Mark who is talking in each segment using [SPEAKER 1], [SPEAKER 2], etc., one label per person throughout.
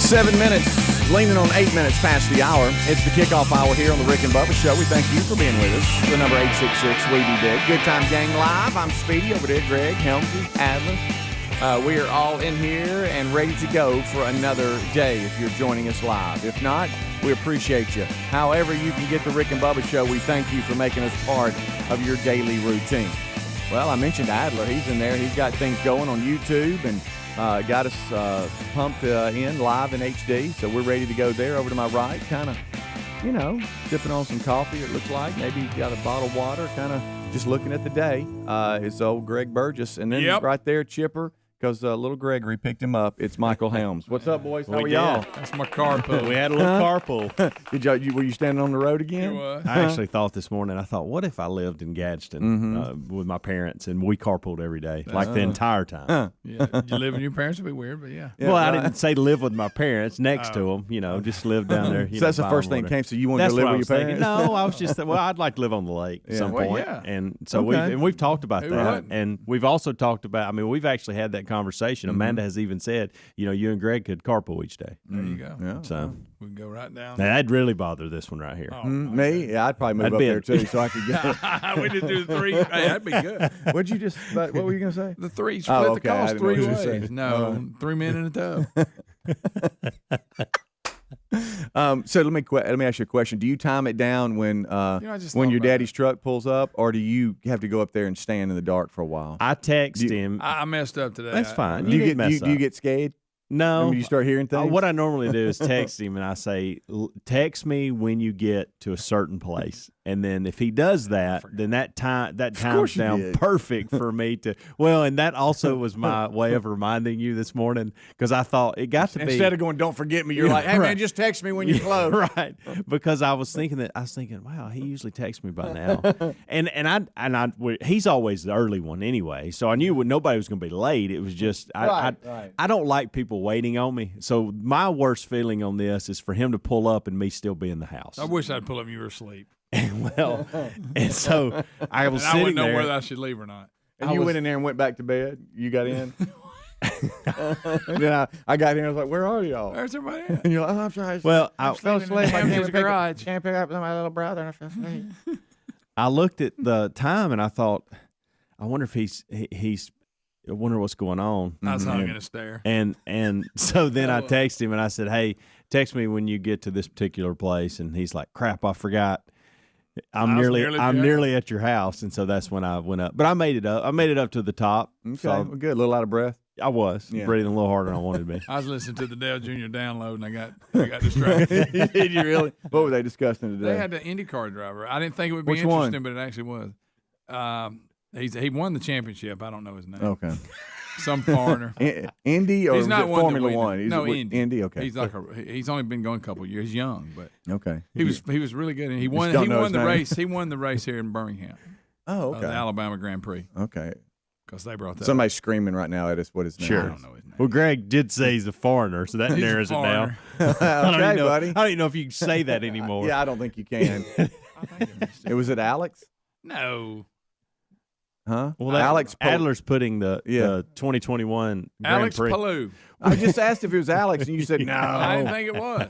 [SPEAKER 1] 7 minutes, leaning on 8 minutes past the hour. It's the kickoff hour here on the Rick and Bubba Show. We thank you for being with us. The number 866-WE-BE-BIG. Good Time Gang Live. I'm Speedy. Over there, Greg, Helmsy, Adler. We are all in here and ready to go for another day if you're joining us live. If not, we appreciate you. However you can get the Rick and Bubba Show, we thank you for making us part of your daily routine. Well, I mentioned Adler. He's in there. He's got things going on YouTube and got us pumped in live in HD. So we're ready to go there. Over to my right, kind of, sipping on some coffee, it looks like. Maybe he's got a bottle of water, kind of just looking at the day. It's old Greg Burgess. And then right there, Chipper, because little Gregory picked him up. It's Michael Helms. What's up, boys? How are y'all?
[SPEAKER 2] That's my carpool.
[SPEAKER 3] We had a little carpool.
[SPEAKER 1] Were you standing on the road again?
[SPEAKER 3] I actually thought this morning, what if I lived in Gadsden with my parents and we carpooled every day, like the entire time?
[SPEAKER 2] Yeah, you live with your parents would be weird, but yeah.
[SPEAKER 3] Well, I didn't say live with my parents next to them, just live down there.
[SPEAKER 1] So that's the first thing that came, so you wanted to live with your parents?
[SPEAKER 3] No, I was just, I'd like to live on the lake at some point. Yeah. And so we've talked about that. And we've also talked about, we've actually had that conversation. Amanda has even said, you and Greg could carpool each day.
[SPEAKER 2] There you go.
[SPEAKER 3] Yeah. So
[SPEAKER 2] we can go right down.
[SPEAKER 3] Now, that'd really bother this one right here.
[SPEAKER 1] Me? Yeah, I'd probably move up there too, so I could get.
[SPEAKER 2] We just do the three. Hey, that'd be good.
[SPEAKER 1] What were you gonna say?
[SPEAKER 2] The three split the cost three ways. No, 3 men in a tub.
[SPEAKER 1] So let me ask you a question. Do you time it down when your daddy's truck pulls up, or do you have to go up there and stand in the dark for a while?
[SPEAKER 3] I text him.
[SPEAKER 2] I messed up today.
[SPEAKER 3] That's fine.
[SPEAKER 1] Do you get scared?
[SPEAKER 3] No.
[SPEAKER 1] You start hearing things?
[SPEAKER 3] What I normally do is text him, and I say, text me when you get to a certain place. And then if he does that, then that time's down perfect for me to – well, and that also was my way of reminding you this morning, because I thought it got to be –
[SPEAKER 1] instead of going, don't forget me, you're like, hey, man, just text me when you close.
[SPEAKER 3] Right. Because I was thinking, wow, he usually texts me by now. He's always the early one anyway, so I knew nobody was going to be late. It was just I don't like people waiting on me. So my worst feeling on this is for him to pull up and me still be in the house.
[SPEAKER 2] I wish I'd pull up and you were asleep.
[SPEAKER 3] And so I was sitting there. I
[SPEAKER 2] wouldn't know whether I should leave or not.
[SPEAKER 1] And you went in there and went back to bed? You got in? Then I got in and I was like, where are y'all?
[SPEAKER 2] Where's everybody at?
[SPEAKER 1] And you're like, oh, I'm sorry.
[SPEAKER 3] Well,
[SPEAKER 1] I fell asleep.
[SPEAKER 2] I
[SPEAKER 1] can't pick up my little brother and I fell asleep.
[SPEAKER 3] I looked at the time and I thought, I wonder if he's I wonder what's going on.
[SPEAKER 2] I was hung in a stare.
[SPEAKER 3] And so then I texted him and I said, hey, text me when you get to this particular place. And he's like, crap, I forgot. I'm nearly at your house, and so that's when I went up. But I made it up. I made it up to the top.
[SPEAKER 1] Okay, well, good. A little out of breath.
[SPEAKER 3] I was breathing a little harder than I wanted to be.
[SPEAKER 2] I was listening to the Dale Jr. download, and I got distracted.
[SPEAKER 1] Did you really? What were they discussing today?
[SPEAKER 2] They had the IndyCar driver. I didn't think it would be interesting, but it actually was. He won the championship. I don't know his name.
[SPEAKER 1] Okay.
[SPEAKER 2] Some foreigner.
[SPEAKER 1] Indy or
[SPEAKER 2] he's not
[SPEAKER 1] Formula One?
[SPEAKER 2] No, Indy.
[SPEAKER 1] Indy, okay.
[SPEAKER 2] He's only been going a couple of years. He's young, but
[SPEAKER 1] okay.
[SPEAKER 2] He was really good, and he won the race. He won the race here in Birmingham.
[SPEAKER 1] Oh, okay.
[SPEAKER 2] The Alabama Grand Prix.
[SPEAKER 1] Okay.
[SPEAKER 2] Because they brought that.
[SPEAKER 1] Somebody's screaming right now at us. What his name?
[SPEAKER 3] Sure.
[SPEAKER 2] I don't know his name.
[SPEAKER 3] Well, Greg did say he's a foreigner, so that narrows it down.
[SPEAKER 1] Okay, buddy.
[SPEAKER 3] I don't even know if you can say that anymore.
[SPEAKER 1] Yeah, I don't think you can. Was it Alex?
[SPEAKER 2] No.
[SPEAKER 1] Huh?
[SPEAKER 3] Well, Adler's putting the 2021
[SPEAKER 2] Alex
[SPEAKER 3] Grand Prix.
[SPEAKER 2] Palou.
[SPEAKER 1] I just asked if it was Alex, and you said no.
[SPEAKER 2] I didn't think it was.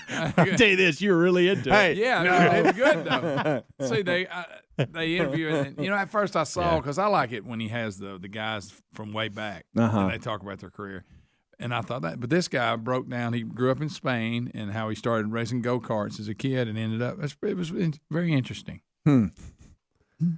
[SPEAKER 3] I'll tell you this, you're really into it.
[SPEAKER 2] Yeah, no, it's good though. See, they interview it, and at first I saw, because I like it when he has the guys from way back, and they talk about their career. And I thought that, but this guy broke down. He grew up in Spain and how he started racing go-karts as a kid and ended up. It was very interesting.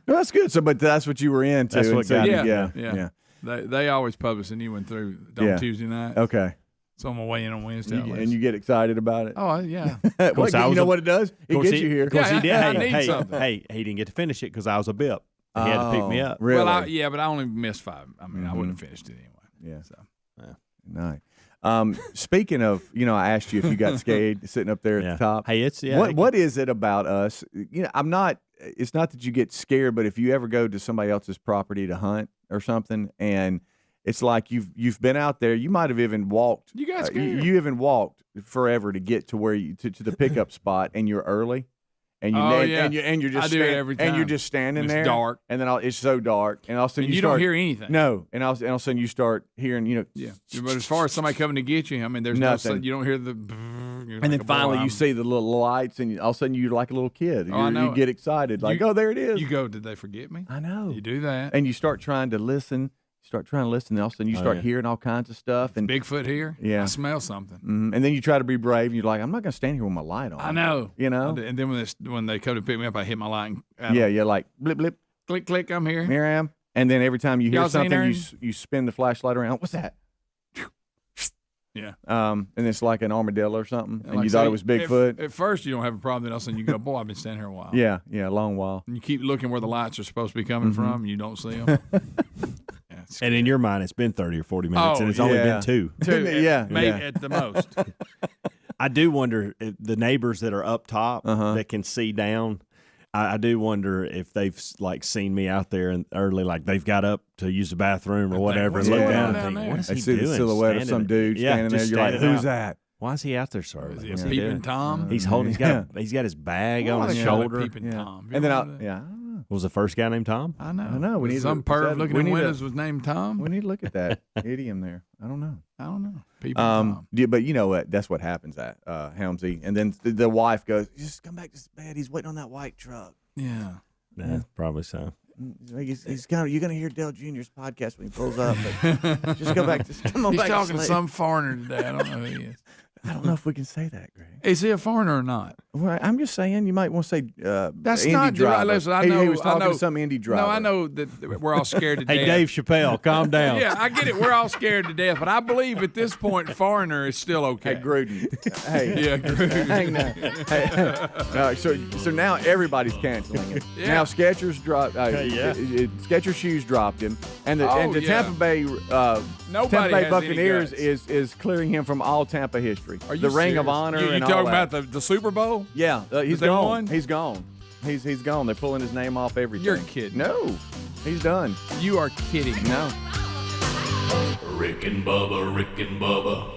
[SPEAKER 1] Well, that's good. So, but that's what you were into.
[SPEAKER 3] That's what got
[SPEAKER 2] yeah. They always publish and you went through on Tuesday night.
[SPEAKER 1] Okay.
[SPEAKER 2] So I'm gonna weigh in on Wednesday.
[SPEAKER 1] And you get excited about it.
[SPEAKER 2] Oh yeah.
[SPEAKER 1] You know what it does? It gets you here.
[SPEAKER 3] Of course he did.
[SPEAKER 2] I need something.
[SPEAKER 3] Hey, he didn't get to finish it because I was a bip. He had to pick me up.
[SPEAKER 1] Really?
[SPEAKER 2] Well, but I only missed 5. I mean, I wouldn't have finished it anyway.
[SPEAKER 1] Yeah. So. Nice. Speaking of, I asked you if you got scared sitting up there at the top.
[SPEAKER 3] Hey,
[SPEAKER 1] what is it about us? It's not that you get scared, but if you ever go to somebody else's property to hunt or something, and it's like you've been out there, you might have even walked.
[SPEAKER 2] You got scared.
[SPEAKER 1] You even walked forever to get to where to the pickup spot, and you're early. and you're just
[SPEAKER 2] I do it every time.
[SPEAKER 1] and you're just standing there.
[SPEAKER 2] It's dark,
[SPEAKER 1] and then it's so dark, and all of a sudden
[SPEAKER 2] you don't hear anything.
[SPEAKER 1] No, and all of a sudden you start hearing,
[SPEAKER 2] Yeah, but as far as somebody coming to get you, I mean, there's
[SPEAKER 1] nothing.
[SPEAKER 2] You don't hear the.
[SPEAKER 1] And then finally you see the little lights, and all of a sudden you're like a little kid.
[SPEAKER 2] I know.
[SPEAKER 1] You get excited, like, oh, there it is.
[SPEAKER 2] You go, did they forget me?
[SPEAKER 1] I know.
[SPEAKER 2] You do that,
[SPEAKER 1] and you start trying to listen. And all of a sudden you start hearing all kinds of stuff. And
[SPEAKER 2] Bigfoot here.
[SPEAKER 1] Yeah,
[SPEAKER 2] I smell something.
[SPEAKER 1] And then you try to be brave, and you're like, I'm not going to stand here with my light on.
[SPEAKER 2] I know.
[SPEAKER 1] And
[SPEAKER 2] then when they come to pick me up, I hit my light.
[SPEAKER 1] And, like blip blip,
[SPEAKER 2] click click. I'm here.
[SPEAKER 1] Here I am. And then every time you hear
[SPEAKER 2] Y'all
[SPEAKER 1] something, you spin the flashlight around. What's that?
[SPEAKER 2] Yeah.
[SPEAKER 1] And it's like an armadillo or something, and you thought it was Bigfoot.
[SPEAKER 2] At first, you don't have a problem. Then all of a sudden, you go, boy, I've been standing here a while.
[SPEAKER 1] Yeah, a long while.
[SPEAKER 2] And you keep looking where the lights are supposed to be coming from, and you don't see them.
[SPEAKER 3] And in your mind, it's been 30 or 40 minutes, and it's only been 2.
[SPEAKER 2] Maybe at the most.
[SPEAKER 3] I do wonder if the neighbors that are up top that can see down. I do wonder if they've seen me out there and early, like they've got up to use the bathroom or whatever, and look down and think, what is he doing?
[SPEAKER 1] The silhouette of some dude standing there. You're like, who's that?
[SPEAKER 3] Why is he out there, sir?
[SPEAKER 2] Is he a peeping Tom?
[SPEAKER 3] He's holding. He's got his bag on his shoulder.
[SPEAKER 2] Peeping Tom.
[SPEAKER 1] And then
[SPEAKER 3] was the first guy named Tom?
[SPEAKER 2] I know.
[SPEAKER 1] We need
[SPEAKER 2] some perv looking in windows was named Tom.
[SPEAKER 1] We need to look at that idiom there. I don't know.
[SPEAKER 2] Peeping Tom.
[SPEAKER 1] But you know what? That's what happens at Helmsy. And then the wife goes, just come back to bed. He's waiting on that white truck.
[SPEAKER 2] Yeah.
[SPEAKER 3] Probably so.
[SPEAKER 1] He's kind of, you're going to hear Dale Jr.'s podcast when he pulls up. But just go back. Come on
[SPEAKER 2] He's
[SPEAKER 1] back
[SPEAKER 2] talking to some foreigner today. I don't know who he is.
[SPEAKER 1] I don't know if we can say that, Greg.
[SPEAKER 2] Is he a foreigner or not?
[SPEAKER 1] Well, I'm just saying you might want to say
[SPEAKER 2] that's
[SPEAKER 1] indie
[SPEAKER 2] not
[SPEAKER 1] driver.
[SPEAKER 2] Listen, I know
[SPEAKER 1] he was talking
[SPEAKER 2] I know,
[SPEAKER 1] to some indie driver.
[SPEAKER 2] No, I know that we're all scared to death.
[SPEAKER 3] Hey, Dave Chappelle, calm down.
[SPEAKER 2] Yeah, I get it. We're all scared to death, but I believe at this point, foreigner is still okay.
[SPEAKER 1] Hey, Gruden. Hey,
[SPEAKER 2] yeah, Gruden.
[SPEAKER 1] Hang on. Hey, so now everybody's canceling it.
[SPEAKER 2] Yeah.
[SPEAKER 1] Now Skechers dropped. Skechers shoes dropped him, and the Tampa Bay Buccaneers is clearing him from all Tampa history.
[SPEAKER 2] Are you
[SPEAKER 1] the Ring of
[SPEAKER 2] serious?
[SPEAKER 1] Honor
[SPEAKER 2] You
[SPEAKER 1] and all
[SPEAKER 2] talking
[SPEAKER 1] that.
[SPEAKER 2] about the Super Bowl?
[SPEAKER 1] Yeah, he's
[SPEAKER 2] they
[SPEAKER 1] gone.
[SPEAKER 2] won?
[SPEAKER 1] He's gone. He's gone. They're pulling his name off everything.
[SPEAKER 2] You're kidding.
[SPEAKER 1] No, he's done.
[SPEAKER 2] You are kidding.
[SPEAKER 1] No.
[SPEAKER 4] Rick and Bubba, Rick and Bubba.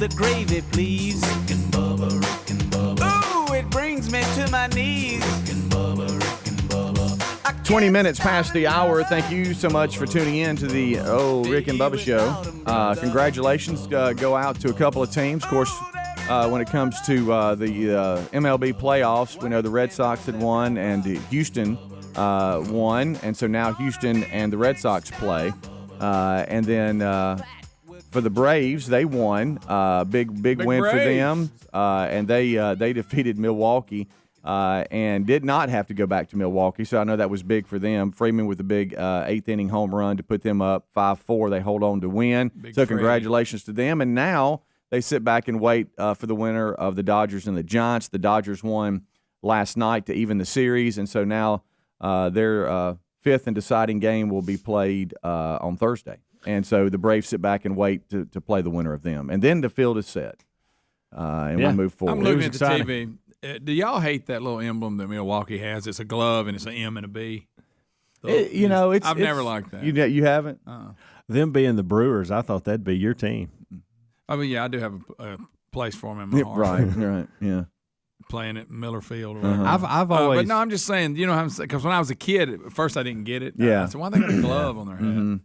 [SPEAKER 5] the gravy, please. Rick and Bubba, Rick and Bubba. Ooh, it brings me to my knees. Rick and Bubba, Rick and Bubba.
[SPEAKER 1] 20 minutes past the hour. Thank you so much for tuning in to the Rick and Bubba show. Congratulations go out to a couple of teams. Of course, when it comes to the MLB playoffs, we know the Red Sox had won and Houston won, and so now Houston and the Red Sox play. And then for the Braves, they won. Big win
[SPEAKER 2] Braves.
[SPEAKER 1] for them, and they defeated Milwaukee and did not have to go back to Milwaukee. So I know that was big for them. Freeman with a big eighth inning home run to put them up 5-4. They hold on to win. So congratulations to them. And now they sit back and wait for the winner of the Dodgers and the Giants. The Dodgers won last night to even the series, and so now their fifth and deciding game will be played on Thursday. And so the Braves sit back and wait to play the winner of them. And then the field is set, and we'll move forward.
[SPEAKER 2] I'm looking at the TV. Do y'all hate that little emblem that Milwaukee has? It's a glove, and it's an M and a B. I've never liked that.
[SPEAKER 1] You haven't?
[SPEAKER 3] Them being the Brewers, I thought that'd be your team.
[SPEAKER 2] I mean, yeah, I do have a place for them in my heart.
[SPEAKER 1] Right, yeah.
[SPEAKER 2] Playing at Miller Field or whatever.
[SPEAKER 3] I've always.
[SPEAKER 2] But no, I'm just saying, you know how I'm saying? Because when I was a kid, at first I didn't get it.
[SPEAKER 1] Yeah.
[SPEAKER 2] So why they got a glove on their head?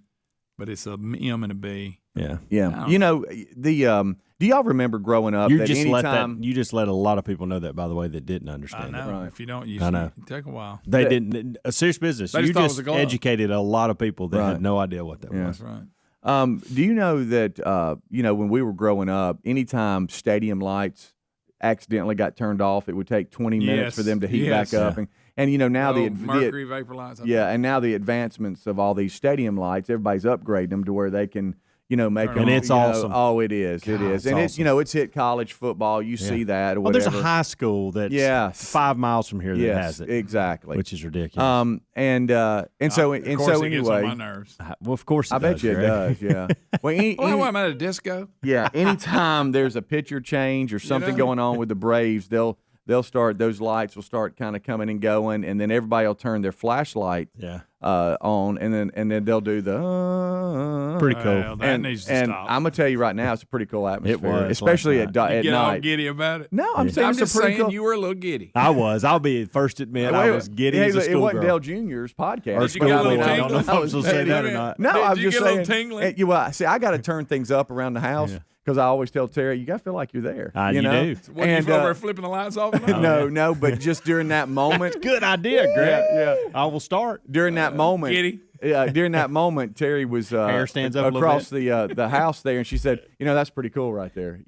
[SPEAKER 2] But it's a M and a B.
[SPEAKER 3] Yeah.
[SPEAKER 1] You know, do y'all remember growing up
[SPEAKER 3] You
[SPEAKER 1] that
[SPEAKER 3] just
[SPEAKER 1] anytime
[SPEAKER 3] you just let a lot of people know that, by the way, that didn't understand
[SPEAKER 2] I know.
[SPEAKER 3] it.
[SPEAKER 1] Right.
[SPEAKER 2] If you don't, you
[SPEAKER 3] I know.
[SPEAKER 2] should take a while.
[SPEAKER 3] They didn't. A serious business.
[SPEAKER 2] They just
[SPEAKER 3] You
[SPEAKER 2] thought it was
[SPEAKER 3] just
[SPEAKER 2] a glove.
[SPEAKER 3] educated a lot of people that had no idea what that was.
[SPEAKER 2] That's right.
[SPEAKER 1] do you know that when we were growing up, anytime stadium lights accidentally got turned off, it would take 20 minutes for them to heat back up. And now the
[SPEAKER 2] mercury vapor lights.
[SPEAKER 1] And now the advancements of all these stadium lights, everybody's upgrading them to where they can make them.
[SPEAKER 3] And it's awesome.
[SPEAKER 1] Oh, it is.
[SPEAKER 3] God,
[SPEAKER 1] it is.
[SPEAKER 3] it's
[SPEAKER 1] And
[SPEAKER 3] awesome.
[SPEAKER 1] it's hit college football. You see that or
[SPEAKER 3] Well,
[SPEAKER 1] whatever.
[SPEAKER 3] there's a high school that's 5 miles from here that has it.
[SPEAKER 1] Exactly.
[SPEAKER 3] Which is ridiculous.
[SPEAKER 1] And so
[SPEAKER 2] Of course it gets on
[SPEAKER 1] anyway,
[SPEAKER 2] my nerves.
[SPEAKER 3] Well, of course,
[SPEAKER 1] I bet you it
[SPEAKER 3] Greg.
[SPEAKER 1] does. Yeah. Well,
[SPEAKER 2] Well, I'm at a disco.
[SPEAKER 1] yeah. Anytime there's a pitcher change or something going on with the Braves, they'll start, those lights will start kind of coming and going, and then everybody will turn their flashlight on, and then they'll do the
[SPEAKER 3] Pretty cool.
[SPEAKER 2] Well, that needs to
[SPEAKER 1] and
[SPEAKER 2] stop.
[SPEAKER 1] I'm gonna tell you right now, it's a pretty cool atmosphere,
[SPEAKER 3] was
[SPEAKER 1] especially
[SPEAKER 3] last
[SPEAKER 1] at
[SPEAKER 2] Get all
[SPEAKER 1] night.
[SPEAKER 2] giddy about it.
[SPEAKER 1] No, I'm saying
[SPEAKER 2] I'm
[SPEAKER 1] it's
[SPEAKER 2] just
[SPEAKER 1] a pretty
[SPEAKER 2] saying
[SPEAKER 1] cool.
[SPEAKER 2] you were a little giddy.
[SPEAKER 3] I was. I'll be the first to admit I was giddy as a
[SPEAKER 1] It wasn't
[SPEAKER 3] schoolgirl.
[SPEAKER 1] Dale Jr.'s podcast.
[SPEAKER 3] Or
[SPEAKER 2] Did you get a little
[SPEAKER 3] schoolboy. I don't know if I'm
[SPEAKER 2] tingling?
[SPEAKER 3] supposed to say that or not.
[SPEAKER 1] No, I'm
[SPEAKER 2] Did you
[SPEAKER 1] just
[SPEAKER 2] get a little
[SPEAKER 1] saying.
[SPEAKER 2] tingling?
[SPEAKER 1] See, I got to turn things up around the house because I always tell Terry, you got to feel like you're there.
[SPEAKER 3] You
[SPEAKER 1] know?
[SPEAKER 3] do.
[SPEAKER 2] What, you over flipping the lights off?
[SPEAKER 1] No, but just during that moment.
[SPEAKER 3] Good idea, Greg.
[SPEAKER 1] Yeah.
[SPEAKER 3] I will start.
[SPEAKER 1] During that moment.
[SPEAKER 2] Giddy.
[SPEAKER 1] During that moment, Terry was
[SPEAKER 3] Hair stands up a little
[SPEAKER 1] across the house there, and she said, that's pretty cool right there.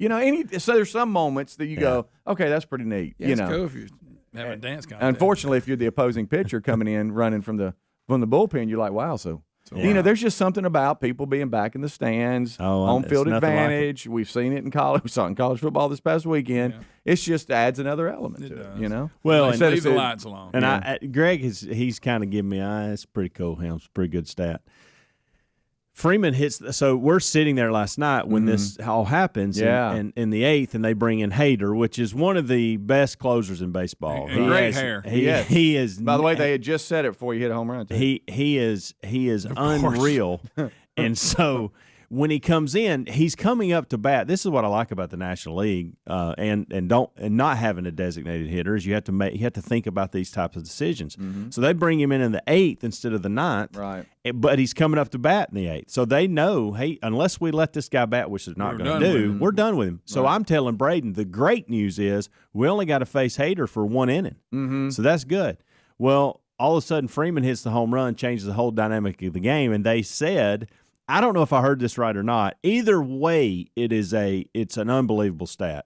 [SPEAKER 1] So there's some moments that you go, okay, that's pretty neat.
[SPEAKER 2] Yeah, it's cool if you're having a dance contest.
[SPEAKER 1] Unfortunately, if you're the opposing pitcher coming in running from the bullpen, you're like, wow. So there's just something about people being back in the stands, home field
[SPEAKER 3] it's nothing like
[SPEAKER 1] advantage. We've seen it in college. We saw it in college football this past weekend. Yeah. It's just adds another element to it.
[SPEAKER 3] Well,
[SPEAKER 2] and leave the lights alone.
[SPEAKER 3] And Greg he's kind of giving me it's pretty cool. It's a pretty good stat. Freeman hits. So we're sitting there last night when this all happens. And in the eighth, and they bring in Hader, which is one of the best closers in baseball.
[SPEAKER 2] Great hair.
[SPEAKER 3] He is.
[SPEAKER 1] By the way, they had just said it before you hit a home run. Too.
[SPEAKER 3] He is unreal. And so when he comes in, he's coming up to bat. This is what I like about the National League, and not having a designated hitter is you have to think about these types of decisions. So they bring him in the eighth instead of the ninth,
[SPEAKER 1] right?
[SPEAKER 3] But he's coming up to bat in the eighth, so they know, hey, unless we let this guy bat, which is not going to do, we're done with him. So I'm telling Braden, the great news is we only got to face Hader for one inning, so that's good. Well, all of a sudden Freeman hits the home run, changes the whole dynamic of the game, and they said, I don't know if I heard this right or not. Either way, it's an unbelievable stat.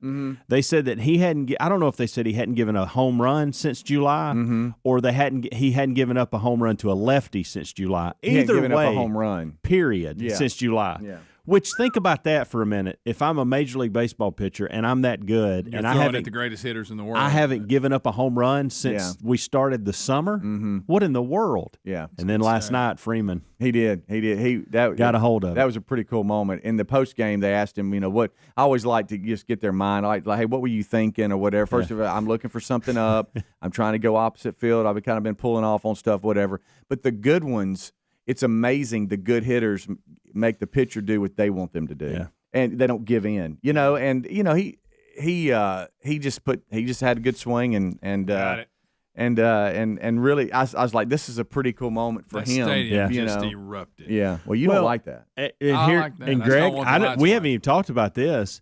[SPEAKER 3] They said that he hadn't. I don't know if they said he hadn't given a home run since July, or he hadn't given up a home run to a lefty since July. Either
[SPEAKER 1] given
[SPEAKER 3] way,
[SPEAKER 1] up a home run.
[SPEAKER 3] Period. Since July.
[SPEAKER 1] Yeah.
[SPEAKER 3] Which, think about that for a minute. If I'm a Major League Baseball pitcher and I'm that good,
[SPEAKER 2] You're
[SPEAKER 3] and I
[SPEAKER 2] throwing
[SPEAKER 3] haven't
[SPEAKER 2] at the greatest hitters in the world.
[SPEAKER 3] I haven't given up a home run since we started the summer. What in the world?
[SPEAKER 1] Yeah.
[SPEAKER 3] And then last night, Freeman.
[SPEAKER 1] He did. He
[SPEAKER 3] got a hold of it.
[SPEAKER 1] That was a pretty cool moment. In the post game, they asked him, what I always like to just get their mind, like, hey, what were you thinking or whatever. First of all, I'm looking for something up. I'm trying to go opposite field. I've kind of been pulling off on stuff, whatever. But the good ones, it's amazing. The good hitters make the pitcher do what they want them to do.
[SPEAKER 3] Yeah.
[SPEAKER 1] and they don't give in. And he just had a good swing and
[SPEAKER 2] Got it.
[SPEAKER 1] And really, I was like, this is a pretty cool moment for
[SPEAKER 2] That
[SPEAKER 1] him.
[SPEAKER 2] stadium just erupted.
[SPEAKER 1] Yeah. Well, you don't like that.
[SPEAKER 2] I
[SPEAKER 3] Here,
[SPEAKER 2] like that.
[SPEAKER 3] and
[SPEAKER 2] I just
[SPEAKER 3] Greg,
[SPEAKER 2] don't want the lights
[SPEAKER 3] we
[SPEAKER 2] on.
[SPEAKER 3] haven't even talked about this.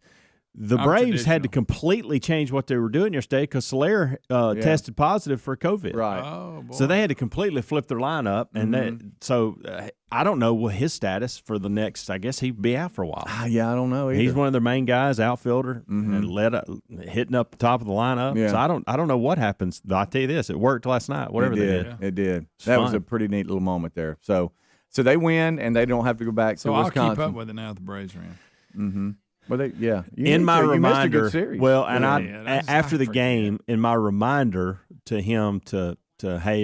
[SPEAKER 3] The
[SPEAKER 2] I'm
[SPEAKER 3] Braves had to
[SPEAKER 2] traditional.
[SPEAKER 3] completely change what they were doing yesterday because Solaire tested positive for COVID.
[SPEAKER 1] Right.
[SPEAKER 2] Oh, boy.
[SPEAKER 3] So they had to completely flip their lineup, and I don't know what his status for the next. I guess he'd be out for a while.
[SPEAKER 1] Yeah, I don't know either.
[SPEAKER 3] He's one of their main guys, outfielder, and hitting up the top of the lineup.
[SPEAKER 1] Yeah.
[SPEAKER 3] So I don't know what happens. I'll tell you this: it worked last night. Whatever they did.
[SPEAKER 1] It did.
[SPEAKER 3] It's
[SPEAKER 1] That was
[SPEAKER 3] fun.
[SPEAKER 1] a pretty neat little moment there. So they win, and they don't have to go back
[SPEAKER 2] So
[SPEAKER 1] to
[SPEAKER 2] I'll
[SPEAKER 1] Wisconsin.
[SPEAKER 2] keep up with it now that the Braves are in.
[SPEAKER 1] Well, You
[SPEAKER 3] In
[SPEAKER 1] need
[SPEAKER 3] my
[SPEAKER 1] to. You missed a
[SPEAKER 3] reminder,
[SPEAKER 1] good series.
[SPEAKER 3] well, and
[SPEAKER 2] Yeah,
[SPEAKER 3] after
[SPEAKER 2] I
[SPEAKER 3] the
[SPEAKER 2] forget.
[SPEAKER 3] game, in my reminder to him to hey,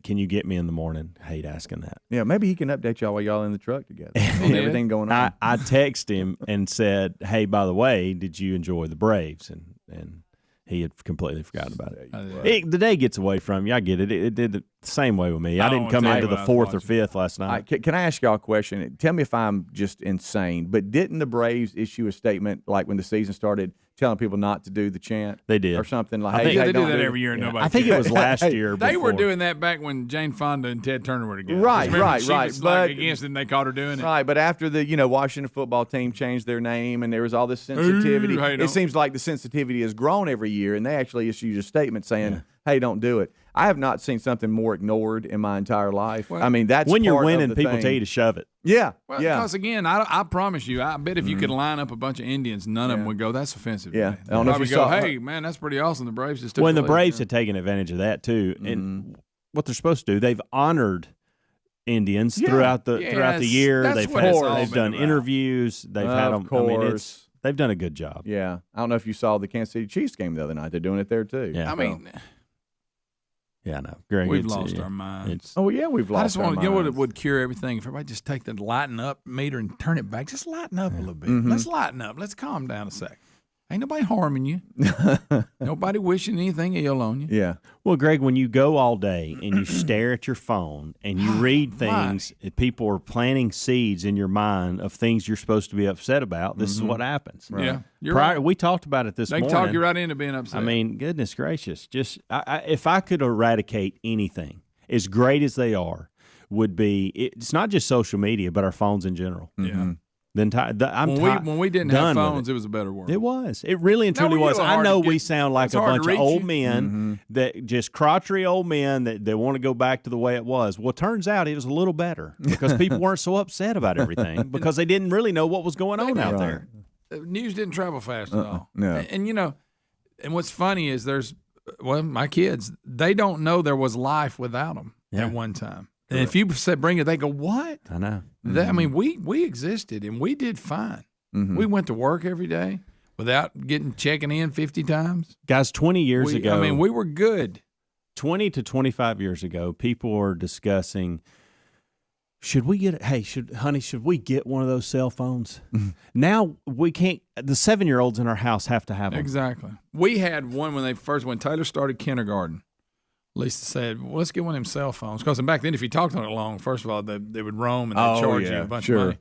[SPEAKER 3] can you get me in the morning? Hate asking that.
[SPEAKER 1] Yeah, maybe he can update y'all while y'all in the truck together. On everything going on.
[SPEAKER 3] I text him and said, hey, by the way, did you enjoy the Braves? And he had completely forgotten about it. The day gets away from you. I get it. It did the same way with me. I didn't come into the fourth or fifth last night.
[SPEAKER 1] Can I ask y'all a question? Tell me if I'm just insane, but didn't the Braves issue a statement like when the season started telling people not to do the chant?
[SPEAKER 3] They did.
[SPEAKER 1] Or something like,
[SPEAKER 3] I think-
[SPEAKER 2] They do
[SPEAKER 1] don't
[SPEAKER 2] that
[SPEAKER 1] it.
[SPEAKER 2] every year. And nobody
[SPEAKER 3] I think it
[SPEAKER 2] cares.
[SPEAKER 3] was last year.
[SPEAKER 2] They were
[SPEAKER 3] before.
[SPEAKER 2] doing that back when Jane Fonda and Ted Turner were together.
[SPEAKER 1] Right,
[SPEAKER 2] Remember,
[SPEAKER 1] right,
[SPEAKER 2] she
[SPEAKER 1] right.
[SPEAKER 2] was
[SPEAKER 1] But-
[SPEAKER 2] against it, and they caught her doing it.
[SPEAKER 1] Right, but after the Washington football team changed their name and there was all this sensitivity,
[SPEAKER 2] hey,
[SPEAKER 1] it
[SPEAKER 2] don't.
[SPEAKER 1] seems like the sensitivity has grown every year, and they actually issued a statement saying, "Hey, don't do it." I have not seen something more ignored in my entire life. I mean, that's
[SPEAKER 3] when you're
[SPEAKER 1] part of
[SPEAKER 3] winning,
[SPEAKER 1] the
[SPEAKER 3] people
[SPEAKER 1] thing.
[SPEAKER 3] tell you to shove it.
[SPEAKER 1] Yeah,
[SPEAKER 2] Well,
[SPEAKER 1] yeah.
[SPEAKER 2] because again, I promise you, I bet if you could line up a bunch of Indians, none of them would go, "That's offensive."
[SPEAKER 1] Yeah.
[SPEAKER 2] to me."
[SPEAKER 1] I don't know if
[SPEAKER 2] Probably
[SPEAKER 1] you
[SPEAKER 2] go,
[SPEAKER 1] saw-
[SPEAKER 2] "Hey, man, that's pretty awesome." The Braves just took
[SPEAKER 3] When the
[SPEAKER 2] lead."
[SPEAKER 3] Braves had taken advantage of that too, and what they're supposed to do, they've honored Indians throughout the
[SPEAKER 2] Yes,
[SPEAKER 3] year.
[SPEAKER 2] that's
[SPEAKER 3] They've
[SPEAKER 2] what it's all
[SPEAKER 3] they've
[SPEAKER 2] been
[SPEAKER 3] done
[SPEAKER 2] about.
[SPEAKER 3] interviews. They've had
[SPEAKER 1] Of
[SPEAKER 3] them. I mean,
[SPEAKER 1] course.
[SPEAKER 3] they've done a good job.
[SPEAKER 1] Yeah, I don't know if you saw the Kansas City Chiefs game the other night. They're doing it there too.
[SPEAKER 3] Yeah.
[SPEAKER 2] I mean,
[SPEAKER 3] Yeah, I know. Greg,
[SPEAKER 2] we've
[SPEAKER 3] it's,
[SPEAKER 2] lost
[SPEAKER 3] yeah,
[SPEAKER 2] our minds.
[SPEAKER 3] It's,
[SPEAKER 1] Oh yeah, we've lost.
[SPEAKER 2] I just want
[SPEAKER 1] our
[SPEAKER 2] you know what
[SPEAKER 1] minds.
[SPEAKER 2] would cure everything if everybody just take the lighten up meter and turn it back. Just lighten up a little bit.
[SPEAKER 1] Mm-hmm.
[SPEAKER 2] Let's lighten up. Let's calm down a sec. Ain't nobody harming you. Nobody wishing anything ill on you.
[SPEAKER 1] Yeah.
[SPEAKER 3] well, Greg, when you go all day and you stare at your phone and you read things, people are planting seeds in your mind of things you're supposed to be upset about. This is what happens.
[SPEAKER 2] Yeah, you're right.
[SPEAKER 3] We talked about it this
[SPEAKER 2] They can
[SPEAKER 3] morning.
[SPEAKER 2] talk you right into being upset.
[SPEAKER 3] I mean, goodness gracious! Just if I could eradicate anything, as great as they are, would be it's not just social media, but our phones in general.
[SPEAKER 2] yeah.
[SPEAKER 3] The entire
[SPEAKER 2] When we didn't have phones, it was a better world.
[SPEAKER 3] It was. It really and
[SPEAKER 2] No,
[SPEAKER 3] truly
[SPEAKER 2] we
[SPEAKER 3] was.
[SPEAKER 2] were
[SPEAKER 3] I
[SPEAKER 2] hard
[SPEAKER 3] know
[SPEAKER 2] to
[SPEAKER 3] we
[SPEAKER 2] get-
[SPEAKER 3] sound like
[SPEAKER 2] it's
[SPEAKER 3] a
[SPEAKER 2] hard to
[SPEAKER 3] bunch of
[SPEAKER 2] reach
[SPEAKER 3] old
[SPEAKER 2] you.
[SPEAKER 3] men that just crotchery old men that want to go back to the way it was. Well, it turns out it was a little better because people weren't so upset about everything because they didn't really know what was going on out there.
[SPEAKER 2] News didn't travel fast at all.
[SPEAKER 1] no.
[SPEAKER 2] And you know, and what's funny is my kids, they don't know there was life without them
[SPEAKER 3] Yeah.
[SPEAKER 2] at one time. And if you said bring it, they go, "What?"
[SPEAKER 3] I know.
[SPEAKER 2] I mean, we existed and we did fine. We went to work every day without checking in 50 times.
[SPEAKER 3] Guys, 20 years ago,
[SPEAKER 2] I mean, we were good.
[SPEAKER 3] 20 to 25 years ago, people were discussing, should we get one of those cell phones? Now we can't. The 7-year-olds in our house have to have them.
[SPEAKER 2] Exactly. We had one when Taylor started kindergarten. Lisa said, well, let's get one of them cell phones. Because back then, if you talked on it long, first of all, they would roam and they'd charge you a bunch of money.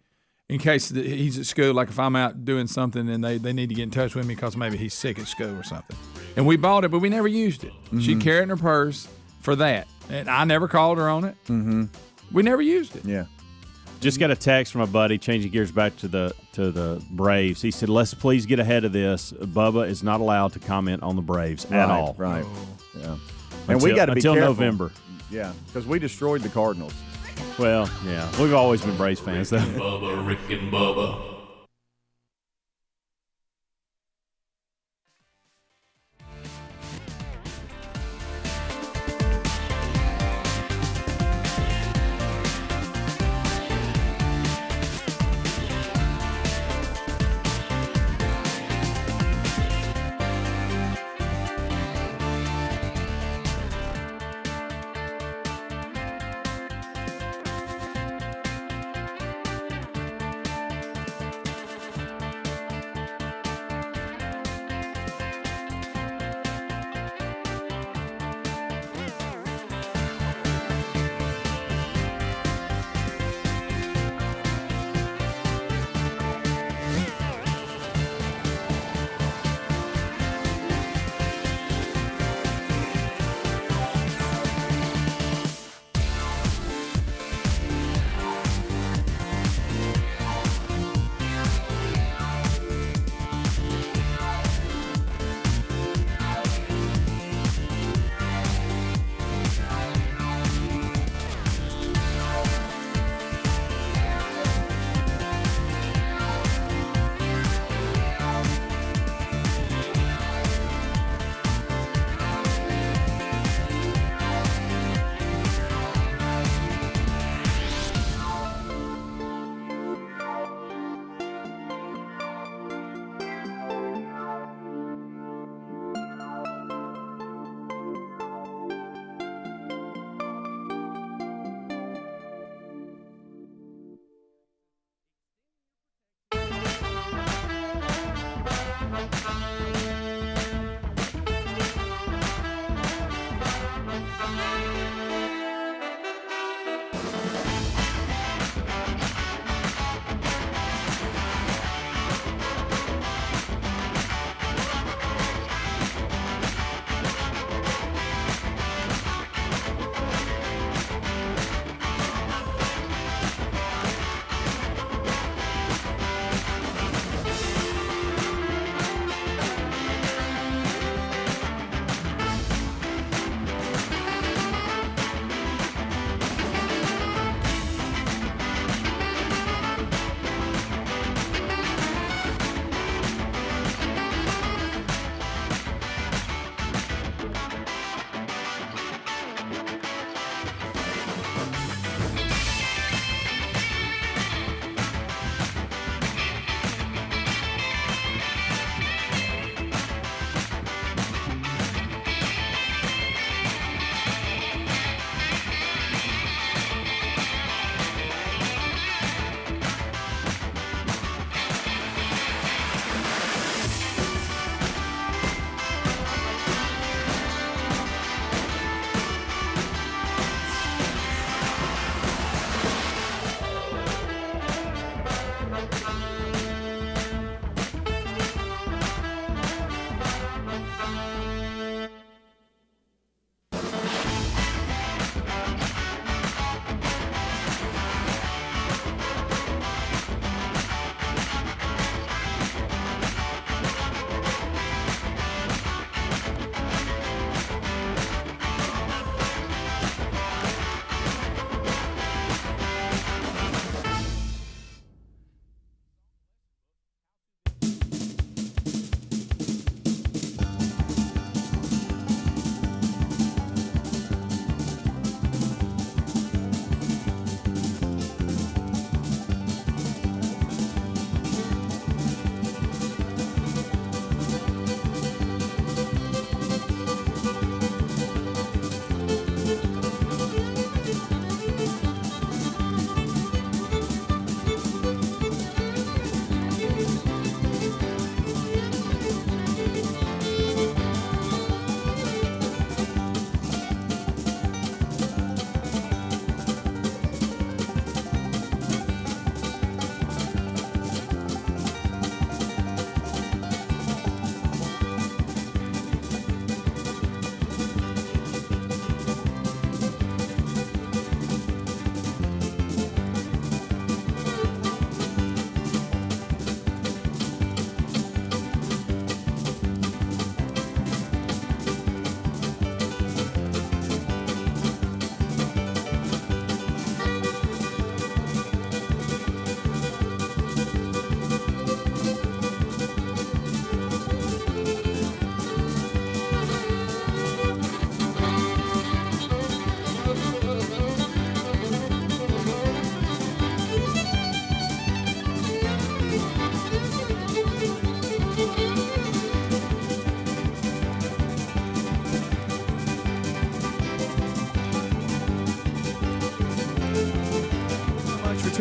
[SPEAKER 2] In case he's at school, like if I'm out doing something and they need to get in touch with me because maybe he's sick at school or something. And we bought it, but we never used it. She'd carry it in her purse for that. And I never called her on it. We never used it.
[SPEAKER 1] Yeah.
[SPEAKER 3] Just got a text from a buddy, changing gears back to the Braves. He said, let's please get ahead of this. Bubba is not allowed to comment on the Braves at all.
[SPEAKER 1] Right. Yeah. And we got to be
[SPEAKER 3] until
[SPEAKER 1] careful.
[SPEAKER 3] November.
[SPEAKER 1] Yeah, because we destroyed the Cardinals.
[SPEAKER 3] Well, yeah, we've always been Braves fans, though.
[SPEAKER 4] Bubba, Rick and Bubba.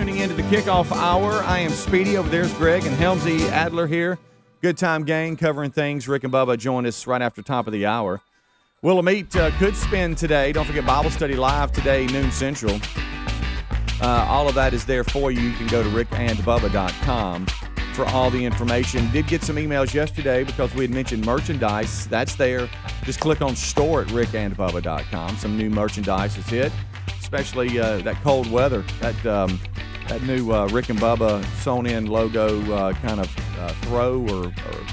[SPEAKER 1] tuning into the Kickoff Hour. I am Speedy. Over there's Greg and Helmsy Adler here. Good time gang covering things. Rick and Bubba join us right after top of the hour. Willamette could spin today. Don't forget Bible study live today, noon Central. All of that is there for you. You can go to rickandbubba.com for all the information. Did get some emails yesterday because we had mentioned merchandise. That's there. Just click on store at rickandbubba.com. Some new merchandise is hit, especially that cold weather. That new Rick and Bubba sewn-in logo kind of throw or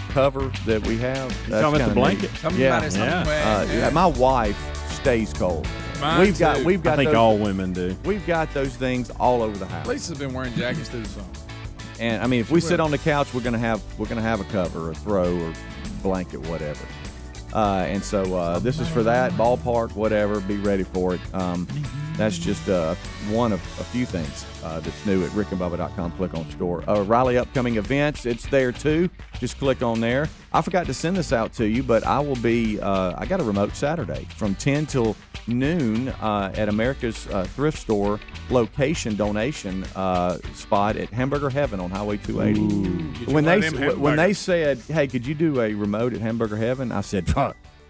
[SPEAKER 1] cover that we have.
[SPEAKER 3] You're talking about the blanket?
[SPEAKER 1] Yeah. My wife stays cold. We've got.
[SPEAKER 3] I think all women do.
[SPEAKER 1] We've got those things all over the house.
[SPEAKER 2] Lisa's been wearing jackets through the summer.
[SPEAKER 1] And I mean, if we sit on the couch, we're gonna have a cover, a throw, or blanket, whatever. And so this is for that ballpark, whatever. Be ready for it. That's just one of a few things that's new at rickandbubba.com. Click on store. Riley upcoming events, it's there too. Just click on there. I forgot to send this out to you, but I will be. I got a remote Saturday from 10 till noon at America's Thrift Store location donation spot at Hamburger Heaven on Highway 280. When they said, "Hey, could you do a remote at Hamburger Heaven?" I said,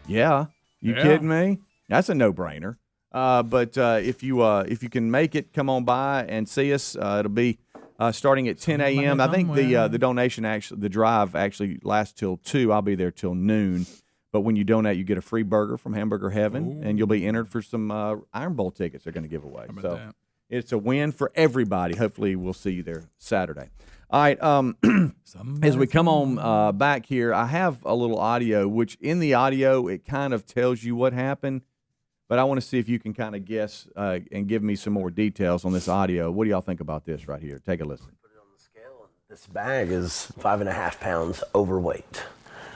[SPEAKER 1] "Yeah, you kidding me? That's a no-brainer." But if you can make it, come on by and see us. It'll be starting at 10 a.m. I think the donation the drive actually lasts till 2. I'll be there till noon. But when you donate, you get a free burger from Hamburger Heaven, and you'll be entered for some Iron Bowl tickets they're going to give away. So it's a win for everybody. Hopefully, we'll see you there Saturday. All right. As we come on back here, I have a little audio, which in the audio, it kind of tells you what happened. But I want to see if you can kind of guess and give me some more details on this audio. What do y'all think about this right here? Take a listen.
[SPEAKER 6] Put it on the scale. This bag is 5.5 pounds overweight.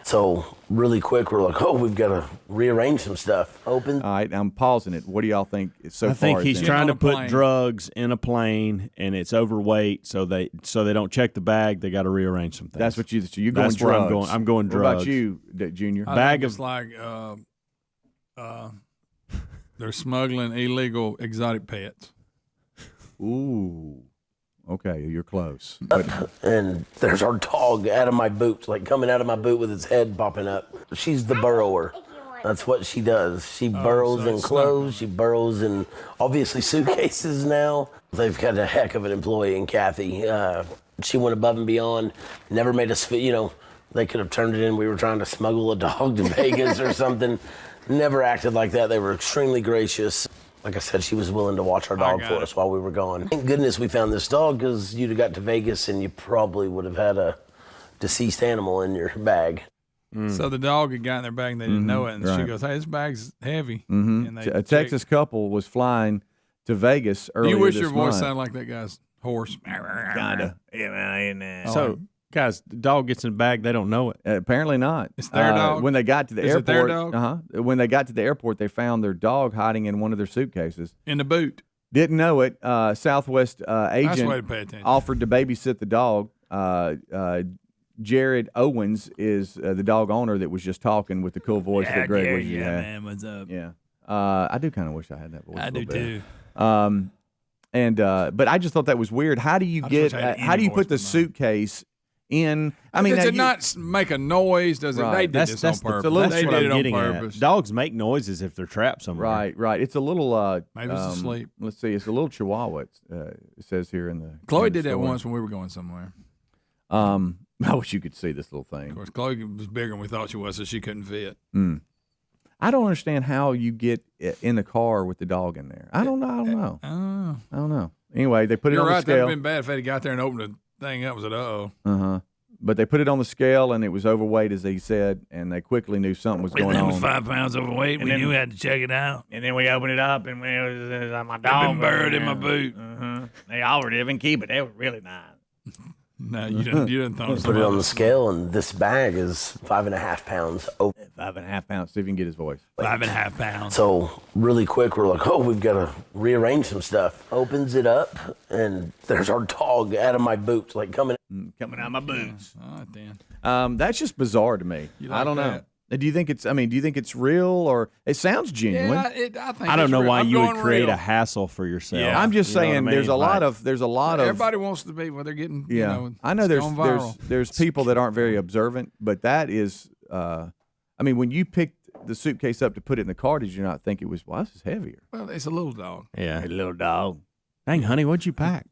[SPEAKER 6] So really quick, we're like, we've got to rearrange some stuff. Open.
[SPEAKER 1] All right, I'm pausing it. What do y'all think so far?
[SPEAKER 3] I think he's trying to put drugs in a plane, and it's overweight, so they don't check the bag. They got to rearrange some things.
[SPEAKER 1] That's what you're going.
[SPEAKER 3] That's where I'm going. I'm going drugs.
[SPEAKER 1] What about you, Junior?
[SPEAKER 2] Bag of like they're smuggling illegal exotic pets.
[SPEAKER 1] Ooh. Okay, you're close.
[SPEAKER 6] And there's our dog out of my boot, like coming out of my boot with its head popping up. She's the burrower. That's what she does. She burrows in clothes. She burrows in, obviously, suitcases now. They've got a heck of an employee in Kathy. She went above and beyond, never made us feel, they could have turned it in. We were trying to smuggle a dog to Vegas or something. Never acted like that. They were extremely gracious. Like I said, she was willing to watch our dog for us while we were gone. Thank goodness we found this dog, because you'd have got to Vegas and you probably would have had a deceased animal in your bag.
[SPEAKER 2] So the dog had got in their bag and they didn't know it. And she goes, "Hey, this bag's heavy."
[SPEAKER 1] And a Texas couple was flying to Vegas earlier.
[SPEAKER 2] Do you wish
[SPEAKER 1] this
[SPEAKER 2] your voice
[SPEAKER 1] month.
[SPEAKER 2] sounded like that guy's horse?
[SPEAKER 1] Kinda.
[SPEAKER 3] So, guys, the dog gets in the bag, they don't know it.
[SPEAKER 1] Apparently not.
[SPEAKER 2] It's their dog?
[SPEAKER 1] When they got to the
[SPEAKER 2] Is
[SPEAKER 1] airport,
[SPEAKER 2] it their dog?
[SPEAKER 1] When they got to the airport, they found their dog hiding in one of their suitcases.
[SPEAKER 2] In the boot.
[SPEAKER 1] Didn't know it. Southwest
[SPEAKER 2] Nice way to
[SPEAKER 1] agent
[SPEAKER 2] pay attention.
[SPEAKER 1] offered to babysit the dog. Jared Owens is the dog owner that was just talking with the cool voice that Greg was.
[SPEAKER 2] Man, what's up?
[SPEAKER 1] Yeah. I do kind of wish I had that voice.
[SPEAKER 2] I do too.
[SPEAKER 1] But I just thought that was weird. How do you get? How do you put the suitcase in? I mean,
[SPEAKER 2] does it not make a noise? Does it? They did this on purpose.
[SPEAKER 3] That's what I'm getting at. Dogs make noises if they're trapped somewhere.
[SPEAKER 1] Right. It's a little.
[SPEAKER 2] Maybe it's asleep.
[SPEAKER 1] Let's see. It's a little Chihuahua. It says here in the.
[SPEAKER 2] Chloe did that once when we were going somewhere.
[SPEAKER 1] I wish you could see this little thing.
[SPEAKER 2] Of course, Chloe was bigger than we thought she was, so she couldn't fit.
[SPEAKER 1] I don't understand how you get in the car with the dog in there. I don't know. I don't know. Anyway, they put it on the scale.
[SPEAKER 2] That would have been bad if they had got there and opened the thing up. Was it
[SPEAKER 1] But they put it on the scale, and it was overweight, as he said, and they quickly knew something was going on.
[SPEAKER 7] It was 5 pounds overweight. We knew we had to check it out.
[SPEAKER 8] And then we opened it up, and it was my
[SPEAKER 2] I've
[SPEAKER 8] dog.
[SPEAKER 2] been buried in my boot.
[SPEAKER 8] They already didn't keep it. They were really nice.
[SPEAKER 2] No, you didn't thought
[SPEAKER 6] Put it on the scale, and this bag is 5.5 pounds.
[SPEAKER 1] 5.5 pounds. See if you can get his voice.
[SPEAKER 7] 5.5 pounds.
[SPEAKER 6] So really quick, we're like, we've got to rearrange some stuff. Opens it up, and there's our dog out of my boot, like coming
[SPEAKER 8] out of my boots.
[SPEAKER 2] All right, then.
[SPEAKER 1] That's just bizarre to me.
[SPEAKER 2] Like
[SPEAKER 1] I don't know. Do you think it's? I mean, do you think it's real or it sounds genuine?
[SPEAKER 2] Yeah, I think
[SPEAKER 3] I don't
[SPEAKER 2] it's
[SPEAKER 3] know
[SPEAKER 2] real.
[SPEAKER 3] why
[SPEAKER 2] I'm
[SPEAKER 3] you would
[SPEAKER 2] going
[SPEAKER 3] create
[SPEAKER 2] real.
[SPEAKER 3] a hassle for yourself.
[SPEAKER 2] Yeah.
[SPEAKER 1] I'm just
[SPEAKER 3] You know what I
[SPEAKER 1] saying
[SPEAKER 3] mean?
[SPEAKER 1] there's a lot of
[SPEAKER 2] Everybody wants to be where they're getting.
[SPEAKER 1] yeah.
[SPEAKER 2] You know,
[SPEAKER 1] I know
[SPEAKER 2] it's going viral.
[SPEAKER 1] there's people that aren't very observant, but that is. I mean, when you picked the suitcase up to put it in the car, did you not think it was? Well, this is heavier.
[SPEAKER 2] Well, it's a little dog.
[SPEAKER 3] Yeah, a little dog. Dang, honey, what'd you pack?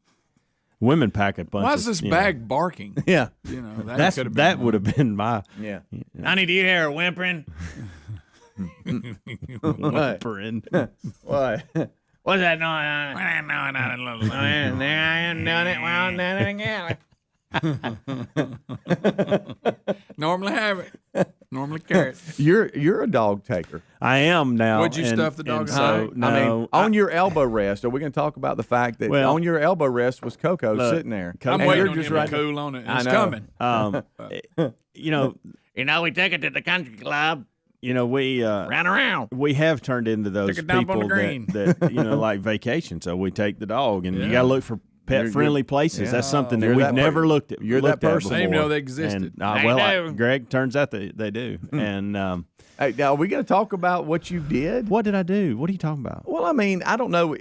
[SPEAKER 3] Women pack a bunch.
[SPEAKER 2] Why is this bag barking?
[SPEAKER 1] Yeah,
[SPEAKER 2] You know,
[SPEAKER 3] that would have been my
[SPEAKER 1] yeah.
[SPEAKER 8] Honey, do you hear her whimpering?
[SPEAKER 3] whimpering.
[SPEAKER 1] What?
[SPEAKER 8] What's that noise? There I am doing it. Well, done it again.
[SPEAKER 2] Normally have it. Normally carry it.
[SPEAKER 1] You're a dog taker.
[SPEAKER 3] I am now.
[SPEAKER 2] Would you stuff the dog in
[SPEAKER 3] So,
[SPEAKER 2] the
[SPEAKER 3] no,
[SPEAKER 1] I mean, on your elbow rest, are we going to talk about the fact that
[SPEAKER 3] Well,
[SPEAKER 1] on your elbow rest was Coco
[SPEAKER 3] look,
[SPEAKER 1] sitting there?
[SPEAKER 3] Coco-
[SPEAKER 2] I'm
[SPEAKER 1] And
[SPEAKER 2] waiting
[SPEAKER 1] you're
[SPEAKER 2] on
[SPEAKER 1] just
[SPEAKER 2] him
[SPEAKER 1] right
[SPEAKER 2] to cool on it.
[SPEAKER 1] I
[SPEAKER 2] It's
[SPEAKER 1] know.
[SPEAKER 2] coming.
[SPEAKER 3] you know,
[SPEAKER 8] You know, we took it to the country club.
[SPEAKER 3] we
[SPEAKER 8] Ran around.
[SPEAKER 3] we have turned into those
[SPEAKER 2] Took a dump on
[SPEAKER 3] people
[SPEAKER 2] the green.
[SPEAKER 3] that like vacation. So we take the dog, and you
[SPEAKER 2] Yeah.
[SPEAKER 3] got to look for pet-friendly places.
[SPEAKER 1] yeah.
[SPEAKER 3] That's something that
[SPEAKER 1] You're
[SPEAKER 3] we've
[SPEAKER 1] that
[SPEAKER 3] never
[SPEAKER 1] per-
[SPEAKER 3] looked at.
[SPEAKER 1] you're
[SPEAKER 3] looked
[SPEAKER 1] that
[SPEAKER 3] at
[SPEAKER 1] person.
[SPEAKER 2] I didn't even know
[SPEAKER 3] before.
[SPEAKER 2] they existed.
[SPEAKER 3] And,
[SPEAKER 8] They do.
[SPEAKER 3] Greg, turns out they do. And
[SPEAKER 1] Hey, now, are we going to talk about what you did?
[SPEAKER 3] what did I do? What are you talking about?
[SPEAKER 1] Well, I mean, I don't know.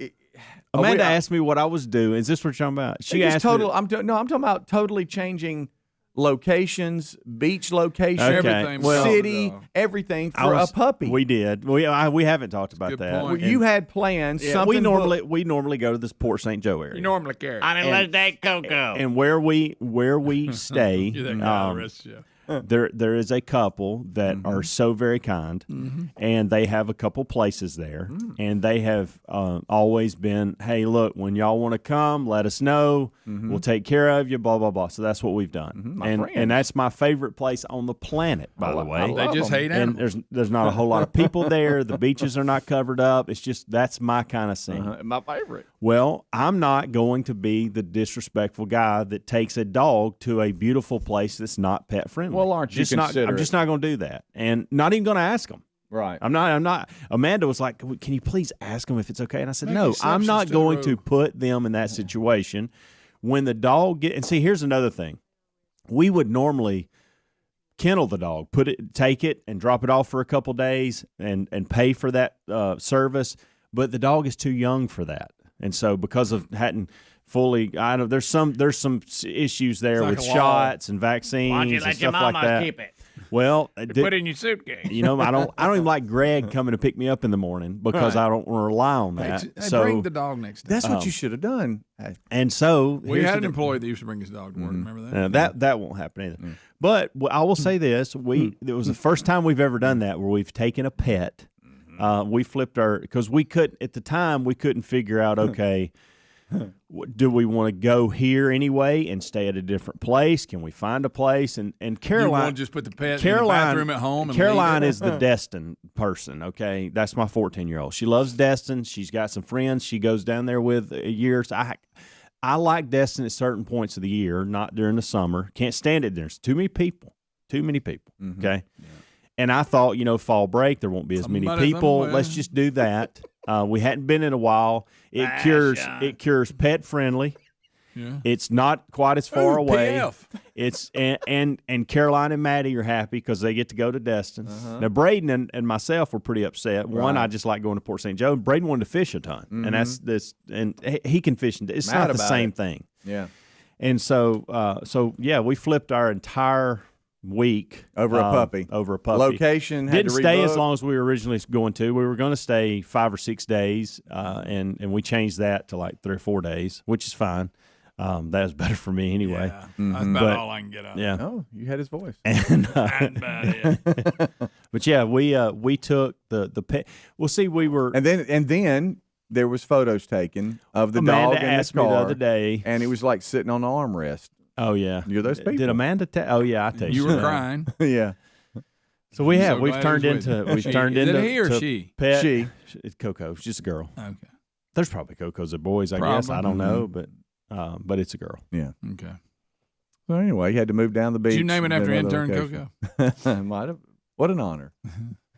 [SPEAKER 3] Amanda asked me what I was doing. Is this what you're talking about? She
[SPEAKER 1] Just
[SPEAKER 3] asked
[SPEAKER 1] total.
[SPEAKER 3] me.
[SPEAKER 1] I'm talking about totally changing locations, beach location,
[SPEAKER 3] Okay.
[SPEAKER 2] Everything.
[SPEAKER 3] Well,
[SPEAKER 1] city, everything
[SPEAKER 3] I
[SPEAKER 1] for
[SPEAKER 3] was-
[SPEAKER 1] a puppy.
[SPEAKER 3] We did. We haven't talked about
[SPEAKER 2] Good
[SPEAKER 3] that.
[SPEAKER 2] point.
[SPEAKER 1] Well, you had plans.
[SPEAKER 3] Yeah,
[SPEAKER 1] something
[SPEAKER 3] we normally go to this Port St. Joe area.
[SPEAKER 2] You normally carry it.
[SPEAKER 8] I didn't let that Coco.
[SPEAKER 3] And where we stay,
[SPEAKER 2] You're that guy the rest of you.
[SPEAKER 3] there is a couple that are so very kind, and they have a couple places there, and they have always been, hey, look, when y'all want to come, let us know. We'll take care of you. Blah blah blah. So that's what we've done,
[SPEAKER 1] My
[SPEAKER 3] and
[SPEAKER 1] friends.
[SPEAKER 3] that's my favorite place on the planet, by the way.
[SPEAKER 2] They just hate
[SPEAKER 3] And
[SPEAKER 2] animals.
[SPEAKER 3] there's not a whole lot of people there. The beaches are not covered up. It's just that's my kind of scene.
[SPEAKER 1] My favorite.
[SPEAKER 3] Well, I'm not going to be the disrespectful guy that takes a dog to a beautiful place that's not pet friendly.
[SPEAKER 1] Well, aren't you
[SPEAKER 3] I'm
[SPEAKER 1] considerate?
[SPEAKER 3] just not going to do that, and not even going to ask them.
[SPEAKER 1] Right.
[SPEAKER 3] I'm not. Amanda was like, "Can you please ask them if it's okay?" And I said,
[SPEAKER 2] Make
[SPEAKER 3] "No, I'm
[SPEAKER 2] exceptions
[SPEAKER 3] not
[SPEAKER 2] to the
[SPEAKER 3] going
[SPEAKER 2] rule."
[SPEAKER 3] to put them in that situation." When the dog and see, here's another thing. We would normally kennel the dog, take it, and drop it off for a couple days, and pay for that service. But the dog is too young for that, and so because of hadn't fully, there's some issues there
[SPEAKER 2] like
[SPEAKER 3] with
[SPEAKER 2] a law.
[SPEAKER 3] shots and vaccines
[SPEAKER 8] Why don't you
[SPEAKER 3] and
[SPEAKER 8] let your
[SPEAKER 3] stuff like
[SPEAKER 8] mama
[SPEAKER 3] that.
[SPEAKER 8] keep it?
[SPEAKER 3] Well,
[SPEAKER 2] Put it in your suitcase.
[SPEAKER 3] you know, I don't even like Greg coming to pick me up in the morning because
[SPEAKER 1] Right.
[SPEAKER 3] I don't want to rely on that.
[SPEAKER 2] Hey,
[SPEAKER 3] so
[SPEAKER 2] bring the dog next time.
[SPEAKER 1] That's what you should have done. Hey,
[SPEAKER 3] and so
[SPEAKER 2] We
[SPEAKER 3] here's
[SPEAKER 2] had an
[SPEAKER 3] the-
[SPEAKER 2] employee that used to bring his dog to work. Remember that?
[SPEAKER 3] that won't happen either. But I will say this: it was the first time we've ever done that where we've taken a pet. We flipped because we couldn't at the time we couldn't figure out okay. Do we want to go here anyway and stay at a different place? Can we find a place? And
[SPEAKER 2] You
[SPEAKER 3] Caroline,
[SPEAKER 2] want to just put the pet in the bathroom at home and
[SPEAKER 3] Caroline
[SPEAKER 2] leave it?
[SPEAKER 3] is the Destin person, okay? That's my 14-year-old. She loves Destin. She's got some friends she goes down there with years. I like Destin at certain points of the year, not during the summer. Can't stand it. There's too many people, okay? And I thought, fall break, there won't be as many
[SPEAKER 2] Somebody
[SPEAKER 3] people.
[SPEAKER 2] somewhere.
[SPEAKER 3] Let's just do that. We hadn't been in a while. It cures pet friendly.
[SPEAKER 2] Yeah.
[SPEAKER 3] It's not quite as far
[SPEAKER 2] Ooh,
[SPEAKER 3] away.
[SPEAKER 2] PF.
[SPEAKER 3] It's and Caroline and Maddie are happy because they get to go to Destin. Now Braden and myself were pretty upset. One, I just like going to Port St. Joe. Braden wanted to fish a ton, and that's this, and he can fish. It's
[SPEAKER 1] Mad
[SPEAKER 3] not the
[SPEAKER 1] about
[SPEAKER 3] same
[SPEAKER 1] it.
[SPEAKER 3] thing.
[SPEAKER 1] yeah.
[SPEAKER 3] And so yeah, we flipped our entire week
[SPEAKER 1] Over a puppy.
[SPEAKER 3] Over a puppy.
[SPEAKER 1] Location had
[SPEAKER 3] Didn't
[SPEAKER 1] to
[SPEAKER 3] stay as
[SPEAKER 1] rebook.
[SPEAKER 3] long as we were originally going to. We were going to stay 5 or 6 days, and we changed that to like 3 or 4 days, which is fine. That was better for me anyway.
[SPEAKER 2] Yeah. That's about
[SPEAKER 3] But-
[SPEAKER 2] all I can get out.
[SPEAKER 3] Yeah.
[SPEAKER 1] Oh, you had his voice.
[SPEAKER 3] And
[SPEAKER 2] That's about it.
[SPEAKER 3] but yeah, we took the pet. Well, see, we were.
[SPEAKER 1] And then there was photos taken of the
[SPEAKER 3] Amanda
[SPEAKER 1] dog in
[SPEAKER 3] asked
[SPEAKER 1] the
[SPEAKER 3] me
[SPEAKER 1] car,
[SPEAKER 3] the other day.
[SPEAKER 1] and it was like sitting on the armrest.
[SPEAKER 3] Oh yeah,
[SPEAKER 1] You're those people.
[SPEAKER 3] Did Amanda? Oh yeah, I tell
[SPEAKER 2] You
[SPEAKER 3] you.
[SPEAKER 2] were crying.
[SPEAKER 1] yeah.
[SPEAKER 3] So we have.
[SPEAKER 2] So
[SPEAKER 3] We've
[SPEAKER 2] glad
[SPEAKER 3] turned
[SPEAKER 2] he was with
[SPEAKER 3] into.
[SPEAKER 2] you.
[SPEAKER 3] We've
[SPEAKER 2] She-
[SPEAKER 3] turned
[SPEAKER 2] is
[SPEAKER 3] into.
[SPEAKER 2] it he or
[SPEAKER 3] to
[SPEAKER 2] she?
[SPEAKER 3] Pet.
[SPEAKER 1] She.
[SPEAKER 3] It's Coco. She's just a girl.
[SPEAKER 2] Okay.
[SPEAKER 3] There's probably Cocos that boys. I guess I
[SPEAKER 2] Probably.
[SPEAKER 3] don't know, but it's a girl.
[SPEAKER 1] Yeah.
[SPEAKER 2] Okay.
[SPEAKER 1] So anyway, you had to move down the beach.
[SPEAKER 2] Did you name it
[SPEAKER 1] and
[SPEAKER 2] after
[SPEAKER 1] then another
[SPEAKER 2] intern
[SPEAKER 1] location.
[SPEAKER 2] Coco?
[SPEAKER 1] Might have. What an honor.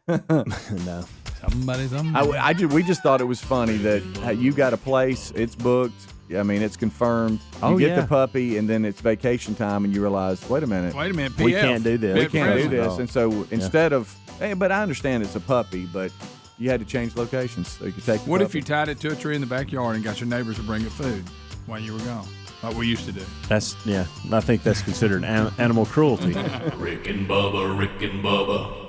[SPEAKER 3] No.
[SPEAKER 2] Somebody.
[SPEAKER 1] We just thought it was funny that you got a place, it's booked. I mean, it's confirmed. You
[SPEAKER 3] Oh,
[SPEAKER 1] get
[SPEAKER 3] yeah.
[SPEAKER 1] the puppy, and then it's vacation time, and you realize, wait a minute,
[SPEAKER 2] Wait a minute. PF.
[SPEAKER 3] We can't do this.
[SPEAKER 1] we
[SPEAKER 3] Pet
[SPEAKER 1] can't do
[SPEAKER 3] friendly.
[SPEAKER 1] this. And so instead of Hey, but I understand it's a puppy, but you had to change locations so you could take.
[SPEAKER 2] What if you tied it to a tree in the backyard and got your neighbors to bring it food while you were gone? Like we used to do.
[SPEAKER 3] I think that's considered animal cruelty.
[SPEAKER 4] Rick and Bubba, Rick and Bubba.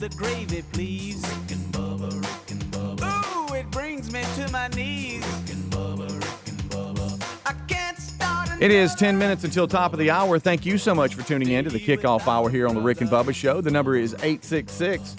[SPEAKER 5] the gravy, please. Rick and Bubba, Rick and Bubba. Ooh, it brings me to my knees. Rick and Bubba, Rick and Bubba. I can't start
[SPEAKER 1] It is 10 minutes until top of the hour. Thank you so much for tuning in to the kickoff hour here on the Rick and Bubba Show. The number is 866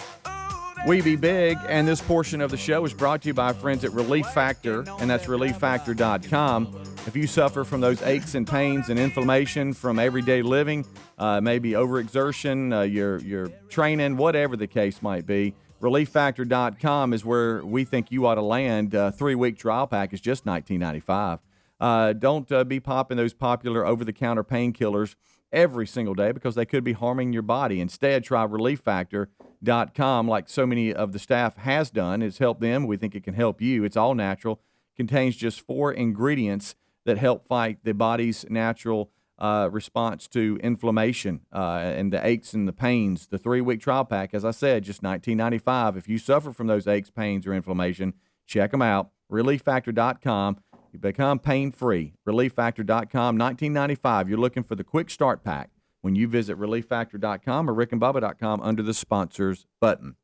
[SPEAKER 1] We Be Big, and this portion of the show is brought to you by our friends at Relief Factor, and that's relieffactor.com. If you suffer from those aches and pains and inflammation from everyday living, maybe overexertion, your training, whatever the case might be, relieffactor.com is where we think you ought to land. 3-week trial pack is just $19.95. Don't be popping those popular over-the-counter painkillers every single day because they could be harming your body. Instead, try relieffactor.com like so many of the staff has done. It's helped them. We think it can help you. It's all natural. Contains just 4 ingredients that help fight the body's natural response to inflammation and the aches and the pains. The 3-week trial pack, as I said, just $19.95. If you suffer from those aches, pains, or inflammation, check them out. relieffactor.com. You become pain-free. relieffactor.com, $19.95. You're looking for the quick start pack when you visit relieffactor.com or rickandbubba.com under the sponsors button.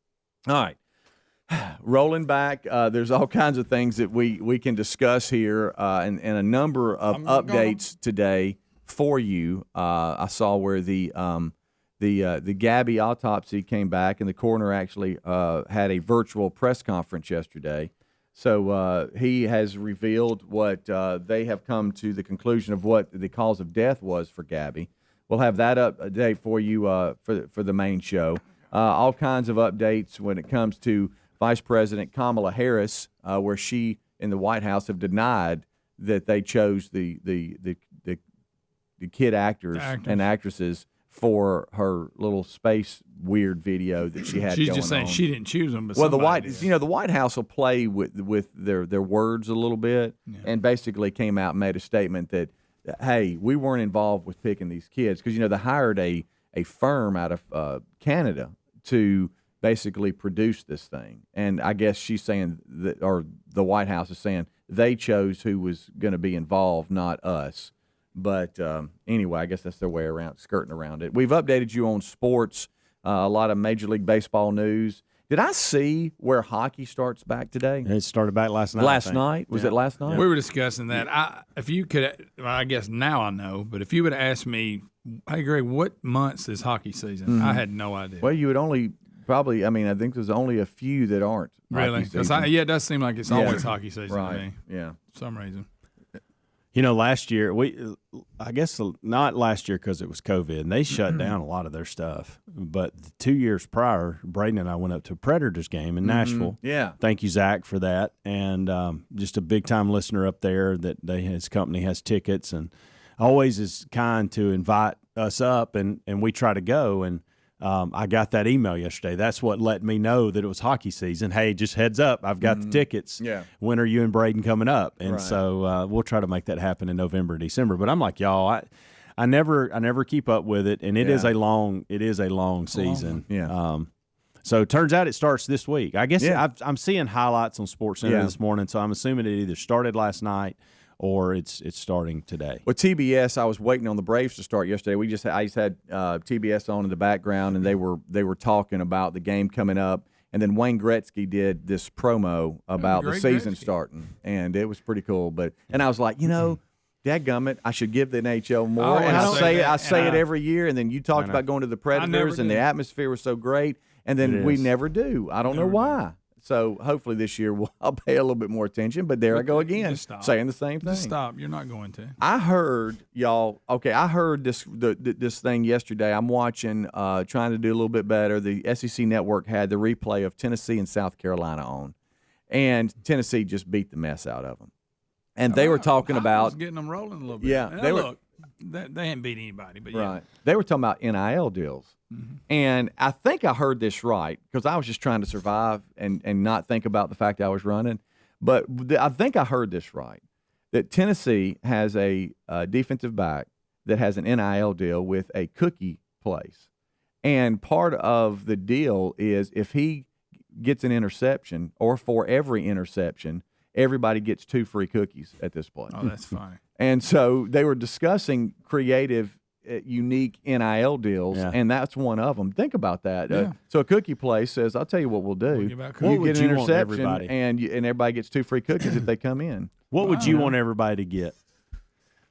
[SPEAKER 1] All right. Rolling back, there's all kinds of things that we can discuss here and a number of updates today for you. I saw where the Gabby autopsy came back, and the coroner actually had a virtual press conference yesterday. So he has revealed what they have come to the conclusion of what the cause of death was for Gabby. We'll have that update for you for the main show. All kinds of updates when it comes to Vice President Kamala Harris, where she in the White House have denied that they chose the kid actors and actresses for her little space weird video that she had.
[SPEAKER 2] She's
[SPEAKER 1] going
[SPEAKER 2] just saying
[SPEAKER 1] on.
[SPEAKER 2] she didn't choose them. But
[SPEAKER 1] Well, the White House will play with their words a little bit, and basically came out and made a statement that, hey, we weren't involved with picking these kids because they hired a firm out of Canada to basically produce this thing, and I guess she's saying that, or the White House is saying they chose who was going to be involved, not us. But anyway, I guess that's their way around skirting around it. We've updated you on sports, a lot of Major League Baseball news. Did I see where hockey starts back today?
[SPEAKER 3] It started back last night.
[SPEAKER 1] Last night? Was it last night?
[SPEAKER 2] We were discussing that. If you could, well, I guess now I know, but if you would have asked me, hey, Greg, what months is hockey season? I had no idea.
[SPEAKER 1] Well, you would only probably, I think there's only a few that aren't.
[SPEAKER 2] Really? Because it does seem like it's always hockey season to me.
[SPEAKER 1] Yeah.
[SPEAKER 2] For some reason.
[SPEAKER 3] Last year, I guess not last year because it was COVID, and they shut down a lot of their stuff. But the 2 years prior, Braden and I went up to a Predators game in Nashville.
[SPEAKER 1] Yeah.
[SPEAKER 3] Thank you, Zach, for that. And just a big-time listener up there that his company has tickets and always is kind to invite us up, and we try to go. And I got that email yesterday. That's what let me know that it was hockey season. Hey, just heads up, I've got the tickets.
[SPEAKER 1] Yeah.
[SPEAKER 3] When are you and Braden coming up? And
[SPEAKER 1] Right.
[SPEAKER 3] so we'll try to make that happen in November, December. But I'm like, y'all, I never keep up with it, and it is a long season.
[SPEAKER 1] Yeah.
[SPEAKER 3] So it turns out it starts this week. I guess I'm seeing highlights on SportsCenter this morning, so I'm assuming it either started last night or it's starting today.
[SPEAKER 1] Well, TBS, I was waiting on the Braves to start yesterday. I just had TBS on in the background, and they were talking about the game coming up. And then Wayne Gretzky did this promo about the season starting, and it was pretty cool. And I was like, dadgummit, I should give the NHL more. And I say it every year. And then you talked about going to the Predators, and the atmosphere was so great. And then we never do. I don't know why. So hopefully this year I'll pay a little bit more attention. But there I go again, saying the same thing.
[SPEAKER 2] Just stop. You're not going to.
[SPEAKER 1] I heard, y'all, I heard this thing yesterday. I'm watching, trying to do a little bit better. The SEC Network had the replay of Tennessee and South Carolina on. And Tennessee just beat the mess out of them. And they were talking about
[SPEAKER 2] getting them rolling a little bit.
[SPEAKER 1] Yeah.
[SPEAKER 2] They ain't beat anybody. But
[SPEAKER 1] right. They were talking about NIL deals. Mm-hmm. And I think I heard this right because I was just trying to survive and not think about the fact I was running. But I think I heard this right, that Tennessee has a defensive back that has an NIL deal with a cookie place. And part of the deal is if he gets an interception, or for every interception, everybody gets 2 free cookies at this place.
[SPEAKER 2] Oh, that's funny.
[SPEAKER 1] And so they were discussing creative unique NIL deals, and that's one of them. Think about that.
[SPEAKER 2] Yeah.
[SPEAKER 1] So a cookie place says, "I'll tell you what we'll do.
[SPEAKER 2] We'll
[SPEAKER 1] You get an interception, and everybody gets 2 free cookies if they come in."
[SPEAKER 3] What would you want everybody to get?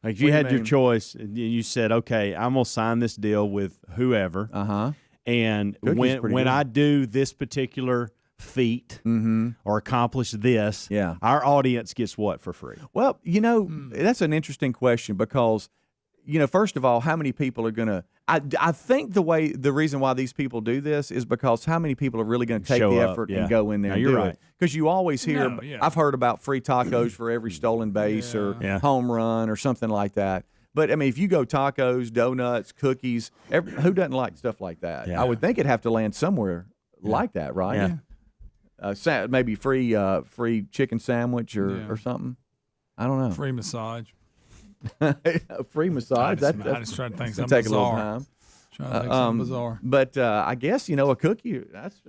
[SPEAKER 3] Like if you had your choice, and you said, "Okay, I'm gonna sign this deal with whoever." And when I do this particular feat or accomplish this, our audience gets what for free?
[SPEAKER 1] Well, that's an interesting question because, first of all, how many people are going to – I think the reason why these people do this is because how many people are really going to take the effort and go in there and do it. Because you always hear I've heard about free tacos for every stolen base or home run or something like that. But, I mean, if you go tacos, donuts, cookies, who doesn't like stuff like that? I would think it'd have to land somewhere like that, right? Maybe free chicken sandwich or something. I don't know.
[SPEAKER 2] Free massage.
[SPEAKER 1] Free massage.
[SPEAKER 2] I just try to think something
[SPEAKER 1] take
[SPEAKER 2] bizarre.
[SPEAKER 1] A little time.
[SPEAKER 2] Trying to think something bizarre.
[SPEAKER 1] But I guess a cookie. That's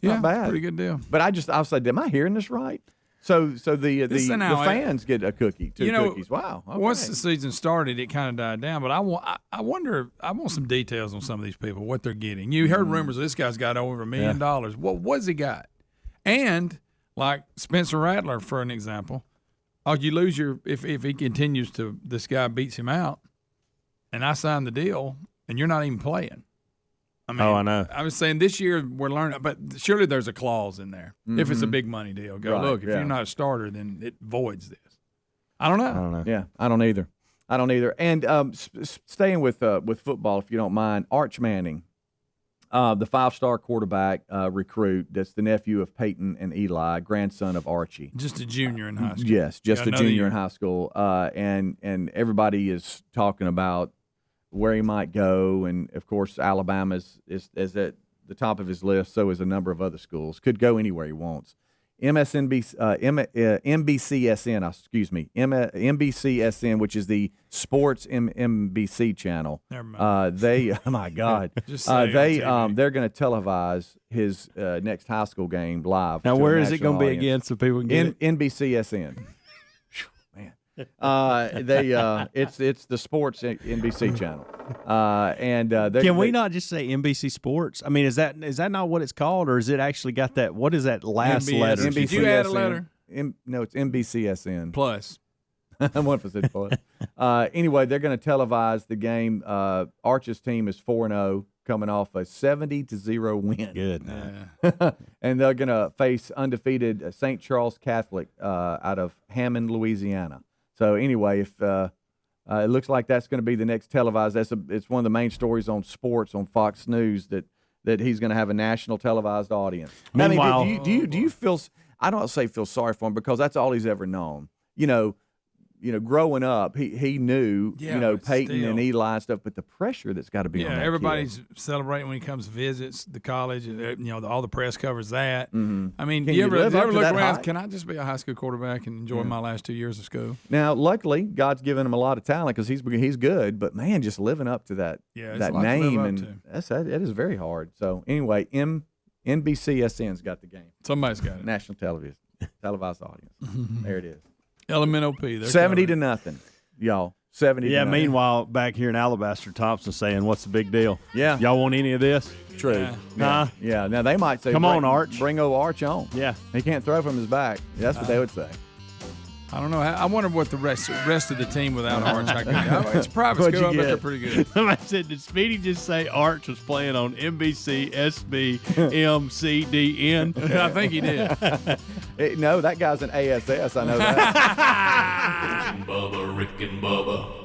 [SPEAKER 1] not bad.
[SPEAKER 2] Pretty good deal.
[SPEAKER 1] But I was like, am I hearing this right? So the fans get a cookie, 2 cookies. Wow. Okay.
[SPEAKER 2] Once the season started, it kind of died down. But I wonder. I want some details on some of these people, what they're getting. You heard rumors this guy's got over $1 million. What's he got? And like Spencer Rattler, for an example, you lose if he continues to, this guy beats him out, and I sign the deal, and you're not even playing. I mean,
[SPEAKER 3] I know.
[SPEAKER 2] I was saying this year we're learning, but surely there's a clause in there. If it's a big money deal, look, if you're not a starter, then it voids this. I don't know.
[SPEAKER 1] Yeah, I don't either. And staying with football, if you don't mind, Arch Manning, the 5-star quarterback recruit that's the nephew of Peyton and Eli, grandson of Archie.
[SPEAKER 2] Just a junior in high school.
[SPEAKER 1] Yes, just a junior in high school. And everybody is talking about where he might go, and of course Alabama is at the top of his list. So is a number of other schools. Could go anywhere he wants. NBCSN, which is the sports NBC channel.
[SPEAKER 2] Never mind.
[SPEAKER 1] Oh my God, they're going to televise his next high school game live.
[SPEAKER 3] Now, where is it going to be again, so people can get it?
[SPEAKER 1] NBCSN. It's the sports NBC channel, and
[SPEAKER 3] can we not just say NBC Sports? I mean, is that not what it's called, or is it actually got that? What is that last letter?
[SPEAKER 2] Did you add a letter?
[SPEAKER 1] No, it's NBCSN
[SPEAKER 2] Plus.
[SPEAKER 1] I wonder if it's plus. Anyway, they're going to televise the game. Arch's team is 4-0, coming off a 70-0 win.
[SPEAKER 3] Good.
[SPEAKER 1] And they're going to face undefeated St. Charles Catholic out of Hammond, Louisiana. So anyway, if it looks like that's going to be the next televised, it's one of the main stories on sports on Fox News that he's going to have a national televised audience.
[SPEAKER 3] Meanwhile,
[SPEAKER 1] I mean, do you feel? I don't say feel sorry for him because that's all he's ever known. Growing up, he knew, Peyton and Eli and stuff, but the pressure that's got to be on that
[SPEAKER 2] everybody's
[SPEAKER 1] kid.
[SPEAKER 2] Celebrating when he comes visits the college. All the press covers that.
[SPEAKER 1] Mm-hmm.
[SPEAKER 2] I mean,
[SPEAKER 1] Can
[SPEAKER 2] you
[SPEAKER 1] you
[SPEAKER 2] ever
[SPEAKER 1] live up to
[SPEAKER 2] look
[SPEAKER 1] that
[SPEAKER 2] around?
[SPEAKER 1] height?
[SPEAKER 2] Can I just be a high school quarterback and enjoy my last 2 years of school?
[SPEAKER 1] Now, luckily, God's given him a lot of talent because he's good, but man, just living up to that name and it is very hard. So anyway, NBCSN's got the game.
[SPEAKER 2] Somebody's got it.
[SPEAKER 1] National television, televised audience. There it is.
[SPEAKER 2] LMNOP.
[SPEAKER 1] 70-0, y'all. 70.
[SPEAKER 3] Yeah. Meanwhile, back here in Alabaster, Thompson saying, "What's the big deal?
[SPEAKER 1] Yeah.
[SPEAKER 3] Y'all want any of this?"
[SPEAKER 1] True.
[SPEAKER 3] Nah.
[SPEAKER 1] Yeah. Now they might say,
[SPEAKER 3] "Come on, Arch.
[SPEAKER 1] Bring old Arch on."
[SPEAKER 3] Yeah.
[SPEAKER 1] He can't throw from his back. That's what they would say.
[SPEAKER 2] I don't know. I wonder what the rest of the team without Arch. It's a private
[SPEAKER 3] What'd
[SPEAKER 2] school. I
[SPEAKER 3] you
[SPEAKER 2] bet they're
[SPEAKER 3] get?
[SPEAKER 2] pretty good.
[SPEAKER 3] Somebody said, "Did Speedy just say Arch was playing on NBC, SB, MCDN?"
[SPEAKER 2] I think he did.
[SPEAKER 1] No, that guy's an ASS. I know that.
[SPEAKER 4] Bubba, Rick and Bubba.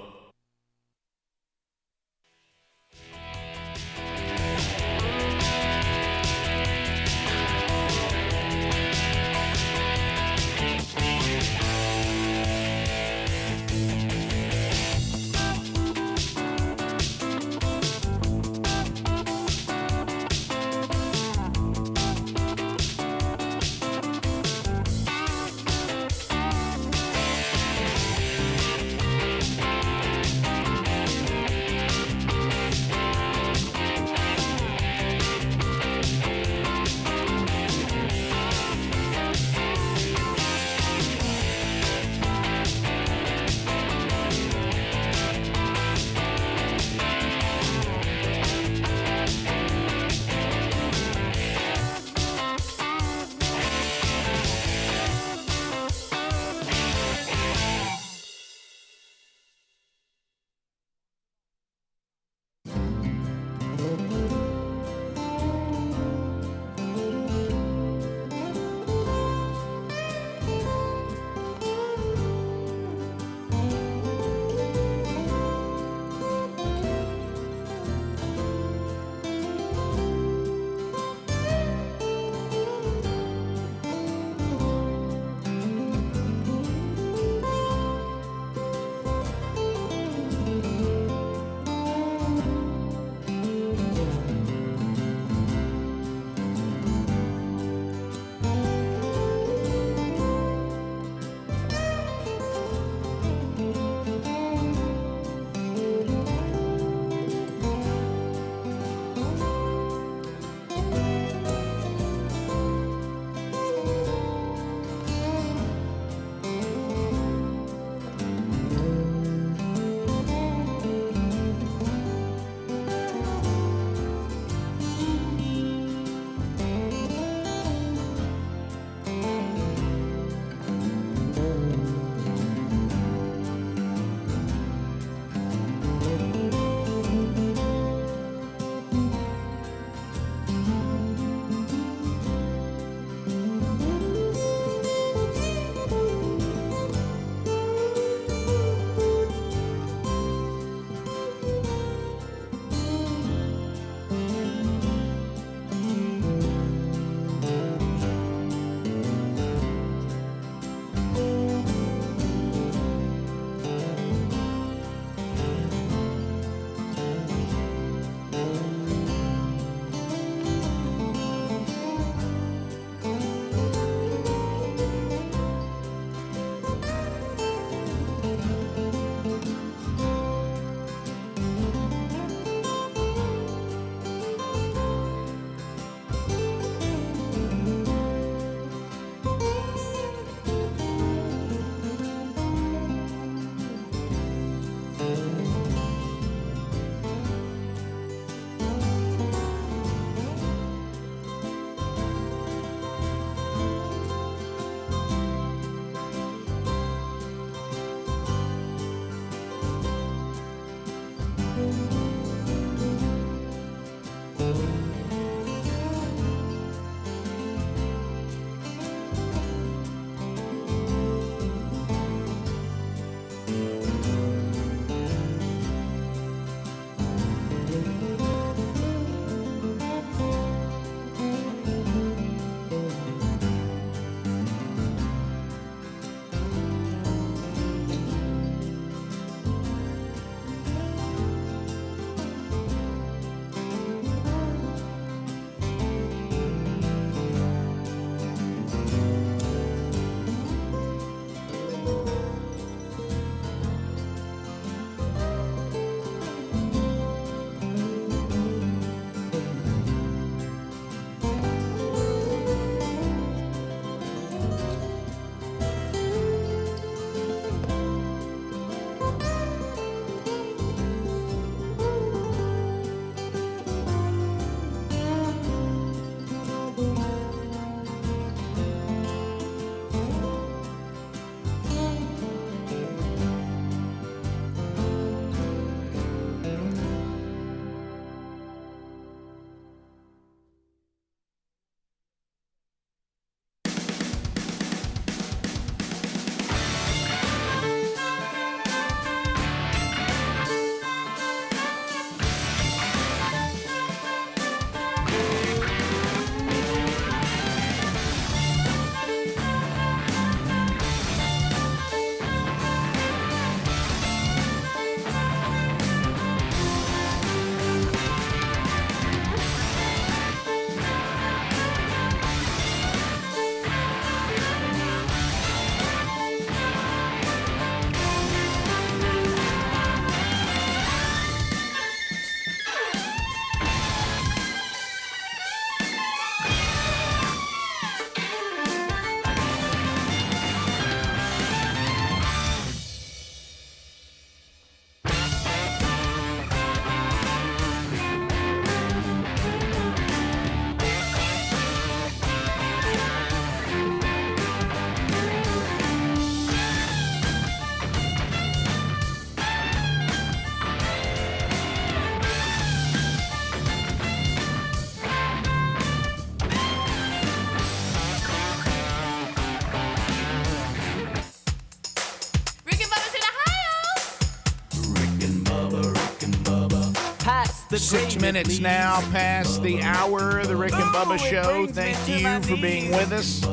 [SPEAKER 1] 6 minutes now past the hour of the Rick and Bubba Show. Thank you for being with us.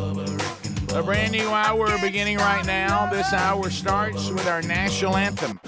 [SPEAKER 1] A brand new hour beginning right now. This hour starts with our national anthem.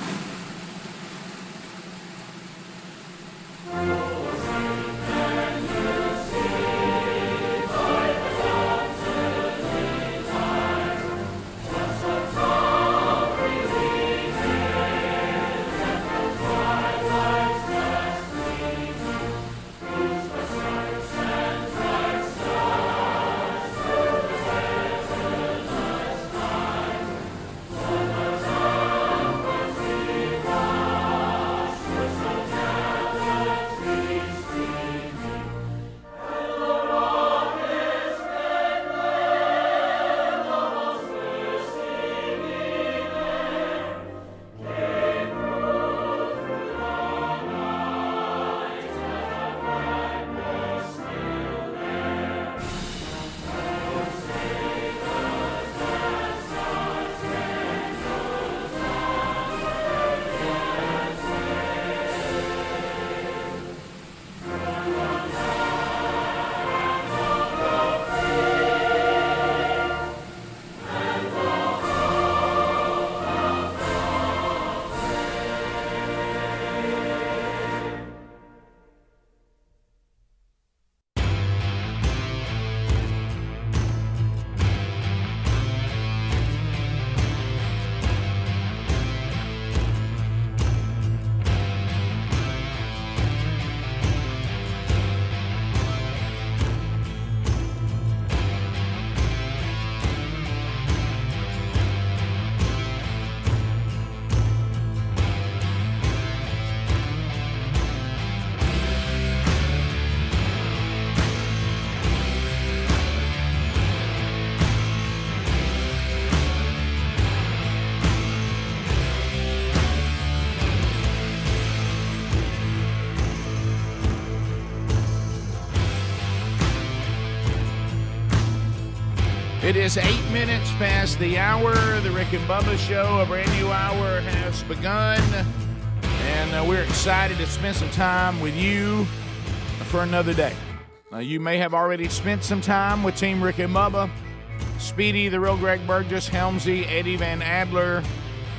[SPEAKER 1] It is 8 minutes past the hour. The Rick and Bubba Show, a brand new hour has begun. And we're excited to spend some time with you for another day. You may have already spent some time with Team Rick and Bubba. Speedy, the real Greg Burgess, Helmsy, Eddie Van Adler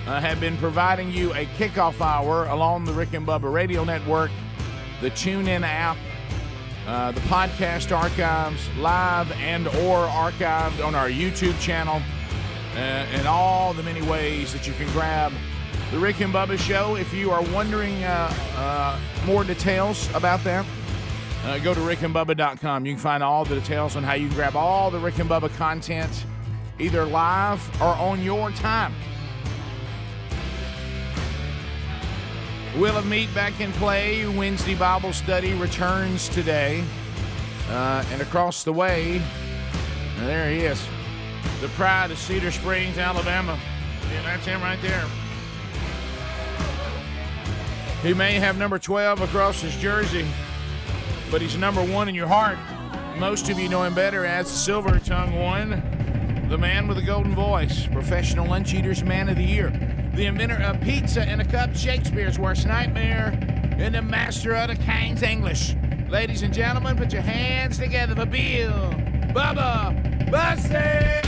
[SPEAKER 1] have been providing you a kickoff hour along the Rick and Bubba Radio Network, the TuneIn app, the podcast archives, live and or archived on our YouTube channel, and all the many ways that you can grab the Rick and Bubba Show. If you are wondering more details about that, go to rickandbubba.com. You can find all the details on how you can grab all the Rick and Bubba content, either live or on your time. Will of Meat back in play. Wednesday Bible study returns today. And across the way, there he is. The pride of Cedar Springs, Alabama. Yeah, that's him right there. He may have number 12 across his jersey, but he's number 1 in your heart. Most of you know him better as the Silver Tongue One, the man with a golden voice, Professional Lunch Eaters Man of the Year, the inventor of pizza in a cup, Shakespeare's worst nightmare, and the master of the King's English. Ladies and gentlemen, put your hands together for Bill Bubba Bussey!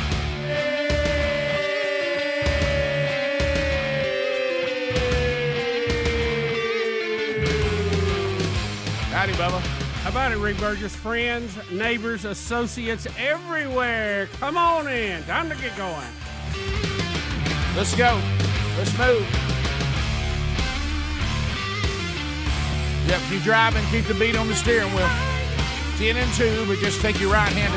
[SPEAKER 1] Howdy, Bubba.
[SPEAKER 8] How about it, Rick Burgess? Friends, neighbors, associates everywhere. Come on in. Time to get going.
[SPEAKER 1] Let's go. Let's move. Yep, if you're driving, keep the beat on the steering wheel. 10 and 2, but just take your right hand.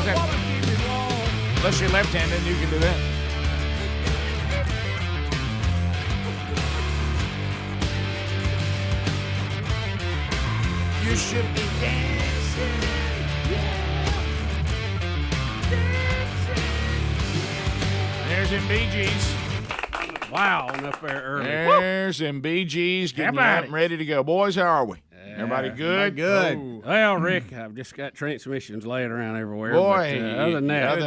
[SPEAKER 1] Unless you're left-handed, you can do that. You should be dancing. There's them Bee Gees.
[SPEAKER 8] Wow, enough there early.
[SPEAKER 1] There's them Bee Gees getting up and ready to go. Boys, how are we? Everybody good?
[SPEAKER 8] Good. Oh. Well, Rick, I've just got transmissions laying around everywhere.
[SPEAKER 1] Boy,
[SPEAKER 8] but, other than that,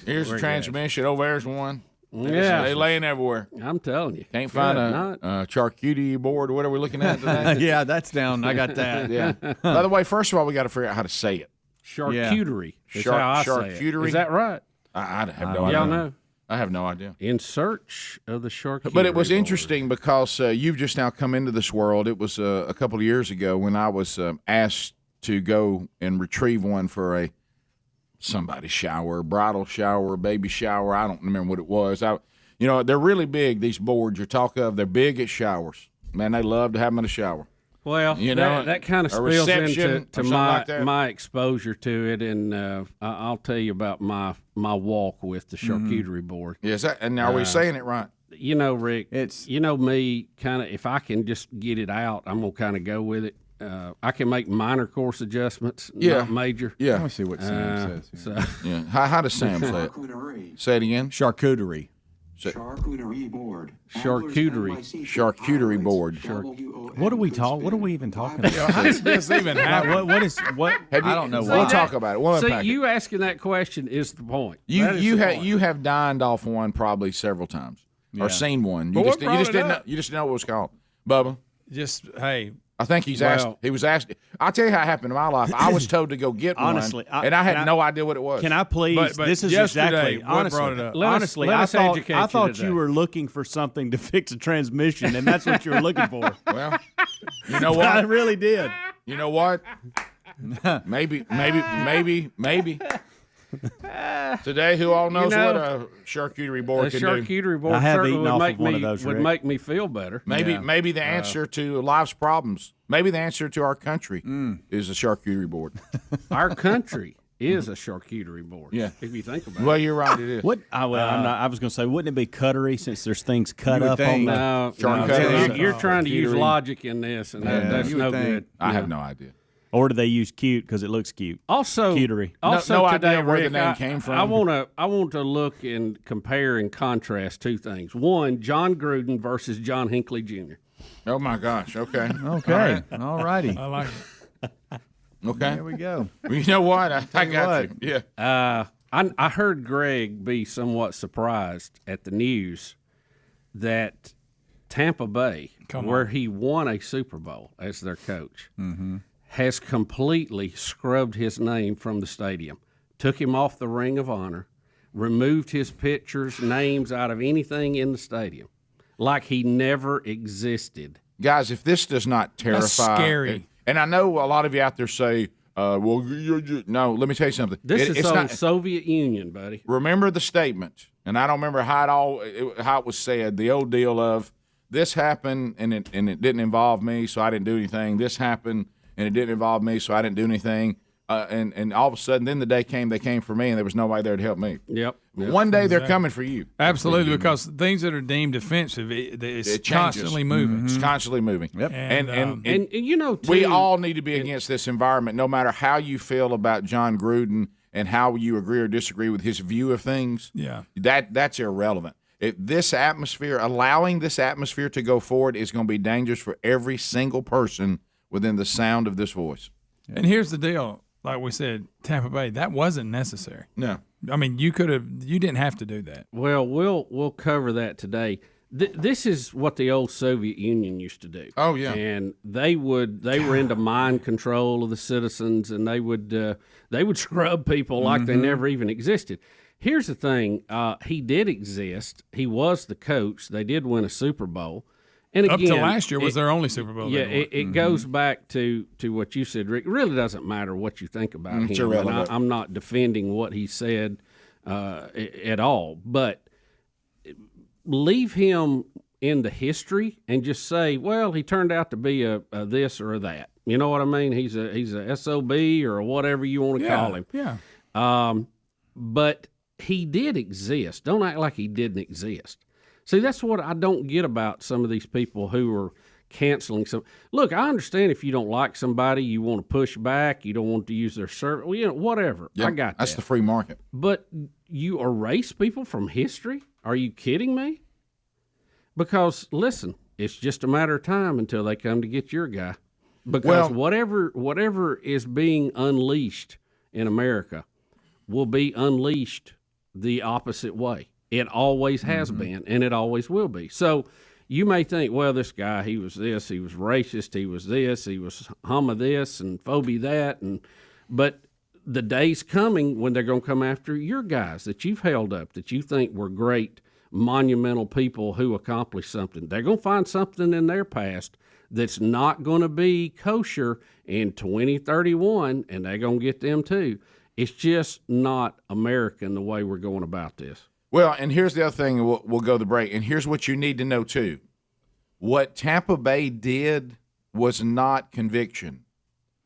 [SPEAKER 1] here's the transmission. Over there's one.
[SPEAKER 8] Yeah.
[SPEAKER 2] They laying everywhere.
[SPEAKER 8] I'm telling you.
[SPEAKER 2] Can't find a charcuterie board. What are we looking at today?
[SPEAKER 1] Yeah, that's down. I got that.
[SPEAKER 2] Yeah. By the way, first of all, we got to figure out how to say it.
[SPEAKER 8] Charcuterie. Is how I say it.
[SPEAKER 2] Charcuterie?
[SPEAKER 8] Is that right?
[SPEAKER 2] I have no idea.
[SPEAKER 8] Y'all know?
[SPEAKER 2] I have no idea.
[SPEAKER 8] In search of the charcuterie.
[SPEAKER 2] But it was
[SPEAKER 8] board.
[SPEAKER 2] interesting because you've just now come into this world. It was a couple of years ago when I was asked to go and retrieve one for somebody's shower, bridal shower, baby shower. I don't remember what it was. They're really big, these boards you talk of. They're big at showers. Man, they love to have them in the shower.
[SPEAKER 8] Well, that kind of spills into my exposure to it, and I'll tell you about my walk with the charcuterie board.
[SPEAKER 2] Yes, and are we saying it right?
[SPEAKER 8] You know, Rick, me, kind of, if I can just get it out, I'm going to kind of go with it. I can make minor course adjustments, not major.
[SPEAKER 2] Yeah.
[SPEAKER 1] Let me see what Sam says here.
[SPEAKER 2] Yeah. How does Sam say it? Say it again.
[SPEAKER 1] Charcuterie.
[SPEAKER 9] Charcuterie board.
[SPEAKER 2] Charcuterie board.
[SPEAKER 1] What are we even talking about?
[SPEAKER 2] How does this even happen?
[SPEAKER 1] I don't know.
[SPEAKER 2] We'll talk about it. We'll unpack
[SPEAKER 8] you
[SPEAKER 2] it.
[SPEAKER 8] asking that question is the point.
[SPEAKER 2] You have dined off one probably several times or seen one. You just didn't know what it was called. Bubba. I think he was asked. I'll tell you how it happened in my life. I was told to go get
[SPEAKER 3] honestly,
[SPEAKER 2] one, and I had no idea what it was.
[SPEAKER 3] Can I please?
[SPEAKER 2] But
[SPEAKER 3] this is exactly honestly. I thought you were looking for something to fix a transmission, and that's what you were looking for.
[SPEAKER 2] Well, you know what?
[SPEAKER 3] I really did.
[SPEAKER 2] You know what? Maybe. Today, who all knows what a charcuterie board can do?
[SPEAKER 8] A charcuterie board would make me feel better.
[SPEAKER 2] Maybe the answer to life's problems, maybe the answer to our country is a charcuterie board.
[SPEAKER 8] Our country is a charcuterie board.
[SPEAKER 2] Yeah,
[SPEAKER 8] if you think about it.
[SPEAKER 2] Well, you're right. It is.
[SPEAKER 3] I was going to say, wouldn't it be cuttery since there's things cut up on the
[SPEAKER 8] charcuterie? You're trying to use logic in this, and that's no good.
[SPEAKER 2] I have no idea.
[SPEAKER 3] Or do they use cute because it looks cute?
[SPEAKER 8] Also,
[SPEAKER 3] cutery.
[SPEAKER 8] Also,
[SPEAKER 2] no
[SPEAKER 8] today,
[SPEAKER 2] idea where
[SPEAKER 8] Rick,
[SPEAKER 2] the name came from.
[SPEAKER 8] I want to look and compare and contrast two things. One, John Gruden versus John Hinckley Jr.
[SPEAKER 2] Oh my gosh! Okay.
[SPEAKER 1] All righty.
[SPEAKER 2] I like it. Okay.
[SPEAKER 1] There we go.
[SPEAKER 2] Well, you know what? I got you. Yeah.
[SPEAKER 8] I heard Greg be somewhat surprised at the news that Tampa Bay, where he won a Super Bowl as their coach, has completely scrubbed his name from the stadium, took him off the Ring of Honor, removed his pictures, names out of anything in the stadium, like he never existed.
[SPEAKER 2] Guys, if this does not terrify,
[SPEAKER 7] that's scary.
[SPEAKER 2] And I know a lot of you out there say, "Well, no." Let me tell you something.
[SPEAKER 8] This is not Soviet Union, buddy.
[SPEAKER 2] Remember the statement, and I don't remember how it was said. The old deal of this happened and it didn't involve me, so I didn't do anything. This happened and it didn't involve me, so I didn't do anything. And all of a sudden, then the day came, they came for me, and there was nobody there to help me.
[SPEAKER 8] Yep.
[SPEAKER 2] One day they're coming for you. Absolutely,
[SPEAKER 7] because things that are deemed offensive, it's
[SPEAKER 2] changes.
[SPEAKER 7] constantly moving.
[SPEAKER 2] It's constantly moving.
[SPEAKER 1] Yep.
[SPEAKER 8] And you know, too,
[SPEAKER 2] we all need to be against this environment, no matter how you feel about John Gruden and how you agree or disagree with his view of things.
[SPEAKER 7] Yeah.
[SPEAKER 2] That's irrelevant. This atmosphere, allowing this atmosphere to go forward, is going to be dangerous for every single person within the sound of this voice.
[SPEAKER 7] And here's the deal. Like we said, Tampa Bay, that wasn't necessary.
[SPEAKER 2] No.
[SPEAKER 7] I mean, you didn't have to do that.
[SPEAKER 8] Well, we'll cover that today. This is what the old Soviet Union used to do.
[SPEAKER 2] Oh yeah.
[SPEAKER 8] And they were into mind control of the citizens, and they would scrub people like they never even existed. Here's the thing. He did exist. He was the coach. They did win a Super Bowl. And again,
[SPEAKER 7] up to last year was their only Super Bowl.
[SPEAKER 8] Yeah, it goes back to what you said, Rick. It really doesn't matter what you think about him.
[SPEAKER 2] Irrelevant.
[SPEAKER 8] I'm not defending what he said at all, but leave him in the history and just say, well, he turned out to be a this or a that. You know what I mean? He's a SOB or whatever you want to call him.
[SPEAKER 7] Yeah.
[SPEAKER 8] But he did exist. Don't act like he didn't exist. See, that's what I don't get about some of these people who are canceling some. Look, I understand if you don't like somebody, you want to push back, you don't want to use their service, whatever.
[SPEAKER 2] Yeah,
[SPEAKER 8] I got that.
[SPEAKER 2] That's the free market.
[SPEAKER 8] But you erase people from history? Are you kidding me? Because, listen, it's just a matter of time until they come to get your guy. Because whatever is being unleashed in America will be unleashed the opposite way. It always has been, and it always will be. So you may think, well, this guy, he was this, he was racist, he was this, he was homo this and phobia that, but the day's coming when they're going to come after your guys that you've held up, that you think were great, monumental people who accomplished something. They're going to find something in their past that's not going to be kosher in 2031, and they're going to get them too. It's just not American the way we're going about this.
[SPEAKER 1] Well, and here's the other thing, we'll go to the break, and here's what you need to know, too. What Tampa Bay did was not conviction.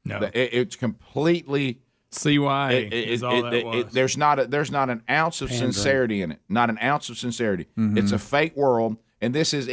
[SPEAKER 2] No.
[SPEAKER 1] It's completely
[SPEAKER 2] CYA is all that was.
[SPEAKER 1] There's not an ounce of sincerity in it. Not an ounce of sincerity.
[SPEAKER 2] Mm-hmm.
[SPEAKER 1] It's a fake world, and this is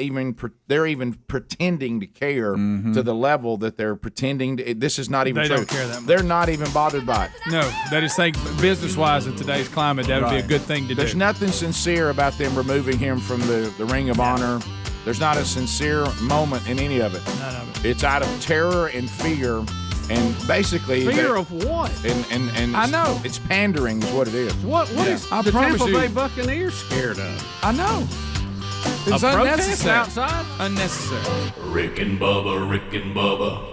[SPEAKER 1] they're even pretending to care to the level that they're pretending to. This is not even
[SPEAKER 2] They
[SPEAKER 1] true.
[SPEAKER 2] don't care that much.
[SPEAKER 1] They're not even bothered by it.
[SPEAKER 2] No, they just think business-wise in today's climate, that would be a good thing to
[SPEAKER 1] There's
[SPEAKER 2] do.
[SPEAKER 1] nothing sincere about them removing him from the Ring of Honor. There's not a sincere moment in any of it.
[SPEAKER 2] None of it.
[SPEAKER 1] It's out of terror and fear, and basically
[SPEAKER 8] Fear of what?
[SPEAKER 1] And
[SPEAKER 2] I know.
[SPEAKER 1] It's pandering is what it is.
[SPEAKER 8] What is
[SPEAKER 2] I
[SPEAKER 8] the
[SPEAKER 2] promise
[SPEAKER 8] Tampa
[SPEAKER 2] you.
[SPEAKER 8] Bay Buccaneers scared of?
[SPEAKER 2] I know.
[SPEAKER 8] A
[SPEAKER 2] It's
[SPEAKER 8] protest
[SPEAKER 2] unnecessary.
[SPEAKER 8] outside?
[SPEAKER 2] Unnecessary.
[SPEAKER 4] Rick and Bubba.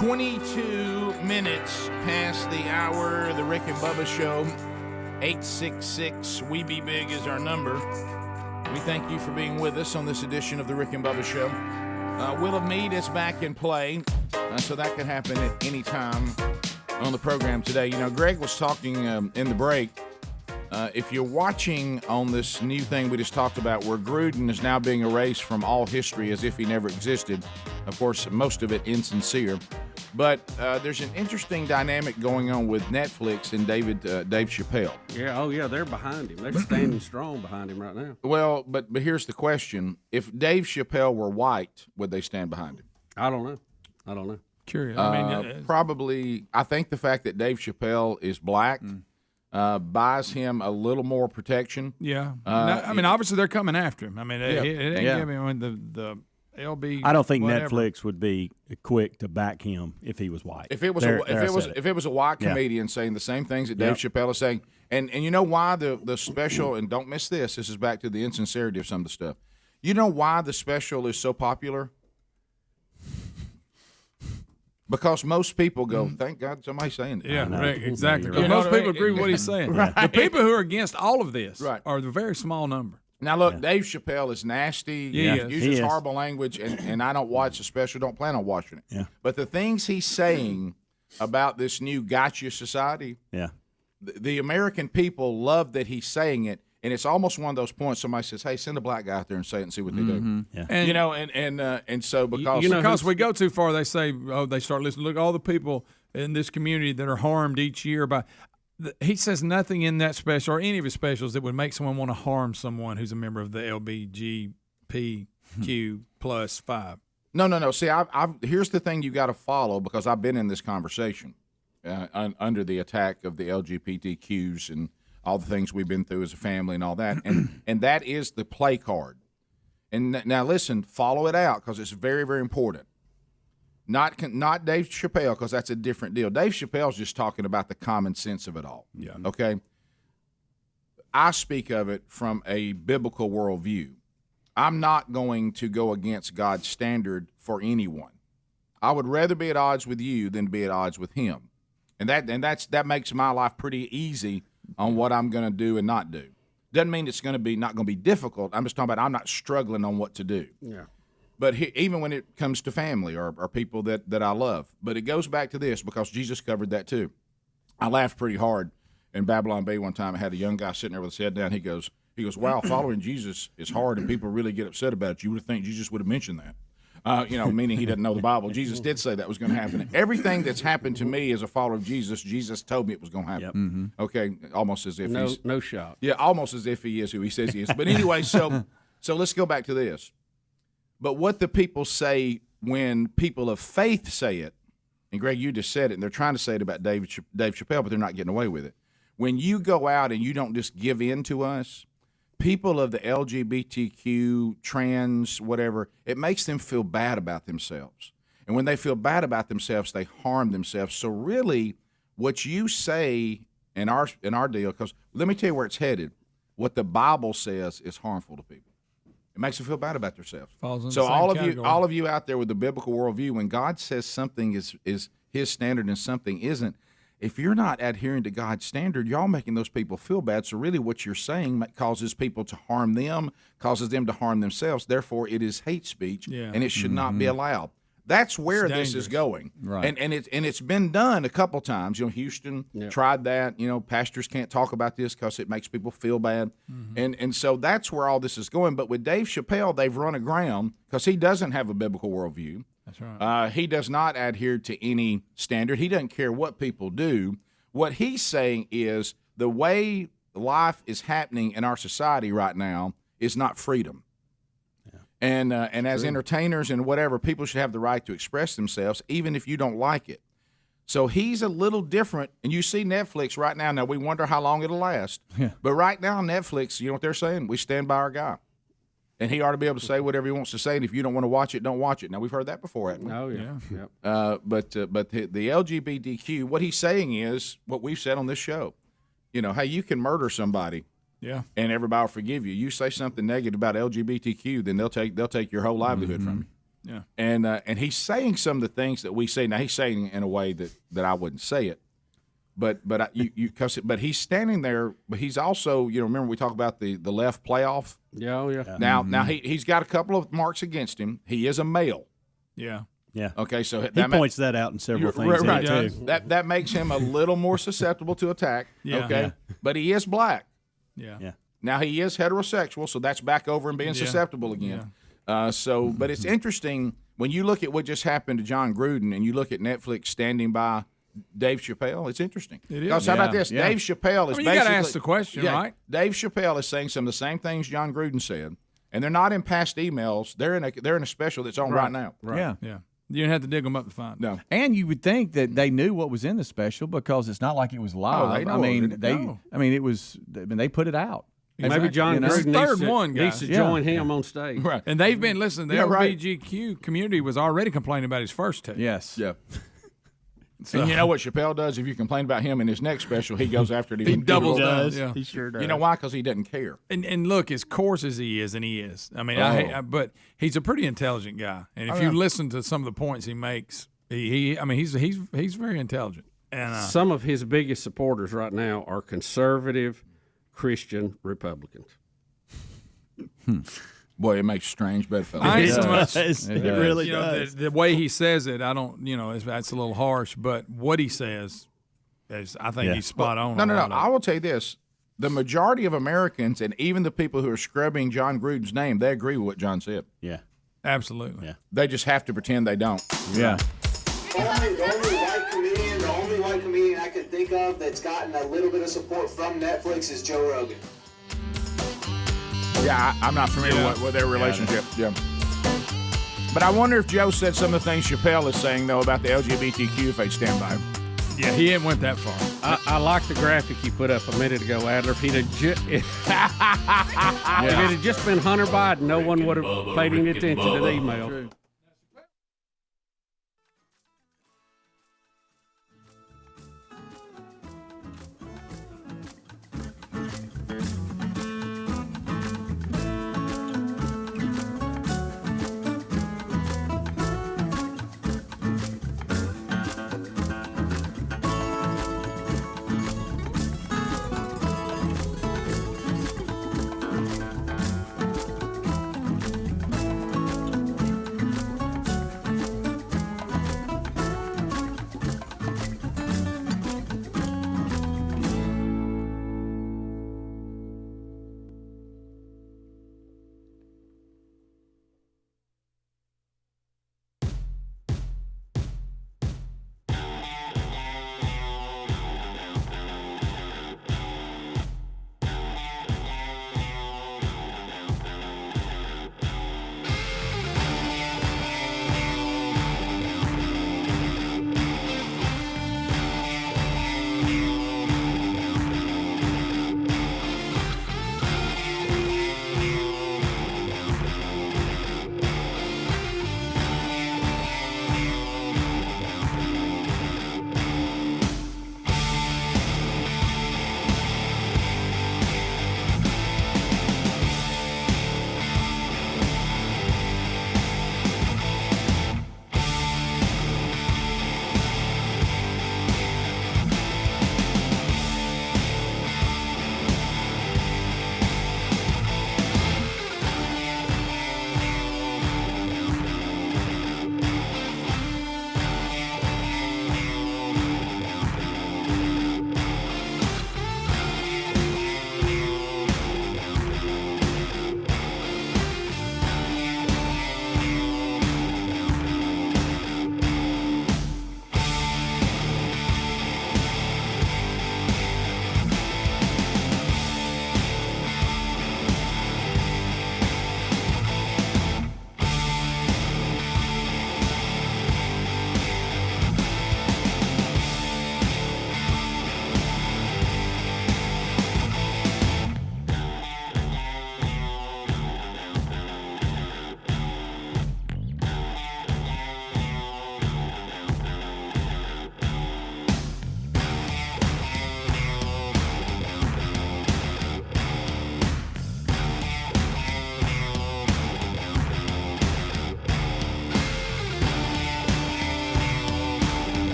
[SPEAKER 1] 22 minutes past the hour, the Rick and Bubba Show. 866 We Be Big is our number. We thank you for being with us on this edition of the Rick and Bubba Show. Will of Mead is back in play, so that can happen at any time on the program today. You know, Greg was talking in the break. If you're watching on this new thing we just talked about, where Gruden is now being erased from all history as if he never existed, of course, most of it insincere. But there's an interesting dynamic going on with Netflix and Dave Chappelle.
[SPEAKER 8] Yeah, they're behind him. They're standing strong behind him right now.
[SPEAKER 1] Well, but here's the question. If Dave Chappelle were white, would they stand behind him?
[SPEAKER 8] I don't know.
[SPEAKER 2] Curious.
[SPEAKER 1] Probably. I think the fact that Dave Chappelle is black buys him a little more protection.
[SPEAKER 2] Yeah. Obviously they're coming after him. I mean, it ain't giving the LB.
[SPEAKER 3] I don't think
[SPEAKER 2] whatever.
[SPEAKER 3] Netflix would be quick to back him if he was white.
[SPEAKER 1] If it was a white comedian saying the same things that Dave Chappelle is saying, and you know why the special, and don't miss this. This is back to the insincerity of some of the stuff. You know why the special is so popular? Because most people go, thank God somebody's saying that.
[SPEAKER 2] Yeah, right, exactly.
[SPEAKER 3] Right.
[SPEAKER 2] Most people agree with what he's saying.
[SPEAKER 1] Right.
[SPEAKER 2] The people who are against all of this are the very small number.
[SPEAKER 1] Now, look, Dave Chappelle is nasty.
[SPEAKER 2] Yeah,
[SPEAKER 1] he uses horrible language, and I don't watch the special, don't plan on watching it.
[SPEAKER 3] Yeah.
[SPEAKER 1] But the things he's saying about this new gotcha society, the American people love that he's saying it, and it's almost one of those points somebody says, hey, send a black guy out there and say it and see what they do.
[SPEAKER 3] Yeah.
[SPEAKER 1] And so because
[SPEAKER 2] because we go too far, they say, they start listening. Look, all the people in this community that are harmed each year by. He says nothing in that special or any of his specials that would make someone want to harm someone who's a member of the LGBTQ plus 5.
[SPEAKER 1] No. See, here's the thing you got to follow, because I've been in this conversation under the attack of the LGBTQs and all the things we've been through as a family and all that, and that is the play card. And now listen, follow it out, because it's very, very important. Not Dave Chappelle, because that's a different deal. Dave Chappelle's just talking about the common sense of it all. Yeah. Okay? I speak of it from a biblical worldview. I'm not going to go against God's standard for anyone. I would rather be at odds with you than be at odds with him. And that makes my life pretty easy on what I'm going to do and not do. Doesn't mean it's not going to be difficult. I'm just talking about I'm not struggling on what to do. Yeah. But even when it comes to family or people that I love. But it goes back to this, because Jesus covered that too. I laughed pretty hard in Babylon Bay one time. I had a young guy sitting there with his head down. He goes, wow, following Jesus is hard and people really get upset about it. You would think Jesus would have mentioned that. Meaning he doesn't know the Bible. Jesus did say that was going to happen. Everything that's happened to me as a follower of Jesus, Jesus told me it was going to happen. Yep. Mm-hmm. Okay, almost as if he's...
[SPEAKER 8] No shock.
[SPEAKER 1] Yeah, almost as if he is who he says he is. But anyway, so let's go back to this. But what the people say when people of faith say it, and Greg, you just said it, and they're trying to say it about Dave Chappelle, but they're not getting away with it. When you go out and you don't just give in to us, people of the LGBTQ, trans, whatever, it makes them feel bad about themselves. And when they feel bad about themselves, they harm themselves. So really, what you say in our deal, because let me tell you where it's headed, what the Bible says is harmful to people. It makes them feel bad about themselves. So all of you out there with the biblical worldview, when God says something is his standard and something isn't, if you're not adhering to God's standard, y'all making those people feel bad. So really what you're saying causes people to harm them, causes them to harm themselves. Therefore, it is hate speech, and it should not be allowed. That's where this is going, right? And it's been done a couple times. Houston tried that. Pastors can't talk about this because it makes people feel bad, and so that's where all this is going. But with Dave Chappelle, they've run aground because he doesn't have a biblical worldview.
[SPEAKER 2] That's right.
[SPEAKER 1] He does not adhere to any standard. He doesn't care what people do. What he's saying is the way life is happening in our society right now is not freedom. And as entertainers and whatever, people should have the right to express themselves, even if you don't like it. So he's a little different. And you see Netflix right now. Now, we wonder how long it'll last. Yeah. But right now, Netflix, you know what they're saying? We stand by our guy. And he ought to be able to say whatever he wants to say. And if you don't want to watch it, don't watch it. Now, we've heard that before, haven't we?
[SPEAKER 8] Oh, yeah. Yep.
[SPEAKER 1] But the LGBTQ, what he's saying is what we've said on this show. Hey, you can murder somebody.
[SPEAKER 2] Yeah,
[SPEAKER 1] and everybody will forgive you. You say something negative about LGBTQ, then they'll take your whole livelihood from you.
[SPEAKER 2] Yeah.
[SPEAKER 1] And he's saying some of the things that we say. Now he's saying in a way that I wouldn't say it, but he's standing there. But he's also, remember we talked about the left playoff.
[SPEAKER 8] Yeah, oh yeah.
[SPEAKER 1] Now he's got a couple of marks against him. He is a male.
[SPEAKER 2] Yeah.
[SPEAKER 3] Yeah.
[SPEAKER 1] Okay, so
[SPEAKER 3] he points that out in several things
[SPEAKER 1] right,
[SPEAKER 3] too.
[SPEAKER 1] That makes him a little more susceptible to attack.
[SPEAKER 2] Yeah.
[SPEAKER 1] Okay,
[SPEAKER 3] Yeah.
[SPEAKER 1] But he is black.
[SPEAKER 2] Yeah.
[SPEAKER 3] Yeah.
[SPEAKER 1] Now he is heterosexual, so that's back over and being susceptible again. But it's interesting when you look at what just happened to John Gruden and you look at Netflix standing by Dave Chappelle. It's interesting.
[SPEAKER 2] It is.
[SPEAKER 1] Because how about this?
[SPEAKER 3] Yeah.
[SPEAKER 1] Dave Chappelle is
[SPEAKER 2] you
[SPEAKER 1] basically.
[SPEAKER 2] got to ask the question, right?
[SPEAKER 1] Dave Chappelle is saying some of the same things John Gruden said, and they're not in past emails. They're in a special that's on right now.
[SPEAKER 2] Right.
[SPEAKER 10] Yeah.
[SPEAKER 2] Yeah. You didn't have to dig them up to find them.
[SPEAKER 1] No.
[SPEAKER 10] And you would think that they knew what was in the special because it's not like it was live.
[SPEAKER 1] they know
[SPEAKER 10] I mean,
[SPEAKER 1] it.
[SPEAKER 10] it was. They put it out.
[SPEAKER 8] Maybe John
[SPEAKER 2] This is
[SPEAKER 8] Gruden
[SPEAKER 2] third one,
[SPEAKER 8] needs
[SPEAKER 2] guys.
[SPEAKER 8] to join him on stage.
[SPEAKER 1] Right.
[SPEAKER 2] And they've been, listen, the
[SPEAKER 1] Yeah, right.
[SPEAKER 2] LGBTQ community was already complaining about his first take.
[SPEAKER 10] Yes.
[SPEAKER 1] Yeah. And you know what Chappelle does? If you complain about him in his next special, he goes after it.
[SPEAKER 2] He doubles down.
[SPEAKER 3] Does.
[SPEAKER 2] Yeah.
[SPEAKER 3] He sure does.
[SPEAKER 1] You know why? Because he doesn't care.
[SPEAKER 2] And look, as coarse as he is, and he is. I mean, but he's a pretty intelligent guy. And if you listen to some of the points he makes, he's very intelligent. And
[SPEAKER 8] Some of his biggest supporters right now are conservative Christian Republicans.
[SPEAKER 1] Boy, it makes strange bedfellows.
[SPEAKER 2] I ain't so much.
[SPEAKER 3] It really
[SPEAKER 2] You know,
[SPEAKER 3] does.
[SPEAKER 2] the way he says it, I don't. That's a little harsh. But what he says is, I think he's spot on.
[SPEAKER 1] No.
[SPEAKER 2] on
[SPEAKER 1] I will tell you this: the majority of Americans, and even the people who are scrubbing John Gruden's name, they agree with what John said.
[SPEAKER 3] Yeah.
[SPEAKER 2] Absolutely.
[SPEAKER 3] Yeah.
[SPEAKER 1] They just have to pretend they don't.
[SPEAKER 10] Yeah.
[SPEAKER 11] The only white comedian I can think of that's gotten a little bit of support from Netflix is Joe Rogan.
[SPEAKER 1] Yeah, I'm not familiar with their relationship. Yeah. But I wonder if Joe said some of the things Chappelle is saying, though, about the LGBTQ if they'd stand by him.
[SPEAKER 2] Yeah, he ain't went that far.
[SPEAKER 8] I like the graphic you put up a minute ago, Adler. If it had just been Hunter Biden, no one would have paid any attention to the email.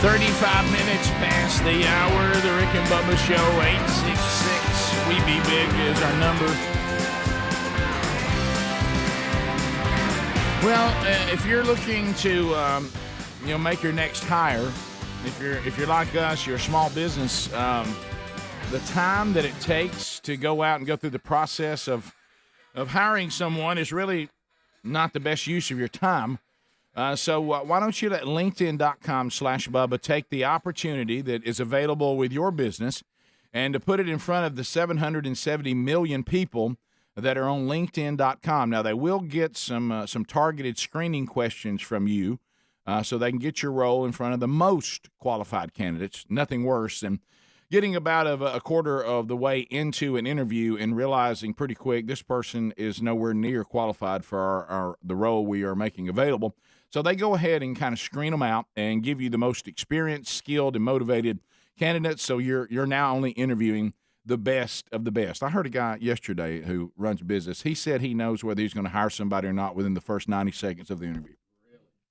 [SPEAKER 2] 35 minutes past the hour. The Rick and Bubba Show, 866 We Be Big is our number. Well, if you're looking to, make your next hire, if you're like us, you're a small business, the time that it takes to go out and go through the process of hiring someone is really not the best use of your time. So why don't you let LinkedIn.com/Bubba take the opportunity that is available with your business and to put it in front of the 770 million people that are on LinkedIn.com. Now, they will get some targeted screening questions from you so they can get your role in front of the most qualified candidates. Nothing worse than getting about a quarter of the way into an interview and realizing pretty quick this person is nowhere near qualified for the role we are making available. So they go ahead and kind of screen them out and give you the most experienced, skilled, and motivated candidates. So you're now only interviewing the best of the best. I heard a guy yesterday who runs a business. He said he knows whether he's going to hire somebody or not within the first 90 seconds of the interview.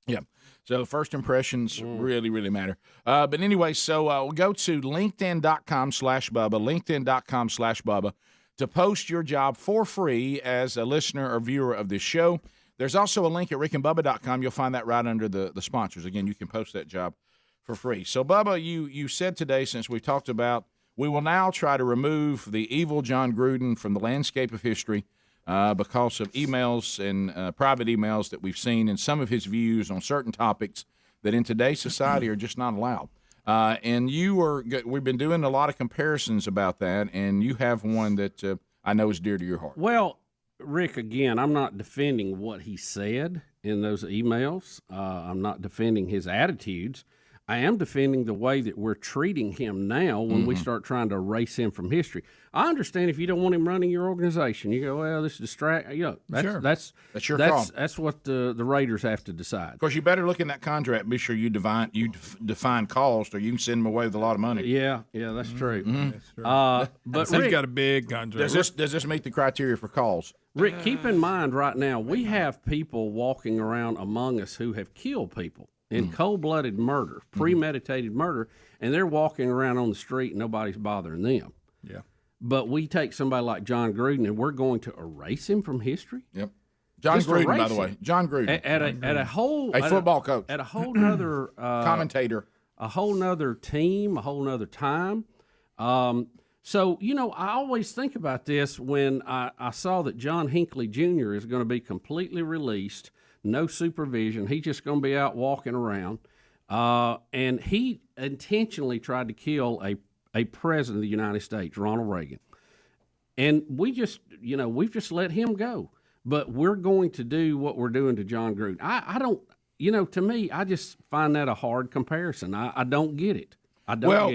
[SPEAKER 2] Yeah. So first impressions really, really matter. But anyway, so we'll go to LinkedIn.com/Bubba, LinkedIn.com/Bubba to post your job for free as a listener or viewer of this show. There's also a link at rickandbubba.com. You'll find that right under the sponsors. Again, you can post that job for free. So, Bubba, you said today, since we talked about, we will now try to remove the evil John Gruden from the landscape of history because of emails and private emails that we've seen and some of his views on certain topics that in today's society are just not allowed. And we've been doing a lot of comparisons about that, and you have one that I know is dear to your heart.
[SPEAKER 8] Well, Rick, again, I'm not defending what he said in those emails. I'm not defending his attitudes. I am defending the way that we're treating him now when we start trying to erase him from history. I understand if you don't want him running your organization. You go, well, this is that's your call. That's what the Raiders have to decide.
[SPEAKER 2] Of course, you better look in that contract. Be sure you define cost, or you can send him away with a lot of money.
[SPEAKER 8] Yeah, that's true.
[SPEAKER 2] That's
[SPEAKER 8] true. But
[SPEAKER 2] Rick,
[SPEAKER 8] Rick,
[SPEAKER 2] got a big contract. Does this meet the criteria for calls?
[SPEAKER 8] Rick, keep in mind right now we have people walking around among us who have killed people in cold-blooded murder, premeditated murder, and they're walking around on the street and nobody's bothering them.
[SPEAKER 2] Yeah.
[SPEAKER 8] But we take somebody like John Gruden and we're going to erase him from history?
[SPEAKER 2] Yep. John Gruden, by the way. John Gruden.
[SPEAKER 8] A
[SPEAKER 2] football coach.
[SPEAKER 8] At a whole nother
[SPEAKER 2] commentator.
[SPEAKER 8] A whole nother team, a whole nother time. So, I always think about this when I saw that John Hinckley Jr. is going to be completely released, no supervision. He's just going to be out walking around. And he intentionally tried to kill a president of the United States, Ronald Reagan. And we've just let him go. But we're going to do what we're doing to John Gruden. I don't, to me, I just find that a hard comparison. I don't get it.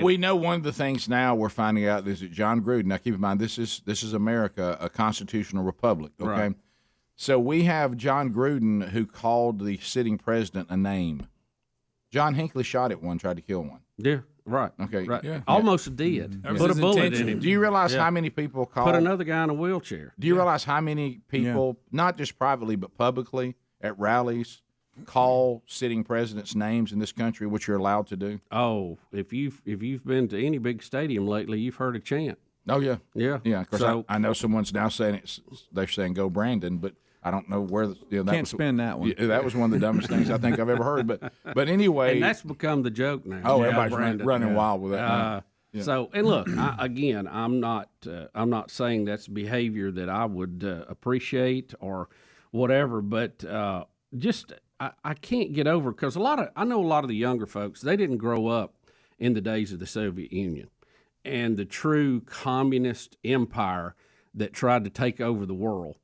[SPEAKER 2] We know one of the things now we're finding out is that John Gruden. Now, keep in mind this is America, a constitutional republic. Okay,
[SPEAKER 8] right.
[SPEAKER 2] So we have John Gruden who called the sitting president a name. John Hinckley shot at one, tried to kill one.
[SPEAKER 8] Yeah, right.
[SPEAKER 2] Okay,
[SPEAKER 8] right.
[SPEAKER 2] Yeah.
[SPEAKER 8] Almost did. Put a bullet in him.
[SPEAKER 2] Do you realize how many people called?
[SPEAKER 8] Put another guy in a wheelchair.
[SPEAKER 2] Do you realize how many people, not just privately but publicly, at rallies, call sitting presidents' names in this country, which you're allowed to do?
[SPEAKER 8] Oh, if you've been to any big stadium lately, you've heard a chant.
[SPEAKER 2] Oh yeah,
[SPEAKER 8] yeah.
[SPEAKER 2] Of course, I know someone's now saying they're saying "Go Brandon," but I don't know where.
[SPEAKER 10] Can't spend that one.
[SPEAKER 2] That was one of the dumbest things I think I've ever heard. But anyway,
[SPEAKER 8] and that's become the joke now.
[SPEAKER 2] Oh, everybody's running wild with that.
[SPEAKER 8] So, and look, I'm not saying that's behavior that I would appreciate or whatever, but I can't get over, because I know a lot of the younger folks, they didn't grow up in the days of the Soviet Union and the true communist empire that tried to take over the world.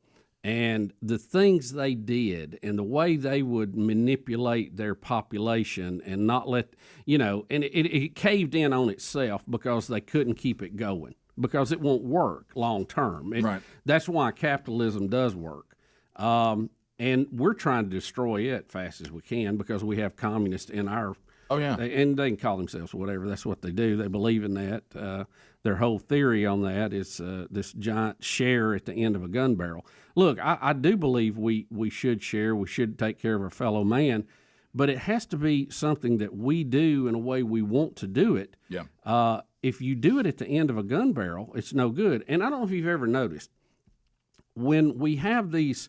[SPEAKER 8] And the things they did and the way they would manipulate their population and not let, and it caved in on itself because they couldn't keep it going, because it won't work long term.
[SPEAKER 2] Right.
[SPEAKER 8] That's why capitalism does work. And we're trying to destroy it fast as we can because we have communists in our.
[SPEAKER 2] Oh, yeah.
[SPEAKER 8] And they can call themselves whatever. That's what they do. They believe in that. Their whole theory on that is this giant share at the end of a gun barrel. Look, I do believe we should share. We should take care of our fellow man. but it has to be something that we do in a way we want to do it.
[SPEAKER 2] Yeah.
[SPEAKER 8] If you do it at the end of a gun barrel, it's no good. And I don't know if you've ever noticed, when we have these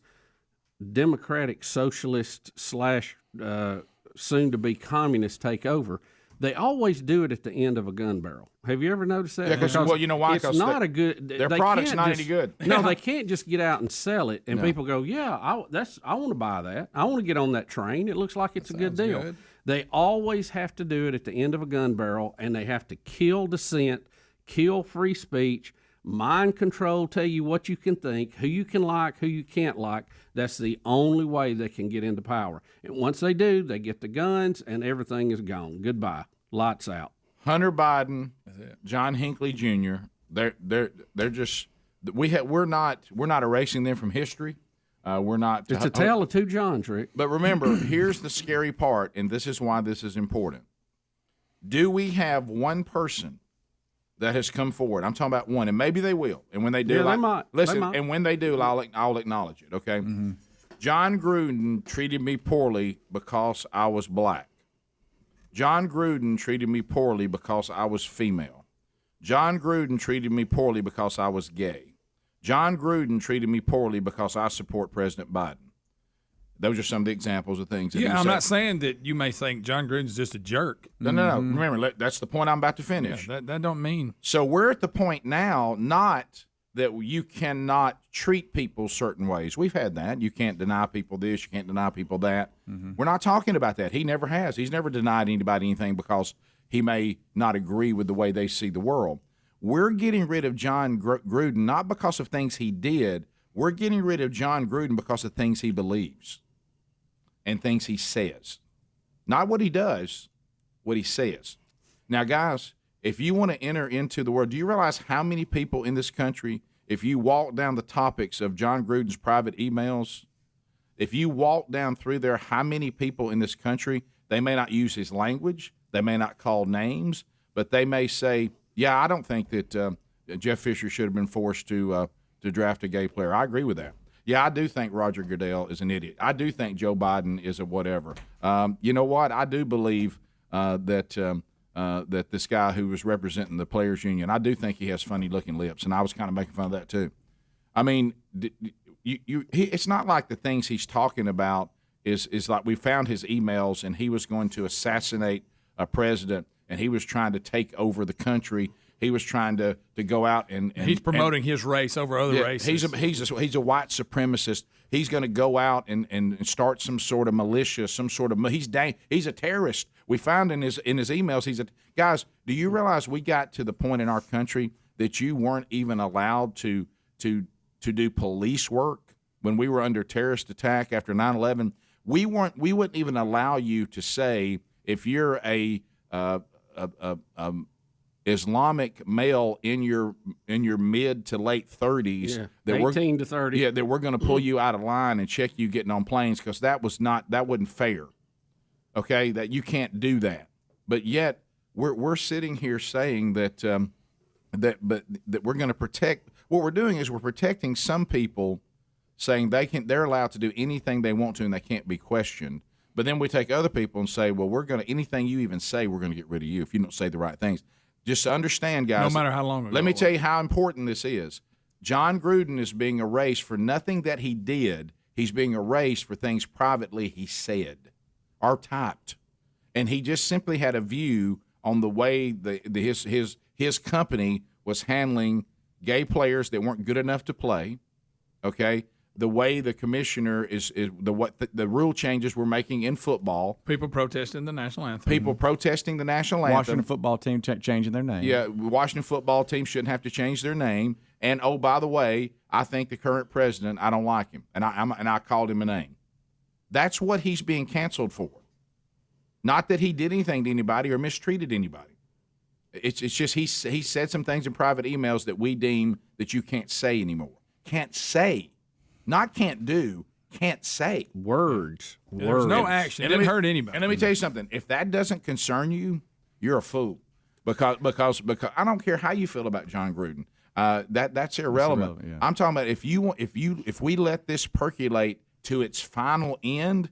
[SPEAKER 8] democratic socialist / soon-to-be communist take over, they always do it at the end of a gun barrel. Have you ever noticed that?
[SPEAKER 2] Yeah, because well, you know why?
[SPEAKER 8] It's not a good.
[SPEAKER 2] Their product's not any good.
[SPEAKER 8] No, they can't just get out and sell it, and people go, "Yeah, I want to buy that. I want to get on that train. It looks like it's a good deal."
[SPEAKER 2] Good.
[SPEAKER 8] They always have to do it at the end of a gun barrel, and they have to kill dissent, kill free speech, mind control, tell you what you can think, who you can like, who you can't like. That's the only way they can get into power. And once they do, they get the guns, and everything is gone. Goodbye. Lights out.
[SPEAKER 2] Hunter Biden, John Hinckley Jr. They're just we're not erasing them from history. We're not.
[SPEAKER 8] It's a tale of two Johns, Rick.
[SPEAKER 2] But remember, here's the scary part, and this is why this is important. Do we have one person that has come forward? I'm talking about one, and maybe they will. And when they do,
[SPEAKER 8] they might.
[SPEAKER 2] Listen,
[SPEAKER 8] They might.
[SPEAKER 2] and when they do, I'll acknowledge it. Okay. Mm-hmm. John Gruden treated me poorly because I was black. John Gruden treated me poorly because I was female. John Gruden treated me poorly because I was gay. John Gruden treated me poorly because I support President Biden. Those are some of the examples of things.
[SPEAKER 7] Yeah, I'm not saying that you may think John Gruden's just a jerk.
[SPEAKER 2] No. Remember, that's the point I'm about to finish.
[SPEAKER 7] Yeah, that don't mean.
[SPEAKER 2] So we're at the point now, not that you cannot treat people certain ways. We've had that. You can't deny people this. You can't deny people that. Mm-hmm. We're not talking about that. He never has. He's never denied anybody anything because he may not agree with the way they see the world. We're getting rid of John Gruden not because of things he did. We're getting rid of John Gruden because of things he believes and things he says. Not what he does, what he says. Now, guys, if you want to enter into the world, do you realize how many people in this country, if you walk down the topics of John Gruden's private emails, if you walk down through there, how many people in this country, they may not use his language, they may not call names, but they may say, yeah, I don't think that Jeff Fisher should have been forced to draft a gay player. I agree with that. Yeah, I do think Roger Goodell is an idiot. I do think Joe Biden is a whatever. You know what? I do believe that this guy who was representing the players union, I do think he has funny-looking lips, and I was kind of making fun of that too. I mean, it's not like the things he's talking about is like we found his emails and he was going to assassinate a president and he was trying to take over the country. He was trying to go out and
[SPEAKER 7] he's promoting his race over other races.
[SPEAKER 2] He's a white supremacist. He's going to go out and start some sort of militia, some sort of he's a terrorist. We found in his emails guys. Do you realize we got to the point in our country that you weren't even allowed to do police work when we were under terrorist attack after 9/11? We wouldn't even allow you to say if you're a Islamic male in your mid to late 30s,
[SPEAKER 8] that 18 to 30,
[SPEAKER 2] that we're going to pull you out of line and check you getting on planes because that wasn't fair. Okay, that you can't do that. But yet we're sitting here saying that we're going to protect. What we're doing is we're protecting some people, saying they're allowed to do anything they want to and they can't be questioned. But then we take other people and say, well, anything you even say, we're going to get rid of you if you don't say the right things. Just to understand, guys.
[SPEAKER 7] No matter how long ago.
[SPEAKER 2] Let me tell you how important this is. John Gruden is being erased for nothing that he did. He's being erased for things privately he said or typed. And he just simply had a view on the way his company was handling gay players that weren't good enough to play, okay? The way the commissioner is the rule changes we're making in football.
[SPEAKER 7] People protesting the national anthem.
[SPEAKER 2] People protesting the national anthem.
[SPEAKER 10] Washington football team changing their name.
[SPEAKER 2] Yeah, Washington football team shouldn't have to change their name. And oh, by the way, I think the current president, I don't like him, and I called him a name. That's what he's being canceled for. Not that he did anything to anybody or mistreated anybody. It's just he said some things in private emails that we deem that you can't say anymore. Can't say. Not can't do, can't say.
[SPEAKER 8] Words.
[SPEAKER 7] There's no action. It didn't hurt anybody.
[SPEAKER 2] And let me tell you something. If that doesn't concern you, you're a fool. Because I don't care how you feel about John Gruden. That's irrelevant. Yeah. I'm talking about if we let this percolate to its final end,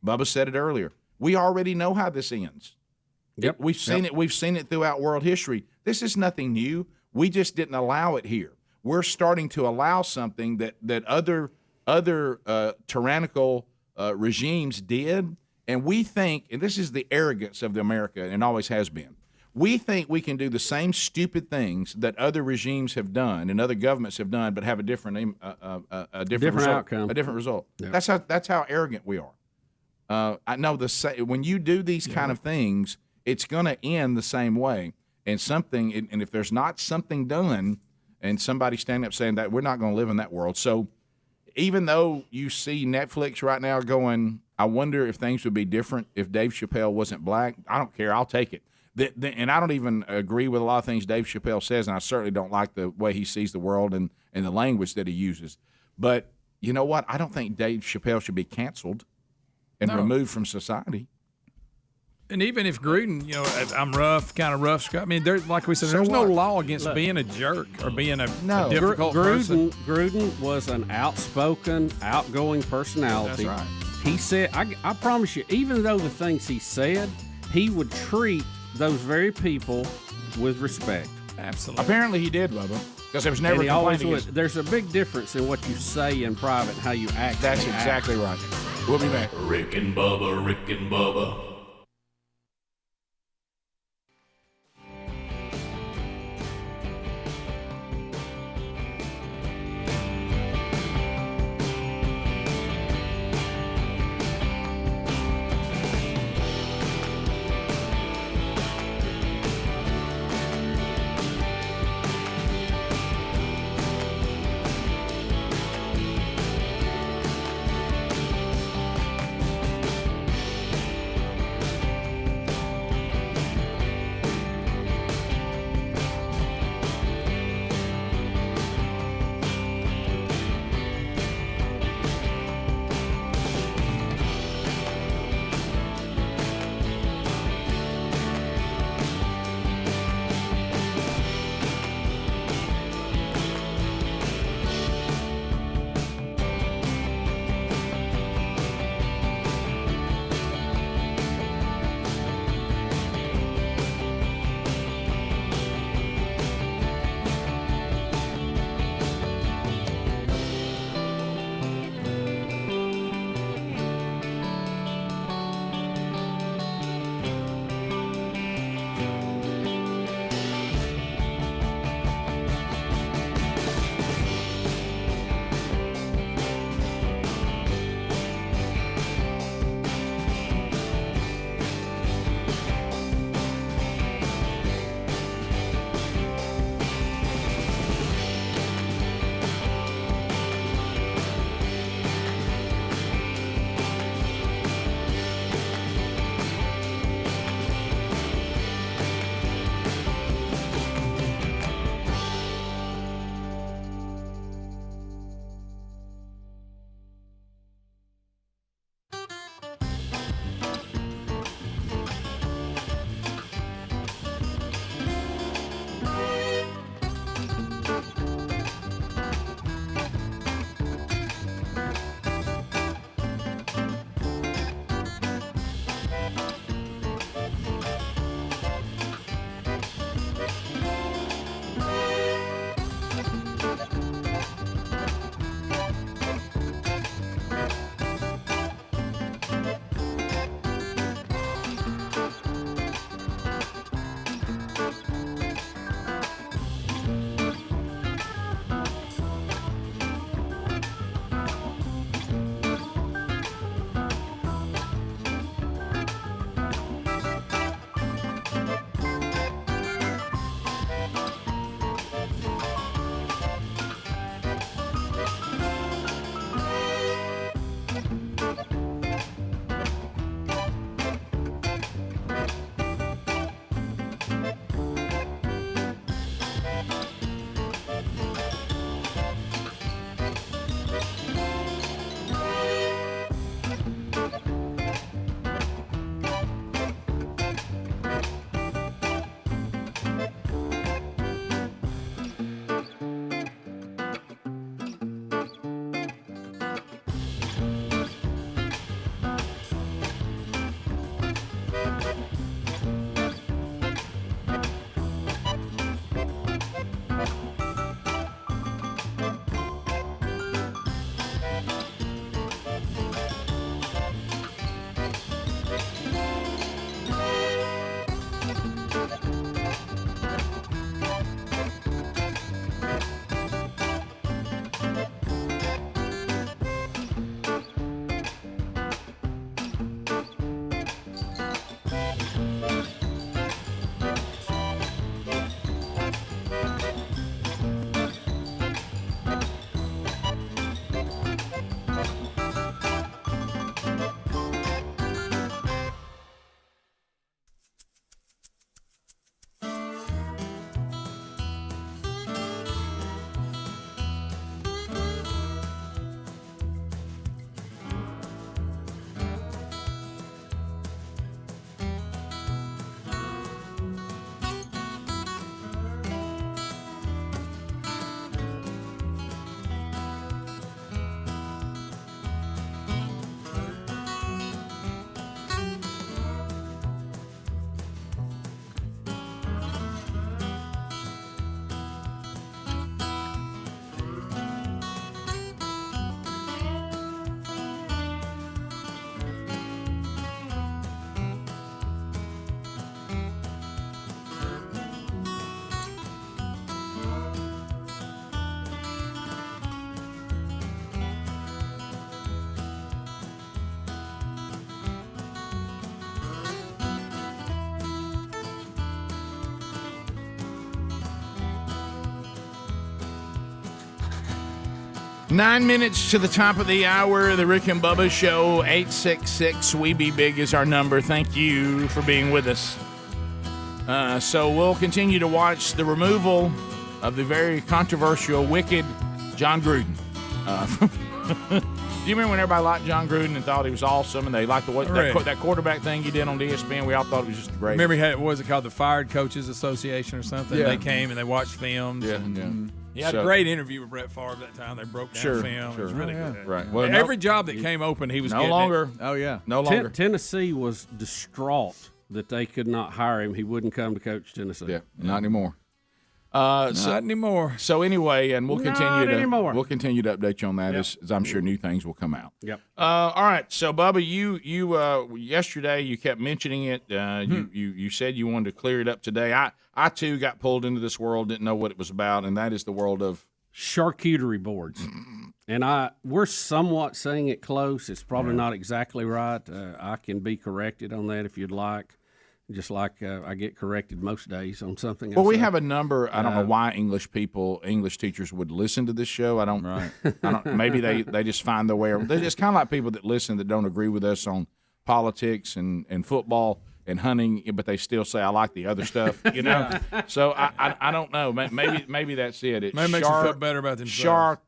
[SPEAKER 2] Bubba said it earlier,
[SPEAKER 1] We already know how this ends.
[SPEAKER 8] Yep.
[SPEAKER 1] We've seen it. We've seen it throughout world history. This is nothing new. We just didn't allow it here. We're starting to allow something that other tyrannical regimes did, and we think, and this is the arrogance of the America, and always has been. We think we can do the same stupid things that other regimes have done and other governments have done, but have a different result,
[SPEAKER 8] outcome,
[SPEAKER 1] a different result.
[SPEAKER 8] Yep.
[SPEAKER 1] That's how arrogant we are. I know when you do these kind of things, it's going to end the same way. And if there's not something done, and somebody standing up saying that we're not going to live in that world. So even though you see Netflix right now going, I wonder if things would be different if Dave Chappelle wasn't black. I don't care. I'll take it. And I don't even agree with a lot of things Dave Chappelle says, and I certainly don't like the way he sees the world and the language that he uses. But you know what? I don't think Dave Chappelle should be canceled and removed from society.
[SPEAKER 2] And even if Gruden, I'm kind of rough. I mean, like we said, there's no law against being a jerk or being a difficult person.
[SPEAKER 8] Gruden was an outspoken, outgoing personality.
[SPEAKER 2] That's right.
[SPEAKER 8] He said, I promise you, even though the things he said, he would treat those very people with respect.
[SPEAKER 2] Absolutely.
[SPEAKER 1] Apparently he did, Bubba, because there was never a complaint against.
[SPEAKER 8] There's a big difference in what you say in private and how you act.
[SPEAKER 1] That's exactly right. We'll be back.
[SPEAKER 4] Rick and Bubba, Rick and Bubba.
[SPEAKER 2] 9 minutes to the top of the hour, the Rick and Bubba Show. 866-WE-BE-BIG is our number. Thank you for being with us. So we'll continue to watch the removal of the very controversial, wicked John Gruden. Do you remember when everybody liked John Gruden and thought he was awesome, and they liked that quarterback thing he did on ESPN? We all thought it was just great.
[SPEAKER 7] Remember, he had, what was it called, the Fired Coaches Association or something?
[SPEAKER 2] Yeah.
[SPEAKER 7] They came and they watched films.
[SPEAKER 2] Yeah,
[SPEAKER 7] He had a great interview with Brett Favre that time. They broke down film. It was really good.
[SPEAKER 2] Right. Well,
[SPEAKER 7] every job that came open, he was
[SPEAKER 2] no
[SPEAKER 7] getting
[SPEAKER 2] longer.
[SPEAKER 7] It.
[SPEAKER 10] Oh, yeah.
[SPEAKER 2] No longer.
[SPEAKER 8] Tennessee was distraught that they could not hire him. He wouldn't come to coach Tennessee.
[SPEAKER 2] Yeah, not anymore.
[SPEAKER 7] Not anymore.
[SPEAKER 2] So anyway, and we'll continue
[SPEAKER 8] anymore.
[SPEAKER 2] to update you on that as I'm sure new things will come out.
[SPEAKER 8] Yep.
[SPEAKER 2] All right. So Bubba, you yesterday you kept mentioning it. You said you wanted to clear it up today. I too got pulled into this world, didn't know what it was about, and that is the world of
[SPEAKER 8] charcuterie boards. And we're somewhat saying it close. It's probably not exactly right. I can be corrected on that if you'd like. Just like I get corrected most days on something.
[SPEAKER 2] Well, we have a number. I don't know why English teachers would listen to this show. I don't. Maybe they just find their way. It's kind of like people that listen that don't agree with us on politics and football and hunting, but they still say I like the other stuff. You know. So I don't know. Maybe that's it. It
[SPEAKER 7] makes them feel better about themselves.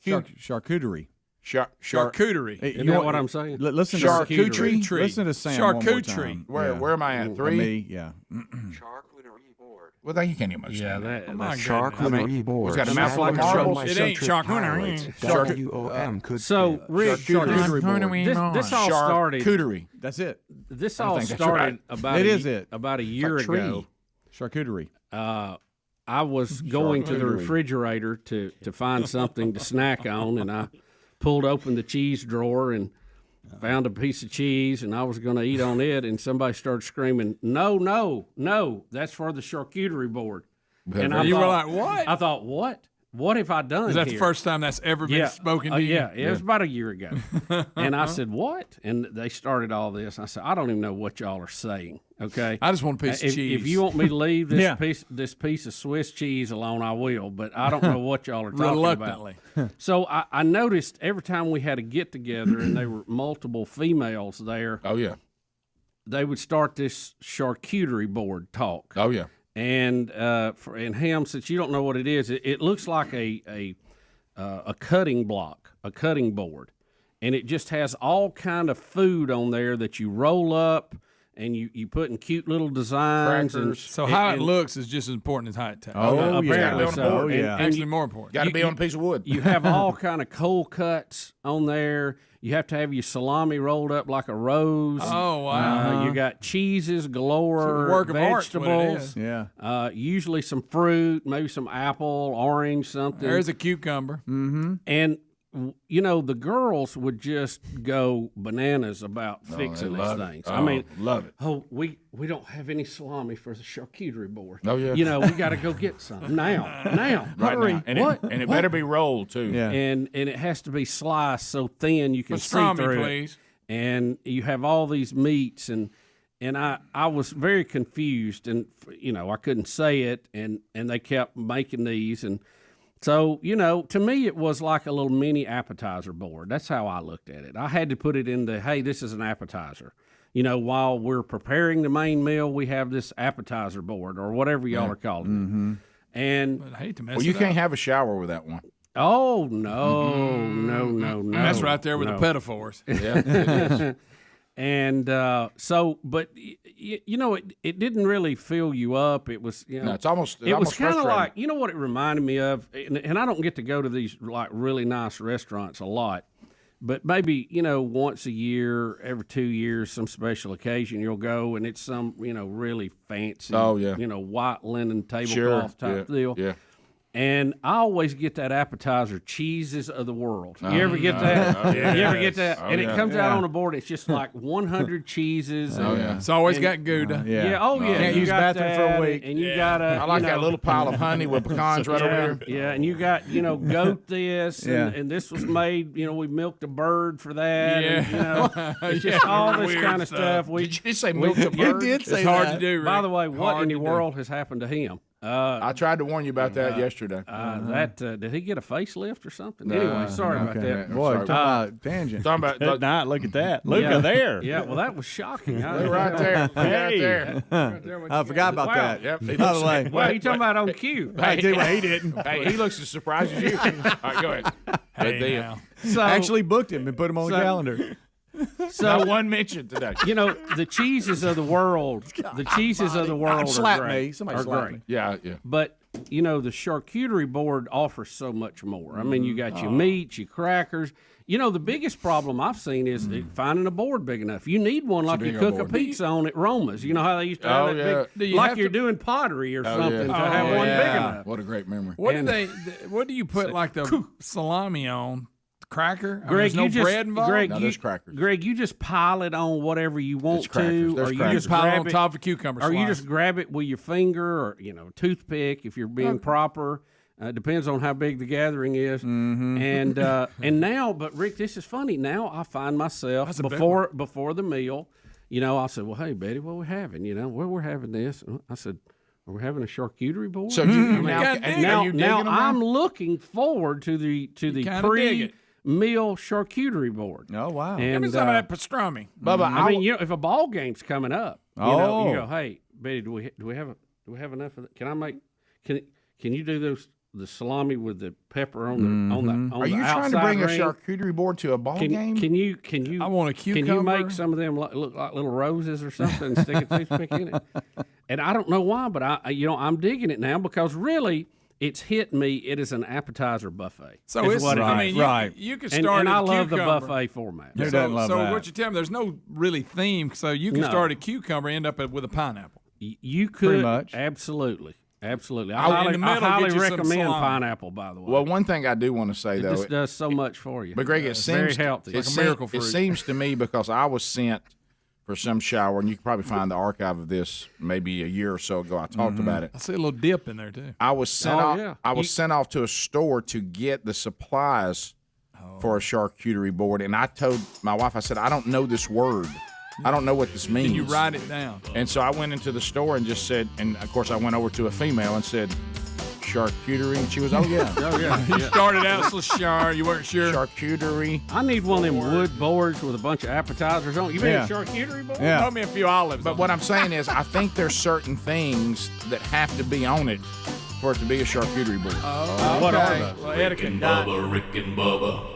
[SPEAKER 10] Charcuterie.
[SPEAKER 7] Charcuterie.
[SPEAKER 8] You know what I'm saying?
[SPEAKER 10] Listen to
[SPEAKER 2] charcuterie.
[SPEAKER 10] Listen to Sam
[SPEAKER 7] charcuterie.
[SPEAKER 10] one more time.
[SPEAKER 2] Where am I at? 3?
[SPEAKER 10] Me, yeah.
[SPEAKER 9] Charcuterie board.
[SPEAKER 2] Well, you can't even
[SPEAKER 8] Yeah,
[SPEAKER 2] understand.
[SPEAKER 9] Charcuterie board.
[SPEAKER 2] He's got a mouthful of marbles.
[SPEAKER 7] It ain't charcuterie.
[SPEAKER 9] W-O-M could
[SPEAKER 8] So, Rick, this all started.
[SPEAKER 2] Charcuterie.
[SPEAKER 10] That's it.
[SPEAKER 8] This all
[SPEAKER 2] think that's
[SPEAKER 8] started
[SPEAKER 2] right.
[SPEAKER 8] about a year ago.
[SPEAKER 10] Charcuterie.
[SPEAKER 8] I was going to the refrigerator to find something to snack on, and I pulled open the cheese drawer and found a piece of cheese, and I was going to eat on it, and somebody started screaming, no, that's for the charcuterie board. And
[SPEAKER 7] You were like, what?
[SPEAKER 8] I thought, what? What have I done
[SPEAKER 7] Is that
[SPEAKER 8] here?
[SPEAKER 7] the first time that's ever been spoken to you?
[SPEAKER 8] Yeah, it was about a year ago. And I said, what? And they started all this. I said, I don't even know what y'all are saying, okay?
[SPEAKER 7] I just want a piece of cheese.
[SPEAKER 8] If you want me to leave this piece of Swiss cheese alone, I will. But I don't know what y'all are talking
[SPEAKER 7] Reluctantly.
[SPEAKER 8] about. So I noticed every time we had a get-together and there were multiple females there,
[SPEAKER 2] Oh yeah.
[SPEAKER 8] they would start this charcuterie board talk.
[SPEAKER 2] Oh yeah.
[SPEAKER 8] And Ham, since you don't know what it is, it looks like a cutting block, a cutting board, and it just has all kind of food on there that you roll up and you put in cute little designs.
[SPEAKER 2] Crackers.
[SPEAKER 8] And
[SPEAKER 7] So how it looks is just as important as how it tastes.
[SPEAKER 8] apparently
[SPEAKER 2] yeah.
[SPEAKER 8] so.
[SPEAKER 2] Oh,
[SPEAKER 10] yeah.
[SPEAKER 7] Actually, more important.
[SPEAKER 2] Got to be on a piece of wood.
[SPEAKER 8] You have all kind of cold cuts on there. You have to have your salami rolled up like a rose.
[SPEAKER 7] Oh, wow.
[SPEAKER 8] You got cheeses galore,
[SPEAKER 7] Work of art's what it
[SPEAKER 8] vegetables.
[SPEAKER 7] is.
[SPEAKER 10] Yeah.
[SPEAKER 8] Usually some fruit, maybe some apple, orange, something.
[SPEAKER 7] There's a cucumber.
[SPEAKER 8] And the girls would just go bananas about fixing these things. I mean,
[SPEAKER 2] love it.
[SPEAKER 8] Oh, we don't have any salami for the charcuterie board.
[SPEAKER 2] Oh, yeah.
[SPEAKER 8] We got to go get some now.
[SPEAKER 2] Right
[SPEAKER 8] Hurry.
[SPEAKER 2] now. And
[SPEAKER 8] What?
[SPEAKER 2] it better be rolled too.
[SPEAKER 10] Yeah.
[SPEAKER 8] And it has to be sliced so thin you can see
[SPEAKER 7] Pastrami,
[SPEAKER 8] through it.
[SPEAKER 7] please.
[SPEAKER 8] And you have all these meats, and I was very confused, and I couldn't say it, and they kept making these, and so to me it was like a little mini appetizer board. That's how I looked at it. I had to put it in hey, this is an appetizer. While we're preparing the main meal, we have this appetizer board or whatever y'all are calling it. And
[SPEAKER 7] But I hate to mess
[SPEAKER 2] Well, you
[SPEAKER 7] it
[SPEAKER 2] can't
[SPEAKER 7] up.
[SPEAKER 2] have a shower with that one.
[SPEAKER 8] oh no.
[SPEAKER 7] That's right there with
[SPEAKER 8] no.
[SPEAKER 7] the pedophores.
[SPEAKER 2] Yeah. It is.
[SPEAKER 8] And but it didn't really fill you up. It was
[SPEAKER 2] No, it's almost.
[SPEAKER 8] it was kind of
[SPEAKER 2] frustrating.
[SPEAKER 8] like what it reminded me of, and I don't get to go to these like really nice restaurants a lot, but maybe once a year, every 2 years, some special occasion you'll go, and it's some really fancy,
[SPEAKER 2] Oh, yeah.
[SPEAKER 8] white linen tablecloth
[SPEAKER 2] Sure.
[SPEAKER 8] type deal.
[SPEAKER 2] Yeah.
[SPEAKER 8] And I always get that appetizer, cheeses of the world. You ever get that? You ever get that?
[SPEAKER 2] Oh,
[SPEAKER 8] And it
[SPEAKER 2] yeah.
[SPEAKER 8] comes out on the board. It's just like 100 cheeses. And,
[SPEAKER 2] yeah.
[SPEAKER 7] It's always got Gouda.
[SPEAKER 10] Yeah.
[SPEAKER 8] yeah. Oh, yeah.
[SPEAKER 10] Can't
[SPEAKER 8] you
[SPEAKER 10] use
[SPEAKER 8] got
[SPEAKER 10] bathroom for a
[SPEAKER 8] that,
[SPEAKER 10] week.
[SPEAKER 8] And you got
[SPEAKER 2] I like that little pile of honey with pecans right over there.
[SPEAKER 8] Yeah, and you got, goat this,
[SPEAKER 10] Yeah.
[SPEAKER 8] and this was made, we milked a bird for that.
[SPEAKER 7] Yeah.
[SPEAKER 8] And, it's just all this
[SPEAKER 7] Weird
[SPEAKER 8] kind of stuff.
[SPEAKER 2] Did you say milk a bird?
[SPEAKER 10] did
[SPEAKER 7] It's hard to do, Rick.
[SPEAKER 8] By the way, what
[SPEAKER 7] Hard
[SPEAKER 8] in the
[SPEAKER 7] to do.
[SPEAKER 8] world has happened to him?
[SPEAKER 1] I tried to warn you about that yesterday.
[SPEAKER 8] Did he get a facelift or something? Anyway, sorry about that.
[SPEAKER 10] Boy, talking about tangent.
[SPEAKER 1] Talking about
[SPEAKER 3] Not look at that. Look at there.
[SPEAKER 8] Yeah, well, that was shocking.
[SPEAKER 1] right there. Right there.
[SPEAKER 10] I forgot about that.
[SPEAKER 1] Yep.
[SPEAKER 10] By the way,
[SPEAKER 8] Well, you talking about on cue?
[SPEAKER 10] I tell you what, he didn't.
[SPEAKER 1] Hey, he looks as surprised as you. All right, go ahead.
[SPEAKER 2] Hey, now.
[SPEAKER 8] So,
[SPEAKER 10] Actually booked him and put him on the calendar.
[SPEAKER 1] Not one mention today.
[SPEAKER 8] you know, the cheeses of the world. The cheeses of the world
[SPEAKER 10] Slap
[SPEAKER 8] are great.
[SPEAKER 10] me. Somebody
[SPEAKER 8] are
[SPEAKER 10] slap
[SPEAKER 8] great.
[SPEAKER 10] me.
[SPEAKER 1] Yeah.
[SPEAKER 8] But you know, the charcuterie board offers so much more. I mean, you got your meats, your crackers. You know, the biggest problem I've seen is finding a board big enough. You need one like you cook a pizza on at Roma's. You know how they used to have that big, like you're doing pottery or something to have one big enough.
[SPEAKER 1] What a great memory.
[SPEAKER 2] What do you put like the salami on? Cracker?
[SPEAKER 8] Greg,
[SPEAKER 2] there's no bread involved?
[SPEAKER 8] Greg,
[SPEAKER 1] there's crackers.
[SPEAKER 8] Greg, you just pile it on whatever you want
[SPEAKER 1] crackers.
[SPEAKER 8] to,
[SPEAKER 1] There's
[SPEAKER 8] or you
[SPEAKER 1] crackers.
[SPEAKER 8] just
[SPEAKER 2] pile it
[SPEAKER 8] grab
[SPEAKER 2] on
[SPEAKER 8] it,
[SPEAKER 2] top of a cucumber
[SPEAKER 8] or you
[SPEAKER 2] slice.
[SPEAKER 8] just grab it with your finger, or toothpick if you're being proper. Depends on how big the gathering is. And now, but Rick, this is funny. Now I find myself before the meal, I said, well, hey Betty, what we having? Well, we're having this. I said, are we having a charcuterie board?
[SPEAKER 1] So
[SPEAKER 8] now I'm looking forward to the pre-meal charcuterie board.
[SPEAKER 10] Oh wow!
[SPEAKER 2] Give me some of that pastrami,
[SPEAKER 1] Bubba.
[SPEAKER 8] I mean, if a ball game's coming up, you go, hey Betty, do we have enough of that? Can I make? Can you do the salami with the pepper on the
[SPEAKER 1] Are you trying to bring
[SPEAKER 8] ring?
[SPEAKER 1] a charcuterie board to a ball game?
[SPEAKER 8] Can you?
[SPEAKER 2] I want a cucumber.
[SPEAKER 8] Can you make some of them look like little roses or something and stick a toothpick in it? And I don't know why, but I'm digging it now because really it's hit me. It is an appetizer buffet.
[SPEAKER 2] So it's
[SPEAKER 8] what
[SPEAKER 2] I mean,
[SPEAKER 10] right.
[SPEAKER 2] You can start.
[SPEAKER 8] And
[SPEAKER 2] at
[SPEAKER 8] I love the
[SPEAKER 2] cucumber.
[SPEAKER 8] buffet format.
[SPEAKER 10] Who doesn't love that?
[SPEAKER 2] So what you tell me? There's no really theme. So you can start a cucumber, end up with a pineapple.
[SPEAKER 8] You could
[SPEAKER 10] Pretty much.
[SPEAKER 8] Absolutely. I
[SPEAKER 2] in the
[SPEAKER 8] highly
[SPEAKER 2] middle,
[SPEAKER 8] recommend pineapple. By the way,
[SPEAKER 1] Well, one thing I do want to say
[SPEAKER 8] it
[SPEAKER 1] though,
[SPEAKER 8] just does so much for you.
[SPEAKER 1] but Greg, it seems
[SPEAKER 8] very healthy.
[SPEAKER 2] Like a miracle fruit.
[SPEAKER 1] It seems to me because I was sent for some shower, and you can probably find the archive of this maybe a year or so ago. I talked about it.
[SPEAKER 2] I see a little dip in there too.
[SPEAKER 1] I was sent off. I was sent off to a store to get the supplies for a charcuterie board, and I told my wife, I said, I don't know this word. I don't know what this means.
[SPEAKER 2] Can you write it down?
[SPEAKER 1] And so I went into the store and just said, and of course I went over to a female and said, charcuterie, and she was, oh yeah.
[SPEAKER 2] You started out so sure, you weren't sure.
[SPEAKER 1] Charcuterie.
[SPEAKER 8] I need one of them wood boards with a bunch of appetizers on. You mean a charcuterie board?
[SPEAKER 10] Yeah.
[SPEAKER 2] Throw me a few olives.
[SPEAKER 1] But what I'm saying is, I think there's certain things that have to be on it for it to be a charcuterie board.
[SPEAKER 8] What are those?
[SPEAKER 2] Well,
[SPEAKER 4] Rick
[SPEAKER 2] etiquette.
[SPEAKER 4] and Bubba, Rick and Bubba.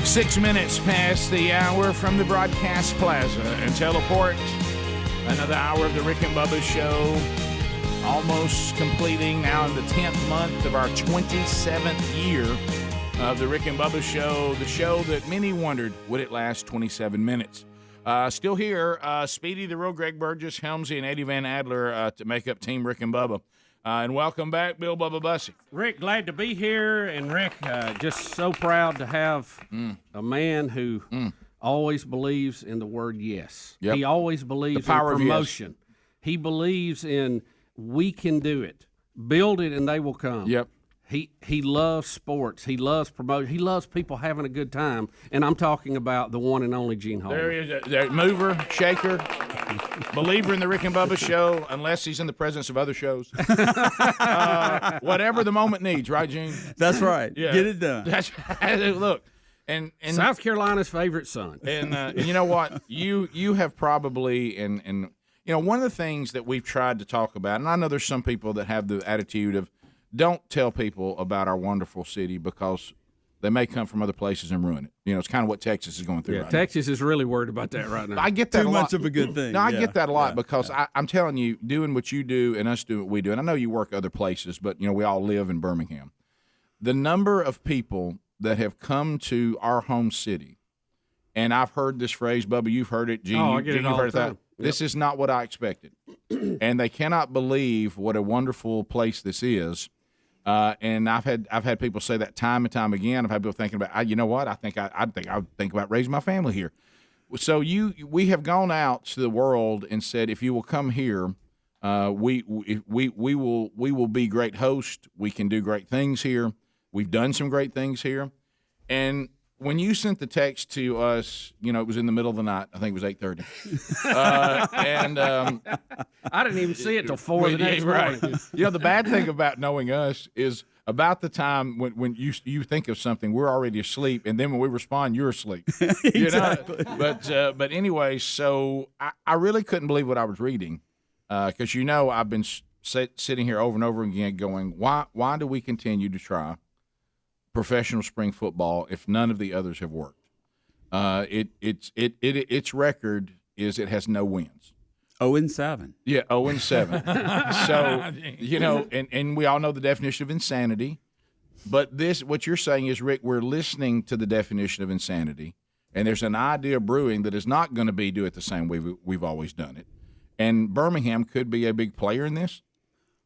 [SPEAKER 2] 6 minutes past the hour from the broadcast plaza and teleport. Another hour of the Rick and Bubba show. Almost completing now in the 10th month of our 27th year of the Rick and Bubba show. The show that many wondered, would it last 27 minutes? Still here, Speedy, the real Greg Burgess, Helmsy, and Eddie Van Adler to make up Team Rick and Bubba. And welcome back, Bill Bubba Bussey.
[SPEAKER 8] Rick, glad to be here. And, Rick, just so proud to have a man who always believes in the word yes. Yep. He always believes in promotion. Yes. He believes in we can do it. Build it and they will come.
[SPEAKER 2] Yep.
[SPEAKER 8] He loves sports. He loves promotion. He loves people having a good time. And I'm talking about the one and only Gene Hall.
[SPEAKER 1] There he is. There, mover, shaker, believer in the Rick and Bubba show, unless he's in the presence of other shows. Whatever the moment needs, right, Gene?
[SPEAKER 12] That's right.
[SPEAKER 1] Yeah.
[SPEAKER 12] Get it done.
[SPEAKER 1] That's look. And
[SPEAKER 8] South Carolina's favorite son.
[SPEAKER 1] And you know what? You have probably and you know, one of the things that we've tried to talk about, and I know there's some people that have the attitude of don't tell people about our wonderful city because they may come from other places and ruin it. You know, it's kind of what Texas is going through right now.
[SPEAKER 8] Texas is really worried about that right now.
[SPEAKER 1] I get that
[SPEAKER 12] Too
[SPEAKER 1] a lot.
[SPEAKER 12] much of a good thing.
[SPEAKER 1] No, I get that a lot because I'm telling you, doing what you do and us doing what we do, and I know you work other places, but, you know, we all live in Birmingham. The number of people that have come to our home city, and I've heard this phrase, Bubba, you've heard it, Gene,
[SPEAKER 8] I get
[SPEAKER 1] Gene,
[SPEAKER 8] it all
[SPEAKER 1] you've heard
[SPEAKER 8] the time.
[SPEAKER 1] that. This is not what I expected. And they cannot believe what a wonderful place this is. And I've had people say that time and time again. I've had people thinking about, you know what? I think I would think about raising my family here. So we have gone out to the world and said, if you will come here, we will be great hosts. We can do great things here. We've done some great things here. And when you sent the text to us, you know, it was in the middle of the night. I think it was 8:30. And
[SPEAKER 8] I didn't even see it till 4 the next morning.
[SPEAKER 1] You know, the bad thing about knowing us is about the time when you think of something, we're already asleep, and then when we respond, you're asleep.
[SPEAKER 12] Exactly.
[SPEAKER 1] You know? But anyway, so I really couldn't believe what I was reading because, you know, I've been sitting here over and over again going, why do we continue to try professional spring football if none of the others have worked? Its record is it has no wins.
[SPEAKER 12] 0-7.
[SPEAKER 1] Yeah, 0-7. So, you know, and we all know the definition of insanity. But what you're saying is, Rick, we're listening to the definition of insanity, and there's an idea brewing that is not going to be do it the same way we've always done it. And Birmingham could be a big player in this.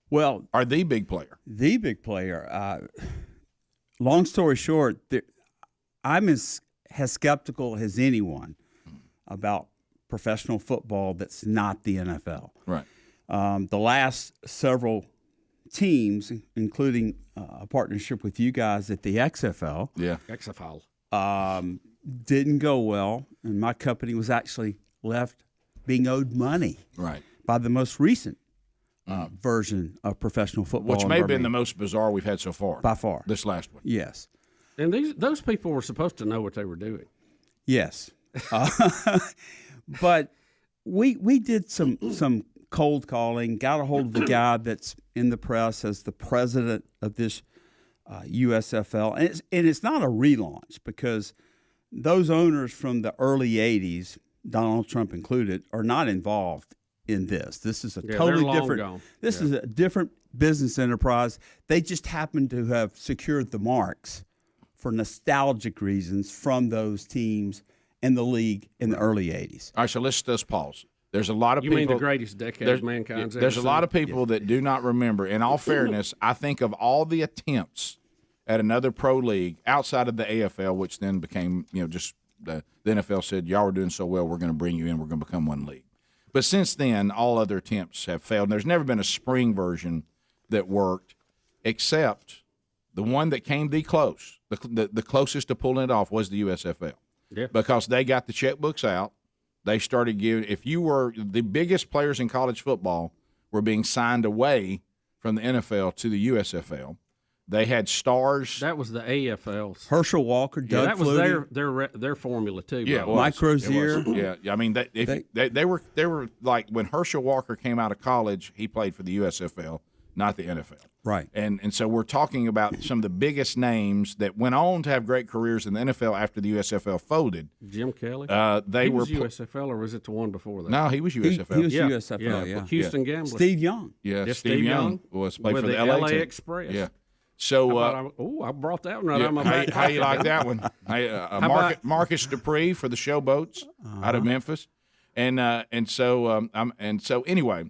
[SPEAKER 12] Well,
[SPEAKER 1] or the big player.
[SPEAKER 12] The big player. Long story short, I'm as skeptical as anyone about professional football that's not the NFL.
[SPEAKER 1] Right.
[SPEAKER 12] The last several teams, including a partnership with you guys at the XFL, didn't go well, and my company was actually left being owed money by the most recent version of professional football.
[SPEAKER 1] Which may have been the most bizarre we've had so far.
[SPEAKER 12] By far.
[SPEAKER 1] This last one.
[SPEAKER 12] Yes.
[SPEAKER 8] And those people were supposed to know what they were doing.
[SPEAKER 12] Yes. But we did some cold calling, got a hold of the guy that's in the press as the president of this USFL. And it's not a relaunch because those owners from the early 80s, Donald Trump included, are not involved in this. This is a totally different.
[SPEAKER 8] Gone.
[SPEAKER 12] This is a different business enterprise. They just happen to have secured the marks for nostalgic reasons from those teams in the league in the early 80s.
[SPEAKER 1] All right, so let's just pause. There's a lot of people.
[SPEAKER 8] You mean the greatest decade mankind's
[SPEAKER 1] There's
[SPEAKER 8] ever
[SPEAKER 1] a lot
[SPEAKER 8] seen?
[SPEAKER 1] of people that do not remember. In all fairness, I think of all the attempts at another pro league outside of the AFL, which then became, you know, just the NFL said, y'all are doing so well, we're going to bring you in, we're going to become one league. But since then, all other attempts have failed. And there's never been a spring version that worked, except the one that came the closest to pulling it off was the USFL.
[SPEAKER 8] Yeah.
[SPEAKER 1] Because they got the checkbooks out. They started giving – if you were – the biggest players in college football were being signed away from the NFL to the USFL. They had stars.
[SPEAKER 8] That was the AFL's.
[SPEAKER 12] Herschel Walker, Doug
[SPEAKER 8] that was
[SPEAKER 12] Flutie.
[SPEAKER 8] their formula too.
[SPEAKER 1] Yeah,
[SPEAKER 12] Mike Rozier.
[SPEAKER 1] Yeah, I mean they were like when Herschel Walker came out of college, he played for the USFL, not the NFL.
[SPEAKER 12] Right.
[SPEAKER 1] And so we're talking about some of the biggest names that went on to have great careers in the NFL after the USFL folded.
[SPEAKER 8] Jim Kelly.
[SPEAKER 1] They
[SPEAKER 8] was
[SPEAKER 1] were
[SPEAKER 8] USFL, or was it the one before that?
[SPEAKER 1] No, he was USFL.
[SPEAKER 12] He was USFL. Yeah.
[SPEAKER 8] Houston Gamblers.
[SPEAKER 12] Steve Young.
[SPEAKER 1] Yeah,
[SPEAKER 8] Yes,
[SPEAKER 1] Steve Young was played
[SPEAKER 8] with
[SPEAKER 1] for the
[SPEAKER 8] LA
[SPEAKER 1] team.
[SPEAKER 8] Express.
[SPEAKER 1] Yeah. So,
[SPEAKER 8] I brought that one right out of my back.
[SPEAKER 1] How you like that one? Marcus Dupree for the Showboats out of Memphis, and so anyway,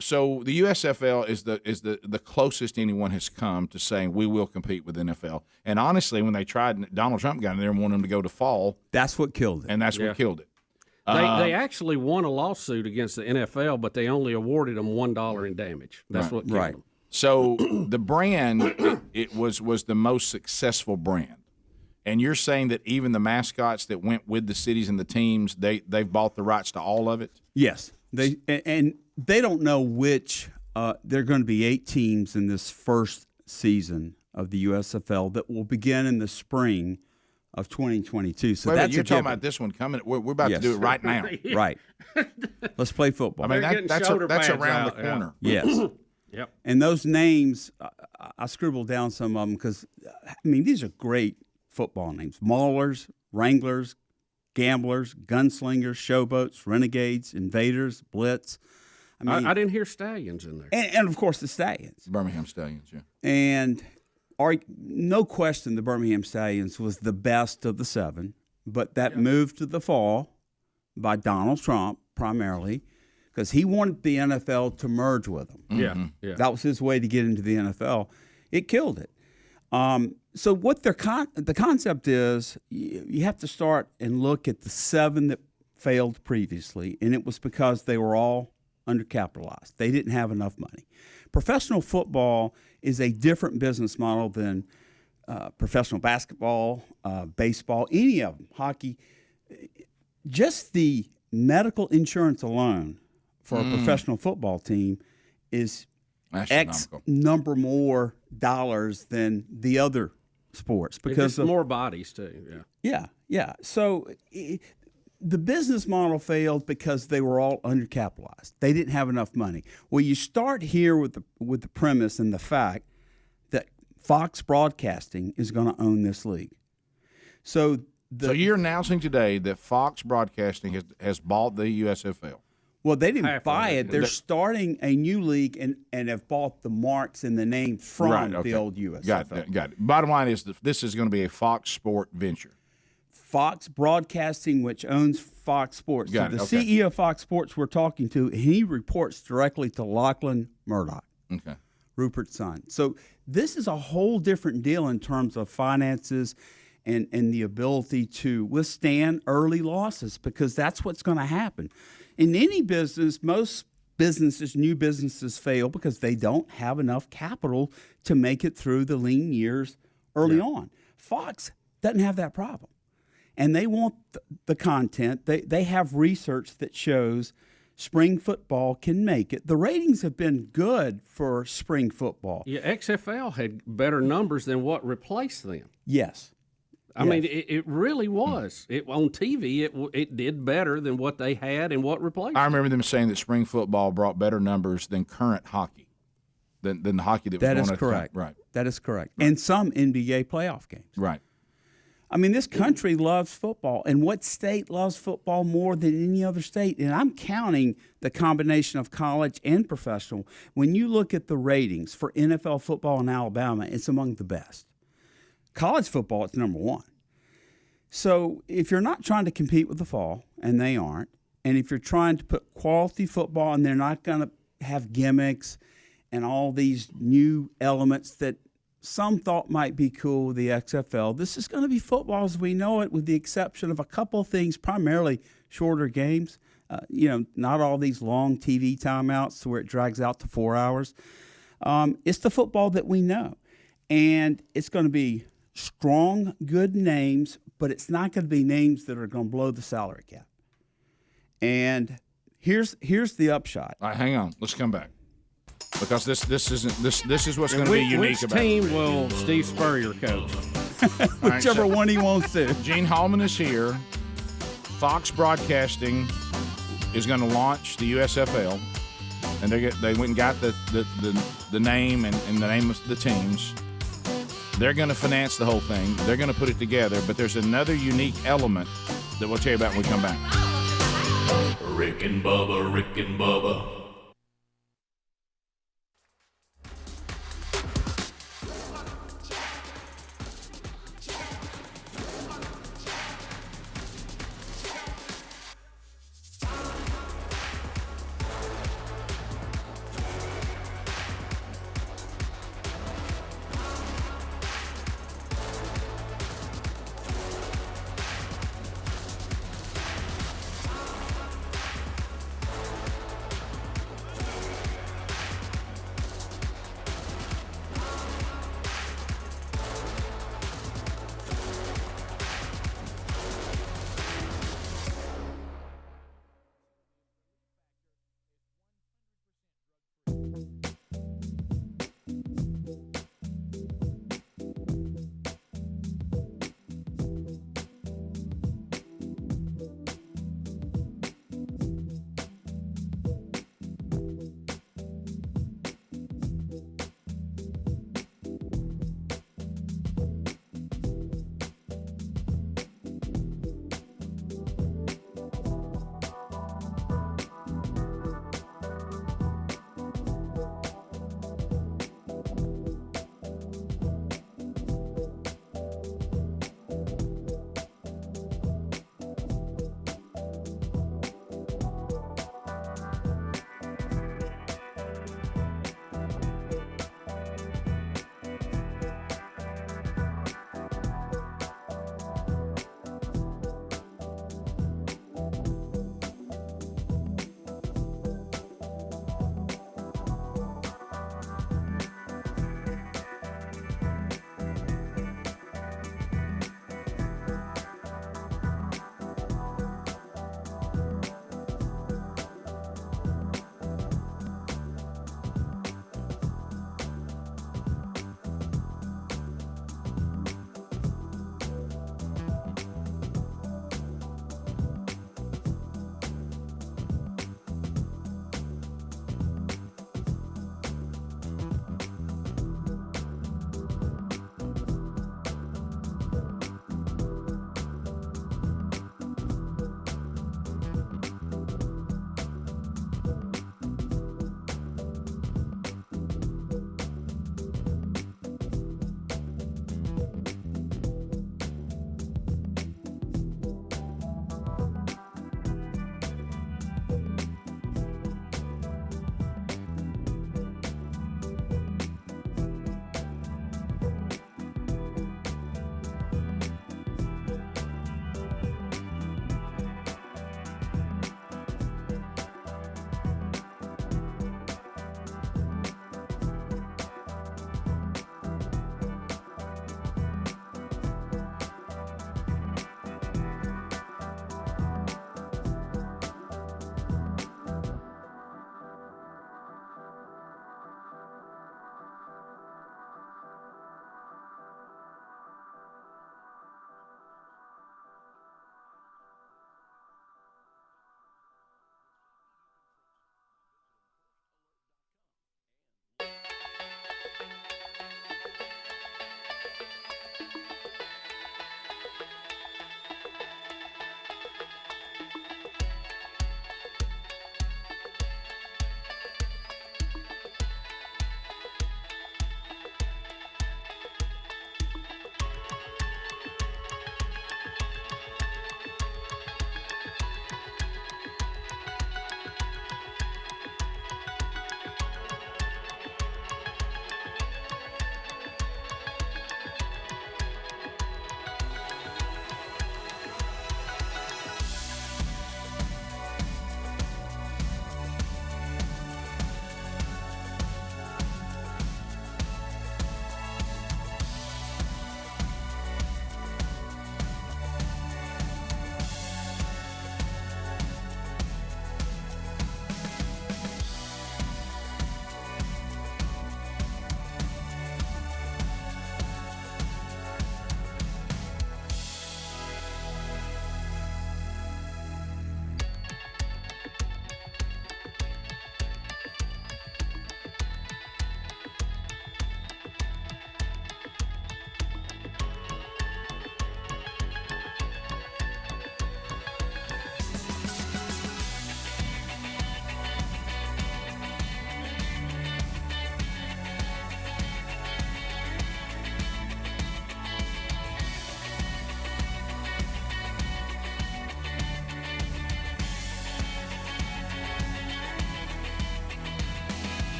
[SPEAKER 1] so the USFL is the closest anyone has come to saying we will compete with the NFL. And honestly, when they tried, Donald Trump got in there and wanted them to go to fall.
[SPEAKER 12] That's what killed it.
[SPEAKER 1] And that's what killed it.
[SPEAKER 8] They actually won a lawsuit against the NFL, but they only awarded them $1 in damage. That's what killed them.
[SPEAKER 1] So the brand it was the most successful brand. And you're saying that even the mascots that went with the cities and the teams, they've bought the rights to all of it?
[SPEAKER 12] Yes. They don't know which there are going to be 8 teams in this first season of the USFL that will begin in the spring of 2022. So
[SPEAKER 1] Wait,
[SPEAKER 12] that's
[SPEAKER 1] you're
[SPEAKER 12] a
[SPEAKER 1] talking
[SPEAKER 12] given.
[SPEAKER 1] about this one coming. We're about to do it right now.
[SPEAKER 12] Right. Let's play football.
[SPEAKER 1] I mean, that's around the corner.
[SPEAKER 12] Yes.
[SPEAKER 8] Yep.
[SPEAKER 12] And those names, I scribbled down some of them because, these are great football names. Maulers, Wranglers, Gamblers, Gunslingers, Showboats, Renegades, Invaders, Blitz.
[SPEAKER 8] I didn't hear Stallions in there.
[SPEAKER 12] And of course, the Stallions.
[SPEAKER 1] Birmingham Stallions, yeah.
[SPEAKER 12] And no question the Birmingham Stallions was the best of the 7, but that moved to the fall by Donald Trump primarily because he wanted the NFL to merge with them.
[SPEAKER 8] Yeah.
[SPEAKER 12] That was his way to get into the NFL. It killed it. So what the concept is, you have to start and look at the 7 that failed previously, and it was because they were all undercapitalized. They didn't have enough money. Professional football is a different business model than professional basketball, baseball, any of them, hockey. Just the medical insurance alone for a professional football team is X number more dollars than the other sports because
[SPEAKER 8] more bodies too.
[SPEAKER 12] Yeah. So the business model failed because they were all undercapitalized. They didn't have enough money. Well, you start here with the premise and the fact that Fox Broadcasting is going to own this league. So
[SPEAKER 1] you're announcing today that Fox Broadcasting has bought the USFL.
[SPEAKER 12] Well, they didn't buy it. They're starting a new league and have bought the marks and the names from the old USFL.
[SPEAKER 1] Got it. Bottom line is this is going to be a Fox Sport venture.
[SPEAKER 12] Fox Broadcasting, which owns Fox Sports. So the CEO of Fox Sports we're talking to, he reports directly to Lachlan Murdoch, Rupert's son. So this is a whole different deal in terms of finances and the ability to withstand early losses because that's what's going to happen. In any business, most businesses, new businesses fail because they don't have enough capital to make it through the lean years early on. Fox doesn't have that problem. And they want the content. They have research that shows spring football can make it. The ratings have been good for spring football.
[SPEAKER 8] Yeah, XFL had better numbers than what replaced them.
[SPEAKER 12] Yes.
[SPEAKER 8] I mean, it really was. On TV, it did better than what they had and what replaced.
[SPEAKER 1] I remember them saying that spring football brought better numbers than current hockey, than the hockey that was going on at the time. Right.
[SPEAKER 12] That is correct. Right. And some NBA playoff games.
[SPEAKER 1] Right.
[SPEAKER 12] I mean, this country loves football, and what state loves football more than any other state? And I'm counting the combination of college and professional. When you look at the ratings for NFL football in Alabama, it's among the best. College football, it's number 1. So if you're not trying to compete with the fall, and they aren't, and if you're trying to put quality football and they're not going to have gimmicks and all these new elements that some thought might be cool with the XFL, this is going to be football as we know it with the exception of a couple of things, primarily shorter games. Not all these long TV timeouts where it drags out to 4 hours. It's the football that we know. And it's going to be strong, good names, but it's not going to be names that are going to blow the salary cap. And here's the upshot.
[SPEAKER 1] All right, hang on. Let's come back because this is what's going to be unique about it.
[SPEAKER 8] Which team will Steve Spurrier coach?
[SPEAKER 12] Whichever one he wants to.
[SPEAKER 1] Gene Hallman is here. Fox Broadcasting is going to launch the USFL, and they went and got the name and the name of the teams. They're going to finance the whole thing. They're going to put it together. But there's another unique element that we'll tell you about when we come back.
[SPEAKER 4] Rick and Bubba, Rick and Bubba.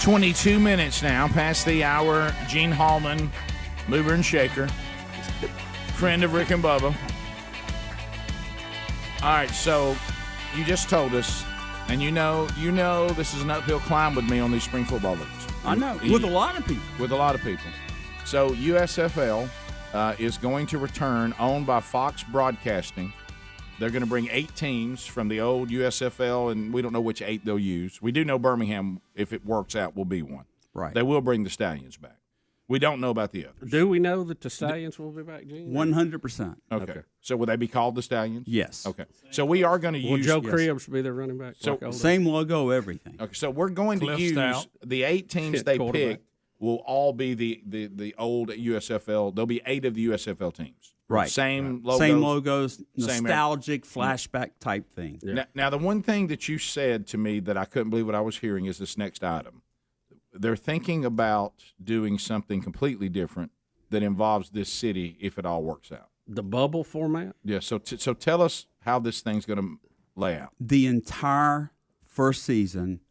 [SPEAKER 2] 22 minutes now, past the hour. Gene Hallman, mover and shaker, friend of Rick and Bubba. All right, so you just told us, and you know this is an uphill climb with me on these spring football leagues.
[SPEAKER 12] I know, with a lot of people.
[SPEAKER 2] With a lot of people. So USFL is going to return, owned by Fox Broadcasting. They're going to bring 8 teams from the old USFL, and we don't know which 8 they'll use. We do know Birmingham, if it works out, will be one.
[SPEAKER 12] Right.
[SPEAKER 2] They will bring the Stallions back. We don't know about the others.
[SPEAKER 8] Do we know that the Stallions will be back, Gene?
[SPEAKER 12] 100%.
[SPEAKER 2] Okay. So will they be called the Stallions?
[SPEAKER 12] Yes.
[SPEAKER 2] Okay. So we are going to use.
[SPEAKER 8] Will Joe Cribbs be their running back?
[SPEAKER 2] So
[SPEAKER 12] same logo, everything.
[SPEAKER 2] Okay. So we're going to use the 8 teams they pick will all be the old USFL. There'll be 8 of the USFL teams.
[SPEAKER 12] Right.
[SPEAKER 2] Same logos.
[SPEAKER 12] Same logos,
[SPEAKER 2] same
[SPEAKER 12] nostalgic flashback type thing.
[SPEAKER 2] Yeah. Now, the one thing that you said to me that I couldn't believe what I was hearing is this next item. They're thinking about doing something completely different that involves this city if it all works out.
[SPEAKER 8] The bubble format?
[SPEAKER 2] Yeah. So tell us how this thing's going to lay out.
[SPEAKER 12] The entire first season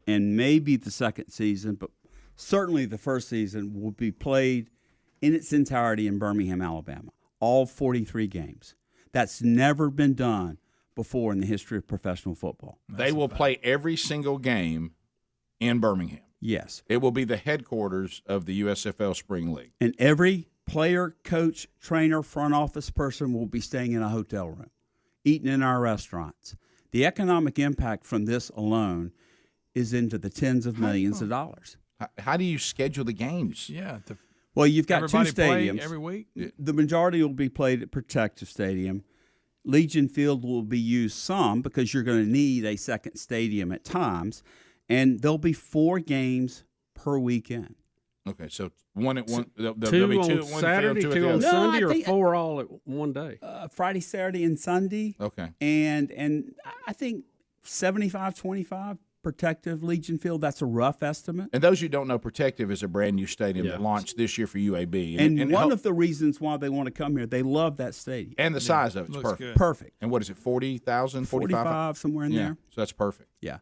[SPEAKER 12] and maybe the second season, but certainly the first season will be played in its entirety in Birmingham, Alabama. All 43 games. That's never been done before in the history of professional football.
[SPEAKER 2] They will play every single game in Birmingham.
[SPEAKER 12] Yes.
[SPEAKER 2] It will be the headquarters of the USFL Spring League.
[SPEAKER 12] And every player, coach, trainer, front office person will be staying in a hotel room, eating in our restaurants. The economic impact from this alone is into the tens of millions of dollars.
[SPEAKER 2] How do you schedule the games?
[SPEAKER 7] Yeah.
[SPEAKER 12] Well, you've got
[SPEAKER 7] Everybody
[SPEAKER 12] 2
[SPEAKER 7] play
[SPEAKER 12] stadiums.
[SPEAKER 7] every week?
[SPEAKER 12] The majority will be played at Protective Stadium. Legion Field will be used some because you're going to need a second stadium at times. And there'll be 4 games per weekend.
[SPEAKER 2] Okay, so one at one. There'll
[SPEAKER 8] Two
[SPEAKER 2] be
[SPEAKER 8] on
[SPEAKER 2] 2 at one
[SPEAKER 8] Saturday,
[SPEAKER 2] field,
[SPEAKER 8] 2
[SPEAKER 2] at
[SPEAKER 8] on
[SPEAKER 2] the other.
[SPEAKER 8] Sunday,
[SPEAKER 12] I
[SPEAKER 8] or
[SPEAKER 12] think-
[SPEAKER 8] 4 all at one day?
[SPEAKER 12] Friday, Saturday, and Sunday.
[SPEAKER 2] Okay.
[SPEAKER 12] And I think 75-25 Protective Legion Field. That's a rough estimate.
[SPEAKER 2] And those who don't know, Protective is a brand new stadium that launched this year for UAB.
[SPEAKER 12] And one of the reasons why they want to come here, they love that stadium.
[SPEAKER 2] And the size of it's
[SPEAKER 7] looks
[SPEAKER 2] perfect.
[SPEAKER 7] good.
[SPEAKER 12] Perfect.
[SPEAKER 2] And what is it, 40,000,
[SPEAKER 12] 45, somewhere in there.
[SPEAKER 2] So that's perfect.
[SPEAKER 12] Yeah.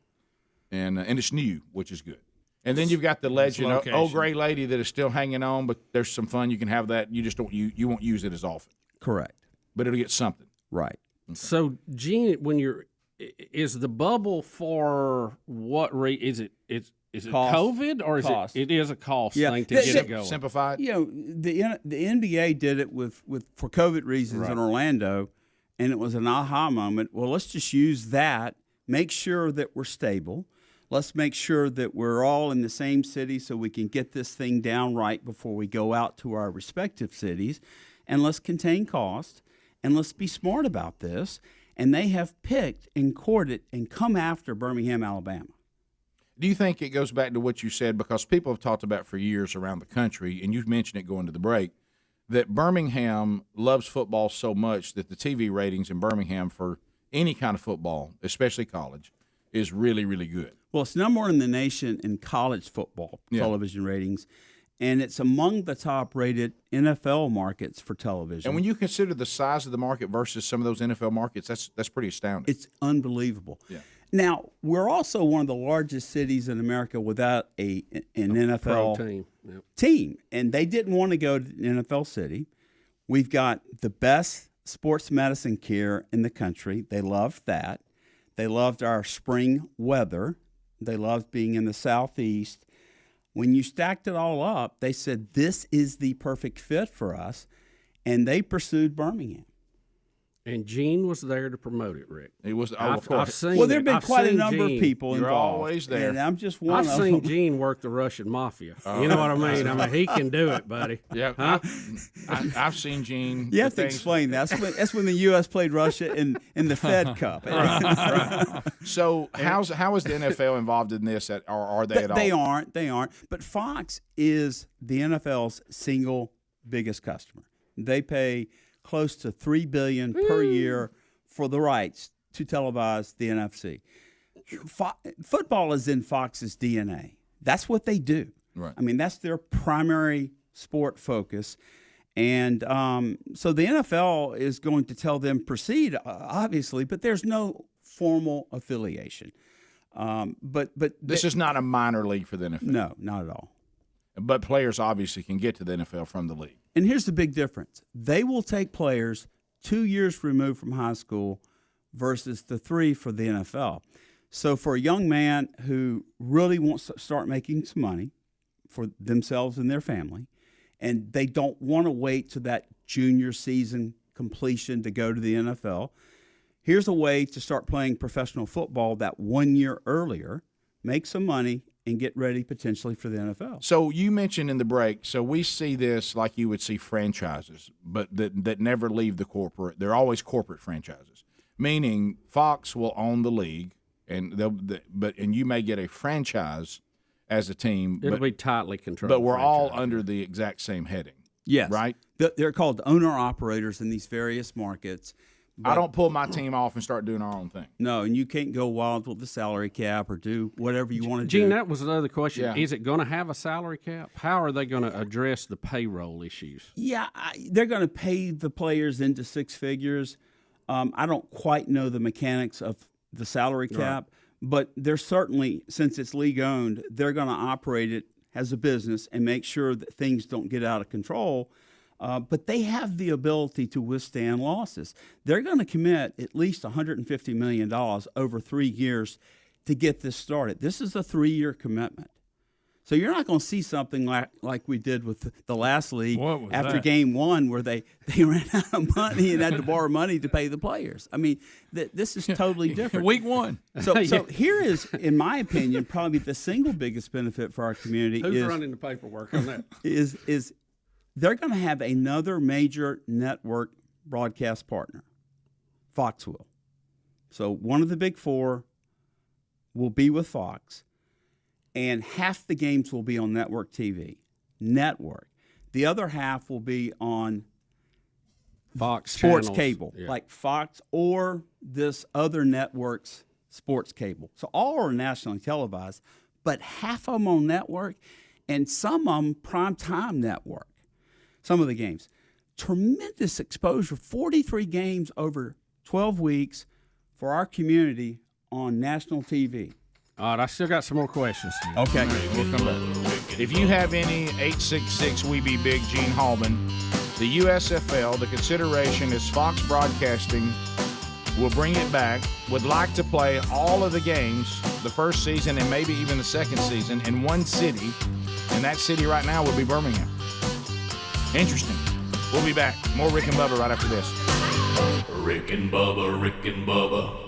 [SPEAKER 2] And it's new, which is good. And then you've got the legend, old gray lady that is still hanging on, but there's some fun. You can have that. You just don't you won't use it as often.
[SPEAKER 12] Correct.
[SPEAKER 2] But it'll get something.
[SPEAKER 12] Right.
[SPEAKER 8] So, Gene, is the bubble for what rate? Is it
[SPEAKER 12] Cost.
[SPEAKER 8] COVID or is
[SPEAKER 12] Cost.
[SPEAKER 8] it is a cost
[SPEAKER 12] Yeah.
[SPEAKER 8] thing to get it going?
[SPEAKER 2] Simplified.
[SPEAKER 12] You know, the NBA did it with for COVID reasons in Orlando, and it was an aha moment. Well, let's just use that. Make sure that we're stable. Let's make sure that we're all in the same city so we can get this thing down right before we go out to our respective cities. And let's contain cost, and let's be smart about this. And they have picked and courted and come after Birmingham, Alabama.
[SPEAKER 2] Do you think it goes back to what you said? Because people have talked about for years around the country, and you've mentioned it going to the break, that Birmingham loves football so much that the TV ratings in Birmingham for any kind of football, especially college, is really, really good.
[SPEAKER 12] Well, it's number 1 in the nation in college football television ratings, and it's among the top-rated NFL markets for television.
[SPEAKER 2] And when you consider the size of the market versus some of those NFL markets, that's pretty astounding.
[SPEAKER 12] It's unbelievable.
[SPEAKER 2] Yeah.
[SPEAKER 12] Now, we're also one of the largest cities in America without an NFL
[SPEAKER 8] team.
[SPEAKER 12] team, and they didn't want to go to an NFL city. We've got the best sports medicine care in the country. They loved that. They loved our spring weather. They loved being in the Southeast. When you stacked it all up, they said, this is the perfect fit for us, and they pursued Birmingham.
[SPEAKER 8] And Gene was there to promote it, Rick.
[SPEAKER 2] He was.
[SPEAKER 8] I've seen.
[SPEAKER 12] Well, there have been
[SPEAKER 8] I've
[SPEAKER 12] quite a
[SPEAKER 8] seen
[SPEAKER 12] number
[SPEAKER 8] Gene.
[SPEAKER 12] of people
[SPEAKER 2] You're
[SPEAKER 12] involved.
[SPEAKER 2] always there.
[SPEAKER 12] And I'm just one
[SPEAKER 8] I've
[SPEAKER 12] of
[SPEAKER 8] seen
[SPEAKER 12] them.
[SPEAKER 8] Gene work the Russian mafia. You know what I mean? I mean, he can do it, buddy.
[SPEAKER 2] Yeah,
[SPEAKER 8] Huh?
[SPEAKER 2] I've seen Gene.
[SPEAKER 12] You have to explain that. That's when the U.S. played Russia in the Fed Cup.
[SPEAKER 2] Right. So how is the NFL involved in this? Or are they at all?
[SPEAKER 12] They aren't. But Fox is the NFL's single biggest customer. They pay close to $3 billion per year for the rights to televise the NFC. Football is in Fox's DNA. That's what they do.
[SPEAKER 2] Right.
[SPEAKER 12] I mean, that's their primary sport focus. And so the NFL is going to tell them proceed, obviously, but there's no formal affiliation. But
[SPEAKER 1] this is not a minor league for the NFL.
[SPEAKER 12] No, not at all.
[SPEAKER 1] But players obviously can get to the NFL from the league.
[SPEAKER 12] And here's the big difference. They will take players 2 years removed from high school versus the 3 for the NFL. So for a young man who really wants to start making some money for themselves and their family, and they don't want to wait to that junior season completion to go to the NFL, here's a way to start playing professional football that 1 year earlier, make some money, and get ready potentially for the NFL.
[SPEAKER 1] So you mentioned in the break, so we see this like you would see franchises, but that never leave the corporate. They're always corporate franchises, meaning Fox will own the league, and and you may get a franchise as a team.
[SPEAKER 8] It'll be tightly controlled.
[SPEAKER 1] But we're all under the exact same heading.
[SPEAKER 12] Yes.
[SPEAKER 1] Right?
[SPEAKER 12] They're called owner-operators in these various markets.
[SPEAKER 1] I don't pull my team off and start doing our own thing.
[SPEAKER 12] No, and you can't go wild with the salary cap or do whatever you want to do.
[SPEAKER 8] Gene, that was another question.
[SPEAKER 1] Yeah.
[SPEAKER 8] Is it going to have a salary cap? How are they going to address the payroll issues?
[SPEAKER 12] Yeah, they're going to pay the players into six figures. I don't quite know the mechanics of the salary cap, but they're certainly, since it's league-owned, they're going to operate it as a business and make sure that things don't get out of control. But they have the ability to withstand losses. They're going to commit at least $150 million over 3 years to get this started. This is a 3-year commitment. So you're not going to see something like we did with the last league after game one where they ran out of money and had to borrow money to pay the players. I mean, this is totally different.
[SPEAKER 2] Week one.
[SPEAKER 12] So here is, in my opinion, probably the single biggest benefit for our community.
[SPEAKER 8] Who's running the paperwork on that?
[SPEAKER 12] Is they're going to have another major network broadcast partner, Fox will. So one of the big four will be with Fox, and half the games will be on network TV. Network. The other half will be on
[SPEAKER 8] Fox
[SPEAKER 12] sports
[SPEAKER 8] channels.
[SPEAKER 12] cable, like Fox or this other network's sports cable. So all are nationally televised, but half of them on network and some of them primetime network. Some of the games. Tremendous exposure, 43 games over 12 weeks for our community on national TV.
[SPEAKER 8] All right, I still got some more questions.
[SPEAKER 12] Okay.
[SPEAKER 1] We'll come back. If you have any, 866-WE-BE-BIG, Gene Hallman. The USFL, the consideration is Fox Broadcasting will bring it back, would like to play all of the games, the first season and maybe even the second season, in one city, and that city right now would be Birmingham. Interesting. We'll be back. More Rick and Bubba right after this.
[SPEAKER 4] Rick and Bubba, Rick and Bubba.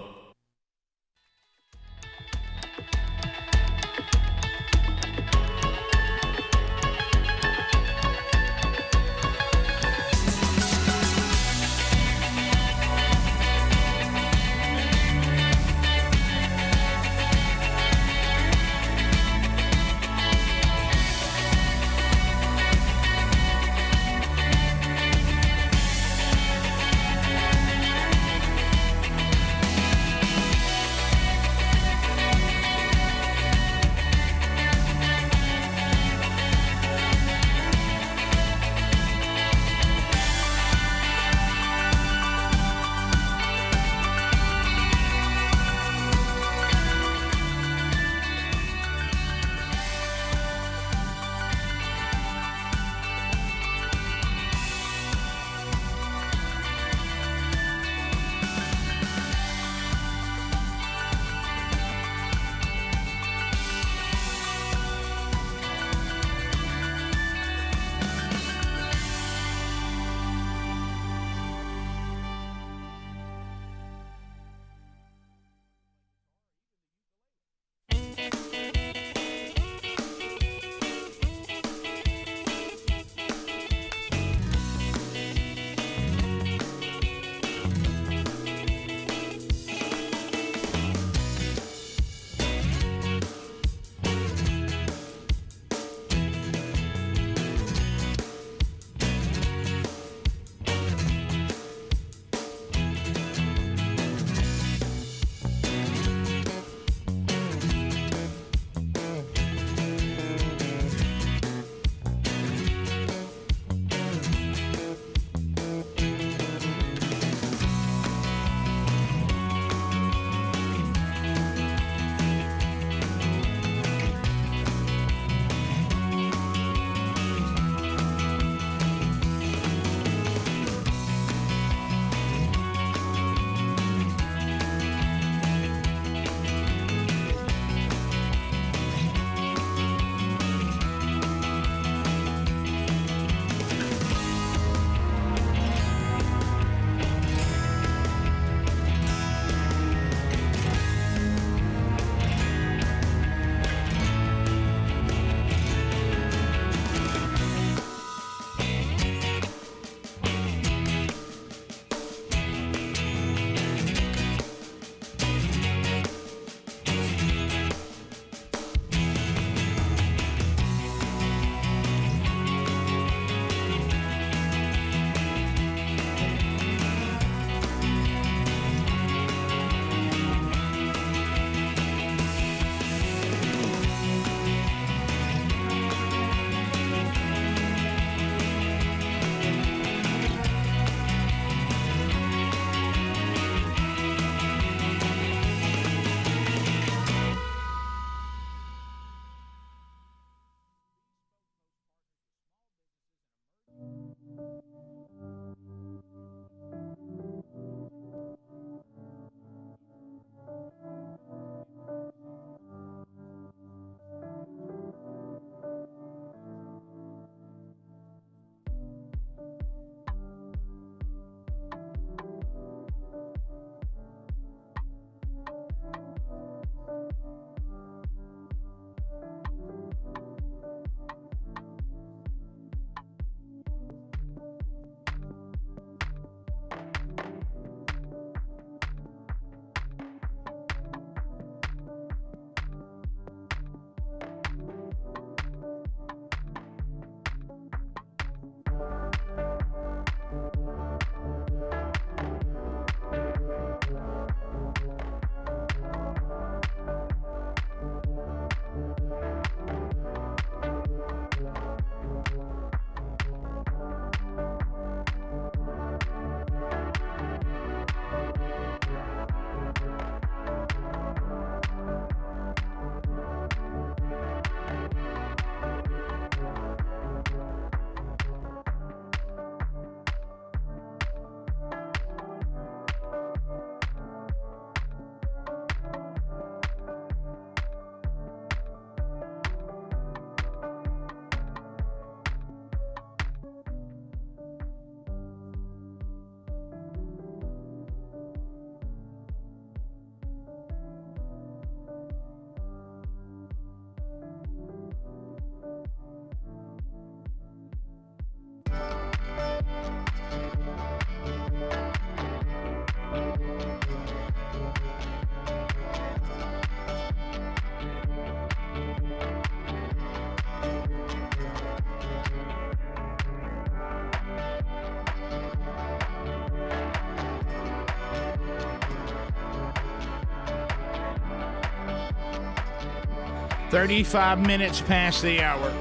[SPEAKER 13] 35 minutes past the hour.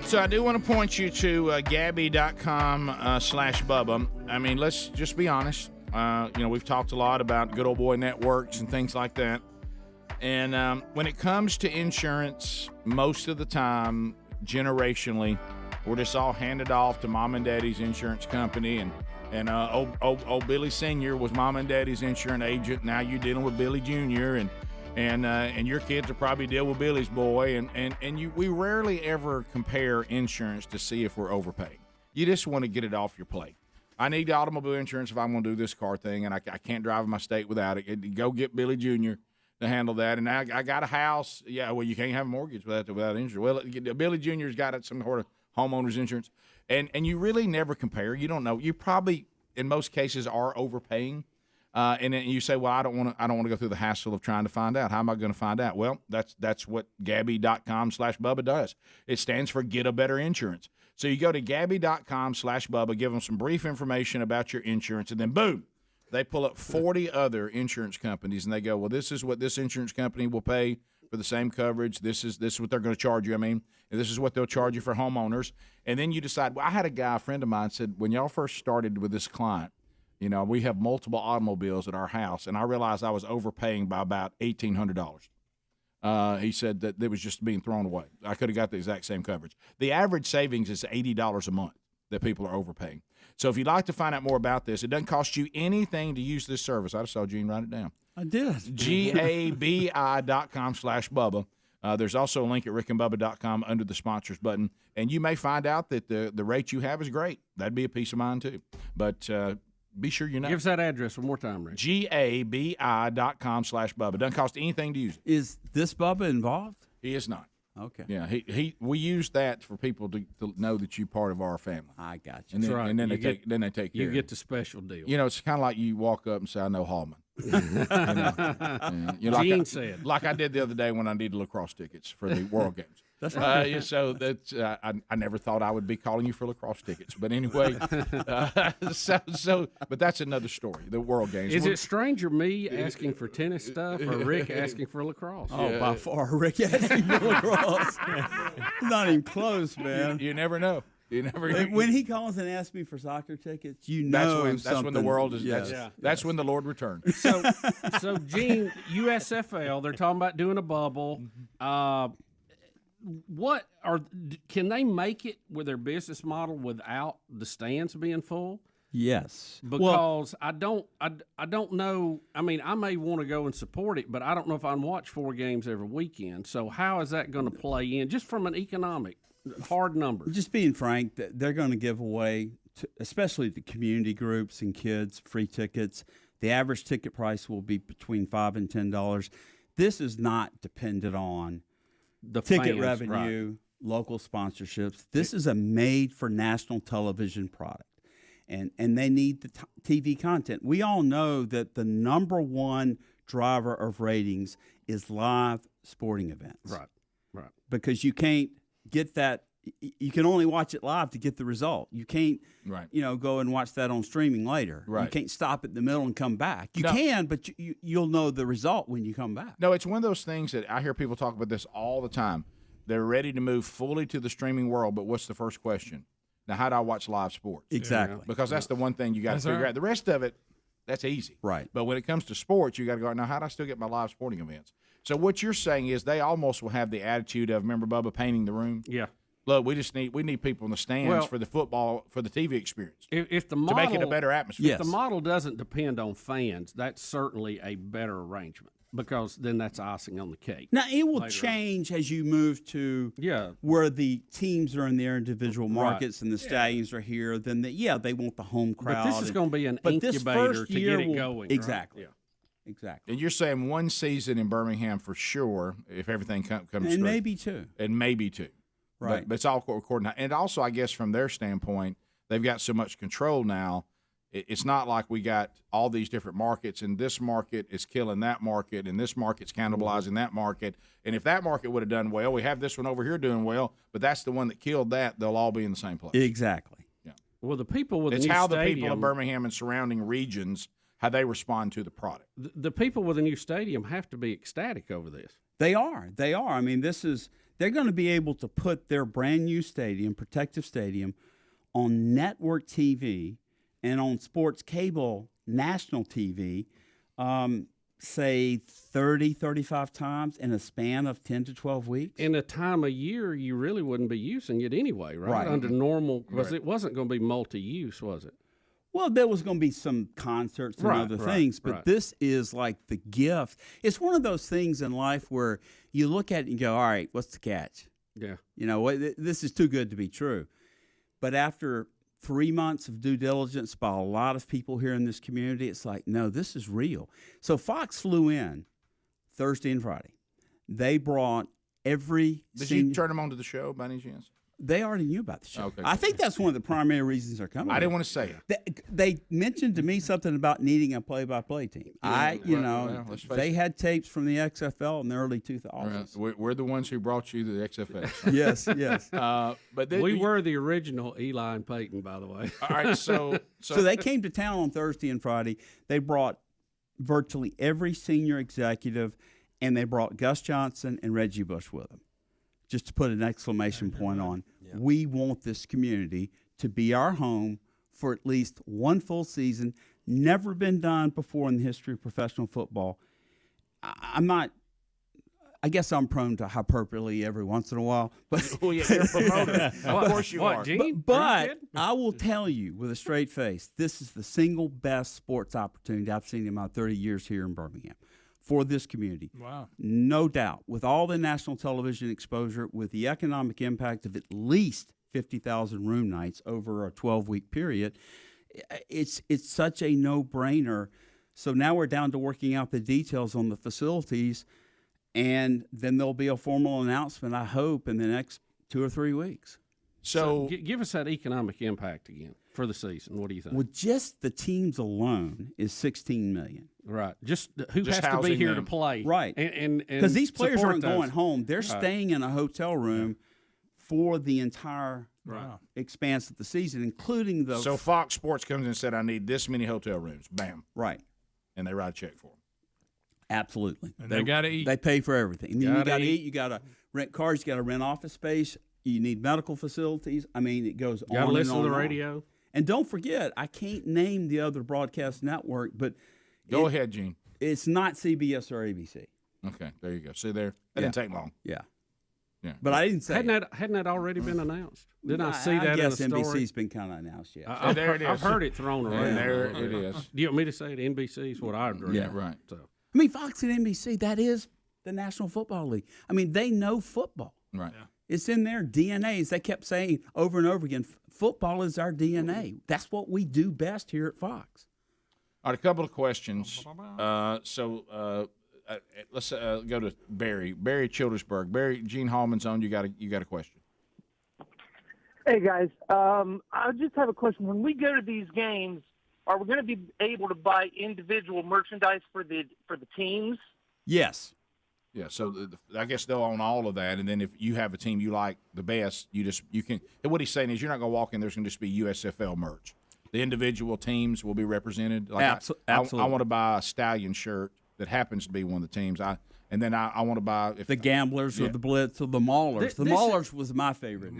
[SPEAKER 13] So I do want to point you to Gabby.com/Bubba. I mean, let's just be honest. We've talked a lot about good old boy networks and things like that. And when it comes to insurance, most of the time, generationally, we're just all handed off to mom and daddy's insurance company. And old Billy Sr. was mom and daddy's insurance agent. Now you're dealing with Billy Jr. And your kids will probably deal with Billy's boy. We rarely ever compare insurance to see if we're overpaying. You just want to get it off your plate. I need automobile insurance if I'm going to do this car thing, and I can't drive in my state without it. Go get Billy Jr. to handle that. And I got a house. Yeah, well, you can't have a mortgage without insurance. Well, Billy Jr.'s got some sort of homeowner's insurance. And you really never compare. You don't know. You probably, in most cases, are overpaying. And then you say, well, I don't want to go through the hassle of trying to find out. How am I going to find out? Well, that's what Gabby.com/Bubba does. It stands for Get a Better Insurance. So you go to Gabby.com/Bubba, give them some brief information about your insurance, and then boom, they pull up 40 other insurance companies, and they go, well, this is what this insurance company will pay for the same coverage. This is what they're going to charge you. And this is what they'll charge you for homeowners. And then you decide, well, I had a friend of mine said, when y'all first started with this client, we have multiple automobiles at our house, and I realized I was overpaying by about $1,800. He said that it was just being thrown away. I could have got the exact same coverage. The average savings is $80 a month that people are overpaying. So if you'd like to find out more about this, it doesn't cost you anything to use this service. I just saw Gene write it down.
[SPEAKER 12] I did.
[SPEAKER 13] GABI.com/Bubba. There's also a link at rickandbubba.com under the sponsors button, and you may find out that the rate you have is great. That'd be a peace of mind too. But be sure you know.
[SPEAKER 8] Give us that address one more time, Rick.
[SPEAKER 13] GABI.com/Bubba. Doesn't cost anything to use it.
[SPEAKER 12] Is this Bubba involved?
[SPEAKER 13] He is not.
[SPEAKER 12] Okay.
[SPEAKER 13] Yeah, we use that for people to know that you're part of our family.
[SPEAKER 12] I got you.
[SPEAKER 13] And then,
[SPEAKER 8] right.
[SPEAKER 13] and then they take care.
[SPEAKER 8] You get the special deal.
[SPEAKER 13] It's kind of like you walk up and say, "I know Hallman."
[SPEAKER 8] Gene said,
[SPEAKER 13] like I did the other day when I needed lacrosse tickets for the World Games. So that's I never thought I would be calling you for lacrosse tickets, but anyway, but that's another story. The World Games.
[SPEAKER 8] Is it stranger me asking for tennis stuff or Rick asking for lacrosse?
[SPEAKER 12] Oh, by far, Rick asking for lacrosse. Not even close, man.
[SPEAKER 13] You never know. You never.
[SPEAKER 12] When he calls and asks me for soccer tickets, that's
[SPEAKER 13] when the world is.
[SPEAKER 12] Yes.
[SPEAKER 13] That's when the Lord returns.
[SPEAKER 8] So Gene, USFL, they're talking about doing a bubble. Can they make it with their business model without the stands being full?
[SPEAKER 12] Yes,
[SPEAKER 8] because I don't know. I mean, I may want to go and support it, but I don't know if I can watch 4 games every weekend. So how is that going to play in, just from an economic hard number?
[SPEAKER 12] Just being frank, they're going to give away, especially the community groups and kids, free tickets. The average ticket price will be between $5 and $10. This is not dependent on
[SPEAKER 8] the
[SPEAKER 12] ticket
[SPEAKER 8] fans,
[SPEAKER 12] revenue,
[SPEAKER 8] right.
[SPEAKER 12] Local sponsorships. This is a made-for-national television product, and they need the TV content. We all know that the number one driver of ratings is live sporting events.
[SPEAKER 8] Right.
[SPEAKER 12] Because you can't get that. You can only watch it live to get the result. You can't, go and watch that on streaming later.
[SPEAKER 13] Right.
[SPEAKER 12] You can't stop it in the middle and come back. You can, but you'll know the result when you come back.
[SPEAKER 13] No, it's one of those things that I hear people talk about this all the time. They're ready to move fully to the streaming world, but what's the first question? Now, how do I watch live sports?
[SPEAKER 12] Exactly.
[SPEAKER 13] Because that's the one thing you got to figure out. The rest of it, that's easy.
[SPEAKER 12] Right.
[SPEAKER 13] But when it comes to sports, you got to go, now, how do I still get my live sporting events? So what you're saying is they almost will have the attitude of, remember Bubba painting the room?
[SPEAKER 8] Yeah.
[SPEAKER 13] Look, we need people in the stands for the football, for the TV experience.
[SPEAKER 8] If the model,
[SPEAKER 13] to make it a better atmosphere.
[SPEAKER 8] If the model doesn't depend on fans, that's certainly a better arrangement, because then that's icing on the cake.
[SPEAKER 12] Now, it will change as you move to where the teams are in their individual markets and the stallions are here. Then they want the home crowd.
[SPEAKER 8] But this is going to be an incubator to get it going.
[SPEAKER 12] Exactly.
[SPEAKER 8] Right? Yeah.
[SPEAKER 12] Exactly.
[SPEAKER 13] And you're saying one season in Birmingham for sure, if everything comes through.
[SPEAKER 12] And maybe two.
[SPEAKER 13] Right. But it's all recorded. And also, I guess from their standpoint, they've got so much control now. It's not like we got all these different markets, and this market is killing that market, and this market's cannibalizing that market. And if that market would have done well, we have this one over here doing well, but that's the one that killed that. They'll all be in the same place.
[SPEAKER 12] Exactly.
[SPEAKER 13] Yeah.
[SPEAKER 8] Well, the people with
[SPEAKER 13] it's
[SPEAKER 8] the new
[SPEAKER 13] how
[SPEAKER 8] stadium,
[SPEAKER 13] the people of Birmingham and surrounding regions how they respond to the product.
[SPEAKER 8] The people with a new stadium have to be ecstatic over this.
[SPEAKER 12] They are. I mean, they're going to be able to put their brand new stadium, protective stadium, on network TV and on sports cable national TV, say 30, 35 times in a span of 10 to 12 weeks.
[SPEAKER 8] In a time of year you really wouldn't be using it anyway, right? Under normal, because it wasn't going to be multi-use, was it?
[SPEAKER 12] Well, there was going to be some concerts and other things, but this is like the gift. It's one of those things in life where you look at it and go, all right, what's the catch?
[SPEAKER 8] Yeah.
[SPEAKER 12] You know, this is too good to be true. But after 3 months of due diligence by a lot of people here in this community, it's like, no, this is real. So Fox flew in Thursday and Friday. They brought every
[SPEAKER 13] Did you turn them on to the show by any chance?
[SPEAKER 12] They already knew about the show.
[SPEAKER 13] Okay,
[SPEAKER 12] I think that's one of the primary reasons they're coming.
[SPEAKER 13] I didn't want to say it.
[SPEAKER 12] They mentioned to me something about needing a play-by-play team. They had tapes from the XFL in the early 2000s.
[SPEAKER 13] We're the ones who brought you to the XFL.
[SPEAKER 12] Yes.
[SPEAKER 13] But
[SPEAKER 8] we were the original Eli and Peyton, by the way.
[SPEAKER 13] All right, so
[SPEAKER 12] they came to town on Thursday and Friday. They brought virtually every senior executive, and they brought Gus Johnson and Reggie Bush with them. Just to put an exclamation point on, we want this community to be our home for at least one full season. Never been done before in the history of professional football. I guess I'm prone to hyperbole every once in a while. But
[SPEAKER 13] well, yeah, you're a promoter. Of course you are.
[SPEAKER 12] But I will tell you with a straight face, this is the single best sports opportunity I've seen in my 30 years here in Birmingham. For this community.
[SPEAKER 2] Wow.
[SPEAKER 12] No doubt. With all the national television exposure, with the economic impact of at least 50,000 room nights over a 12-week period, it's such a no-brainer. So now we're down to working out the details on the facilities, and then there'll be a formal announcement, I hope, in the next 2 or 3 weeks.
[SPEAKER 8] So give us that economic impact again for the season. What do you think?
[SPEAKER 12] Well, just the teams alone is $16 million.
[SPEAKER 8] Right. Just who has to be here to play.
[SPEAKER 12] Right.
[SPEAKER 8] And
[SPEAKER 12] because these players aren't
[SPEAKER 8] those.
[SPEAKER 12] going home. They're staying in a hotel room for the entire expanse of the season, including the.
[SPEAKER 13] So Fox Sports comes in and said, I need this many hotel rooms. Bam.
[SPEAKER 12] Right.
[SPEAKER 13] And they write a check for them.
[SPEAKER 12] Absolutely.
[SPEAKER 2] And they got to eat.
[SPEAKER 12] They pay for everything. And then you got to eat. You got to rent cars. You got to rent office space. You need medical facilities. I mean, it goes on and on.
[SPEAKER 8] Got to listen to the radio.
[SPEAKER 12] And don't forget, I can't name the other broadcast network, but
[SPEAKER 13] go ahead, Gene.
[SPEAKER 12] It's not CBS or ABC.
[SPEAKER 13] Okay, there you go. See there? That didn't take long.
[SPEAKER 12] Yeah.
[SPEAKER 13] But
[SPEAKER 12] I didn't say
[SPEAKER 8] hadn't that already been announced? Didn't I see that
[SPEAKER 12] in the story?
[SPEAKER 8] NBC's
[SPEAKER 12] been kind of announced,
[SPEAKER 13] there it is.
[SPEAKER 8] I've heard it thrown around.
[SPEAKER 13] There it is.
[SPEAKER 8] Do you want me to say it? NBC is what I heard.
[SPEAKER 13] Yeah, right.
[SPEAKER 8] So.
[SPEAKER 12] I mean, Fox and NBC, that is the National Football League. I mean, they know football.
[SPEAKER 13] Right.
[SPEAKER 12] Yeah. It's in their DNA. As they kept saying over and over again, football is our DNA. That's what we do best here at Fox.
[SPEAKER 13] All right, a couple of questions. Let's go to Barry. Barry Childersburg. Barry, Gene Hallman's on. You got a question.
[SPEAKER 14] Hey guys, I just have a question. When we go to these games, are we going to be able to buy individual merchandise for the teams?
[SPEAKER 12] Yes.
[SPEAKER 13] Yeah, so I guess they'll own all of that, and then if you have a team you like the best, you can. And what he's saying is, you're not going to walk in. There's going to just be USFL merch. The individual teams will be represented. Like
[SPEAKER 12] absolutely.
[SPEAKER 13] I want to buy a Stallion shirt that happens to be one of the teams. I want to buy
[SPEAKER 12] the Gamblers or the Blitz or the Maulers. The Maulers was my favorite.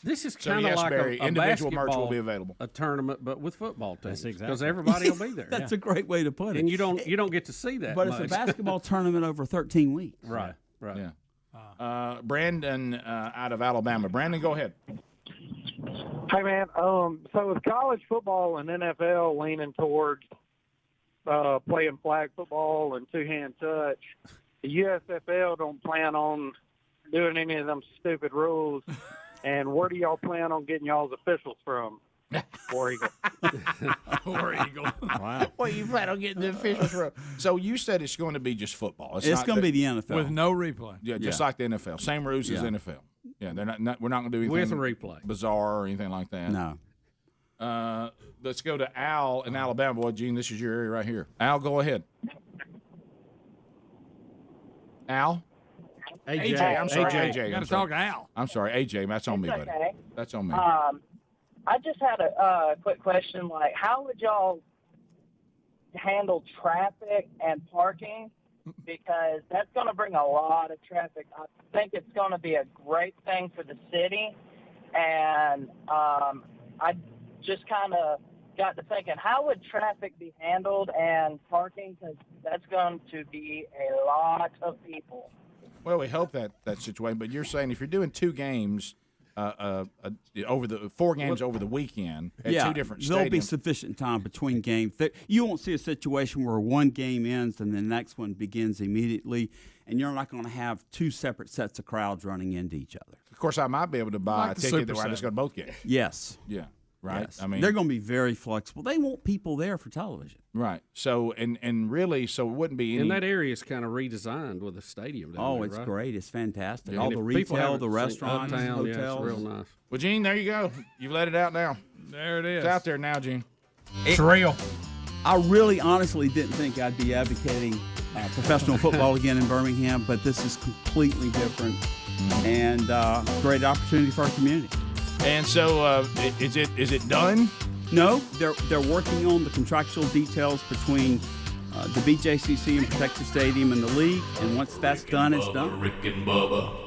[SPEAKER 8] This is kind of like
[SPEAKER 13] Barry,
[SPEAKER 8] a
[SPEAKER 13] individual
[SPEAKER 8] basketball,
[SPEAKER 13] merch will be available.
[SPEAKER 8] A tournament, but with football teams.
[SPEAKER 3] That's exactly
[SPEAKER 8] because everybody will be there.
[SPEAKER 12] That's a great way to put it.
[SPEAKER 8] And you don't get to see that.
[SPEAKER 12] But
[SPEAKER 8] much.
[SPEAKER 12] it's a basketball tournament over 13 weeks.
[SPEAKER 8] Right.
[SPEAKER 13] Yeah. Brandon out of Alabama. Brandon, go ahead.
[SPEAKER 14] Hey man, so with college football and NFL leaning towards playing flag football and two-hand touch, the USFL don't plan on doing any of them stupid rules. And where do y'all plan on getting y'all's officials from? War Eagle.
[SPEAKER 2] War Eagle.
[SPEAKER 3] Wow.
[SPEAKER 13] Well, you plan on getting the officials from. So you said it's going to be just football.
[SPEAKER 12] It's going to be the NFL
[SPEAKER 2] with no replay.
[SPEAKER 13] Yeah, just like the NFL. Same rules as NFL. Yeah, they're not. We're not going to do anything
[SPEAKER 8] with a replay,
[SPEAKER 13] bizarre or anything like that.
[SPEAKER 12] No.
[SPEAKER 13] Let's go to Al in Alabama. Boy, Gene, this is your area right here. Al, go ahead. Al. AJ. I'm sorry, AJ.
[SPEAKER 2] You got to talk to Al.
[SPEAKER 13] I'm sorry, AJ. That's on me, buddy.
[SPEAKER 15] Okay.
[SPEAKER 13] That's on me.
[SPEAKER 15] I just had a quick question. Like, how would y'all handle traffic and parking, because that's going to bring a lot of traffic. I think it's going to be a great thing for the city. And I just kind of got to thinking, how would traffic be handled and parking? Because that's going to be a lot of people.
[SPEAKER 13] Well, we hope that situation. But you're saying if you're doing 2 games over the 4 games over the weekend at 2 different stadiums,
[SPEAKER 12] there'll be sufficient time between games. You won't see a situation where one game ends and the next one begins immediately, and you're not going to have 2 separate sets of crowds running into each other.
[SPEAKER 13] Of course, I might be able to buy a ticket where I just go to both games.
[SPEAKER 12] Yes.
[SPEAKER 13] Yeah. Right.
[SPEAKER 12] Yes.
[SPEAKER 13] I mean,
[SPEAKER 12] they're going to be very flexible. They want people there for television.
[SPEAKER 13] Right. So and really, so it wouldn't be any.
[SPEAKER 8] And that area is kind of redesigned with a stadium.
[SPEAKER 12] It's great. It's fantastic.
[SPEAKER 8] Yeah.
[SPEAKER 12] All
[SPEAKER 8] And
[SPEAKER 12] the
[SPEAKER 8] if people
[SPEAKER 12] retail,
[SPEAKER 8] haven't
[SPEAKER 12] the
[SPEAKER 8] seen
[SPEAKER 12] restaurants,
[SPEAKER 8] Uptown,
[SPEAKER 12] hotels.
[SPEAKER 8] yeah, it's real nice.
[SPEAKER 13] Well, Gene, there you go. You've let it out now.
[SPEAKER 2] There it is.
[SPEAKER 13] It's out there now, Gene.
[SPEAKER 2] It's real.
[SPEAKER 12] I really, honestly didn't think I'd be advocating professional football again in Birmingham, but this is completely different and great opportunity for our community.
[SPEAKER 13] And so, is it done?
[SPEAKER 12] No, they're working on the contractual details between the BJCC and Protective Stadium and the league, and once that's done, it's done.
[SPEAKER 4] Rick and Bubba.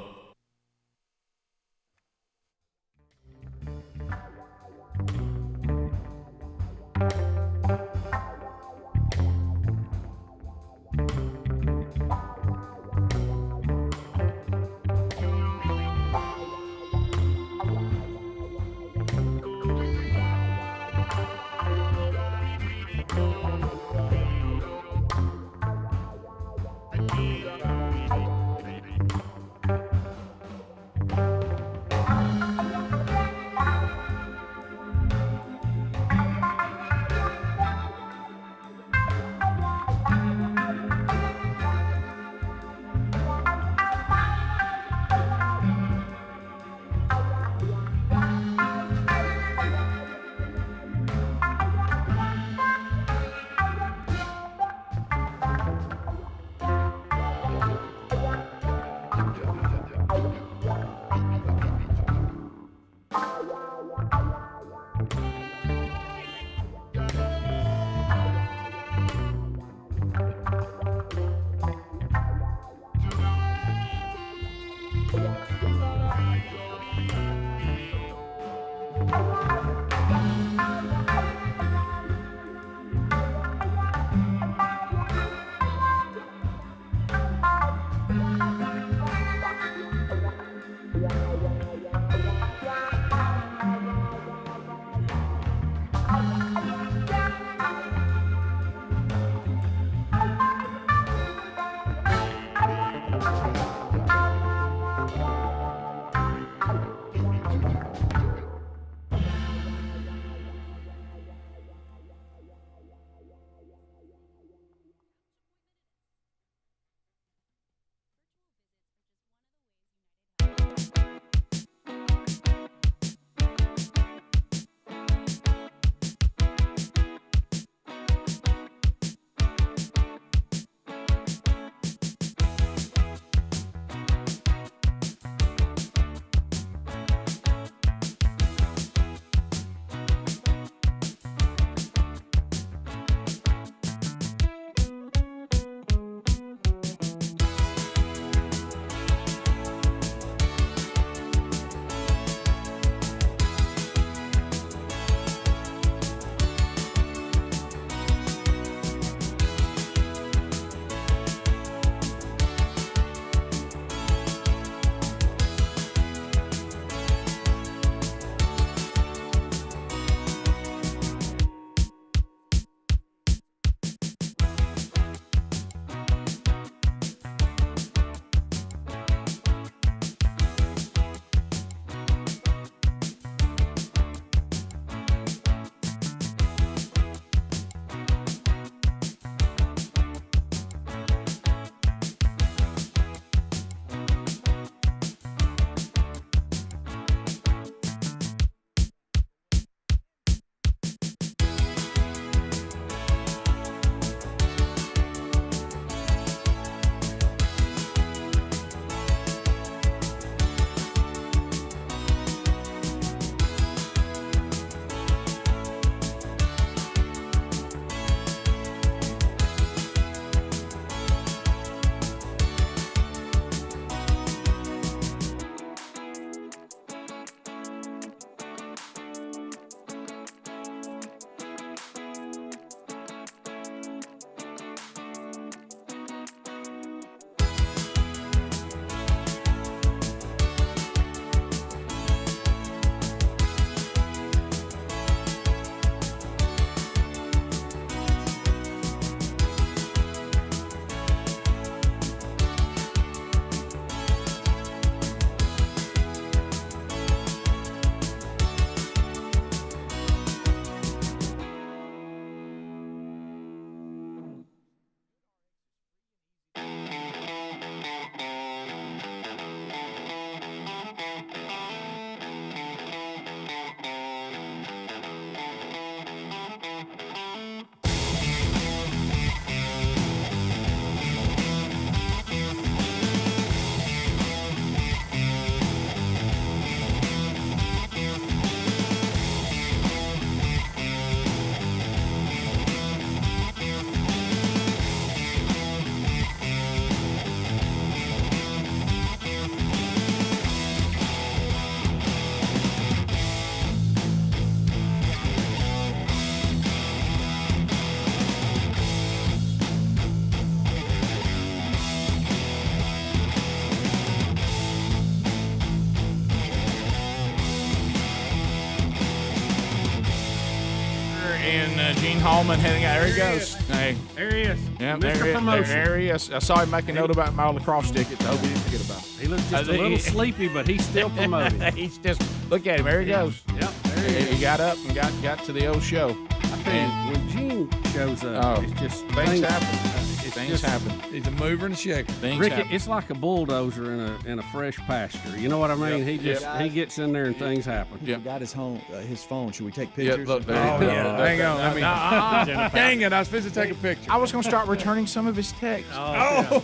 [SPEAKER 13] and Gene Hallman heading out. There he goes. Hey.
[SPEAKER 8] There he is.
[SPEAKER 13] Yeah,
[SPEAKER 8] Mr. Promotion.
[SPEAKER 13] There he is. I saw him make a note about my lacrosse tickets. I hope he didn't forget about it.
[SPEAKER 8] He looks just a little sleepy, but he's still promoting.
[SPEAKER 13] He's just, look at him. There he goes.
[SPEAKER 8] Yep, there he is.
[SPEAKER 13] He got up and got to the old show.
[SPEAKER 8] I think when Gene shows up, it's just
[SPEAKER 13] things happen. Things happen.
[SPEAKER 2] He's a mover and a shaker.
[SPEAKER 8] Ricky, it's like a bulldozer in a fresh pasture. You know what I mean? He gets in there and things happen.
[SPEAKER 10] He got his phone. Should we take pictures?
[SPEAKER 13] Look, hang on.
[SPEAKER 2] Dang it! I was supposed to take a picture.
[SPEAKER 13] I was going to start returning some of his texts.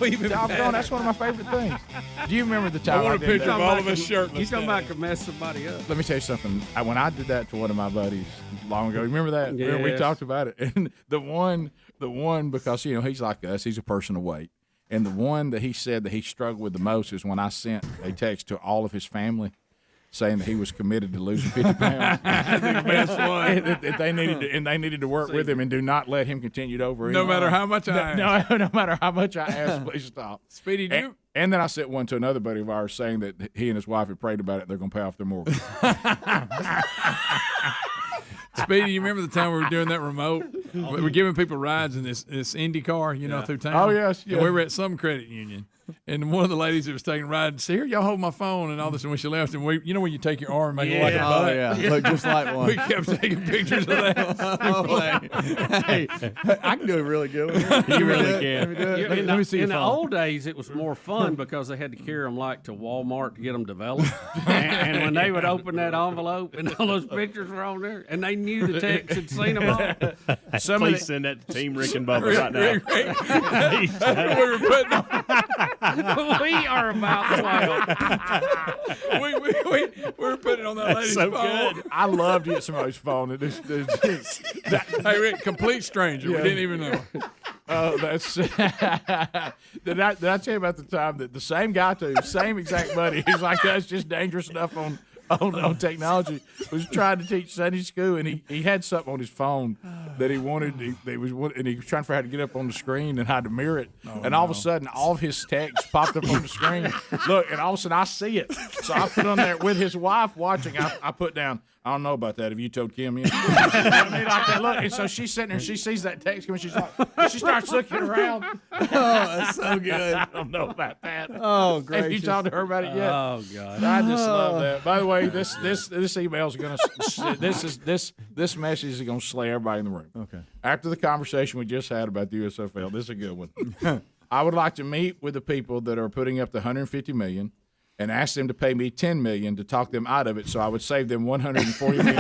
[SPEAKER 2] Even
[SPEAKER 13] doggone, that's one of my favorite things. Do you remember the time
[SPEAKER 2] I want a picture of all of us shirtless?
[SPEAKER 8] You talking about to mess somebody up?
[SPEAKER 13] Let me tell you something. When I did that to one of my buddies long ago, remember that?
[SPEAKER 8] Yes.
[SPEAKER 13] We talked about it. And the one because he's like us, he's a person of weight. And the one that he said that he struggled with the most is when I sent a text to all of his family saying that he was committed to losing 50 pounds.
[SPEAKER 2] The best one.
[SPEAKER 13] They needed to work with him and do not let him continue to overeat.
[SPEAKER 2] No matter how much I ask.
[SPEAKER 13] No matter how much I ask, please stop.
[SPEAKER 2] Speedy,
[SPEAKER 13] and then I sent one to another buddy of ours saying that he and his wife had prayed about it. They're going to pay off their mortgage.
[SPEAKER 2] Speedy, you remember the time we were doing that remote? We were giving people rides in this Indy car, through town.
[SPEAKER 13] Oh, yes.
[SPEAKER 2] And we were at some credit union. And one of the ladies that was taking a ride said, "Here, y'all hold my phone," and all this. And when she left, and when you take your arm and make it like a butt?
[SPEAKER 10] Look just like one.
[SPEAKER 2] We kept taking pictures of that.
[SPEAKER 10] Hey, I can do a really good one.
[SPEAKER 3] You really can.
[SPEAKER 10] Let me see your
[SPEAKER 8] In the
[SPEAKER 10] phone.
[SPEAKER 8] old days, it was more fun because they had to carry them to Walmart to get them developed. and when they would open that envelope and all those pictures were on there, and they knew the techs had seen them all.
[SPEAKER 3] Please send that to Team Rick and Bubba right now.
[SPEAKER 2] We were putting on.
[SPEAKER 8] We are about 12.
[SPEAKER 2] we were putting it on that lady's
[SPEAKER 3] so
[SPEAKER 2] phone.
[SPEAKER 3] good.
[SPEAKER 13] I love to get somebody's phone.
[SPEAKER 2] Hey, Rick, complete stranger. We didn't even know.
[SPEAKER 13] Oh, that's. Did I tell you about the time that the same guy, same exact buddy, he's like, that's just dangerous stuff on technology, was trying to teach Sunday school, and he had something on his phone that he wanted. He was trying to figure out how to get up on the screen and how to mirror it. All of a sudden, all of his text popped up on the screen. Look, and all of a sudden, I see it. So I put on there with his wife watching. I put down, I don't know about that. Have you told Kim yet? I mean, like that. Look, and so she's sitting there, she sees that text coming, she's like, she starts looking around.
[SPEAKER 10] Oh, that's so good.
[SPEAKER 13] I don't know about that.
[SPEAKER 10] Oh, gracious.
[SPEAKER 13] Have you talked to her about it yet?
[SPEAKER 8] Oh, God.
[SPEAKER 13] I just love that. By the way, this email is going to this message is going to slay everybody in the room.
[SPEAKER 10] Okay.
[SPEAKER 13] After the conversation we just had about the USFL, this is a good one. I would like to meet with the people that are putting up the $150 million and ask them to pay me $10 million to talk them out of it, so I would save them $140 million.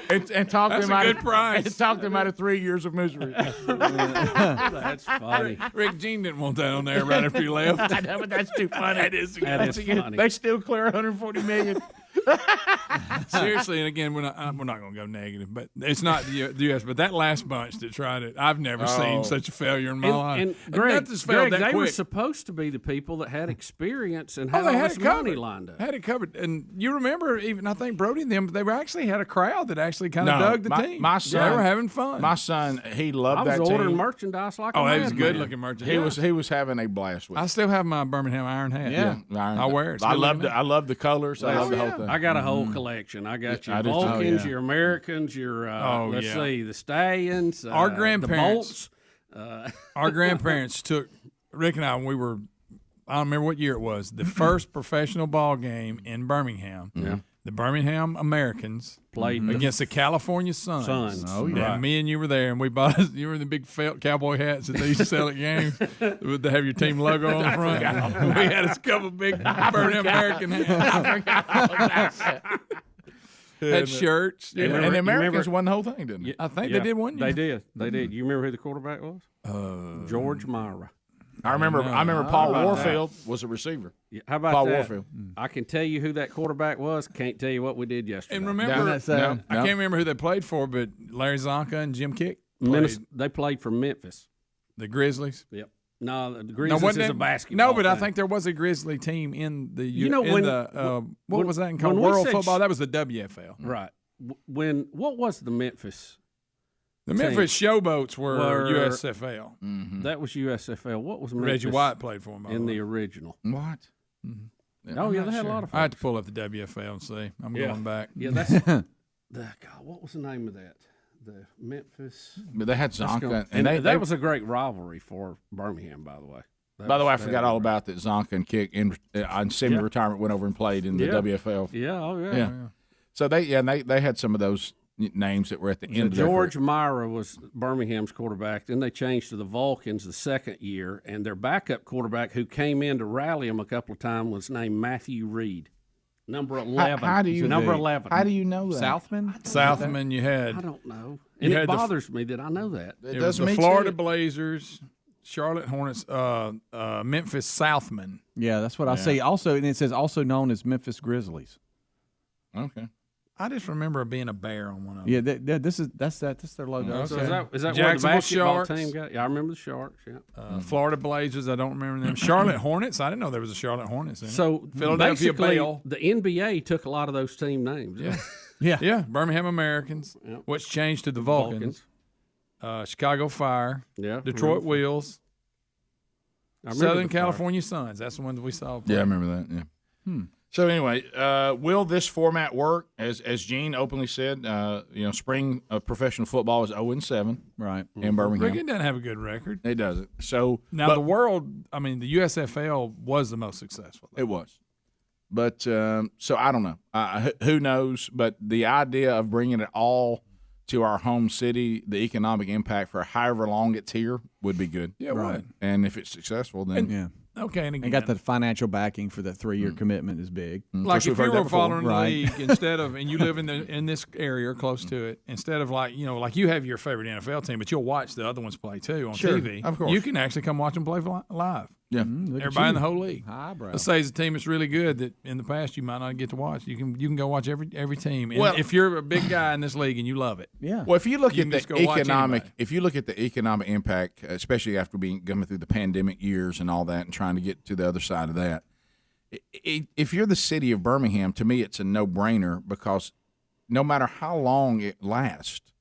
[SPEAKER 13] and talk
[SPEAKER 2] That's
[SPEAKER 13] them
[SPEAKER 2] a
[SPEAKER 13] out
[SPEAKER 2] good
[SPEAKER 13] of,
[SPEAKER 2] price.
[SPEAKER 13] And talk them out of 3 years of misery.
[SPEAKER 8] That's funny.
[SPEAKER 2] Rick Gene didn't want that on there right after he left.
[SPEAKER 13] I know, but that's too funny.
[SPEAKER 8] That is funny.
[SPEAKER 13] They still clear $140 million.
[SPEAKER 2] Seriously, and again, we're not going to go negative, but it's not the U.S. But that last bunch that tried it, I've never seen such a failure in my life.
[SPEAKER 8] And Greg,
[SPEAKER 2] failed that
[SPEAKER 8] they were
[SPEAKER 2] quick.
[SPEAKER 8] supposed to be the people that had experience and had
[SPEAKER 2] they
[SPEAKER 8] all
[SPEAKER 2] had
[SPEAKER 8] this
[SPEAKER 2] it covered.
[SPEAKER 8] money lined up.
[SPEAKER 2] Had it covered, and you remember even I think Brody and them, they were actually had a crowd that actually kind of dug the team.
[SPEAKER 13] My son,
[SPEAKER 2] they were having fun.
[SPEAKER 13] My son, he loved
[SPEAKER 8] I was
[SPEAKER 13] that
[SPEAKER 8] ordering
[SPEAKER 13] team.
[SPEAKER 8] merchandise like
[SPEAKER 2] Oh,
[SPEAKER 8] a
[SPEAKER 2] he was
[SPEAKER 8] madman.
[SPEAKER 2] good looking merchandise.
[SPEAKER 13] He was having a blast with it.
[SPEAKER 2] I still have my Birmingham Iron hat.
[SPEAKER 13] Yeah,
[SPEAKER 2] I wear it.
[SPEAKER 13] I love the colors. I love the whole thing.
[SPEAKER 8] I got a whole collection. I got your
[SPEAKER 13] I do too.
[SPEAKER 8] Vulcans, your Americans, your let's see, the Stallions,
[SPEAKER 2] Our grandparents,
[SPEAKER 8] the Bolts.
[SPEAKER 2] Our grandparents took Rick and I when we were, I don't remember what year it was, the first professional ball game in Birmingham.
[SPEAKER 8] Yeah.
[SPEAKER 2] The Birmingham Americans
[SPEAKER 8] played
[SPEAKER 2] against the California Suns.
[SPEAKER 8] Oh,
[SPEAKER 2] yeah.
[SPEAKER 8] yeah.
[SPEAKER 2] And me and you were there, and we bought. You were in the big felt cowboy hats that they used to sell at games to have your team logo on the front. We had a couple big Birmingham American hats. Had shirts.
[SPEAKER 13] And the Americans won the whole thing, didn't they?
[SPEAKER 2] I think they did one year.
[SPEAKER 8] They did. They did. You remember who the quarterback was? George Myra.
[SPEAKER 13] I remember Paul Warfield was a receiver.
[SPEAKER 8] Yeah, how about
[SPEAKER 13] Paul
[SPEAKER 8] that?
[SPEAKER 13] Warfield.
[SPEAKER 8] I can tell you who that quarterback was. Can't tell you what we did yesterday.
[SPEAKER 2] And remember, I can't remember who they played for, but Larry Zonka and Jim Kick
[SPEAKER 8] they played for Memphis.
[SPEAKER 2] The Grizzlies.
[SPEAKER 8] Yep. No, the Grizzlies is a basketball.
[SPEAKER 2] No, but
[SPEAKER 8] team.
[SPEAKER 2] I think there was a Grizzly team in the.
[SPEAKER 8] When
[SPEAKER 2] was that in called? World football. That was the WFL.
[SPEAKER 8] Right. What was the Memphis?
[SPEAKER 2] The Memphis Showboats were USFL.
[SPEAKER 8] Mm-hmm. That was USFL. What was Memphis?
[SPEAKER 2] Reggie White played for them
[SPEAKER 8] in the original.
[SPEAKER 13] What?
[SPEAKER 2] Mm-hmm.
[SPEAKER 8] Yeah, they had a lot of.
[SPEAKER 2] I had to pull up the WFL and see. I'm going back.
[SPEAKER 8] Yeah, that's. what was the name of that? The Memphis.
[SPEAKER 13] But they had Zonka, and
[SPEAKER 8] that was a great rivalry for Birmingham, by the way.
[SPEAKER 13] By the way, I forgot all about that. Zonka and Kick on semi-retirement went over and played in the WFL.
[SPEAKER 8] Yeah, oh yeah.
[SPEAKER 13] So they had some of those names that were at the end.
[SPEAKER 8] George Myra was Birmingham's quarterback. Then they changed to the Vulcans the second year, and their backup quarterback, who came in to rally them a couple of times, was named Matthew Reed. Number 11.
[SPEAKER 13] How do you
[SPEAKER 8] number 11?
[SPEAKER 13] How do you know that?
[SPEAKER 2] Southman, you had.
[SPEAKER 8] I don't know, and it bothers me that I know that.
[SPEAKER 2] It was the Florida Blazers, Charlotte Hornets, Memphis Southmen.
[SPEAKER 10] Yeah, that's what I see. Also, and it says also known as Memphis Grizzlies.
[SPEAKER 13] Okay.
[SPEAKER 2] I just remember being a bear on one of them.
[SPEAKER 10] Yeah, that's their logo.
[SPEAKER 8] Okay. So is that where the
[SPEAKER 2] Jacksonville
[SPEAKER 8] basketball
[SPEAKER 2] Sharks.
[SPEAKER 8] team got? Yeah, I remember the Sharks. Yeah.
[SPEAKER 2] Florida Blazers, I don't remember them. Charlotte Hornets, I didn't know there was a Charlotte Hornets in it.
[SPEAKER 8] So
[SPEAKER 2] Philadelphia
[SPEAKER 8] basically,
[SPEAKER 2] Bell.
[SPEAKER 8] the NBA took a lot of those team names.
[SPEAKER 2] Yeah. Birmingham Americans, which changed to the Vulcans. Chicago Fire.
[SPEAKER 8] Yeah.
[SPEAKER 2] Detroit Wheels. Southern
[SPEAKER 8] the
[SPEAKER 2] California Suns. That's the one that we saw play.
[SPEAKER 13] Yeah, I remember that. Yeah. So anyway, will this format work? As Gene openly said, spring professional football is 0-7,
[SPEAKER 10] right,
[SPEAKER 13] in Birmingham.
[SPEAKER 2] Rickett doesn't have a good record.
[SPEAKER 13] It doesn't. So
[SPEAKER 2] now the USFL was the most successful.
[SPEAKER 13] It was, but so I don't know. Who knows? But the idea of bringing it all to our home city, the economic impact for however long it's here would be good.
[SPEAKER 2] Yeah, right.
[SPEAKER 13] And if it's successful, then
[SPEAKER 2] Okay, and again,
[SPEAKER 10] got the financial backing for that 3-year commitment is big.
[SPEAKER 2] Like if you were following the
[SPEAKER 10] Right.
[SPEAKER 2] league instead of, and you live in this area or close to it, instead of like you have your favorite NFL team, but you'll watch the other ones play too on TV.
[SPEAKER 13] Of course,
[SPEAKER 2] you can actually come watch them play live.
[SPEAKER 13] Yeah,
[SPEAKER 2] everybody in the whole league.
[SPEAKER 10] Highbrow.
[SPEAKER 2] Let's say it's a team that's really good that in the past you might not get to watch. You can go watch every team. And
[SPEAKER 13] Well-
[SPEAKER 2] if you're a big guy in this league and you love it,
[SPEAKER 13] Well, if you look
[SPEAKER 2] can
[SPEAKER 13] at
[SPEAKER 2] just
[SPEAKER 13] the
[SPEAKER 2] go watch
[SPEAKER 13] economic,
[SPEAKER 2] anybody.
[SPEAKER 13] if you look at the economic impact, especially after coming through the pandemic years and all that, and trying to get to the other side of that, if you're the city of Birmingham, to me, it's a no-brainer because no matter how long it lasts,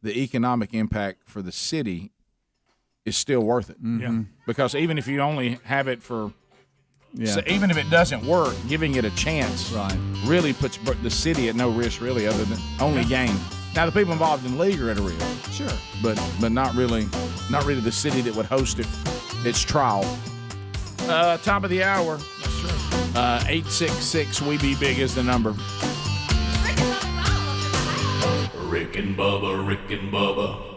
[SPEAKER 13] the economic impact for the city is still worth it.
[SPEAKER 2] Yeah.
[SPEAKER 13] Because even if you only have it for, so even if it doesn't work, giving it a chance really puts the city at no risk, really, other than only gain. Now the people involved in the league are at a risk,
[SPEAKER 2] sure,
[SPEAKER 13] but not really the city that would host its trial. Top of the hour.
[SPEAKER 2] That's true.
[SPEAKER 13] 866 We Be Big is the number.
[SPEAKER 4] Rick and Bubba, Rick and Bubba.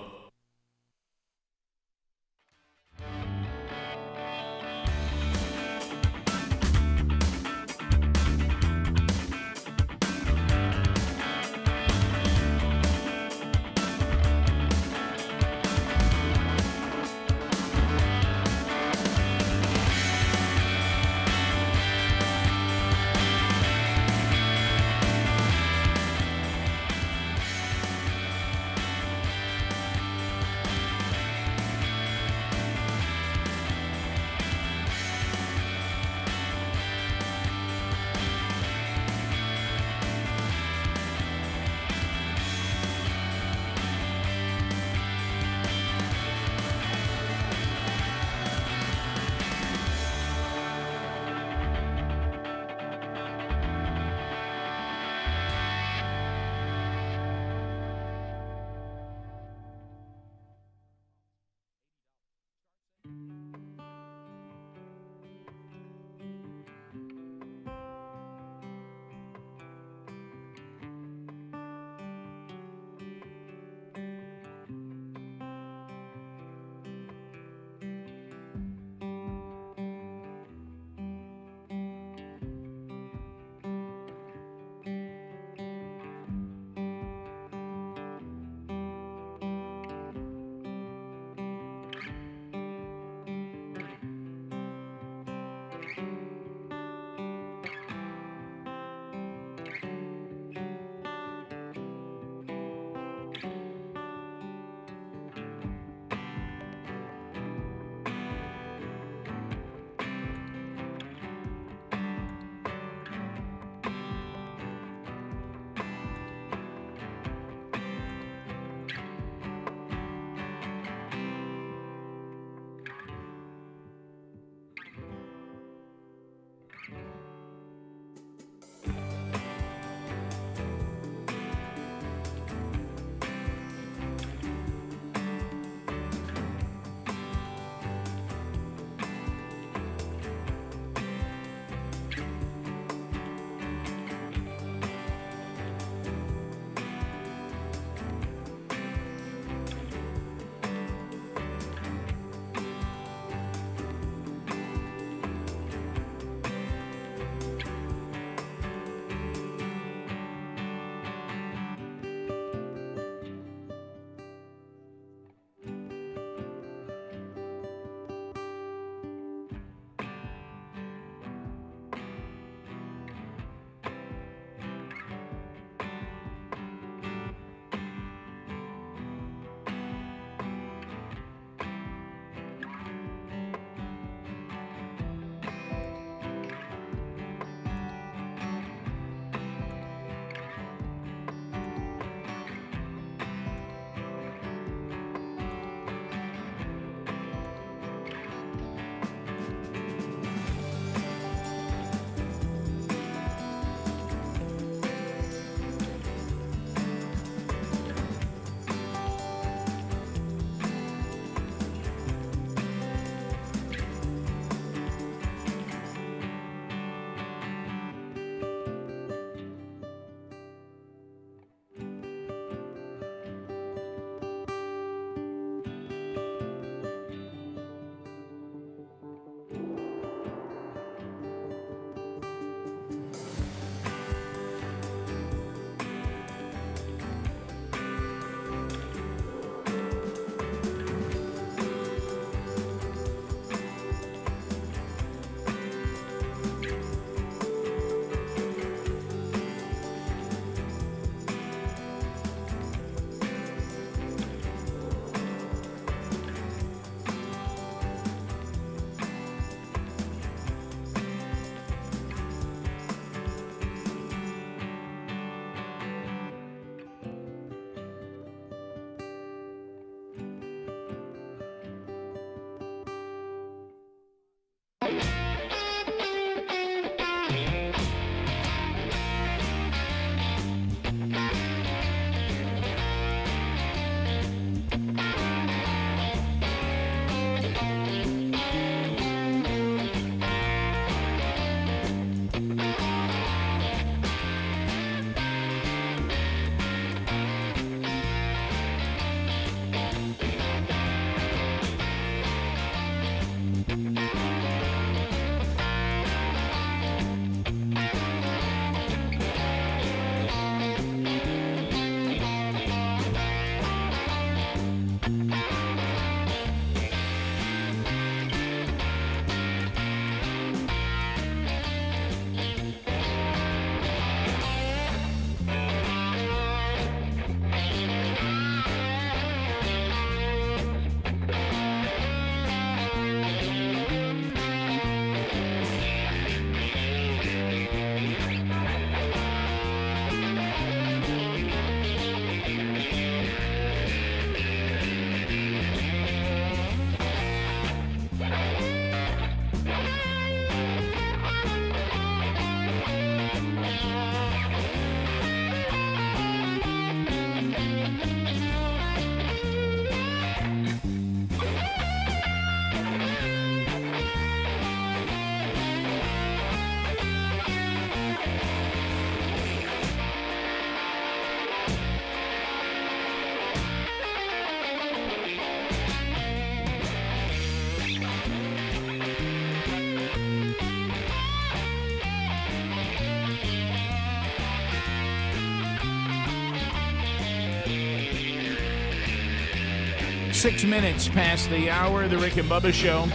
[SPEAKER 13] 6 minutes past the hour, the Rick and Bubba Show.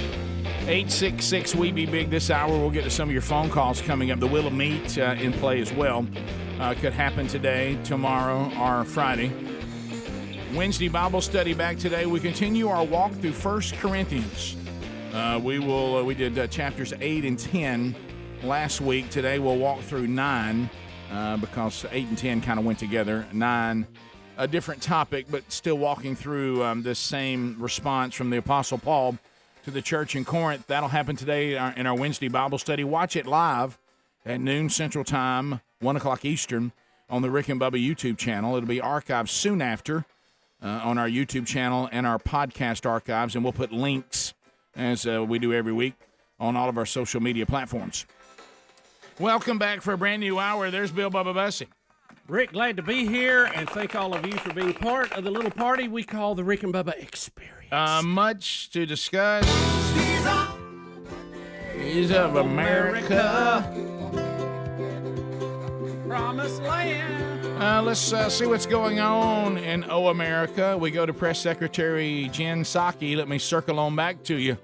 [SPEAKER 13] 866 We Be Big this hour. We'll get to some of your phone calls coming up. The Will of Meat in play as well. Could happen today, tomorrow, or Friday. Wednesday Bible study back today. We continue our walk through 1 Corinthians. We did chapters 8 and 10 last week. Today we'll walk through 9 because 8 and 10 kind of went together. 9, a different topic, but still walking through this same response from the Apostle Paul to the church in Corinth. That'll happen today in our Wednesday Bible study. Watch it live at noon Central Time, 1 o'clock Eastern on the Rick and Bubba YouTube channel. It'll be archived soon after on our YouTube channel and our podcast archives, and we'll put links, as we do every week, on all of our social media platforms. Welcome back for a brand new hour. There's Bill Bubba Bussey.
[SPEAKER 8] Rick, glad to be here, and thank all of you for being part of the little party we call the Rick and Bubba Experience.
[SPEAKER 13] Much to discuss. He's of America.
[SPEAKER 8] Promised land.
[SPEAKER 13] Let's see what's going on in America. We go to Press Secretary Jen Psaki. Let me circle on back to you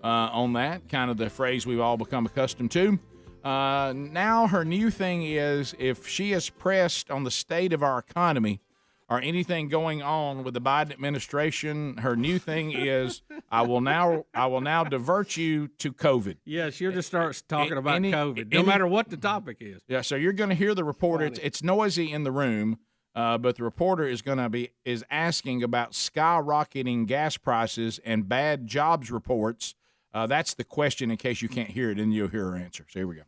[SPEAKER 13] on that, kind of the phrase we've all become accustomed to. Now her new thing is, if she is pressed on the state of our economy or anything going on with the Biden administration, her new thing is, I will now divert you to COVID.
[SPEAKER 8] Yeah, she'll just start talking about COVID, no matter what the topic is.
[SPEAKER 13] Yeah, so you're going to hear the reporter. It's noisy in the room, but the reporter is asking about skyrocketing gas prices and bad jobs reports. That's the question in case you can't hear it, and you'll hear her answer. So here we go.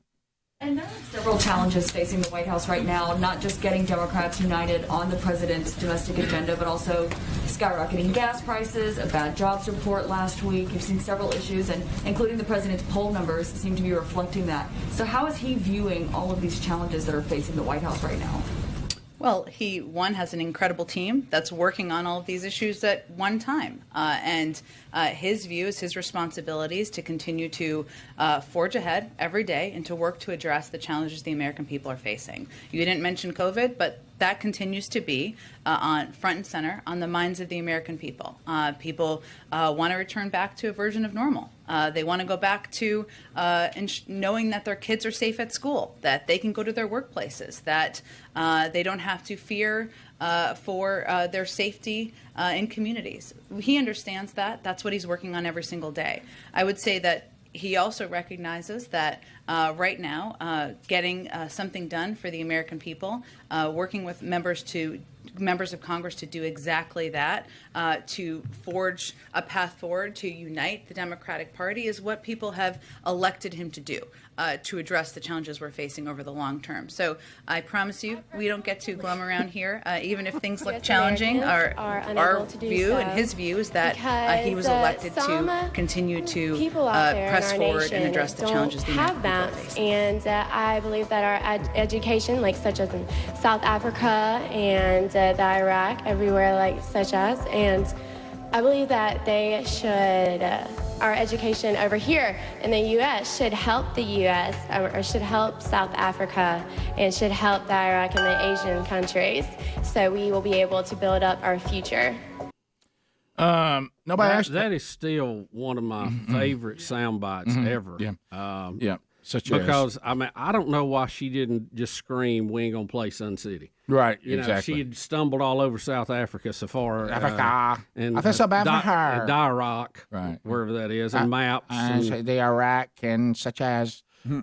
[SPEAKER 16] And there are several challenges facing the White House right now, not just getting Democrats united on the president's domestic agenda, but also skyrocketing gas prices, a bad jobs report last week. You've seen several issues, and including the president's poll numbers seem to be reflecting that. So how is he viewing all of these challenges that are facing the White House right now?
[SPEAKER 17] Well, he, has an incredible team that's working on all of these issues at one time. And his view is his responsibility is to continue to forge ahead every day and to work to address the challenges the American people are facing. You didn't mention COVID, but that continues to be on front and center on the minds of the American people. People want to return back to a version of normal. They want to go back to knowing that their kids are safe at school, that they can go to their workplaces, that they don't have to fear for their safety in communities. He understands that. That's what he's working on every single day. I would say that he also recognizes that right now, getting something done for the American people, working with members of Congress to do exactly that, to forge a path forward, to unite the Democratic Party, is what people have elected him to do, to address the challenges we're facing over the long term. So I promise you, we don't get too glum around here, even if things look challenging. Our view and his view is that he was elected to continue to press forward and address the challenges the American people are facing.
[SPEAKER 18] And I believe that our education, such as in South Africa and the Iraq, everywhere such as, and I believe that they should, our education over here in the U.S. should help the U.S. or should help South Africa and should help the Iraq and the Asian countries, so we will be able to build up our future.
[SPEAKER 8] That is still one of my favorite sound bites ever.
[SPEAKER 13] Yeah.
[SPEAKER 8] Because I don't know why she didn't just scream, "We ain't gonna play Sun City."
[SPEAKER 13] Right,
[SPEAKER 8] She had stumbled all over South Africa so far.
[SPEAKER 13] Africa.
[SPEAKER 8] And
[SPEAKER 13] I think South Africa.
[SPEAKER 8] Iraq,
[SPEAKER 13] right,
[SPEAKER 8] wherever that is, and maps.
[SPEAKER 13] And the Iraq and such as. Hey,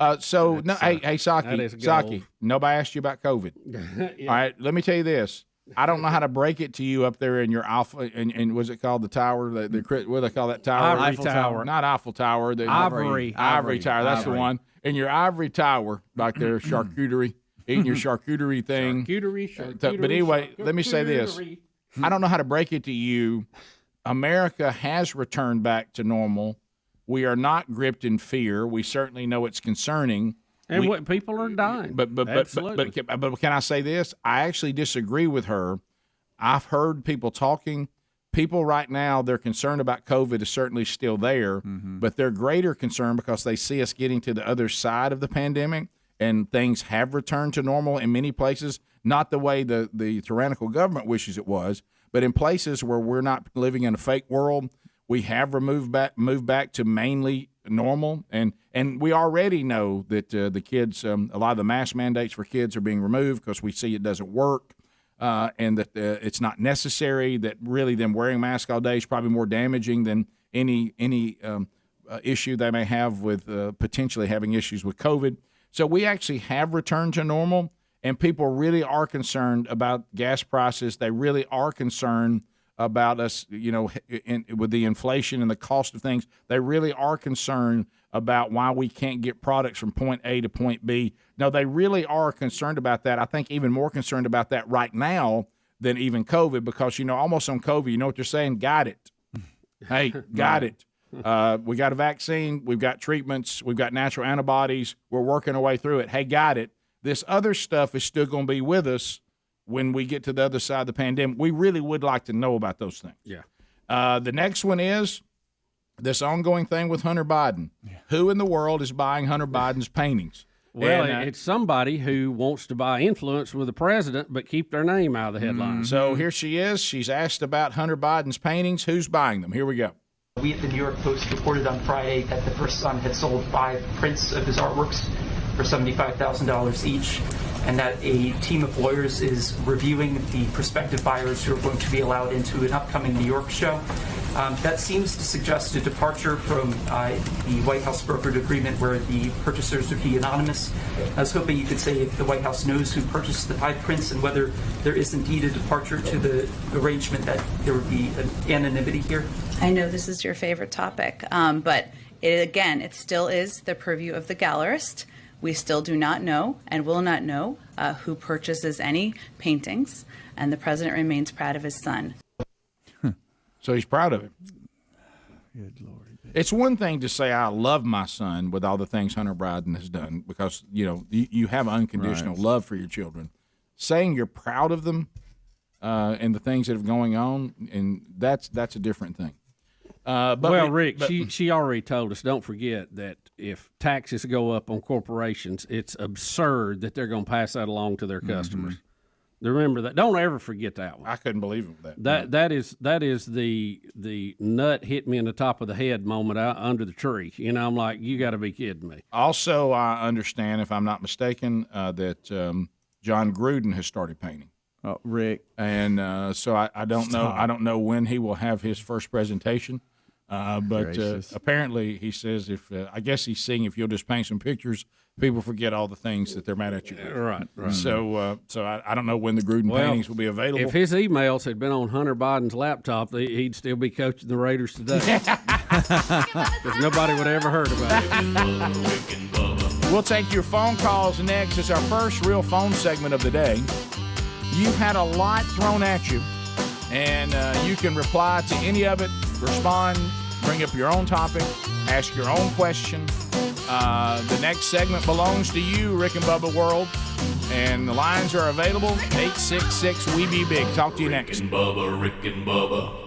[SPEAKER 13] Psaki, nobody asked you about COVID.
[SPEAKER 8] Yeah.
[SPEAKER 13] All right, let me tell you this. I don't know how to break it to you up there in your Alpha, and what's it called, the tower? What do they call that tower?
[SPEAKER 8] Eiffel Tower.
[SPEAKER 13] Not Eiffel Tower. The
[SPEAKER 8] Ivory
[SPEAKER 13] Tower. That's the one. In your ivory tower back there, charcuterie, eating your charcuterie thing.
[SPEAKER 8] Charcuterie.
[SPEAKER 13] But anyway, let me say this. I don't know how to break it to you. America has returned back to normal. We are not gripped in fear. We certainly know it's concerning.
[SPEAKER 8] And what people are dying.
[SPEAKER 13] But can I say this? I actually disagree with her. I've heard people talking. People right now, they're concerned about COVID is certainly still there, but they're greater concern because they see us getting to the other side of the pandemic and things have returned to normal in many places, not the way the tyrannical government wishes it was, But in places where we're not living in a fake world, we have moved back to mainly normal, and we already know that the kids, a lot of the mask mandates for kids are being removed because we see it doesn't work, and that it's not necessary. That really them wearing masks all day is probably more damaging than any issue they may have with potentially having issues with COVID. So we actually have returned to normal, and people really are concerned about gas prices. They really are concerned about us, with the inflation and the cost of things. They really are concerned about why we can't get products from point A to point B. No, they really are concerned about that. I think even more concerned about that right now than even COVID, because, almost on COVID, you know what they're saying? Got it. Hey, got it. We got a vaccine. We've got treatments. We've got natural antibodies. We're working our way through it. Hey, got it. This other stuff is still going to be with us when we get to the other side of the pandemic. We really would like to know about those things.
[SPEAKER 8] Yeah.
[SPEAKER 13] The next one is this ongoing thing with Hunter Biden. Yeah. Who in the world is buying Hunter Biden's paintings?
[SPEAKER 8] Well, it's somebody who wants to buy influence with the president but keep their name out of the headlines.
[SPEAKER 13] So here she is. She's asked about Hunter Biden's paintings. Who's buying them? Here we go.
[SPEAKER 19] We at the New York Post reported on Friday that the first son had sold 5 prints of his artworks for $75,000 each, and that a team of lawyers is reviewing the prospective buyers who are going to be allowed into an upcoming New York show. That seems to suggest a departure from the White House brokered agreement where the purchasers would be anonymous. I was hoping you could say if the White House knows who purchased the 5 prints and whether there is indeed a departure to the arrangement that there would be an anonymity here.
[SPEAKER 17] I know this is your favorite topic, but it still is the purview of the gallerist. We still do not know and will not know who purchases any paintings, and the president remains proud of his son.
[SPEAKER 13] So he's proud of him.
[SPEAKER 10] Good Lord.
[SPEAKER 13] It's one thing to say I love my son with all the things Hunter Biden has done, because you have unconditional love for your children. Saying you're proud of them and the things that are going on, and that's a different thing.
[SPEAKER 8] Rick, she already told us, don't forget that if taxes go up on corporations, it's absurd that they're going to pass that along to their customers. Remember that. Don't ever forget that one.
[SPEAKER 13] I couldn't believe that.
[SPEAKER 8] That is the nut hit me in the top of the head moment out under the tree. I'm like, you got to be kidding me.
[SPEAKER 13] Also, I understand, if I'm not mistaken, that John Gruden has started painting.
[SPEAKER 10] Oh, Rick.
[SPEAKER 13] And so I don't know. I don't know when he will have his first presentation. But apparently he says I guess he's seeing if you'll just paint some pictures, people forget all the things that they're mad at you with.
[SPEAKER 8] Right.
[SPEAKER 13] So I don't know when the Gruden paintings will be available.
[SPEAKER 8] If his emails had been on Hunter Biden's laptop, he'd still be coaching the Raiders today. Because nobody would have ever heard about it.
[SPEAKER 13] We'll take your phone calls next. It's our first real phone segment of the day. You've had a lot thrown at you, and you can reply to any of it, respond, bring up your own topic, ask your own question. The next segment belongs to you, Rick and Bubba World, and the lines are available, 866-WE-BE-BIG. Talk to you next.
[SPEAKER 4] Rick and Bubba, Rick and Bubba.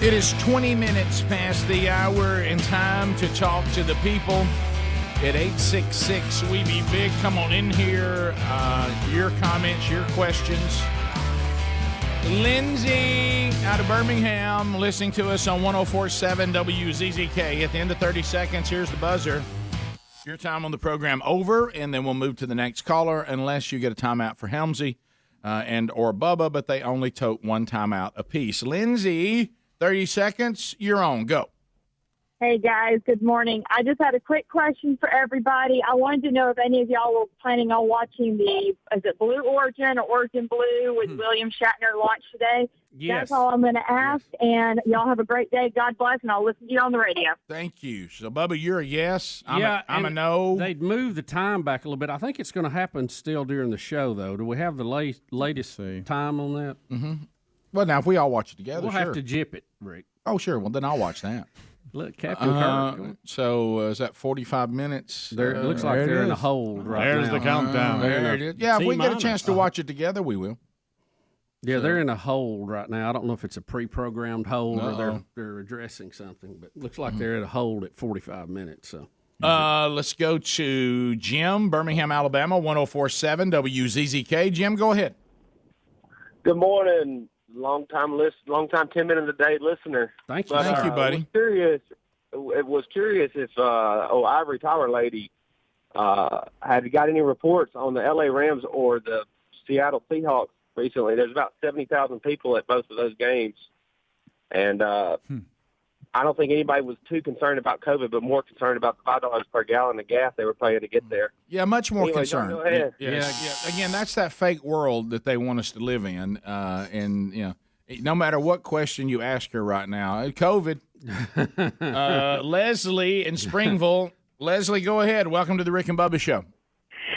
[SPEAKER 13] It is 20 minutes past the hour and time to talk to the people at 866 We Be Big. Come on in here. Your comments, your questions. Lindsay out of Birmingham listening to us on 104.7 WZZK. At the end of 30 seconds, here's the buzzer. Your time on the program over, and then we'll move to the next caller unless you get a timeout for Helmsy and or Bubba, but they only tote one timeout apiece. Lindsay, 30 seconds, you're on. Go.
[SPEAKER 20] Hey, guys. Good morning. I just had a quick question for everybody. I wanted to know if any of y'all were planning on watching is it Blue Origin or Origin Blue with William Shatner launch today?
[SPEAKER 8] Yes.
[SPEAKER 20] That's all I'm going to ask, and y'all have a great day. God bless, and I'll listen to you on the radio.
[SPEAKER 13] Thank you. So, Bubba, you're a yes. I'm a
[SPEAKER 8] and
[SPEAKER 13] no.
[SPEAKER 8] They'd move the time back a little bit. I think it's going to happen still during the show, though. Do we have the latest time on that?
[SPEAKER 13] Mm-hmm. Well, now, if we all watch it together,
[SPEAKER 8] we'll
[SPEAKER 13] sure.
[SPEAKER 8] have to jip it, Rick.
[SPEAKER 13] Oh, sure. Well, then I'll watch that.
[SPEAKER 8] Look, Captain Kirk.
[SPEAKER 13] So, is that 45 minutes?
[SPEAKER 8] It looks like they're in a hold right now.
[SPEAKER 13] There's the countdown. There it is. Yeah, if we get a chance to watch it together, we will.
[SPEAKER 8] Yeah, they're in a hold right now. I don't know if it's a pre-programmed hold or they're addressing something, but it looks like they're at a hold at 45 minutes. So,
[SPEAKER 13] let's go to Jim, Birmingham, Alabama, 104.7 WZZK. Jim, go ahead.
[SPEAKER 21] Good morning. Long time 10 minutes a day listener.
[SPEAKER 8] Thank you.
[SPEAKER 13] Thank you, buddy.
[SPEAKER 21] It was curious if Ivory Tower lady had got any reports on the LA Rams or the Seattle Seahawks recently. There's about 70,000 people at both of those games, and I don't think anybody was too concerned about COVID, but more concerned about the $5 per gallon of gas they were paying to get there.
[SPEAKER 13] Yeah, much more
[SPEAKER 21] Anyway,
[SPEAKER 13] concerned.
[SPEAKER 21] John, go ahead.
[SPEAKER 13] Yeah. Again, that's that fake world that they want us to live in. And no matter what question you ask her right now, COVID. Leslie in Springville. Leslie, go ahead. Welcome to the Rick and Bubba Show.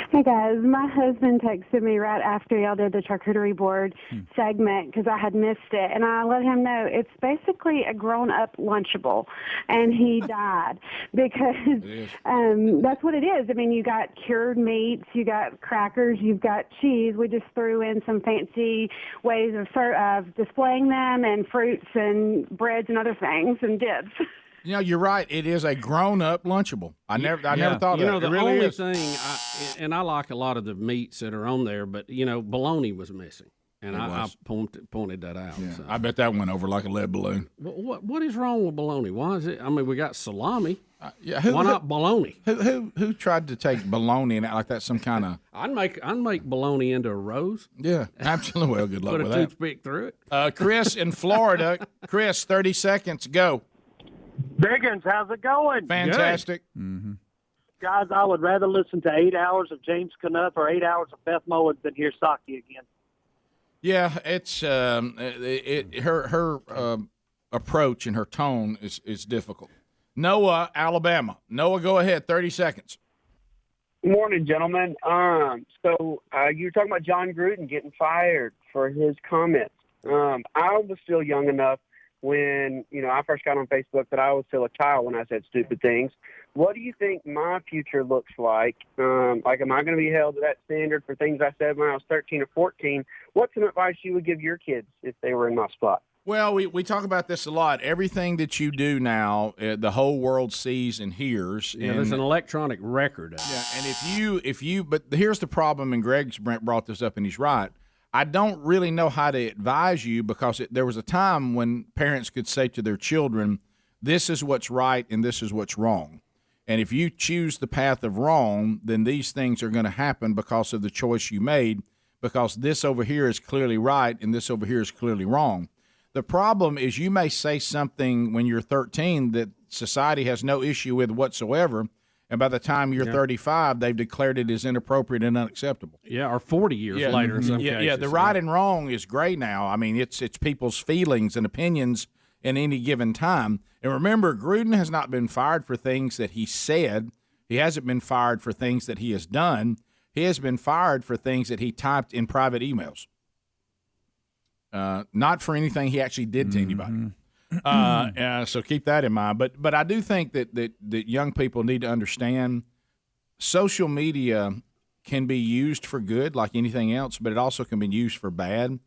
[SPEAKER 22] Hey guys, my husband texted me right after y'all did the charcuterie board segment because I had missed it, and I let him know it's basically a grown-up Lunchable, and he died because that's what it is. I mean, you got cured meats, you got crackers, you've got cheese. We just threw in some fancy ways of displaying them, and fruits and breads and other things and dips.
[SPEAKER 13] You know, you're right. It is a grown-up Lunchable. I never thought of that.
[SPEAKER 8] The
[SPEAKER 13] it really
[SPEAKER 8] only
[SPEAKER 13] is.
[SPEAKER 8] thing, and I like a lot of the meats that are on there, but, bologna was missing, and I pointed that out.
[SPEAKER 13] Yeah,
[SPEAKER 8] so.
[SPEAKER 13] I bet that went over like a lead balloon.
[SPEAKER 8] What is wrong with bologna? Why is it? I mean, we got salami.
[SPEAKER 13] Why
[SPEAKER 8] not bologna?
[SPEAKER 13] Who tried to take bologna and act like that's some kind of?
[SPEAKER 8] I'd make bologna into a rose.
[SPEAKER 13] Yeah, absolutely. Well, good luck with that.
[SPEAKER 8] Put a toothpick through it.
[SPEAKER 13] Chris in Florida. Chris, 30 seconds. Go.
[SPEAKER 23] Biggins, how's it going?
[SPEAKER 13] Fantastic. Mm-hmm.
[SPEAKER 23] Guys, I would rather listen to 8 hours of James Knuth or 8 hours of Beth Mowins than hear Psaki again.
[SPEAKER 13] Yeah, it's her approach and her tone is difficult. Noah, Alabama. Noah, go ahead. 30 seconds.
[SPEAKER 24] Good morning, gentlemen. So you were talking about John Gruden getting fired for his comments. I was still young enough when, I first got on Facebook that I was still a child when I said stupid things. What do you think my future looks like? Am I going to be held to that standard for things I said when I was 13 or 14? What's some advice you would give your kids if they were in my spot?
[SPEAKER 13] Well, we talk about this a lot. Everything that you do now, the whole world sees and hears.
[SPEAKER 8] Yeah, there's an electronic record of it.
[SPEAKER 13] Yeah, and if you, but here's the problem, and Greg's brought this up, and he's right. I don't really know how to advise you because there was a time when parents could say to their children, this is what's right and this is what's wrong. And if you choose the path of wrong, then these things are going to happen because of the choice you made, because this over here is clearly right and this over here is clearly wrong. The problem is you may say something when you're 13 that society has no issue with whatsoever, and by the time you're 35, they've declared it as inappropriate and unacceptable.
[SPEAKER 8] Yeah, or 40 years later in some cases.
[SPEAKER 13] Yeah, the right and wrong is gray now. I mean, it's people's feelings and opinions in any given time. And remember, Gruden has not been fired for things that he said. He hasn't been fired for things that he has done. He has been fired for things that he typed in private emails. Not for anything he actually did to anybody. So keep that in mind. But I do think that young people need to understand social media can be used for good like anything else, but it also can be used for bad.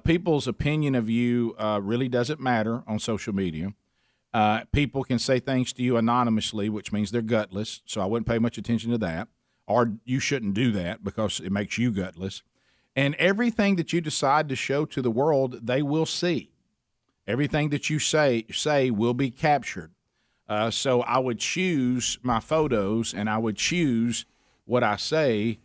[SPEAKER 13] people's opinion of you really doesn't matter on social media. People can say things to you anonymously, which means they're gutless, so I wouldn't pay much attention to that. Or you shouldn't do that because it makes you gutless. And everything that you decide to show to the world, they will see. Everything that you say will be captured. So I would choose my photos and I would choose what I say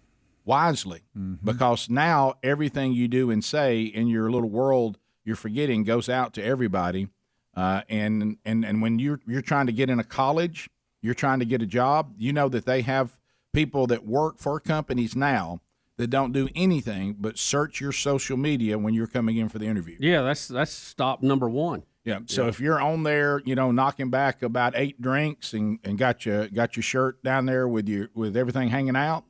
[SPEAKER 13] wisely, because now everything you do and say in your little world you're forgetting goes out to everybody. And when you're trying to get in a college, you're trying to get a job, you know that they have people that work for companies now that don't do anything but search your social media when you're coming in for the interview.
[SPEAKER 8] Yeah, that's stop number one.
[SPEAKER 13] Yeah. So if you're on there, knocking back about 8 drinks and got your shirt down there with everything hanging out,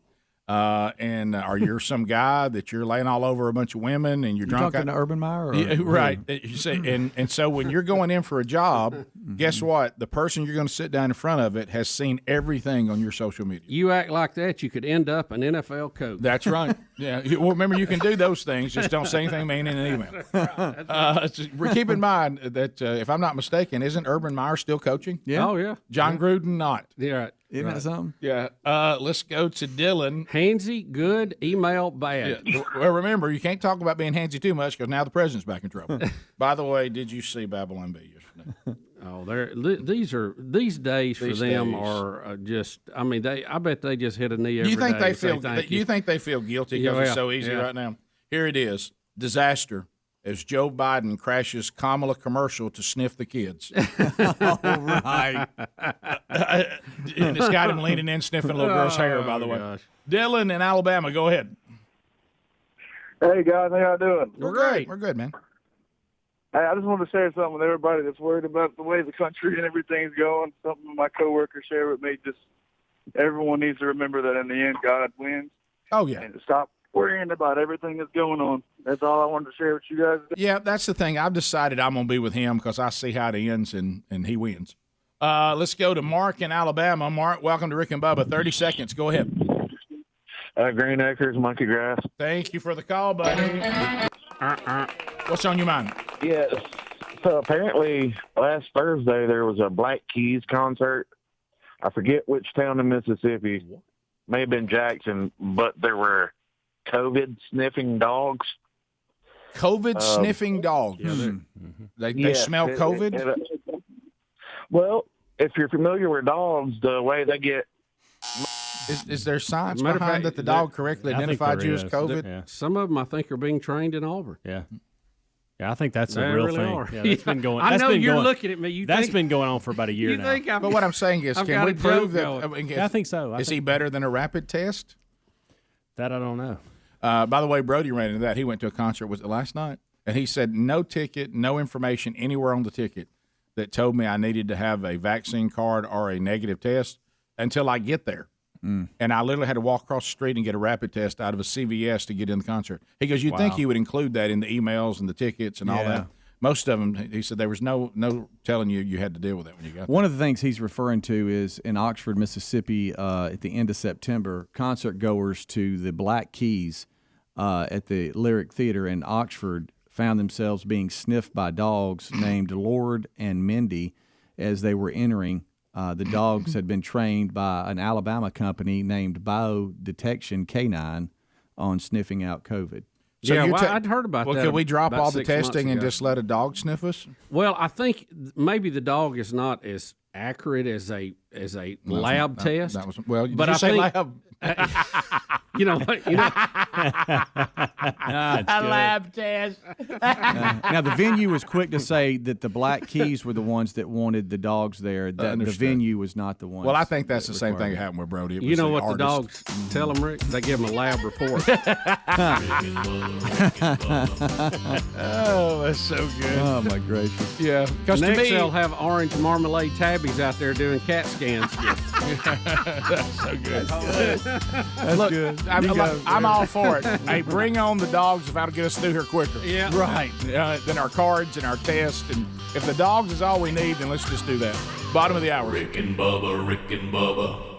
[SPEAKER 13] or you're some guy that you're laying all over a bunch of women and you're drunk.
[SPEAKER 10] Talking to Urban Meyer? Or?
[SPEAKER 13] Yeah, right. You say, and so when you're going in for a job, guess what? The person you're going to sit down in front of it has seen everything on your social media.
[SPEAKER 8] You act like that, you could end up an NFL coach.
[SPEAKER 13] That's right. Yeah. Well, remember, you can do those things. Just don't say anything mean in an email. Keep in mind that, if I'm not mistaken, isn't Urban Meyer still coaching?
[SPEAKER 8] Yeah. Oh, yeah.
[SPEAKER 13] John Gruden, not.
[SPEAKER 8] Yeah. Right.
[SPEAKER 10] Isn't that something?
[SPEAKER 13] Yeah. Let's go to Dylan.
[SPEAKER 8] Handsy, good. Email, bad.
[SPEAKER 13] Yeah. Well, remember, you can't talk about being handsy too much because now the president's back in trouble. By the way, did you see Babylon Bee yesterday?
[SPEAKER 8] Oh, these days for them are just. I mean, I bet they just hit a knee every
[SPEAKER 13] do you think
[SPEAKER 8] day
[SPEAKER 13] they feel? Do you think they feel guilty because it's so easy right now? Here it is: disaster as Joe Biden crashes Kamala commercial to sniff the kids.
[SPEAKER 10] All right.
[SPEAKER 13] And it's got him leaning in, sniffing a little girl's hair. By the way, Dylan in Alabama, go ahead.
[SPEAKER 5] Hey guys, how y'all doing?
[SPEAKER 13] We're great. We're good, man.
[SPEAKER 5] Hey, I just wanted to share something with everybody that's worried about the way the country and everything's going. Something my coworkers shared with me. Just everyone needs to remember that in the end, God wins.
[SPEAKER 13] Oh yeah.
[SPEAKER 5] And to stop worrying about everything that's going on. That's all I wanted to share with you guys.
[SPEAKER 13] Yeah, that's the thing. I've decided I'm going to be with him because I see how it ends, and he wins. Let's go to Mark in Alabama. Mark, welcome to Rick and Bubba. 30 seconds. Go ahead.
[SPEAKER 5] Green Acres, Monkey Grass.
[SPEAKER 13] Thank you for the call, buddy. What's on your mind?
[SPEAKER 5] Yes. So apparently last Thursday there was a Black Keys concert. I forget which town in Mississippi. May have been Jackson, but there were COVID sniffing dogs.
[SPEAKER 13] COVID sniffing dogs.
[SPEAKER 5] Yeah,
[SPEAKER 13] They smell COVID?
[SPEAKER 5] Well, if you're familiar with dogs, the way they get...
[SPEAKER 13] Is there science behind that the dog correctly identified you as COVID?
[SPEAKER 8] Yeah. Some of them, I think, are being trained in Auburn.
[SPEAKER 3] Yeah. Yeah, I think that's
[SPEAKER 8] They
[SPEAKER 3] a real
[SPEAKER 8] really
[SPEAKER 3] thing.
[SPEAKER 8] are.
[SPEAKER 3] Yeah, that's been going.
[SPEAKER 8] I
[SPEAKER 3] that's
[SPEAKER 8] know
[SPEAKER 3] been
[SPEAKER 8] you're
[SPEAKER 3] going,
[SPEAKER 8] looking at me.
[SPEAKER 3] That's been going on for about a year
[SPEAKER 8] you
[SPEAKER 3] now.
[SPEAKER 8] think
[SPEAKER 13] But what I'm saying is,
[SPEAKER 8] I've
[SPEAKER 13] can
[SPEAKER 8] got
[SPEAKER 13] we
[SPEAKER 8] a
[SPEAKER 13] prove
[SPEAKER 8] joke
[SPEAKER 13] that?
[SPEAKER 8] going.
[SPEAKER 3] I think so.
[SPEAKER 13] Is he better than a rapid test?
[SPEAKER 3] That I don't know.
[SPEAKER 13] By the way, Brody ran into that. He went to a concert, was it last night? And he said no ticket, no information anywhere on the ticket that told me I needed to have a vaccine card or a negative test until I get there. And I literally had to walk across the street and get a rapid test out of a CVS to get in the concert. He goes, you'd think he would include that in the emails and the tickets and all that. Most of them, he said, there was no telling you had to deal with that when you got there.
[SPEAKER 10] One of the things he's referring to is in Oxford, Mississippi, at the end of September, concert goers to the Black Keys at the Lyric Theater in Oxford found themselves being sniffed by dogs named Lord and Mindy as they were entering. The dogs had been trained by an Alabama company named Biodetection Canine on sniffing out COVID.
[SPEAKER 13] So
[SPEAKER 8] I'd heard about that.
[SPEAKER 13] Well, could we drop
[SPEAKER 8] about
[SPEAKER 13] all the
[SPEAKER 8] 6 months
[SPEAKER 13] testing and
[SPEAKER 8] ago.
[SPEAKER 13] just let a dog sniff us?
[SPEAKER 8] Well, I think maybe the dog is not as accurate as a lab test.
[SPEAKER 13] That was, well, did
[SPEAKER 8] but
[SPEAKER 13] you
[SPEAKER 8] I
[SPEAKER 13] say
[SPEAKER 8] think,
[SPEAKER 13] lab?
[SPEAKER 8] You know what? You know,
[SPEAKER 10] A
[SPEAKER 13] lab test.
[SPEAKER 10] Now, the venue was quick to say that the Black Keys were the ones that wanted the dogs there. That the venue was not the one.
[SPEAKER 13] Well, I think that's the same thing that happened with Brody. It
[SPEAKER 8] you
[SPEAKER 13] was
[SPEAKER 8] know
[SPEAKER 13] the
[SPEAKER 8] what
[SPEAKER 13] artist.
[SPEAKER 8] the dogs tell them, Rick? They give them a lab report.
[SPEAKER 13] Oh, that's so good.
[SPEAKER 10] Oh, my gracious.
[SPEAKER 13] Yeah. Because to
[SPEAKER 8] Next,
[SPEAKER 13] me,
[SPEAKER 8] they'll have orange marmalade tabbies out there doing CAT scans.
[SPEAKER 13] that's so good.
[SPEAKER 10] That's
[SPEAKER 13] Look,
[SPEAKER 10] good.
[SPEAKER 13] I'm all for it. Hey, bring on the dogs if that'll get us through here quicker.
[SPEAKER 8] Yeah.
[SPEAKER 13] Right. Then our cards and our tests. And if the dogs is all we need, then let's just do that. Bottom of the hour.
[SPEAKER 4] Rick and Bubba, Rick and Bubba.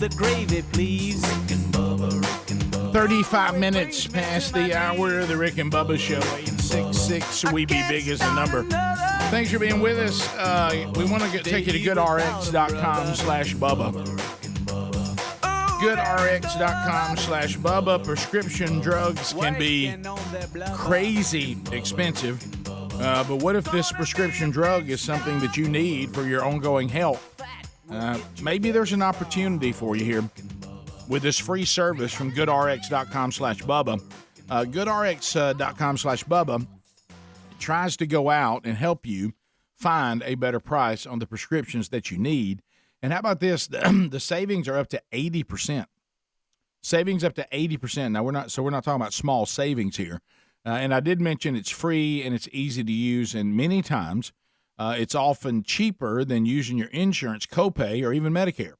[SPEAKER 6] the gravy, please.
[SPEAKER 13] 35 minutes past the hour of the Rick and Bubba Show. 866 We Be Big is the number. Thanks for being with us. We want to take you to goodrx.com/Bubba. goodrx.com/Bubba. Prescription drugs can be crazy expensive. But what if this prescription drug is something that you need for your ongoing health? Maybe there's an opportunity for you here with this free service from goodrx.com/Bubba. Goodrx.com/Bubba tries to go out and help you find a better price on the prescriptions that you need. And how about this? The savings are up to 80%. Savings up to 80%. Now, we're not talking about small savings here. And I did mention it's free and it's easy to use, and many times it's often cheaper than using your insurance copay or even Medicare.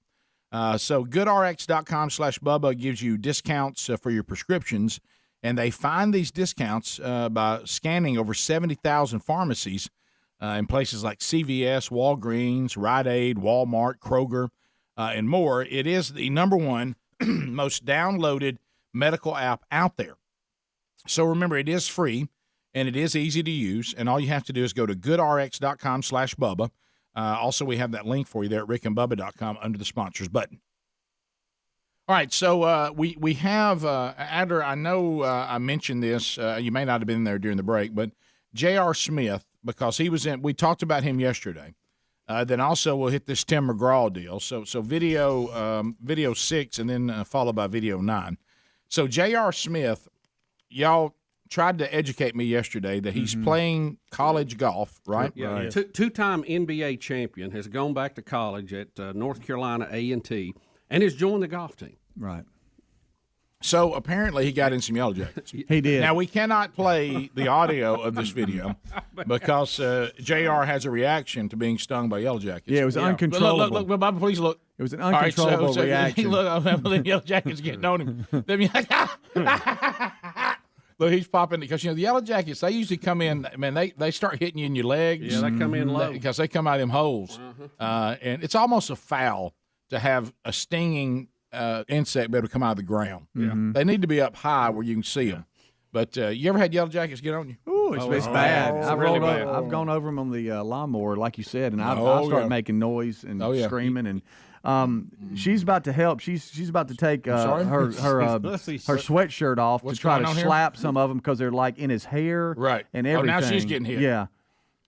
[SPEAKER 13] So goodrx.com/Bubba gives you discounts for your prescriptions, and they find these discounts by scanning over 70,000 pharmacies in places like CVS, Walgreens, Rite Aid, Walmart, Kroger, and more. It is the number one most downloaded medical app out there. So remember, it is free, and it is easy to use, and all you have to do is go to goodrx.com/Bubba. Also, we have that link for you there at rickandbubba.com under the sponsors button. All right, so we have, Adler, I know I mentioned this, you may not have been there during the break, but J.R. Smith, because he was in, we talked about him yesterday. Then also we'll hit this Tim McGraw deal. So video 6 and then followed by video 9. So J.R. Smith, y'all tried to educate me yesterday that he's playing college golf, right?
[SPEAKER 8] Yeah, right. Two-time NBA champion, has gone back to college at North Carolina A&T and has joined the golf team.
[SPEAKER 10] Right.
[SPEAKER 13] So apparently he got in some Yellow Jackets.
[SPEAKER 10] He did.
[SPEAKER 13] Now, we cannot play the audio of this video because JR has a reaction to being stung by Yellow Jackets.
[SPEAKER 10] Yeah, it was uncontrollable.
[SPEAKER 13] Look, Bubba, please look.
[SPEAKER 10] It was an uncontrollable reaction.
[SPEAKER 13] Look, the Yellow Jackets getting on him. Look, he's popping because, the Yellow Jackets, they usually come in, man, they start hitting you in your legs.
[SPEAKER 8] Yeah, they come in low.
[SPEAKER 13] Because they come out of them holes. And it's almost a foul to have a stinging insect be able to come out of the ground.
[SPEAKER 8] Yeah.
[SPEAKER 13] They need to be up high where you can see them. But you ever had Yellow Jackets get on you?
[SPEAKER 10] Ooh, it's bad.
[SPEAKER 13] It's
[SPEAKER 10] I've
[SPEAKER 13] really bad.
[SPEAKER 10] I've gone over them on the lawnmower, like you said, and I start making noise and screaming. And she's about to help. She's about to take her sweatshirt off to try to slap some of them because they're like in his hair,
[SPEAKER 13] right?
[SPEAKER 10] And everything.
[SPEAKER 13] Oh, now she's getting hit.
[SPEAKER 10] Yeah.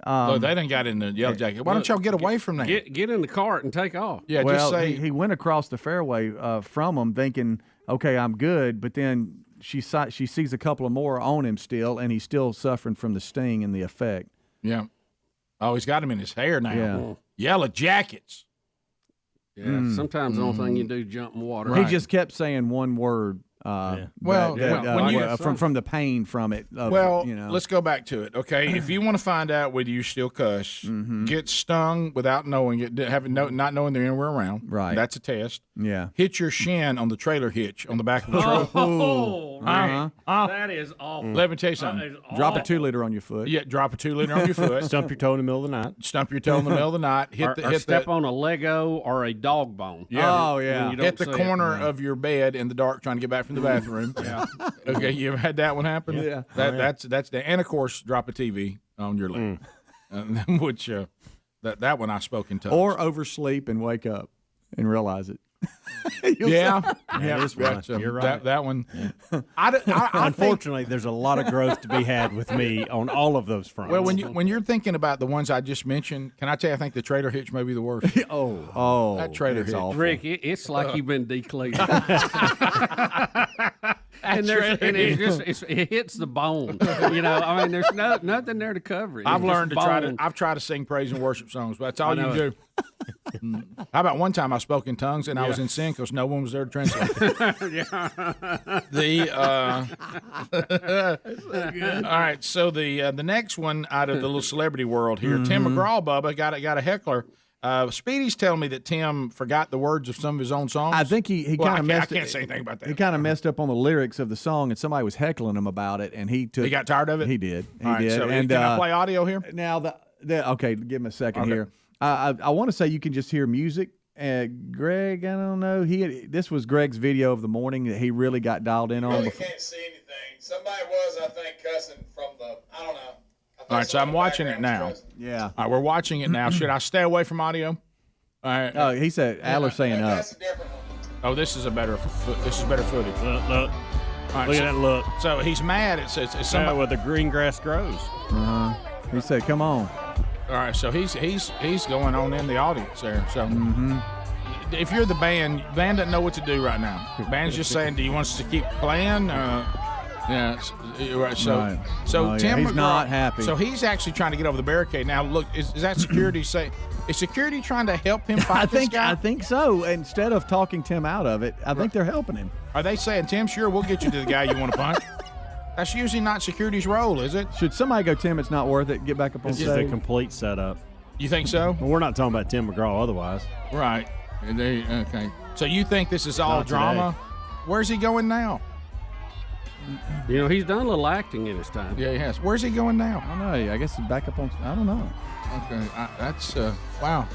[SPEAKER 13] Look, they done got in the Yellow Jacket. Why don't y'all get away from that?
[SPEAKER 8] Get in the cart and take off.
[SPEAKER 13] Yeah,
[SPEAKER 10] well,
[SPEAKER 13] just say
[SPEAKER 10] he went across the fairway from him, thinking, "Okay, I'm good," but then she sees a couple of more on him still, and he's still suffering from the sting and the effect.
[SPEAKER 13] Yeah. Oh, he's got him in his hair now.
[SPEAKER 10] Yeah.
[SPEAKER 13] Yellow Jackets.
[SPEAKER 8] Yeah. Sometimes the only thing you do is jump in water.
[SPEAKER 10] He just kept saying one word. From the pain from it.
[SPEAKER 13] Let's go back to it. Okay, if you want to find out whether you still cuss, get stung without knowing it, not knowing they're anywhere around.
[SPEAKER 10] Right,
[SPEAKER 13] that's a test.
[SPEAKER 10] Yeah,
[SPEAKER 13] hit your shin on the trailer hitch on the back of the truck.
[SPEAKER 8] That is awful.
[SPEAKER 13] Let me tell you something.
[SPEAKER 10] Drop a 2-liter on your foot.
[SPEAKER 13] Yeah, drop a 2-liter on your foot.
[SPEAKER 3] Stump your toe in the middle of the night.
[SPEAKER 13] Stump your toe in the middle of the night.
[SPEAKER 8] Hit step on a Lego or a dog bone.
[SPEAKER 13] Yeah.
[SPEAKER 10] Oh yeah.
[SPEAKER 13] Hit the corner of your bed in the dark trying to get back from the bathroom. Okay, you ever had that one happen?
[SPEAKER 10] Yeah.
[SPEAKER 13] That's and of course drop a TV on your leg, which that one I spoke in tongues.
[SPEAKER 10] Or oversleep and wake up and realize it.
[SPEAKER 13] Yeah,
[SPEAKER 3] You're right.
[SPEAKER 13] That one.
[SPEAKER 3] Unfortunately, there's a lot of growth to be had with me on all of those fronts.
[SPEAKER 13] Well, when you're thinking about the ones I just mentioned, can I tell you I think the trailer hitch may be the worst.
[SPEAKER 10] oh,
[SPEAKER 13] that trailer hitch,
[SPEAKER 10] awful.
[SPEAKER 8] Rick, it's like you've been decleated. And it hits the bone. There's nothing there to cover it.
[SPEAKER 13] I've learned to I've tried to sing praise and worship songs, but that's all you do. How about one time I spoke in tongues and I was in sin because no one was there to translate. All right, so the next one out of the little celebrity world here, Tim McGraw, Bubba, got a heckler. Speedy's telling me that Tim forgot the words of some of his own songs.
[SPEAKER 10] I think he kind of messed.
[SPEAKER 13] I can't say anything about that.
[SPEAKER 10] He kind of messed up on the lyrics of the song, and somebody was heckling him about it, and he
[SPEAKER 13] got tired of it.
[SPEAKER 10] He did. He
[SPEAKER 13] All right,
[SPEAKER 10] did.
[SPEAKER 13] So
[SPEAKER 10] and
[SPEAKER 13] can I play audio here?
[SPEAKER 10] Now okay, give him a second here. I want to say you can just hear music Greg, I don't know. This was Greg's video of the morning that he really got dialed in on.
[SPEAKER 6] Really can't see anything. Somebody was, I think, cussing from the. I don't know.
[SPEAKER 13] All right, so I'm watching it now.
[SPEAKER 10] Yeah.
[SPEAKER 13] All right, we're watching it now. Should I stay away from audio? All right.
[SPEAKER 10] Oh, he said Adler's saying up.
[SPEAKER 6] That's a different one.
[SPEAKER 13] Oh, this is better footage.
[SPEAKER 3] Look.
[SPEAKER 13] All right,
[SPEAKER 3] Look at that look.
[SPEAKER 13] So he's mad. It says
[SPEAKER 3] Somebody
[SPEAKER 13] somebody.
[SPEAKER 3] where the green grass grows.
[SPEAKER 10] He said, "Come on."
[SPEAKER 13] All right, so he's going on in the audience there. So if you're the band doesn't know what to do right now. Band's just saying, "Do you want us to keep playing?" Yeah, right. So Tim
[SPEAKER 10] he's
[SPEAKER 13] McGraw,
[SPEAKER 10] not happy.
[SPEAKER 13] So he's actually trying to get over the barricade. Now, look, is that security say? Is security trying to help him fight this guy?
[SPEAKER 10] I think so. Instead of talking Tim out of it, I think they're helping him.
[SPEAKER 13] Are they saying, Tim, sure, we'll get you to the guy you want to punch? That's usually not security's role, is it?
[SPEAKER 10] Should somebody go, Tim, it's not worth it, get back up on
[SPEAKER 3] It's
[SPEAKER 10] stage?
[SPEAKER 3] just a complete setup.
[SPEAKER 13] You think so?
[SPEAKER 3] Well, we're not talking about Tim McGraw otherwise.
[SPEAKER 13] Right. Okay. So you think this is all
[SPEAKER 3] Not
[SPEAKER 13] drama?
[SPEAKER 3] today.
[SPEAKER 13] Where's he going now?
[SPEAKER 8] You know, he's done a little acting in his time.
[SPEAKER 13] Yeah, he has. Where's he going now?
[SPEAKER 10] I don't know. I guess he's back up on. I don't know.
[SPEAKER 13] Okay. That's wow.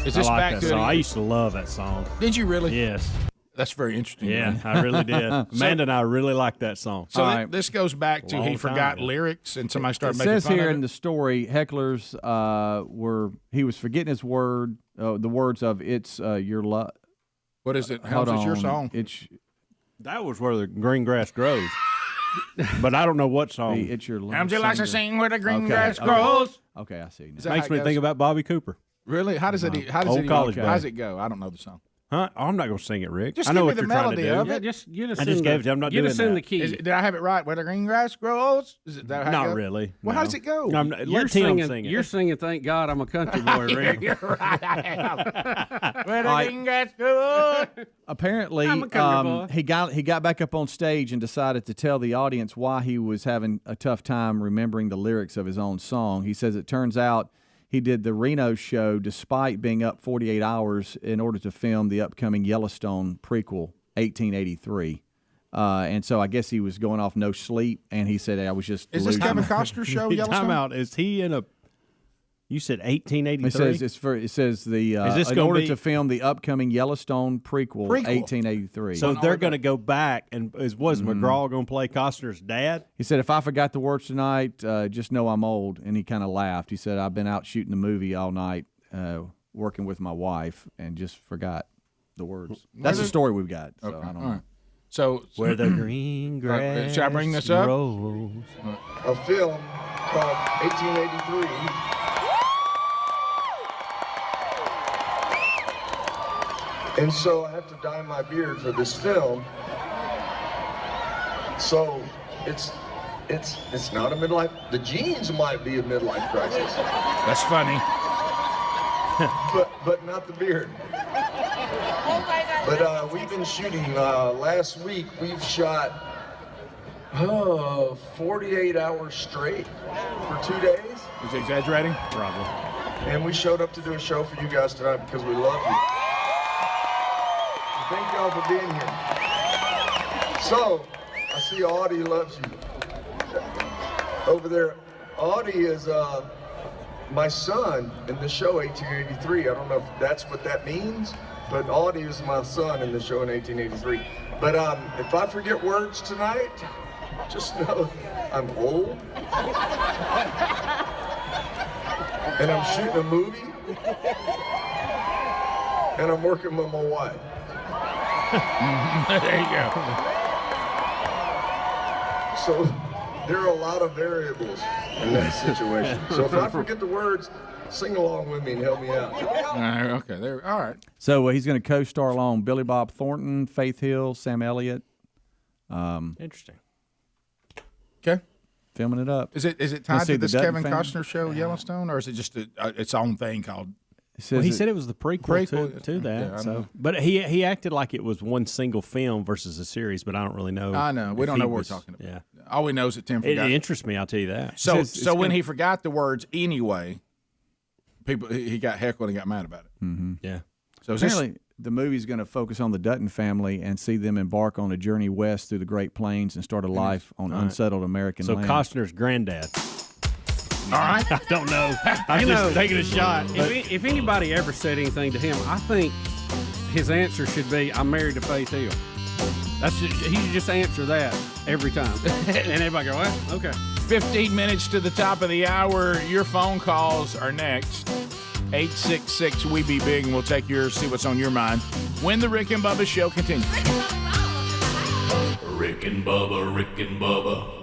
[SPEAKER 13] Is this
[SPEAKER 3] I like
[SPEAKER 13] back
[SPEAKER 3] that
[SPEAKER 13] to
[SPEAKER 3] song.
[SPEAKER 13] it?
[SPEAKER 3] I used to love that song.
[SPEAKER 13] Did you really?
[SPEAKER 3] Yes.
[SPEAKER 13] That's very interesting.
[SPEAKER 3] Yeah,
[SPEAKER 13] man.
[SPEAKER 3] I really did. Amanda and I really liked that song.
[SPEAKER 13] So this goes back to
[SPEAKER 3] Long
[SPEAKER 13] he
[SPEAKER 3] time
[SPEAKER 13] forgot
[SPEAKER 3] ago.
[SPEAKER 13] lyrics and somebody started
[SPEAKER 10] It
[SPEAKER 13] making
[SPEAKER 10] says
[SPEAKER 13] fun
[SPEAKER 10] here
[SPEAKER 13] of
[SPEAKER 10] in
[SPEAKER 13] it?
[SPEAKER 10] the story, hecklers he was forgetting his word, the words of "It's your love."
[SPEAKER 13] What is it? How's it your song?
[SPEAKER 3] That was where the green grass grows. But I don't know what song.
[SPEAKER 10] It's your love.
[SPEAKER 13] How'd you like to sing where the green
[SPEAKER 10] Okay,
[SPEAKER 13] grass
[SPEAKER 10] okay.
[SPEAKER 13] grows?
[SPEAKER 10] Okay, I see.
[SPEAKER 13] Is that
[SPEAKER 3] Makes
[SPEAKER 13] how it
[SPEAKER 3] me
[SPEAKER 13] goes?
[SPEAKER 3] think about Bobby Cooper.
[SPEAKER 13] Really? How does it? How does
[SPEAKER 3] Old
[SPEAKER 13] it?
[SPEAKER 3] college
[SPEAKER 13] How does
[SPEAKER 3] boy.
[SPEAKER 13] it go? I don't know the song.
[SPEAKER 3] Huh? Oh, I'm not going to sing it, Rick.
[SPEAKER 13] Just
[SPEAKER 3] I know
[SPEAKER 13] give me
[SPEAKER 3] what
[SPEAKER 13] the
[SPEAKER 3] you're trying to
[SPEAKER 13] melody
[SPEAKER 3] do.
[SPEAKER 13] of it.
[SPEAKER 8] Yeah, just get us
[SPEAKER 3] I
[SPEAKER 8] in
[SPEAKER 3] just
[SPEAKER 8] the,
[SPEAKER 3] gave it to you. I'm not
[SPEAKER 8] get
[SPEAKER 3] doing
[SPEAKER 8] us in
[SPEAKER 3] that.
[SPEAKER 8] the key.
[SPEAKER 13] Did I have it right? Where the green grass grows? Is it that how it
[SPEAKER 3] Not
[SPEAKER 13] goes?
[SPEAKER 3] really.
[SPEAKER 13] Well,
[SPEAKER 3] no.
[SPEAKER 13] how does it go?
[SPEAKER 3] Let
[SPEAKER 8] You're
[SPEAKER 3] Tim
[SPEAKER 8] singing,
[SPEAKER 3] sing it.
[SPEAKER 8] You're singing, thank God I'm a country boy, Rick.
[SPEAKER 13] You're right. I am. Where the
[SPEAKER 10] All
[SPEAKER 13] green grass grows.
[SPEAKER 10] Apparently,
[SPEAKER 8] I'm a country boy.
[SPEAKER 10] he got back up on stage and decided to tell the audience why he was having a tough time remembering the lyrics of his own song. He says it turns out he did the Reno show despite being up 48 hours in order to film the upcoming Yellowstone prequel, 1883. And so I guess he was going off no sleep, and he said, I was just
[SPEAKER 13] Is this
[SPEAKER 10] losing
[SPEAKER 13] Kevin
[SPEAKER 10] it."
[SPEAKER 13] Costner show?
[SPEAKER 3] Time
[SPEAKER 13] Yellowstone?
[SPEAKER 3] out. Is he in a? You said 1883.
[SPEAKER 10] It says the
[SPEAKER 3] Is this
[SPEAKER 10] in
[SPEAKER 3] gonna
[SPEAKER 10] order
[SPEAKER 3] be-
[SPEAKER 10] to film the upcoming Yellowstone prequel. 1883.
[SPEAKER 3] So they're going to go back and was McGraw going to play Costner's dad?
[SPEAKER 10] He said, if I forgot the words tonight, just know I'm old. And he kind of laughed. He said, I've been out shooting a movie all night, working with my wife, and just forgot the words. That's the story we've got. So I don't know.
[SPEAKER 13] All right. So
[SPEAKER 3] Where the green grass
[SPEAKER 13] should I bring this up?
[SPEAKER 3] grows.
[SPEAKER 6] A film called 1883. And so I have to dye my beard for this film. So it's not a midlife. The jeans might be a midlife crisis,
[SPEAKER 13] That's funny.
[SPEAKER 6] but not the beard. But we've been shooting. Last week we've shot 48 hours straight for 2 days.
[SPEAKER 13] Is he exaggerating?
[SPEAKER 3] Probably.
[SPEAKER 6] And we showed up to do a show for you guys tonight because we love you. Thank y'all for being here. So, I see Audie loves you. Over there, Audie is my son in the show 1883. I don't know if that's what that means, but Audie is my son in the show in 1883. But if I forget words tonight, just know I'm old. And I'm shooting a movie. And I'm working with my wife.
[SPEAKER 13] There you go.
[SPEAKER 6] So there are a lot of variables in that situation. So if I forget the words, sing along with me and help me out.
[SPEAKER 13] Okay, there. All right.
[SPEAKER 10] So he's going to co-star along Billy Bob Thornton, Faith Hill, Sam Elliott.
[SPEAKER 3] Interesting.
[SPEAKER 13] Okay.
[SPEAKER 10] Filming it up.
[SPEAKER 13] Is it
[SPEAKER 10] Let's
[SPEAKER 13] tied
[SPEAKER 10] see,
[SPEAKER 13] to
[SPEAKER 10] the
[SPEAKER 13] this
[SPEAKER 10] Dutton
[SPEAKER 13] Kevin
[SPEAKER 10] family.
[SPEAKER 13] Costner show, Yellowstone, or is it just its own thing called?
[SPEAKER 3] Well, he said it was the prequel to that.
[SPEAKER 13] Yeah, I
[SPEAKER 3] so,
[SPEAKER 13] know.
[SPEAKER 3] but he acted like it was one single film versus a series. But I don't really know.
[SPEAKER 13] I know. We
[SPEAKER 3] if
[SPEAKER 13] don't
[SPEAKER 3] he
[SPEAKER 13] know what
[SPEAKER 3] was-
[SPEAKER 13] we're talking about.
[SPEAKER 3] Yeah.
[SPEAKER 13] All we know is that Tim
[SPEAKER 3] It
[SPEAKER 13] forgot.
[SPEAKER 3] interests me. I'll tell you that.
[SPEAKER 13] So when he forgot the words anyway, he got heckled and got mad about it.
[SPEAKER 10] Mm-hmm.
[SPEAKER 3] Yeah.
[SPEAKER 13] So is this,
[SPEAKER 10] Apparently, the movie's going to focus on the Dutton family and see them embark on a journey west through the Great Plains and start a life on
[SPEAKER 3] All right.
[SPEAKER 10] unsettled American
[SPEAKER 3] So
[SPEAKER 10] land.
[SPEAKER 3] Costner's granddad.
[SPEAKER 13] All right.
[SPEAKER 3] I don't know. I'm just taking a shot.
[SPEAKER 8] If anybody ever said anything to him, I think his answer should be, I'm married to Faith Hill. He should just answer that every time. And everybody go, well, okay.
[SPEAKER 13] 15 minutes to the top of the hour. Your phone calls are next. 866-WE-BE-BIG, and we'll take yours, see what's on your mind when the Rick and Bubba Show continues.
[SPEAKER 4] Rick and Bubba, Rick and Bubba.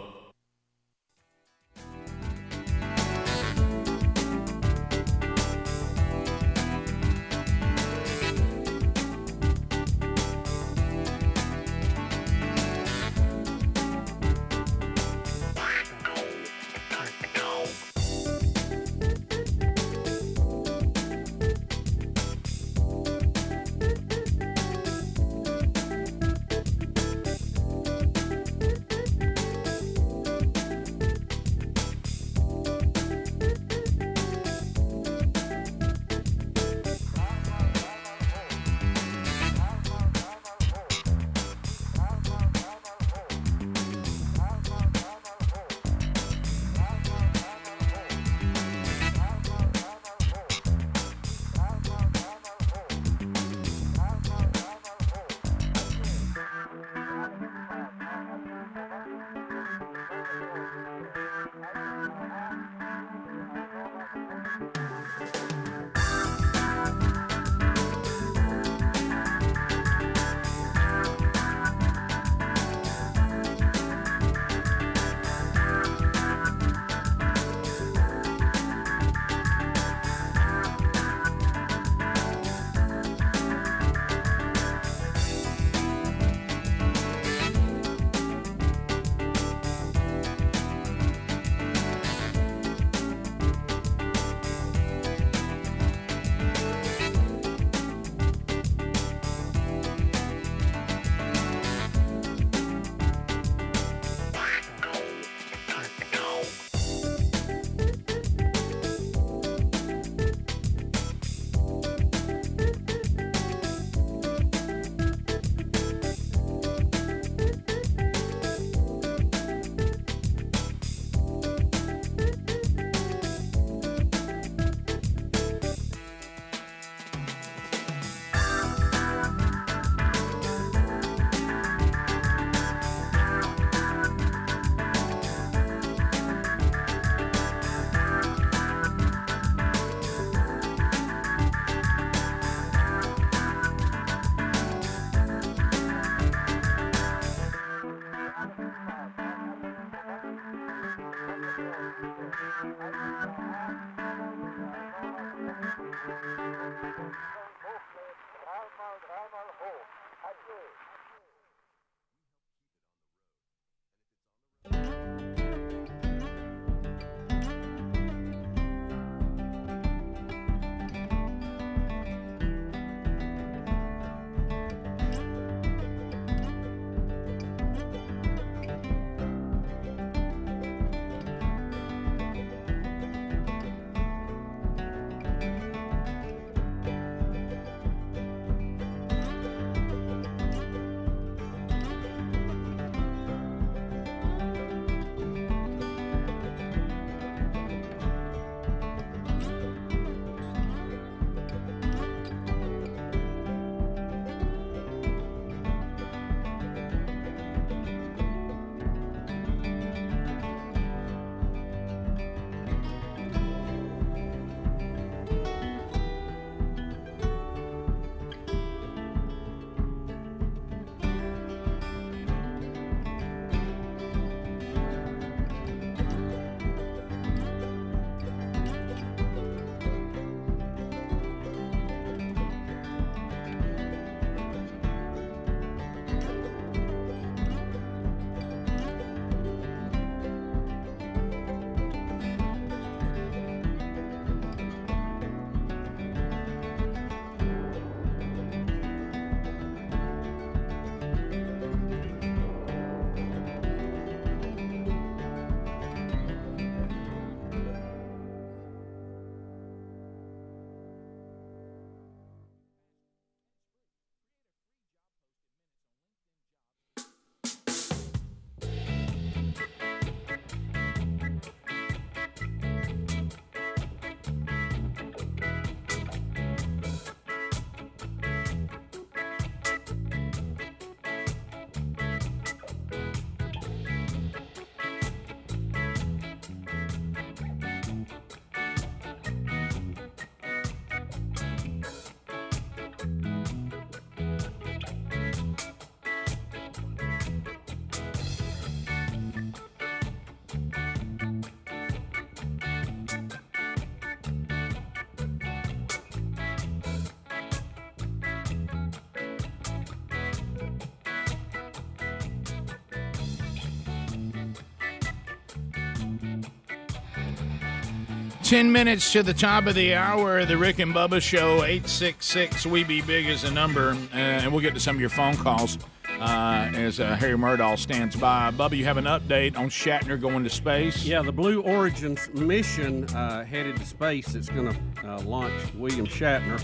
[SPEAKER 13] 10 minutes to the top of the hour. The Rick and Bubba Show, 866-WE-BE-BIG is the number. And we'll get to some of your phone calls as Harry Murdahl stands by. Bubba, you have an update on Shatner going to space?
[SPEAKER 8] Yeah, the Blue Origin's mission headed to space. It's going to launch William Shatner.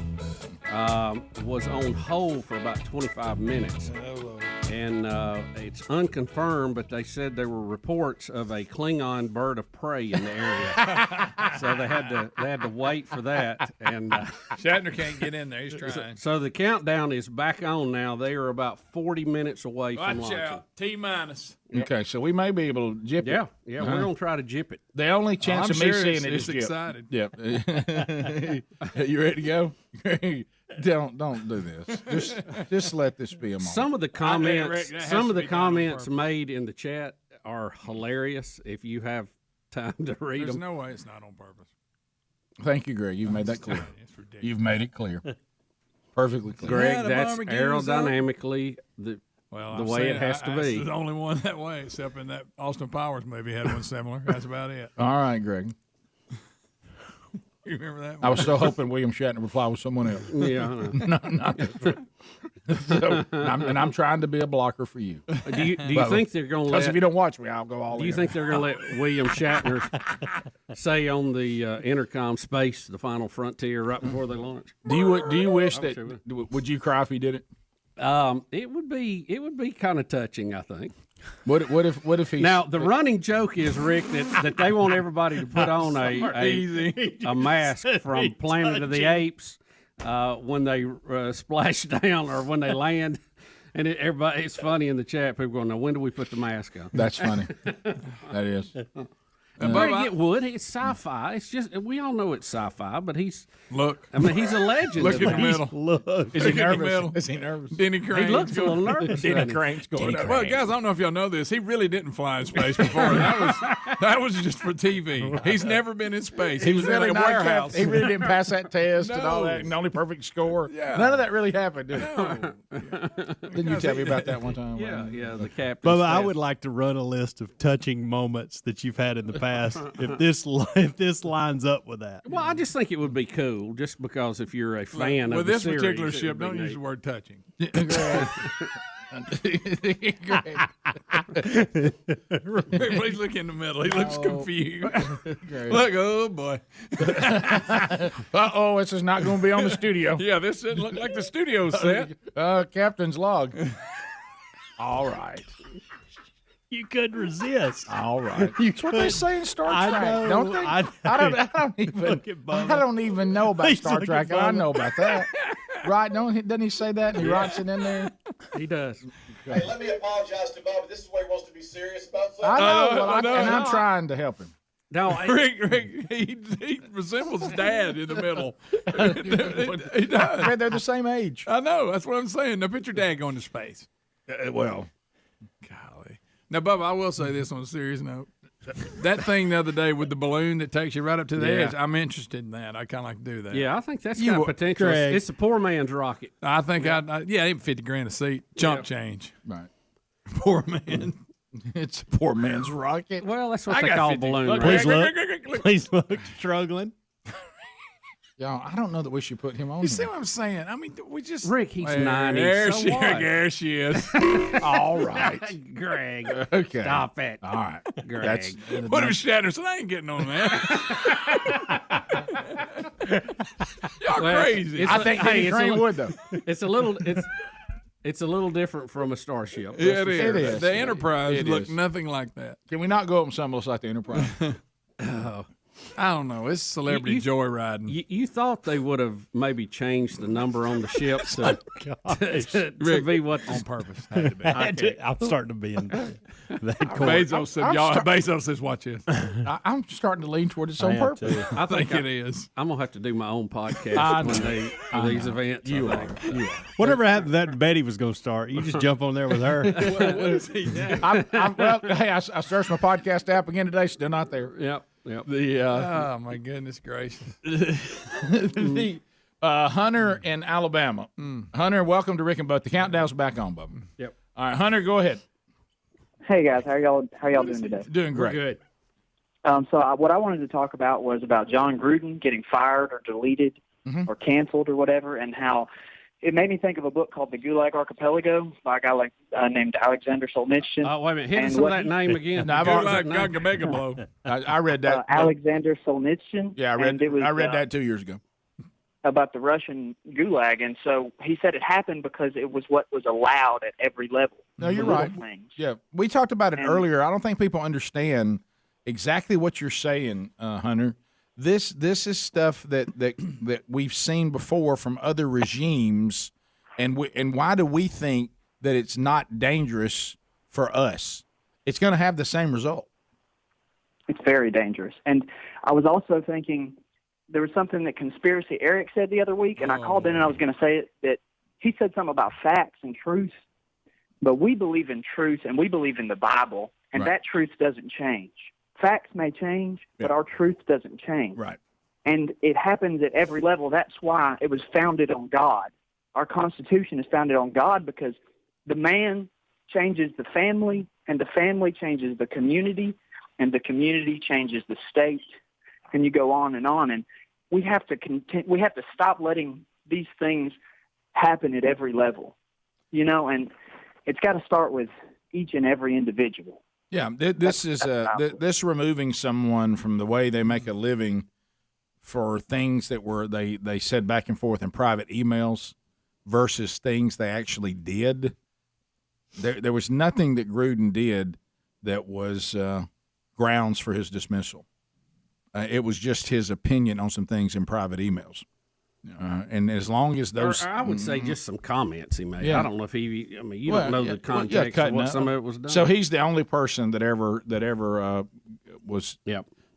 [SPEAKER 8] Was on hold for about 25 minutes. And it's unconfirmed, but they said there were reports of a Klingon bird of prey in the area. So they had to wait for that. And
[SPEAKER 2] Shatner can't get in there. He's trying.
[SPEAKER 8] So the countdown is back on now. They are about 40 minutes away from
[SPEAKER 2] Watch
[SPEAKER 8] launching.
[SPEAKER 2] out. T-minus.
[SPEAKER 13] Okay, so we may be able to jip it.
[SPEAKER 8] Yeah, we're going to try to jip it.
[SPEAKER 13] The only chance of me seeing it is
[SPEAKER 2] it's excited.
[SPEAKER 13] Yep. You ready to go? Don't do this. Just let this be a moment.
[SPEAKER 8] Some of the comments made in the chat are hilarious. If you have time to read
[SPEAKER 2] There's
[SPEAKER 8] them,
[SPEAKER 2] no way it's not on purpose.
[SPEAKER 13] Thank you, Greg. You've made that clear. You've made it clear. Perfectly clear.
[SPEAKER 8] Greg, that's aerodynamically the way it has to be.
[SPEAKER 2] It's the only one that way, except in that Austin Powers movie had one similar. That's about it.
[SPEAKER 13] All right, Greg.
[SPEAKER 2] You remember that one?
[SPEAKER 13] I was still hoping William Shatner would fly with someone else.
[SPEAKER 8] Yeah, I know.
[SPEAKER 13] Not this one. I'm trying to be a blocker for you.
[SPEAKER 8] Do you think they're going to let?
[SPEAKER 13] Because if you don't watch me, I'll go all in.
[SPEAKER 8] Do you think they're going to let William Shatner say on the intercom, "Space, the final frontier," right before they launch?
[SPEAKER 13] Do you wish that? Would you cry if he did it?
[SPEAKER 8] It would be kind of touching, I think.
[SPEAKER 13] What if he?
[SPEAKER 8] Now the running joke is, Rick, that they want everybody to put on a mask from Planet of the Apes when they splash down or when they land. And it's funny in the chat. People going, "Now when do we put the mask on?"
[SPEAKER 13] That's funny. That is.
[SPEAKER 8] It would. It's sci-fi. It's just we all know it's sci-fi, but he's
[SPEAKER 2] look.
[SPEAKER 8] I mean, he's a legend.
[SPEAKER 2] Look in the middle.
[SPEAKER 8] Look.
[SPEAKER 13] Is he nervous? Is he nervous?
[SPEAKER 2] Denny Crane's
[SPEAKER 8] He looks a little nervous.
[SPEAKER 13] Denny Crane's going.
[SPEAKER 2] Well, guys, I don't know if y'all know this. He really didn't fly in space before. That was just for TV. He's never been in space. He was
[SPEAKER 13] really
[SPEAKER 2] in a warehouse.
[SPEAKER 13] He really didn't pass that test and all
[SPEAKER 2] No.
[SPEAKER 13] that. And the only perfect score.
[SPEAKER 2] Yeah.
[SPEAKER 13] None of that really happened. Did it?
[SPEAKER 2] No.
[SPEAKER 13] Didn't you tell me about that one time?
[SPEAKER 8] Yeah, the captain.
[SPEAKER 3] Bubba, I would like to run a list of touching moments that you've had in the past. If this lines up with that.
[SPEAKER 8] Well, I just think it would be cool, just because if you're a fan
[SPEAKER 2] With
[SPEAKER 8] of the
[SPEAKER 2] this
[SPEAKER 8] series,
[SPEAKER 2] particular
[SPEAKER 8] it would
[SPEAKER 2] ship,
[SPEAKER 8] be
[SPEAKER 2] don't use
[SPEAKER 8] neat.
[SPEAKER 2] the word touching. Please look in the middle. He looks confused. Look, oh boy.
[SPEAKER 13] Uh-oh, this is not going to be on the studio.
[SPEAKER 2] Yeah, this didn't look like the studio set.
[SPEAKER 13] Captain's log. All right.
[SPEAKER 3] You couldn't resist.
[SPEAKER 13] All right.
[SPEAKER 3] That's
[SPEAKER 13] what they say in Star Trek, don't they? I don't even know about Star Trek. I know about that. Right? Doesn't he say that and he writes it in there?
[SPEAKER 8] He does.
[SPEAKER 1] Hey, let me apologize to Bubba. This is where he wants to be serious about something.
[SPEAKER 13] I know. I'm trying to help him.
[SPEAKER 8] No,
[SPEAKER 2] Rick, he resembles Dad in the middle. He does.
[SPEAKER 13] Man, they're the same age.
[SPEAKER 2] I know. That's what I'm saying. Now, picture Dad going to space.
[SPEAKER 13] Well.
[SPEAKER 2] Golly. Now, Bubba, I will say this on a serious note. That thing the other day with the balloon that takes you right up to the edge, I'm interested in that. I kind of like to do that.
[SPEAKER 8] Yeah, I think that's got potential.
[SPEAKER 2] Greg.
[SPEAKER 8] It's a poor man's rocket.
[SPEAKER 2] I think even $50,000 a seat, chump change.
[SPEAKER 13] Right.
[SPEAKER 2] Poor man.
[SPEAKER 13] It's a poor man's rocket.
[SPEAKER 8] Well, that's what
[SPEAKER 2] I
[SPEAKER 8] they
[SPEAKER 2] got
[SPEAKER 8] call
[SPEAKER 2] 50.
[SPEAKER 8] balloon.
[SPEAKER 2] Look,
[SPEAKER 8] race.
[SPEAKER 3] Please look, struggling.
[SPEAKER 13] Y'all, I don't know that we should put him on.
[SPEAKER 2] You see what I'm saying? I mean, we just
[SPEAKER 8] Rick, he's
[SPEAKER 2] Well,
[SPEAKER 8] 90.
[SPEAKER 2] There
[SPEAKER 8] So
[SPEAKER 2] she,
[SPEAKER 8] what?
[SPEAKER 2] there she is.
[SPEAKER 13] All right.
[SPEAKER 8] Greg.
[SPEAKER 13] Okay.
[SPEAKER 8] Stop it.
[SPEAKER 13] All right.
[SPEAKER 8] Greg.
[SPEAKER 2] What if Shatner said, I ain't getting on that? Y'all crazy.
[SPEAKER 13] I think Denny Crane would, though.
[SPEAKER 8] It's a little different from a starship.
[SPEAKER 2] Yeah, it is.
[SPEAKER 13] It is.
[SPEAKER 2] The Enterprise
[SPEAKER 13] It
[SPEAKER 2] looked
[SPEAKER 13] is.
[SPEAKER 2] nothing like that.
[SPEAKER 13] Can we not go up and something else like the Enterprise?
[SPEAKER 2] I don't know. It's celebrity joyriding.
[SPEAKER 8] You thought they would have maybe changed the number on the ship to be what
[SPEAKER 2] on purpose. Had to be.
[SPEAKER 3] I'm starting to be in that
[SPEAKER 2] Bezos said, Bezos says, watch this.
[SPEAKER 13] I'm starting to lean toward it's on
[SPEAKER 3] I am
[SPEAKER 13] purpose.
[SPEAKER 3] too.
[SPEAKER 2] I think it is.
[SPEAKER 8] I'm gonna have to do my own
[SPEAKER 13] I
[SPEAKER 8] podcast
[SPEAKER 13] know.
[SPEAKER 8] for these events.
[SPEAKER 13] You
[SPEAKER 8] I
[SPEAKER 13] are.
[SPEAKER 8] think.
[SPEAKER 13] You are.
[SPEAKER 3] Whatever happened to that Betty was going to start, you just jump on there with her.
[SPEAKER 2] What is he doing?
[SPEAKER 13] I searched my podcast app again today. Still not there.
[SPEAKER 8] Yep.
[SPEAKER 2] Oh, my goodness gracious.
[SPEAKER 13] The Hunter in Alabama. Hunter, welcome to Rick and Bubba. The countdown's back on, Bubba.
[SPEAKER 8] Yep.
[SPEAKER 13] All right, Hunter, go ahead.
[SPEAKER 7] Hey guys, how y'all doing today?
[SPEAKER 13] Doing great.
[SPEAKER 8] Good.
[SPEAKER 7] What I wanted to talk about was about John Gruden getting fired or deleted or canceled or whatever, and how it made me think of a book called The Gulag Archipelago by a guy named Alexander Solzhenitsyn.
[SPEAKER 8] Oh, wait a minute. Hit us with that name again.
[SPEAKER 2] I read that.
[SPEAKER 7] Alexander Solzhenitsyn.
[SPEAKER 2] Yeah, I read that 2 years ago.
[SPEAKER 7] About the Russian Gulag, and so he said it happened because it was what was allowed at every level.
[SPEAKER 13] No, you're right.
[SPEAKER 7] Things.
[SPEAKER 13] Yeah, we talked about it earlier. I don't think people understand exactly what you're saying, Hunter. This is stuff that we've seen before from other regimes, and why do we think that it's not dangerous for us? It's going to have the same result.
[SPEAKER 7] It's very dangerous. And I was also thinking there was something that Conspiracy Eric said the other week, and I called in and I was going to say it, that he said something about facts and truth. But we believe in truth, and we believe in the Bible, and that truth doesn't change. Facts may change, but our truth doesn't change.
[SPEAKER 13] Right.
[SPEAKER 7] And it happens at every level. That's why it was founded on God. Our Constitution is founded on God because the man changes the family, and the family changes the community, and the community changes the state, and you go on. And we have to we have to stop letting these things happen at every level, and it's got to start with each and every individual.
[SPEAKER 13] Yeah, this removing someone from the way they make a living for things that were they said back and forth in private emails versus things they actually did. There was nothing that Gruden did that was grounds for his dismissal. It was just his opinion on some things in private emails. And as long as those,
[SPEAKER 8] I would say just some comments he made.
[SPEAKER 13] Yeah.
[SPEAKER 8] I don't know if he. I mean, you don't know the context of what some of it was done.
[SPEAKER 13] So he's the only person that ever was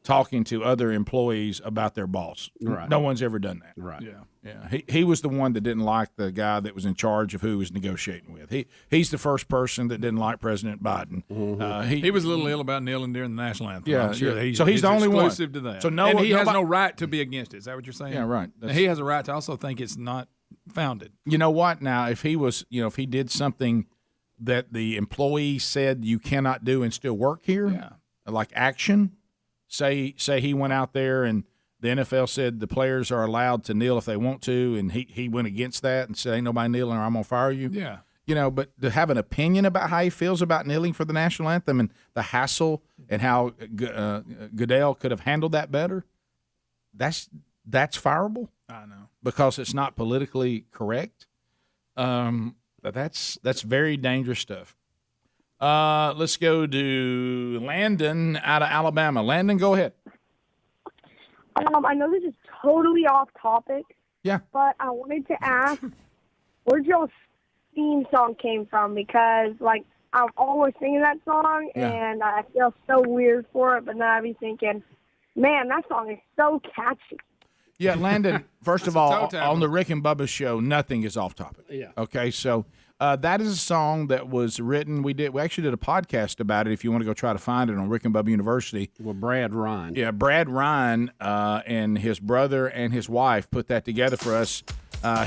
[SPEAKER 13] talking to other employees about their boss.
[SPEAKER 8] Right.
[SPEAKER 13] No one's ever done that.
[SPEAKER 8] Right.
[SPEAKER 13] Yeah. He was the one that didn't like the guy that was in charge of who he was negotiating with. He's the first person that didn't like President Biden.
[SPEAKER 2] He was a little ill about kneeling during the national anthem.
[SPEAKER 13] Yeah,
[SPEAKER 2] I'm sure
[SPEAKER 13] yeah. So he's the only one.
[SPEAKER 2] Exclusive to that.
[SPEAKER 13] So
[SPEAKER 2] and he has no right to be against it. Is that what you're saying?
[SPEAKER 13] Yeah, right.
[SPEAKER 2] And he has a right to also think it's not founded.
[SPEAKER 13] You know what? Now, if he was, if he did something that the employee said you cannot do and still work here, like action, say he went out there and the NFL said the players are allowed to kneel if they want to, and he went against that and said, ain't nobody kneeling or I'm going to fire you.
[SPEAKER 2] Yeah.
[SPEAKER 13] But to have an opinion about how he feels about kneeling for the national anthem and the hassle and how Goodell could have handled that better, that's fireable.
[SPEAKER 2] I know.
[SPEAKER 13] Because it's not politically correct. But that's very dangerous stuff. Let's go to Landon out of Alabama. Landon, go ahead.
[SPEAKER 9] I know this is totally off topic.
[SPEAKER 13] Yeah.
[SPEAKER 9] But I wanted to ask where y'all's theme song came from, because I'm always singing that song and I feel so weird for it, but now I be thinking, man, that song is so catchy.
[SPEAKER 13] Yeah, Landon, first of all, on the Rick and Bubba show, nothing is off topic.
[SPEAKER 8] Yeah.
[SPEAKER 13] Okay, so that is a song that was written. We actually did a podcast about it. If you want to go try to find it on Rick and Bubba University.
[SPEAKER 8] With Brad Ryan.
[SPEAKER 13] Yeah, Brad Ryan and his brother and his wife put that together for us.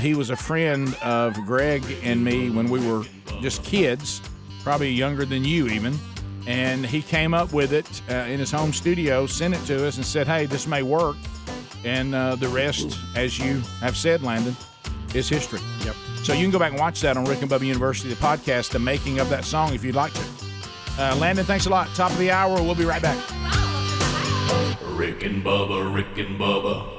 [SPEAKER 13] He was a friend of Greg and me when we were just kids, probably younger than you even. And he came up with it in his home studio, sent it to us, and said, hey, this may work. And the rest, as you have said, Landon, is history.
[SPEAKER 8] Yep.
[SPEAKER 13] So you can go back and watch that on Rick and Bubba University, the podcast, the making of that song, if you'd like to. Landon, thanks a lot. Top of the hour. We'll be right back.
[SPEAKER 4] Rick and Bubba, Rick and Bubba.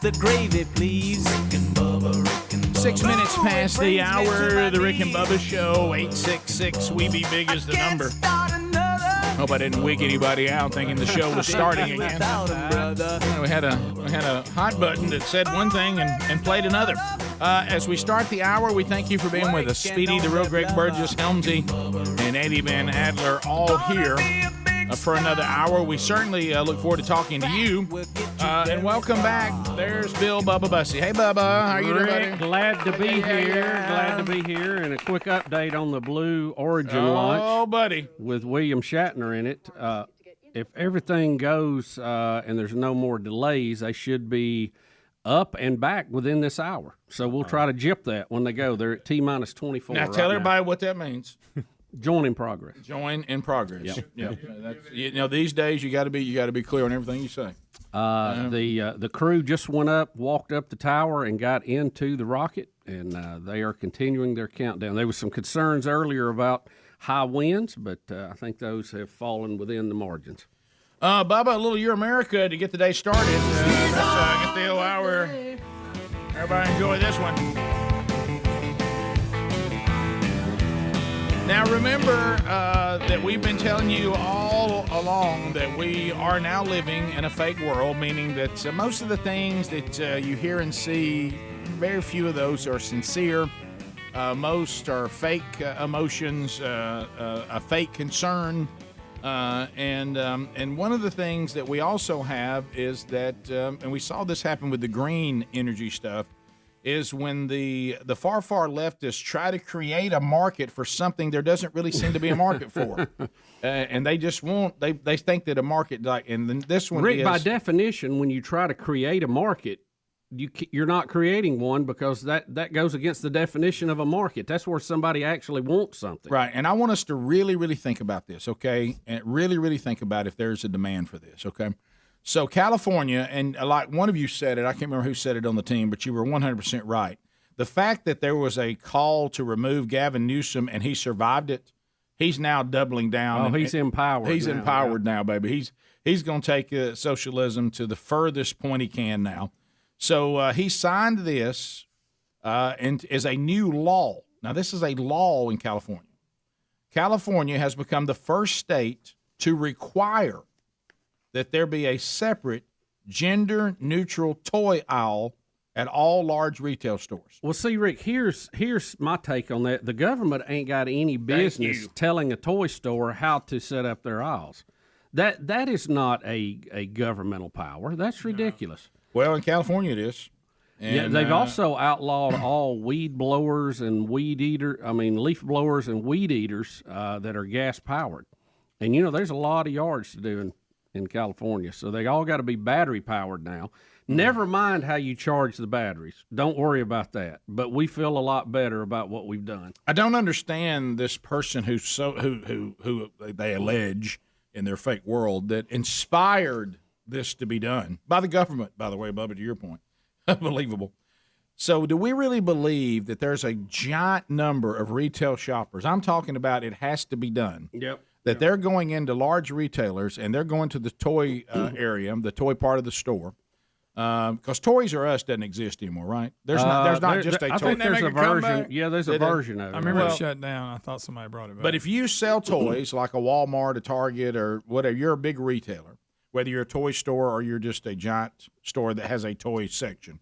[SPEAKER 11] the gravy, please.
[SPEAKER 13] 6 minutes past the hour, the Rick and Bubba Show, 866 We Be Big is the number. Hope I didn't wig anybody out thinking the show was starting again. We had a hot button that said one thing and played another. As we start the hour, we thank you for being with us. Speedy, the real Greg Burgess, Helmsy, and Eddie Van Adler all here for another hour. We certainly look forward to talking to you. And welcome back. There's Bill Bubba Bussy. Hey, Bubba. How are you doing, buddy?
[SPEAKER 8] Glad to be here. Glad to be here. And a quick update on the Blue Origin launch.
[SPEAKER 13] Oh, buddy.
[SPEAKER 8] With William Shatner in it. If everything goes and there's no more delays, they should be up and back within this hour. So we'll try to jip that when they go. They're at T-minus 24
[SPEAKER 13] Now, tell everybody what that means.
[SPEAKER 8] Join in progress.
[SPEAKER 13] Join in progress.
[SPEAKER 8] Yep.
[SPEAKER 13] These days you got to be clear on everything you say.
[SPEAKER 8] The crew just went up, walked up the tower, and got into the rocket, and they are continuing their countdown. There was some concerns earlier about high winds, but I think those have fallen within the margins.
[SPEAKER 13] Bubba, a little Your America to get the day started. Let's get the whole hour. Everybody enjoy this one. Now, remember that we've been telling you all along that we are now living in a fake world, meaning that most of the things that you hear and see, very few of those are sincere. Most are fake emotions, a fake concern. And one of the things that we also have is that, and we saw this happen with the green energy stuff, is when the far leftists try to create a market for something there doesn't really seem to be a market for, and they just want they think that a market and then this one
[SPEAKER 8] Rick,
[SPEAKER 13] is,
[SPEAKER 8] by definition, when you try to create a market, you're not creating one because that goes against the definition of a market. That's where somebody actually wants something,
[SPEAKER 13] right? And I want us to really think about this, okay? And really think about if there's a demand for this, okay? So California, and like one of you said it, I can't remember who said it on the team, but you were 100% right. The fact that there was a call to remove Gavin Newsom and he survived it, he's now doubling down.
[SPEAKER 8] Oh, he's empowered.
[SPEAKER 13] He's empowered now, baby. He's going to take socialism to the furthest point he can now. So he signed this and is a new law. Now, this is a law in California. California has become the first state to require that there be a separate gender-neutral toy aisle at all large retail stores.
[SPEAKER 8] Well, see, Rick, here's my take on that. The government ain't got any business telling a toy store how to set up their aisles. That is not a governmental power. That's ridiculous.
[SPEAKER 13] Well, in California it is. And,
[SPEAKER 8] they've also outlawed all weed blowers and leaf blowers and weed eaters that are gas-powered. And, there's a lot of yards to do in California, so they all got to be battery-powered now. Never mind how you charge the batteries. Don't worry about that. But we feel a lot better about what we've done.
[SPEAKER 13] I don't understand this person who they allege in their fake world that inspired this to be done by the government, by the way, Bubba, to your point. Unbelievable. So do we really believe that there's a giant number of retail shoppers? I'm talking about it has to be done.
[SPEAKER 8] Yep.
[SPEAKER 13] That they're going into large retailers and they're going to the toy area, the toy part of the store. Because Toys R Us doesn't exist anymore, right? There's not just a toy.
[SPEAKER 8] I think there's a version. Yeah, there's a version of it.
[SPEAKER 2] I remember it shut down. I thought somebody brought it back.
[SPEAKER 13] But if you sell toys like a Walmart, a Target, or whatever, you're a big retailer, whether you're a toy store or you're just a giant store that has a toy section.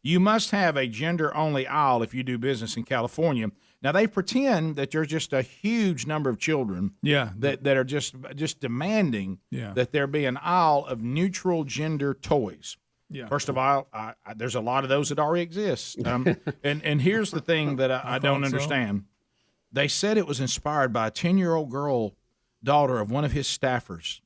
[SPEAKER 13] You must have a gender-only aisle if you do business in California. Now, they pretend that there's just a huge number of children that are just demanding that there be an aisle of neutral gender toys.
[SPEAKER 2] Yeah.
[SPEAKER 13] First of all, there's a lot of those that already exist. And here's the thing that I don't understand. They said it was inspired by a 10-year-old girl, daughter of one of his staffers,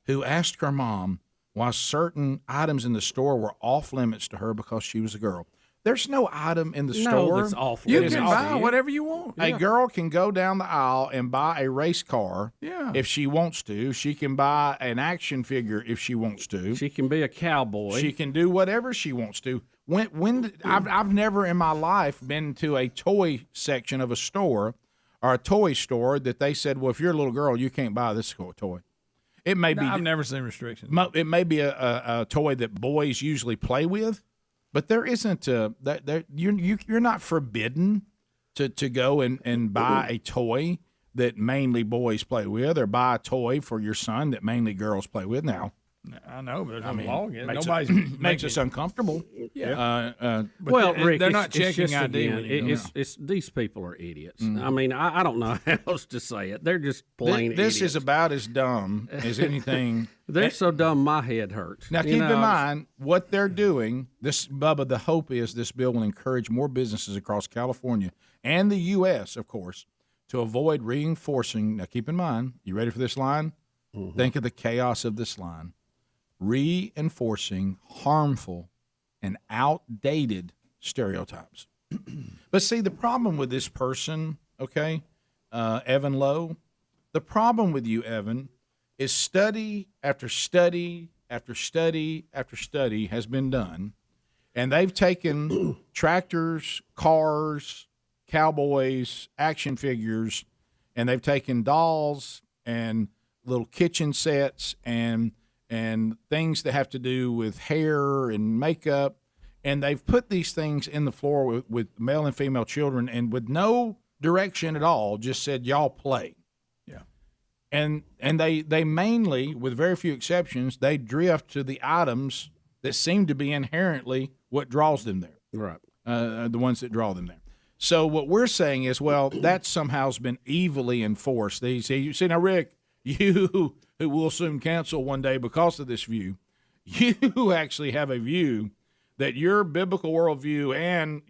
[SPEAKER 13] who asked her mom why certain items in the store were off limits to her because she was a girl. There's no item in the store
[SPEAKER 8] that's off
[SPEAKER 2] You
[SPEAKER 8] limits.
[SPEAKER 2] can buy whatever you want.
[SPEAKER 13] A girl can go down the aisle and buy a race car if she wants to. She can buy an action figure if she wants to.
[SPEAKER 8] She can be a cowboy.
[SPEAKER 13] She can do whatever she wants to. I've never in my life been to a toy section of a store or a toy store that they said, well, if you're a little girl, you can't buy this toy. It may be.
[SPEAKER 2] I've never seen restrictions.
[SPEAKER 13] It may be a toy that boys usually play with, But there isn't you're not forbidden to go and buy a toy that mainly boys play with, or buy a toy for your son that mainly girls play with. Now,
[SPEAKER 2] I know, but
[SPEAKER 13] I mean,
[SPEAKER 2] law
[SPEAKER 13] makes
[SPEAKER 2] nobody's
[SPEAKER 13] makes us uncomfortable.
[SPEAKER 2] Yeah.
[SPEAKER 8] Well, Rick,
[SPEAKER 2] they're not
[SPEAKER 8] it's
[SPEAKER 2] checking
[SPEAKER 8] just,
[SPEAKER 2] ID.
[SPEAKER 8] again, it's these people are idiots. I mean, I don't know how else to say it. They're just plain
[SPEAKER 13] This
[SPEAKER 8] idiots.
[SPEAKER 13] is about as dumb as anything.
[SPEAKER 8] They're so dumb, my head hurts.
[SPEAKER 13] Now, keep in mind what they're doing. This, Bubba, the hope is this bill will encourage more businesses across California and the U.S., of course, to avoid reinforcing. Now, keep in mind, you ready for this line?
[SPEAKER 8] Mm-hmm.
[SPEAKER 13] Think of the chaos of this line. Reinforcing harmful and outdated stereotypes. But see, the problem with this person, okay, Evan Lowe, the problem with you, Evan, is study after study after study after study has been done, and they've taken tractors, cars, cowboys, action figures, and they've taken dolls and little kitchen sets and things that have to do with hair and makeup, and they've put these things in the floor with male and female children, and with no direction at all, just said, y'all play. And they mainly, with very few exceptions, they drift to the items that seem to be inherently what draws them there.
[SPEAKER 8] Right.
[SPEAKER 13] The ones that draw them there. So what we're saying is, well, that somehow has been evilly enforced. You see, now, Rick, you who will soon cancel one day because of this view, you actually have a view that your biblical worldview and,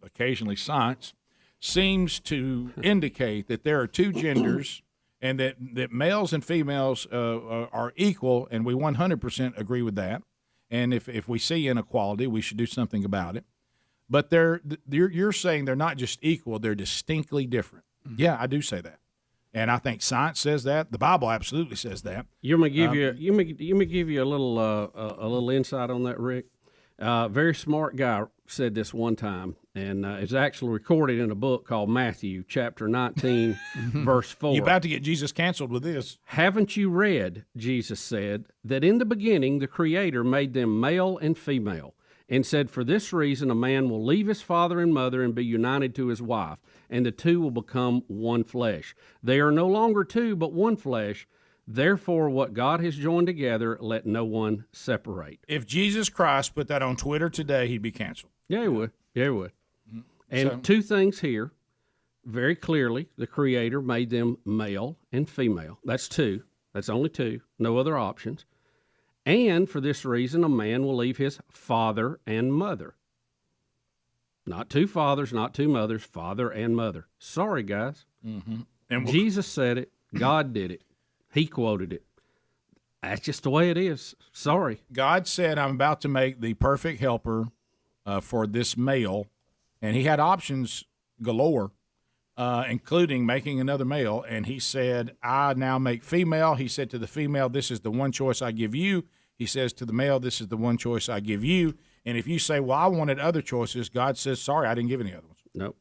[SPEAKER 13] occasionally science seems to indicate that there are two genders and that males and females are equal, and we 100% agree with that. And if we see inequality, we should do something about it. But you're saying they're not just equal; they're distinctly different. Mm-hmm. Yeah, I do say that, and I think science says that. The Bible absolutely says that.
[SPEAKER 8] You may give you a little insight on that, Rick. Very smart guy said this one time, and it's actually recorded in a book called Matthew, chapter 19, verse 4.
[SPEAKER 13] You're about to get Jesus canceled with this.
[SPEAKER 8] Haven't you read, Jesus said, that in the beginning the Creator made them male and female, and said, for this reason a man will leave his father and mother and be united to his wife, and the two will become one flesh. They are no longer two, but one flesh. Therefore, what God has joined together, let no one separate.
[SPEAKER 13] If Jesus Christ put that on Twitter today, he'd be canceled.
[SPEAKER 8] Yeah, he would. Yeah, he would.
[SPEAKER 13] Mm-hmm.
[SPEAKER 8] And two things here. Very clearly, the Creator made them male and female. That's two. That's only two. No other options. And for this reason, a man will leave his father and mother. Not two fathers, not two mothers, father and mother. Sorry, guys.
[SPEAKER 13] Mm-hmm.
[SPEAKER 8] And Jesus said it. God did it. He quoted it. That's just the way it is. Sorry.
[SPEAKER 13] God said, I'm about to make the perfect helper for this male. And he had options galore, including making another male. And he said, I now make female. He said to the female, this is the one choice I give you. He says to the male, this is the one choice I give you. And if you say, well, I wanted other choices, God says, sorry, I didn't give any other ones.
[SPEAKER 8] Nope.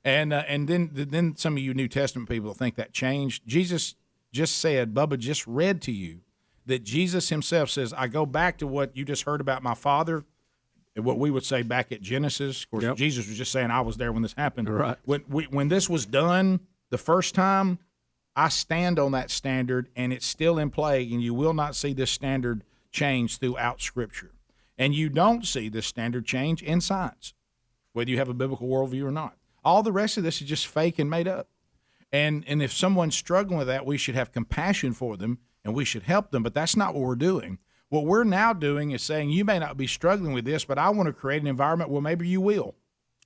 [SPEAKER 13] And then some of you New Testament people think that changed. Jesus just said, Bubba just read to you that Jesus himself says, I go back to what you just heard about my Father, what we would say back at Genesis. Of course,
[SPEAKER 8] Yep.
[SPEAKER 13] Jesus was just saying, I was there when this happened.
[SPEAKER 8] Right.
[SPEAKER 13] When this was done the first time, I stand on that standard, and it's still in play, and you will not see this standard change throughout Scripture. And you don't see this standard change in science, whether you have a biblical worldview or not. All the rest of this is just fake and made up. And if someone's struggling with that, we should have compassion for them and we should help them. But that's not what we're doing. What we're now doing is saying, you may not be struggling with this, but I want to create an environment where maybe you will.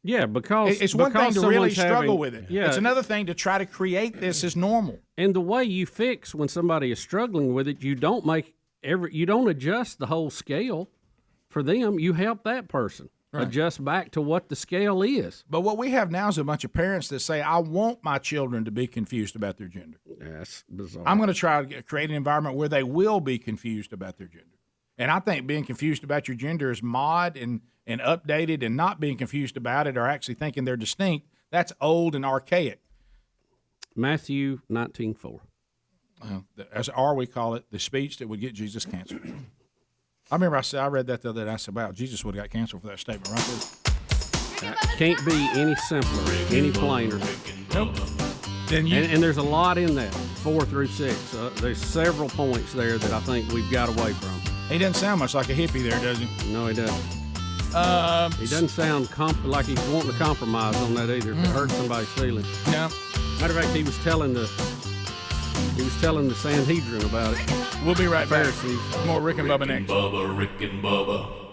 [SPEAKER 8] Yeah, because
[SPEAKER 13] it's one thing to really struggle with it.
[SPEAKER 8] Yeah.
[SPEAKER 13] It's another thing to try to create this as normal.
[SPEAKER 8] And the way you fix when somebody is struggling with it, you don't adjust the whole scale for them. You help that person. Right. Adjust back to what the scale is.
[SPEAKER 13] But what we have now is a bunch of parents that say, I want my children to be confused about their gender.
[SPEAKER 8] That's bizarre.
[SPEAKER 13] I'm going to try to create an environment where they will be confused about their gender. And I think being confused about your gender is mod and updated, and not being confused about it or actually thinking they're distinct, that's old and archaic.
[SPEAKER 8] Matthew 19:4.
[SPEAKER 13] As R, we call it, the speech that would get Jesus canceled. I remember I read that the other day. I said, "Wow, Jesus would have got canceled for that statement right there."
[SPEAKER 8] Can't be any simpler, any plainer.
[SPEAKER 2] Nope.
[SPEAKER 8] And there's a lot in that, 4 through 6. There's several points there that I think we've got away from.
[SPEAKER 13] He doesn't sound much like a hippie there, does he?
[SPEAKER 8] No, he doesn't. He doesn't sound like he's wanting to compromise on that either. If it hurts somebody's feelings.
[SPEAKER 13] No.
[SPEAKER 8] Matter of fact, he was telling the Sanhedrin about it.
[SPEAKER 13] We'll be right back.
[SPEAKER 8] Pharisees.
[SPEAKER 13] More Rick and Bubba next.
[SPEAKER 4] Rick and Bubba.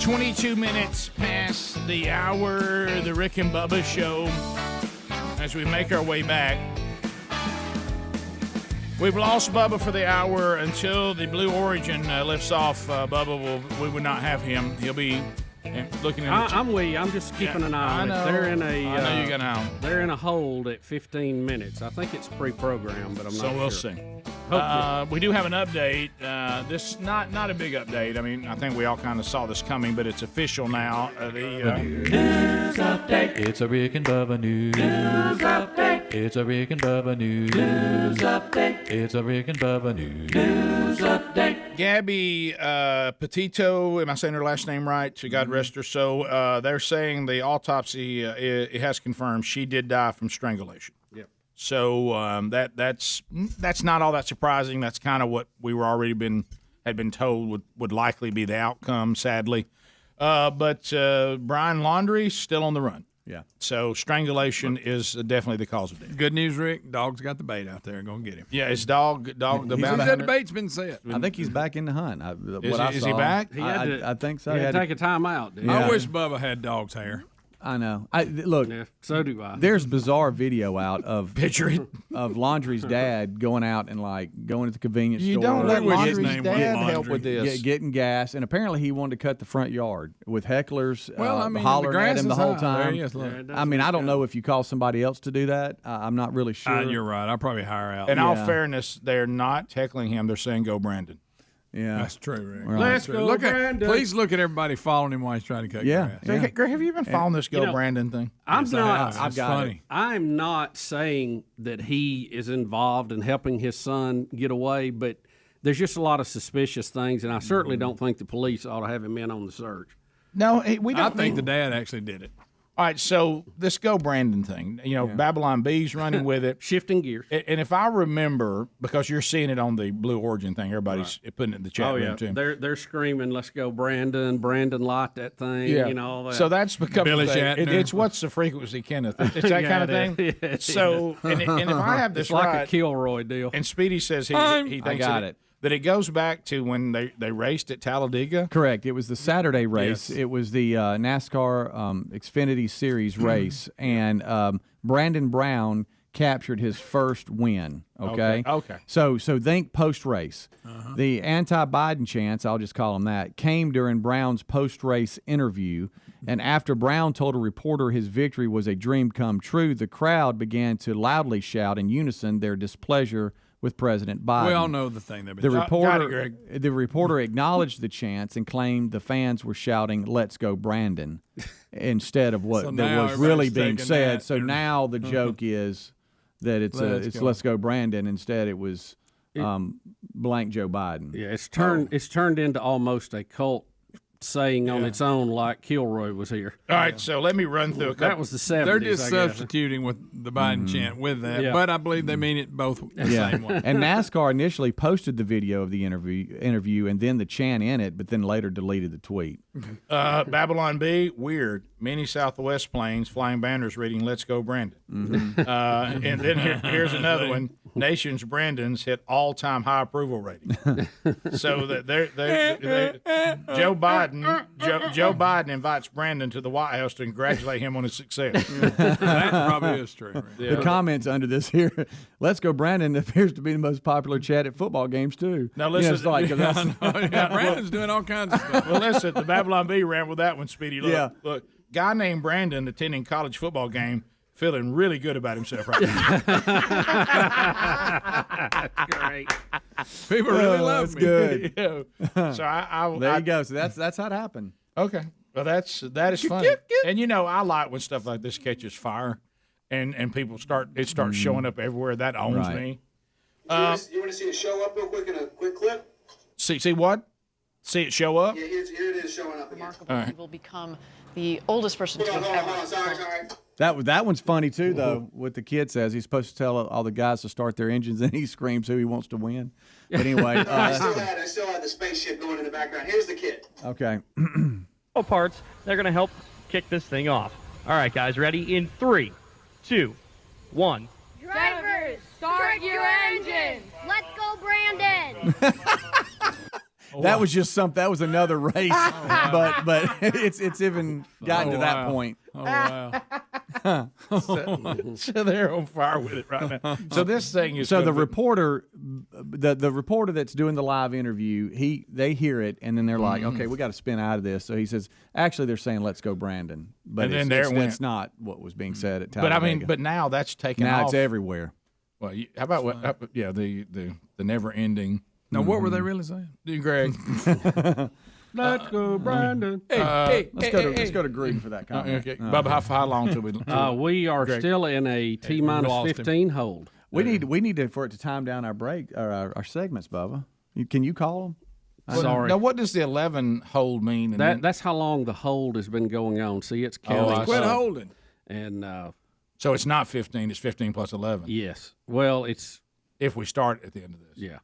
[SPEAKER 13] 22 minutes past the hour, the Rick and Bubba show. As we make our way back, we've lost Bubba for the hour until the Blue Origin lifts off. Bubba, we would not have him. He'll be looking at.
[SPEAKER 8] I'm with you. I'm just keeping an eye on it. They're in a.
[SPEAKER 13] I know you got an eye on.
[SPEAKER 8] They're in a hold at 15 minutes. I think it's pre-programmed, but I'm not sure.
[SPEAKER 13] So we'll see. We do have an update. This not a big update. I mean, I think we all kind of saw this coming, but it's official now.
[SPEAKER 4] News update. It's a Rick and Bubba news update. It's a Rick and Bubba news update. It's a Rick and Bubba news update.
[SPEAKER 13] Gabby Petito, am I saying her last name right? God rest her soul. They're saying the autopsy it has confirmed she did die from strangulation.
[SPEAKER 8] Yep.
[SPEAKER 13] So that's not all that surprising. That's kind of what we were already had been told would likely be the outcome, sadly. But Brian Laundrie's still on the run.
[SPEAKER 10] Yeah.
[SPEAKER 13] So strangulation is definitely the cause of death.
[SPEAKER 2] Good news, Rick. Dog's got the bait out there. Go and get him.
[SPEAKER 13] Yeah, it's dog. The bounty
[SPEAKER 2] that debate's been set.
[SPEAKER 10] I think he's back in the hunt.
[SPEAKER 13] Is he back?
[SPEAKER 10] I think so.
[SPEAKER 8] He had to take a time out.
[SPEAKER 2] I wish Bubba had dog's hair.
[SPEAKER 10] I know. Look,
[SPEAKER 8] yeah, so do I.
[SPEAKER 10] There's bizarre video out of
[SPEAKER 13] picture it
[SPEAKER 10] of Laundrie's dad going out and going to the convenience store.
[SPEAKER 13] You don't let Laundrie's dad help with this.
[SPEAKER 10] Getting gas, and apparently he wanted to cut the front yard with hecklers hollering
[SPEAKER 2] the
[SPEAKER 10] at him the whole
[SPEAKER 2] high.
[SPEAKER 10] time.
[SPEAKER 2] I
[SPEAKER 10] mean, I don't know if you call somebody else to do that. I'm not really sure.
[SPEAKER 2] You're right. I'll probably hire out.
[SPEAKER 13] In all fairness, they're not heckling him. They're saying, "Go, Brandon."
[SPEAKER 10] Yeah,
[SPEAKER 2] that's true, Rick.
[SPEAKER 10] Right.
[SPEAKER 8] Let's go, Brandon.
[SPEAKER 2] Please look at everybody following him while he's trying to cut grass.
[SPEAKER 13] So, Greg, have you been following this Go Brandon thing?
[SPEAKER 8] I'm not.
[SPEAKER 2] I've got it.
[SPEAKER 8] I'm not saying that he is involved in helping his son get away, but there's just a lot of suspicious things, and I certainly don't think the police ought to have him in on the search.
[SPEAKER 13] No, we don't.
[SPEAKER 2] I think the dad actually did it.
[SPEAKER 13] All right, so this Go Brandon thing, Babylon B's running with it.
[SPEAKER 8] Shifting gears.
[SPEAKER 13] And if I remember, because you're seeing it on the Blue Origin thing, everybody's putting it in the chat room too.
[SPEAKER 8] They're screaming, "Let's go, Brandon! Brandon liked that thing." All that.
[SPEAKER 13] So that's become
[SPEAKER 2] Billy
[SPEAKER 13] Shatner. It's what's the frequency, Kenneth? It's that kind of thing.
[SPEAKER 8] Yeah,
[SPEAKER 13] so, and if I have this
[SPEAKER 8] it's like
[SPEAKER 13] right,
[SPEAKER 8] a Kilroy deal.
[SPEAKER 13] And Speedy says he thinks that it goes back to when they raced at Talladega.
[SPEAKER 10] Correct. It was the Saturday race.
[SPEAKER 13] Yes.
[SPEAKER 10] It was the NASCAR Xfinity Series race, and Brandon Brown captured his first win. Okay. So think post race. The anti-Biden chants, I'll just call him that, came during Brown's post race interview, and after Brown told a reporter his victory was a dream come true, the crowd began to loudly shout in unison their displeasure with President Biden.
[SPEAKER 2] We all know the thing.
[SPEAKER 10] The reporter acknowledged the chants and claimed the fans were shouting, "Let's go, Brandon," instead of what was really being said. So now the joke is that it's "Let's go, Brandon." Instead, it was blank Joe Biden.
[SPEAKER 8] Yeah, it's turned into almost a cult saying on its own, like Kilroy was here.
[SPEAKER 13] All right, so let me run through a couple.
[SPEAKER 8] That was the 70s.
[SPEAKER 2] They're just substituting with the Biden chant with that, but I believe they mean it both the same way.
[SPEAKER 10] And NASCAR initially posted the video of the interview and then the chant in it, but then later deleted the tweet.
[SPEAKER 13] Babylon B, weird. Many Southwest planes flying banners reading "Let's go, Brandon." And then here's another one. Nation's Brandons hit all-time high approval rating. So that Joe Biden invites Brandon to the White House to congratulate him on his success.
[SPEAKER 2] That probably is true.
[SPEAKER 10] The comments under this here, "Let's go, Brandon," appears to be the most popular chat at football games too.
[SPEAKER 13] Now listen,
[SPEAKER 2] Brandon's doing all kinds of stuff.
[SPEAKER 13] Well, listen, the Babylon B ran with that one, Speedy. Look, guy named Brandon attending college football game, feeling really good about himself right now.
[SPEAKER 8] Great.
[SPEAKER 2] People really love me.
[SPEAKER 10] Good.
[SPEAKER 13] So
[SPEAKER 10] there you go. So that's how it happened.
[SPEAKER 13] Okay. Well, that is funny. And I like when stuff like this catches fire, and people starts showing up everywhere. That owns me.
[SPEAKER 1] You want to see it show up real quick in a quick clip?
[SPEAKER 13] See what? See it show up?
[SPEAKER 1] Yeah, here it is showing up.
[SPEAKER 11] Remarkable. He will become the oldest person to have ever.
[SPEAKER 1] Sorry.
[SPEAKER 10] That one's funny too, though. What the kid says, he's supposed to tell all the guys to start their engines, and he screams who he wants to win. But anyway,
[SPEAKER 1] I still had the spaceship going in the background. Here's the kid.
[SPEAKER 10] Okay.
[SPEAKER 12] Parts. They're gonna help kick this thing off. All right, guys, ready? In 3, 2, 1.
[SPEAKER 14] Drivers, start your engines. Let's go, Brandon.
[SPEAKER 10] That was just that was another race, but it's even gotten to that point.
[SPEAKER 2] Oh wow!
[SPEAKER 13] So they're on fire with it right now. So this thing is
[SPEAKER 10] the reporter, the reporter that's doing the live interview, they hear it and then they're like, okay, we got to spin out of this. So he says, actually, they're saying, let's go, Brandon, but that's not what was being said at Talladega.
[SPEAKER 13] But now that's taken off.
[SPEAKER 10] Now it's everywhere.
[SPEAKER 13] Well, how about the never ending.
[SPEAKER 2] Now, what were they really saying?
[SPEAKER 13] Greg.
[SPEAKER 8] Let's go, Brandon.
[SPEAKER 10] Let's go to Greg for that comment.
[SPEAKER 13] Okay. Bubba, how long till we?
[SPEAKER 8] We are still in a T-minus 15 hold.
[SPEAKER 10] We need for it to time down our break or our segments, Bubba. Can you call them?
[SPEAKER 8] Sorry.
[SPEAKER 13] Now, what does the 11 hold mean?
[SPEAKER 8] That's how long the hold has been going on. See, it's counting.
[SPEAKER 2] Quit holding.
[SPEAKER 8] And
[SPEAKER 13] so it's not 15. It's 15 plus 11.
[SPEAKER 8] Yes. Well, it's
[SPEAKER 13] if we start at the end of this.
[SPEAKER 8] Yeah.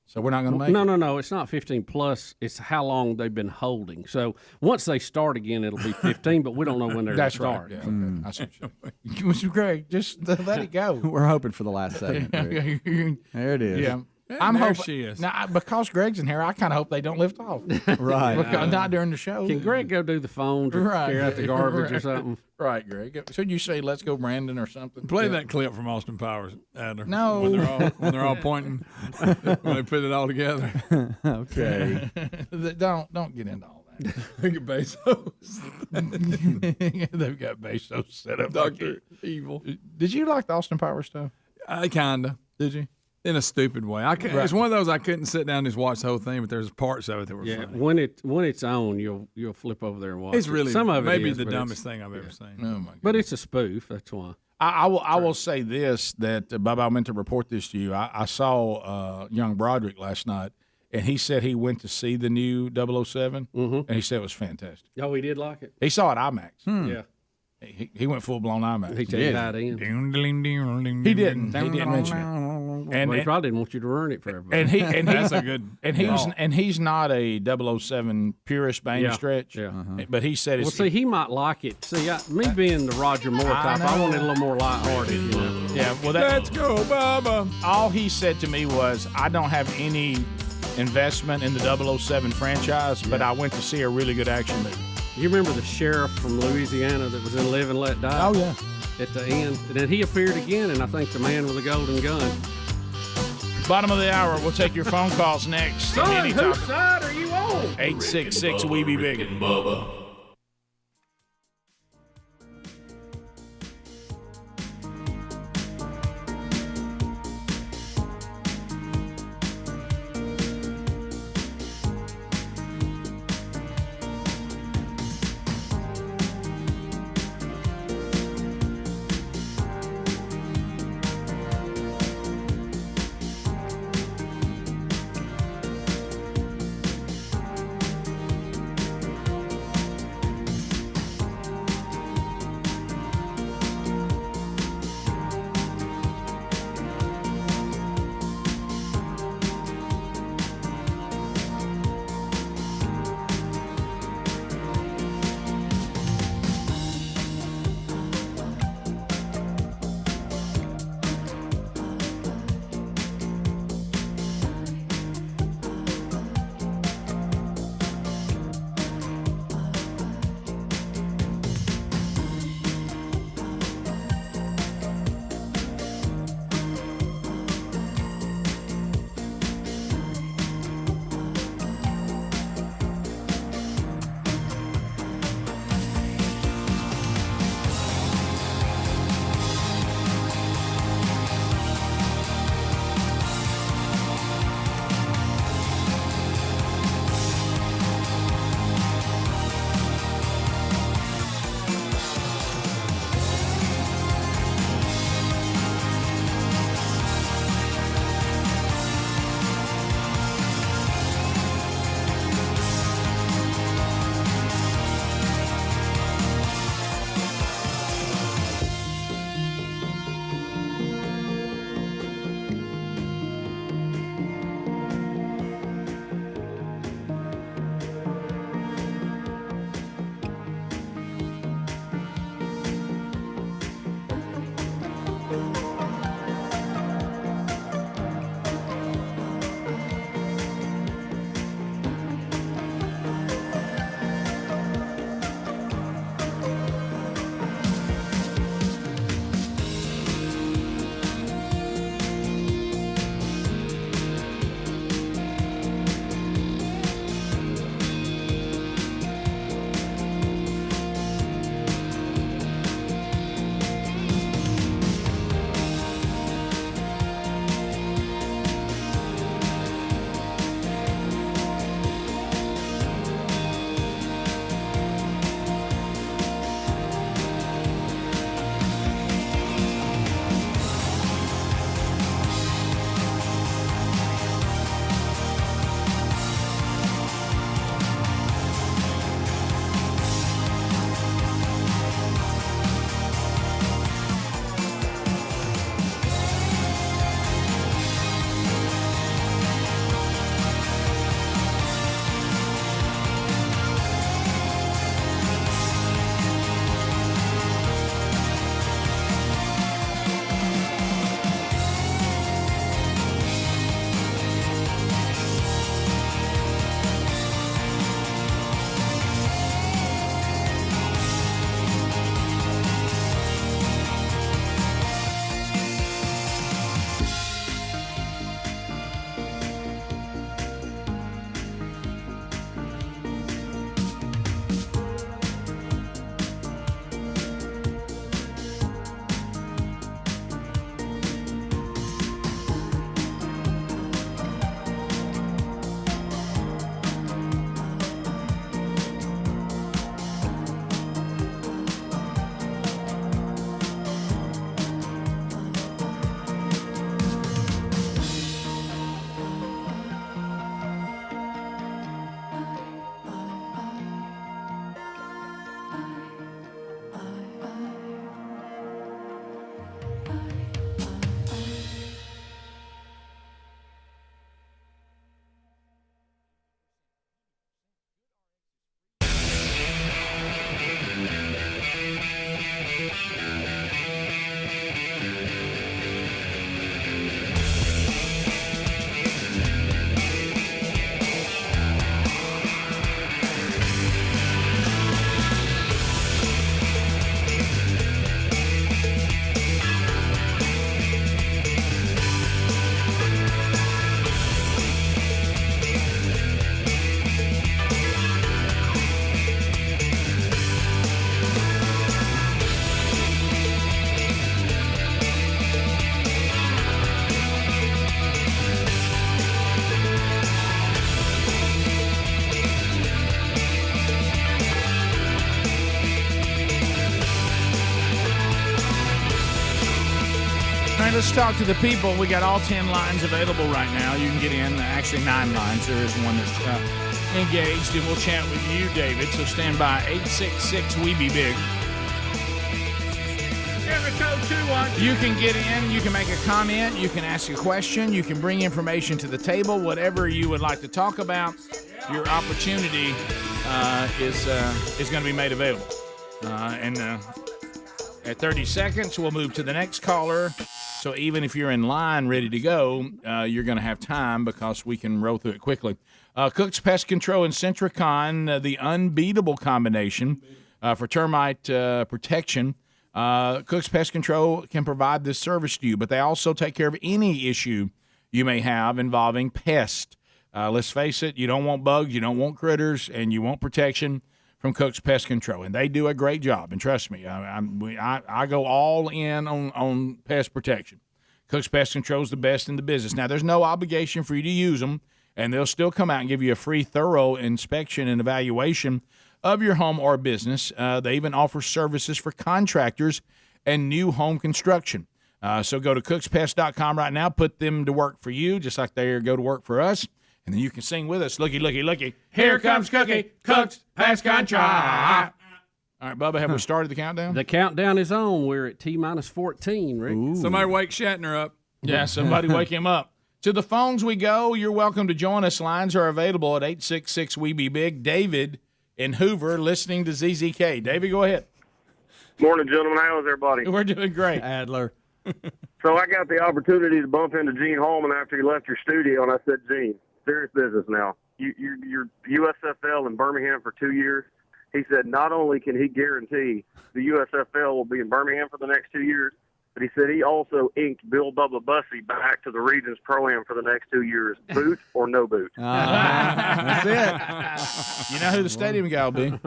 [SPEAKER 13] So we're not going to make it?
[SPEAKER 8] No. It's not 15 plus. It's how long they've been holding. So once they start again, it'll be 15, but we don't know when they're going to start.
[SPEAKER 13] Right. Yeah, I see what you're Greg, just let it go.
[SPEAKER 10] We're hoping for the last segment. There it is.
[SPEAKER 13] Yeah.
[SPEAKER 2] I'm hoping she is.
[SPEAKER 13] Now, because Greg's in here, I kind of hope they don't lift off.
[SPEAKER 10] Right.
[SPEAKER 13] Not during the show.
[SPEAKER 8] Can Greg go do the phones or clear out the garbage or something?
[SPEAKER 13] Right, Greg. Should you say, let's go, Brandon, or something?
[SPEAKER 2] Play that clip from Austin Powers, Adler.
[SPEAKER 13] No.
[SPEAKER 2] When they're all pointing, when they put it all together.
[SPEAKER 10] Okay.
[SPEAKER 13] Don't get into all that.
[SPEAKER 2] Look at Bezos.
[SPEAKER 13] They've got Bezos set up.
[SPEAKER 2] Dr. Evil.
[SPEAKER 13] Did you like the Austin Powers stuff?
[SPEAKER 2] I kinda.
[SPEAKER 13] Did you?
[SPEAKER 2] In a stupid way. It's one of those I couldn't sit down and just watch the whole thing, but there's parts of it that were funny.
[SPEAKER 8] When it's on, you'll flip over there and watch.
[SPEAKER 2] It's really
[SPEAKER 8] some of it
[SPEAKER 2] maybe
[SPEAKER 8] is,
[SPEAKER 2] the dumbest thing I've ever seen.
[SPEAKER 13] Oh my God.
[SPEAKER 8] But it's a spoof. That's why.
[SPEAKER 13] I will say this, that Bubba, I meant to report this to you. I saw young Broderick last night, and he said he went to see the new 007, and he said it was fantastic.
[SPEAKER 8] Oh, he did like it.
[SPEAKER 13] He saw it IMAX.
[SPEAKER 8] Yeah.
[SPEAKER 13] He went full blown IMAX.
[SPEAKER 8] He tell you how it ends.
[SPEAKER 13] He didn't mention it.
[SPEAKER 8] And he probably didn't want you to ruin it for everybody.
[SPEAKER 2] That's a good.
[SPEAKER 13] And he's not a 007 purist by any stretch.
[SPEAKER 8] Yeah.
[SPEAKER 13] But he said it's.
[SPEAKER 8] Well, see, he might like it. See, me being the Roger Moore type, I wanted a little more lighthearted. You know?
[SPEAKER 13] Yeah. Well,
[SPEAKER 2] let's go, Bubba.
[SPEAKER 13] All he said to me was, I don't have any investment in the 007 franchise, but I went to see a really good action movie.
[SPEAKER 8] You remember the sheriff from Louisiana that was in Live and Let Die?
[SPEAKER 13] Oh, yeah.
[SPEAKER 8] At the end. And then he appeared again, and I think the man with the golden gun.
[SPEAKER 13] Bottom of the hour. We'll take your phone calls next.
[SPEAKER 8] Son, whose side are you on?
[SPEAKER 13] 866 We Be Big.
[SPEAKER 4] Bubba.
[SPEAKER 13] let's talk to the people. We got all 10 lines available right now. You can get in. Actually, 9 lines. There is one that's engaged, and we'll chat with you, David. So stand by. 866-WE-BE-BIG. You can get in. You can make a comment. You can ask a question. You can bring information to the table. Whatever you would like to talk about, your opportunity is going to be made available. At 30 seconds, we'll move to the next caller. So even if you're in line ready to go, you're going to have time because we can roll through it quickly. Cook's Pest Control and Centricon, the unbeatable combination for termite protection. Cook's Pest Control can provide this service to you, but they also take care of any issue you may have involving pests. Let's face it, you don't want bugs, you don't want critters, and you want protection from Cook's Pest Control, and they do a great job. And trust me, I go all in on pest protection. Cook's Pest Control is the best in the business. Now, there's no obligation for you to use them, and they'll still come out and give you a free, thorough inspection and evaluation of your home or business. They even offer services for contractors and new home construction. So go to cookspest.com right now. Put them to work for you, just like they go to work for us. And then you can sing with us. Looky, looky, looky. Here comes Cookie, Cook's Pest Control. All right, Bubba, have we started the countdown?
[SPEAKER 8] The countdown is on. We're at T-14, Rick.
[SPEAKER 2] Ooh. Somebody wake Shatner up.
[SPEAKER 13] Yeah, somebody wake him up. To the phones we go. You're welcome to join us. Lines are available at 866-WE-BE-BIG. David in Hoover listening to ZZK. David, go ahead.
[SPEAKER 21] Morning, gentlemen. How's everybody?
[SPEAKER 13] We're doing great.
[SPEAKER 3] Adler.
[SPEAKER 21] So I got the opportunity to bump into Gene Holman after he left your studio, and I said, Gene, serious business now. You're USFL in Birmingham for 2 years. He said not only can he guarantee the USFL will be in Birmingham for the next 2 years, but he said he also inked Bill Bubba Bussey back to the Regions Pro-Am for the next 2 years. Boot or no boot?
[SPEAKER 13] That's it. You know who the stadium guy will be?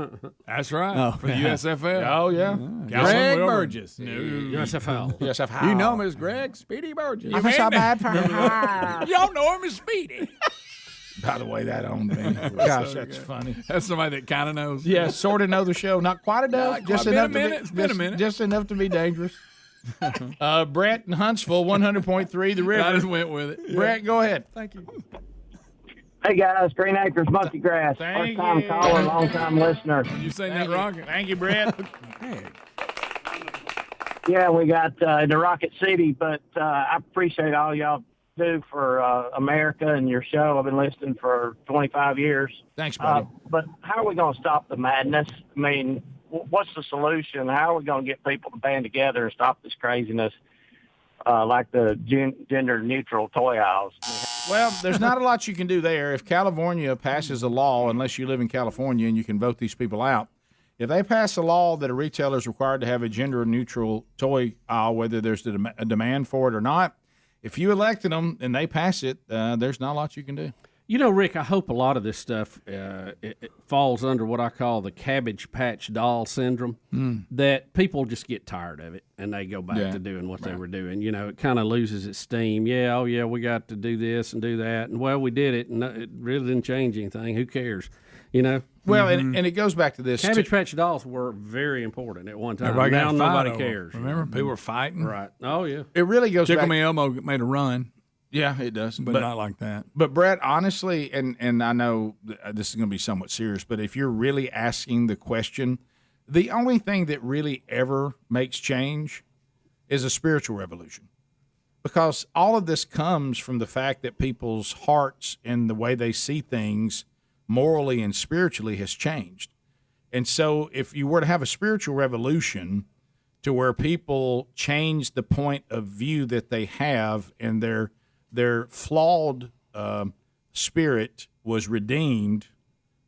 [SPEAKER 2] That's right. For the USFL.
[SPEAKER 13] Oh, yeah.
[SPEAKER 10] Greg Burgess.
[SPEAKER 2] No.
[SPEAKER 8] USFL.
[SPEAKER 13] USFL.
[SPEAKER 10] You know him as Greg Speedy Burgess.
[SPEAKER 13] I feel so bad for him.
[SPEAKER 2] You don't know him as Speedy.
[SPEAKER 13] By the way, that owned me. Gosh, that's funny.
[SPEAKER 2] That's somebody that kind of knows.
[SPEAKER 13] Yeah, sort of know the show. Not quite enough. Just enough
[SPEAKER 2] It's been a minute.
[SPEAKER 13] Just enough to be dangerous. Brett in Huntsville, 100.3 The River.
[SPEAKER 2] I just went with it.
[SPEAKER 13] Brett, go ahead.
[SPEAKER 2] Thank you.
[SPEAKER 23] Hey guys, Green Acres Monkey Grass.
[SPEAKER 13] Thank
[SPEAKER 23] First time
[SPEAKER 13] you.
[SPEAKER 23] caller, long time listener.
[SPEAKER 2] You saying that wrong?
[SPEAKER 13] Thank you, Brett.
[SPEAKER 23] Yeah, we got the Rocket City, but I appreciate all y'all do for America and your show. I've been listening for 25 years.
[SPEAKER 13] Thanks, buddy.
[SPEAKER 23] But how are we going to stop the madness? I mean, what's the solution? How are we going to get people to band together and stop this craziness like the gender-neutral toy aisles?
[SPEAKER 13] Well, there's not a lot you can do there. If California passes a law, unless you live in California and you can vote these people out, if they pass a law that a retailer is required to have a gender-neutral toy aisle, whether there's a demand for it or not, if you elected them and they pass it, there's not a lot you can do.
[SPEAKER 8] You know, Rick, I hope a lot of this stuff it falls under what I call the Cabbage Patch Doll syndrome, that people just get tired of it and they go back to doing what they were doing. You know, it kind of loses its steam. Yeah, oh, yeah, we got to do this and do that. And, well, we did it, and it really didn't change anything. Who cares? You know?
[SPEAKER 13] Well, and it goes back to this.
[SPEAKER 8] Cabbage Patch Dolls were very important at one time.
[SPEAKER 2] Everybody
[SPEAKER 8] now nobody
[SPEAKER 2] over.
[SPEAKER 8] cares.
[SPEAKER 2] Remember, people were fighting.
[SPEAKER 8] Right. Oh, yeah.
[SPEAKER 13] It really goes
[SPEAKER 2] Tickle
[SPEAKER 13] back.
[SPEAKER 2] Me Elmo made a run.
[SPEAKER 13] Yeah, it does.
[SPEAKER 2] But not like that.
[SPEAKER 13] But, Brett, honestly, and I know this is going to be somewhat serious, but if you're really asking the question, the only thing that really ever makes change is a spiritual revolution. Because all of this comes from the fact that people's hearts and the way they see things morally and spiritually has changed. And so if you were to have a spiritual revolution to where people change the point of view that they have and their flawed spirit was redeemed,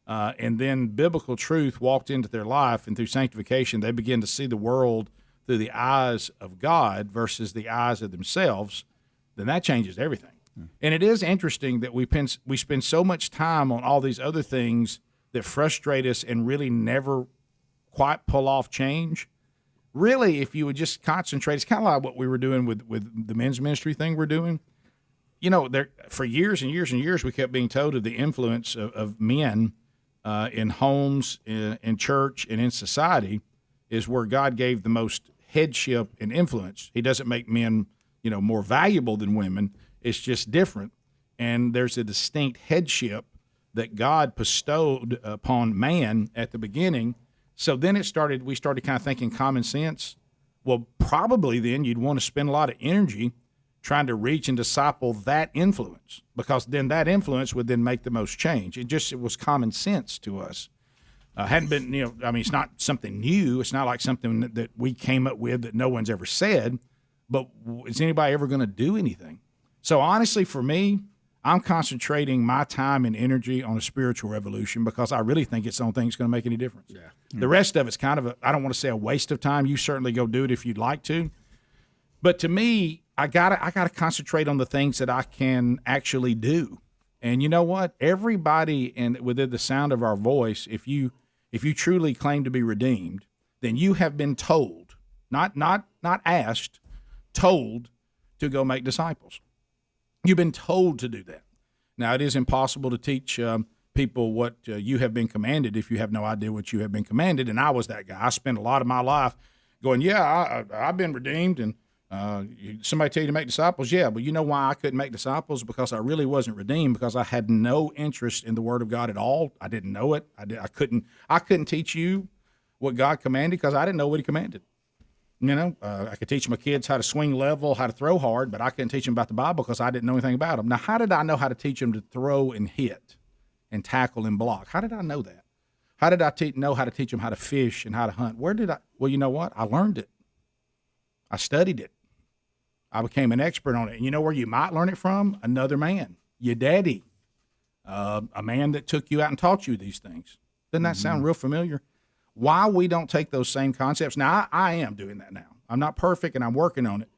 [SPEAKER 13] and then biblical truth walked into their life, and through sanctification they begin to see the world through the eyes of God versus the eyes of themselves, then that changes everything. And it is interesting that we spend so much time on all these other things that frustrate us and really never quite pull off change. Really, if you would just concentrate, it's kind of like what we were doing with the men's ministry thing we're doing. You know, for years and years and years, we kept being told of the influence of men in homes, in church, and in society is where God gave the most headship and influence. He doesn't make men more valuable than women. It's just different. And there's a distinct headship that God bestowed upon man at the beginning. So then we started kind of thinking common sense. Well, probably then you'd want to spend a lot of energy trying to reach and disciple that influence, because then that influence would then make the most change. It was common sense to us. Hadn't been, it's not something new. It's not like something that we came up with that no one's ever said, but is anybody ever going to do anything? So honestly, for me, I'm concentrating my time and energy on a spiritual revolution, because I really think it's the only thing that's going to make any difference. Yeah. The rest of it's kind of I don't want to say a waste of time. You certainly go do it if you'd like to. But to me, I gotta concentrate on the things that I can actually do. And you know what? Everybody within the sound of our voice, if you truly claim to be redeemed, then you have been told, not asked, told to go make disciples. You've been told to do that. Now, it is impossible to teach people what you have been commanded if you have no idea what you have been commanded. And I was that guy. I spent a lot of my life going, I've been redeemed, and somebody tell you to make disciples? Yeah, but you know why I couldn't make disciples? Because I really wasn't redeemed, because I had no interest in the Word of God at all. I didn't know it. I couldn't teach you what God commanded, because I didn't know what He commanded. I could teach my kids how to swing level, how to throw hard, but I couldn't teach them about the Bible because I didn't know anything about them. Now, how did I know how to teach them to throw and hit and tackle and block? How did I know that? How did I know how to teach them how to fish and how to hunt? Where did I? Well, you know what? I learned it. I studied it. I became an expert on it. And you know where you might learn it from? Another man, your daddy, a man that took you out and taught you these things. Doesn't that sound real familiar? Why we don't take those same concepts. Now, I am doing that now. I'm not perfect, and I'm working on it,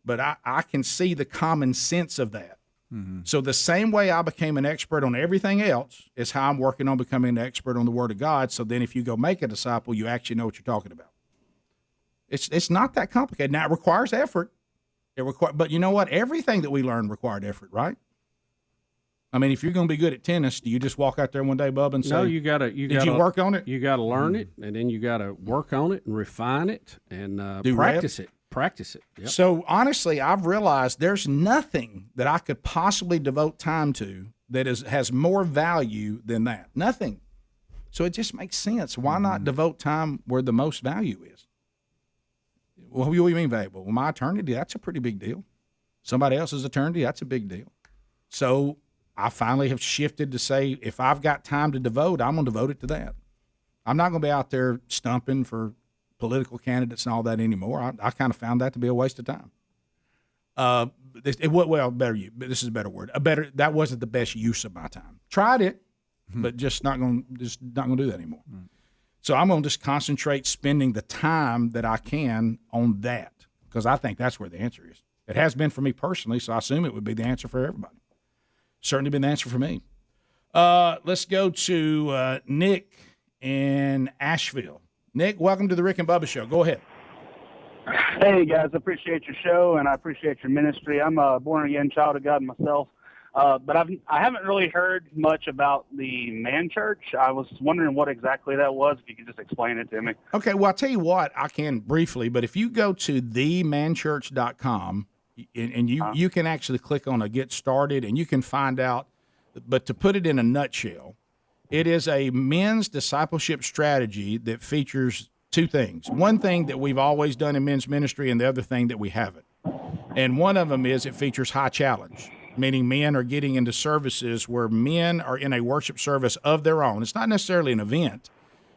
[SPEAKER 13] but I can see the common sense of that. Mm-hmm. So the same way I became an expert on everything else is how I'm working on becoming an expert on the Word of God, so then if you go make a disciple, you actually know what you're talking about. It's not that complicated. Now, it requires effort. But you know what? Everything that we learn required effort, right? I mean, if you're going to be good at tennis, do you just walk out there one day, Bubba, and say,
[SPEAKER 8] "No, you
[SPEAKER 13] work on it?
[SPEAKER 8] You got to learn it, and then you got to work on it and refine it and practice it. Practice it." Yep.
[SPEAKER 13] So honestly, I've realized there's nothing that I could possibly devote time to that has more value than that. Nothing. So it just makes sense. Why not devote time where the most value is? Well, what do you mean valuable? Well, my eternity, that's a pretty big deal. Somebody else's eternity, that's a big deal. So I finally have shifted to say, if I've got time to devote, I'm going to devote it to that. I'm not going to be out there stumping for political candidates and all that anymore. I kind of found that to be a waste of time. This is a better word. That wasn't the best use of my time. Tried it, but just not going to do that anymore. So I'm going to just concentrate spending the time that I can on that, because I think that's where the answer is. It has been for me personally, so I assume it would be the answer for everybody. Certainly been the answer for me. Let's go to Nick in Asheville. Nick, welcome to the Rick and Bubba Show. Go ahead.
[SPEAKER 14] Hey, guys, I appreciate your show, and I appreciate your ministry. I'm a born-again child of God myself, but I haven't really heard much about the man church. I was wondering what exactly that was, if you could just explain it to me.
[SPEAKER 13] Okay, well, I'll tell you what, I can briefly, but if you go to themanchurch.com, and you can actually click on a Get Started, and you can find out, but to put it in a nutshell, it is a men's discipleship strategy that features two things. One thing that we've always done in men's ministry, and the other thing that we haven't. And one of them is it features high challenge, meaning men are getting into services where men are in a worship service of their own. It's not necessarily an event.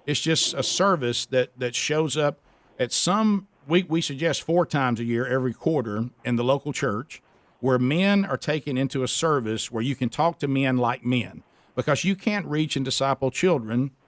[SPEAKER 13] It's just a service that shows up at some we suggest 4 times a year, every quarter, in the local church, where men are taken into a service where you can talk to men like men, because you can't reach and disciple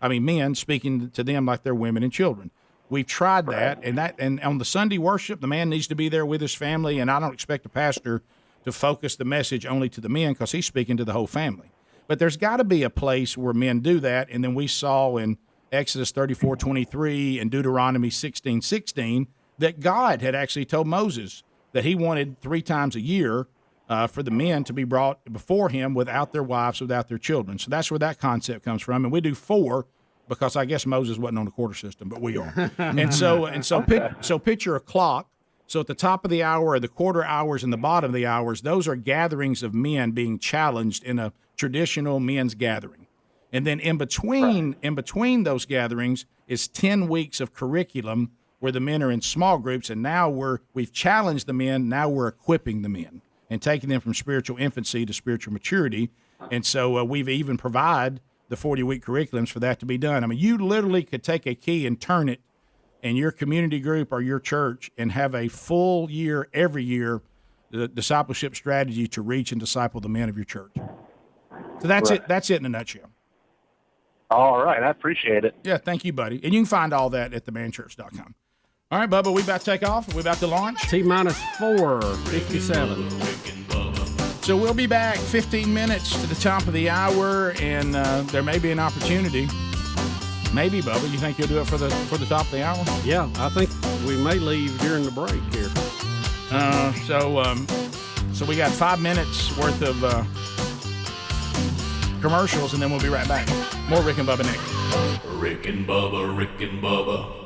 [SPEAKER 13] men speaking to them like they're women and children. We've tried that, and on the Sunday worship, the man needs to be there with his family, and I don't expect a pastor to focus the message only to the men, because he's speaking to the whole family. But there's got to be a place where men do that, and then we saw in Exodus 34:23 and Deuteronomy 16:16 that God had actually told Moses that he wanted 3 times a year for the men to be brought before him without their wives, without their children. So that's where that concept comes from. And we do 4 because I guess Moses wasn't on the quarter system, but we are. and so picture a clock. So at the top of the hour or the quarter hours and the bottom of the hours, those are gatherings of men being challenged in a traditional men's gathering. And then in between those gatherings is 10 weeks of curriculum where the men are in small groups, and now we've challenged the men, now we're equipping the men and taking them from spiritual infancy to spiritual maturity. And so we've even provided the 40-week curriculums for that to be done. I mean, you literally could take a key and turn it in your community group or your church and have a full year, every year, the discipleship strategy to reach and disciple the men of your church. So that's it. That's it in a nutshell.
[SPEAKER 14] All right. I appreciate it.
[SPEAKER 13] Yeah, thank you, buddy. And you can find all that at themanchurch.com. All right, Bubba, we about to take off? Are we about to launch?
[SPEAKER 8] T-minus 4:57.
[SPEAKER 13] So we'll be back 15 minutes to the top of the hour, and there may be an opportunity. Maybe, Bubba. You think you'll do it for the top of the hour?
[SPEAKER 8] Yeah, I think we may leave during the break here.
[SPEAKER 13] So we got 5 minutes worth of commercials, and then we'll be right back. More Rick and Bubba next.
[SPEAKER 4] Rick and Bubba, Rick and Bubba.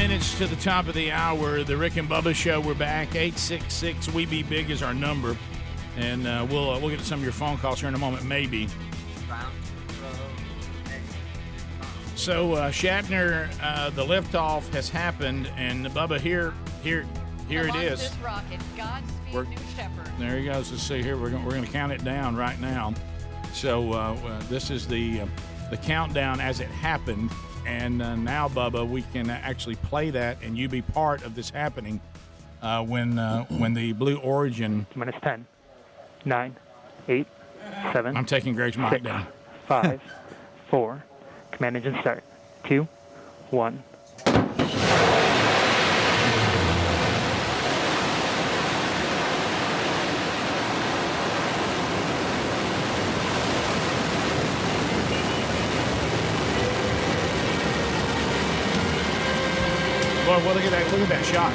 [SPEAKER 13] minutes to the top of the hour. The Rick and Bubba Show. We're back. 866-WE-BE-BIG is our number. And we'll get to some of your phone calls here in a moment, maybe. So, Shatner, the liftoff has happened. And, Bubba, here it is.
[SPEAKER 11] This rocket, Godspeed, New Shepard.
[SPEAKER 13] There he goes. Let's see here. We're going to count it down right now. So this is the countdown as it happened. And now, Bubba, we can actually play that, and you be part of this happening when the Blue Origin.
[SPEAKER 15] Minus 10, 9, 8, 7.
[SPEAKER 13] I'm taking Greg's mic
[SPEAKER 15] 6,
[SPEAKER 13] down.
[SPEAKER 15] 5, 4. Command engine start. 2, 1.
[SPEAKER 13] Well, look at that shot.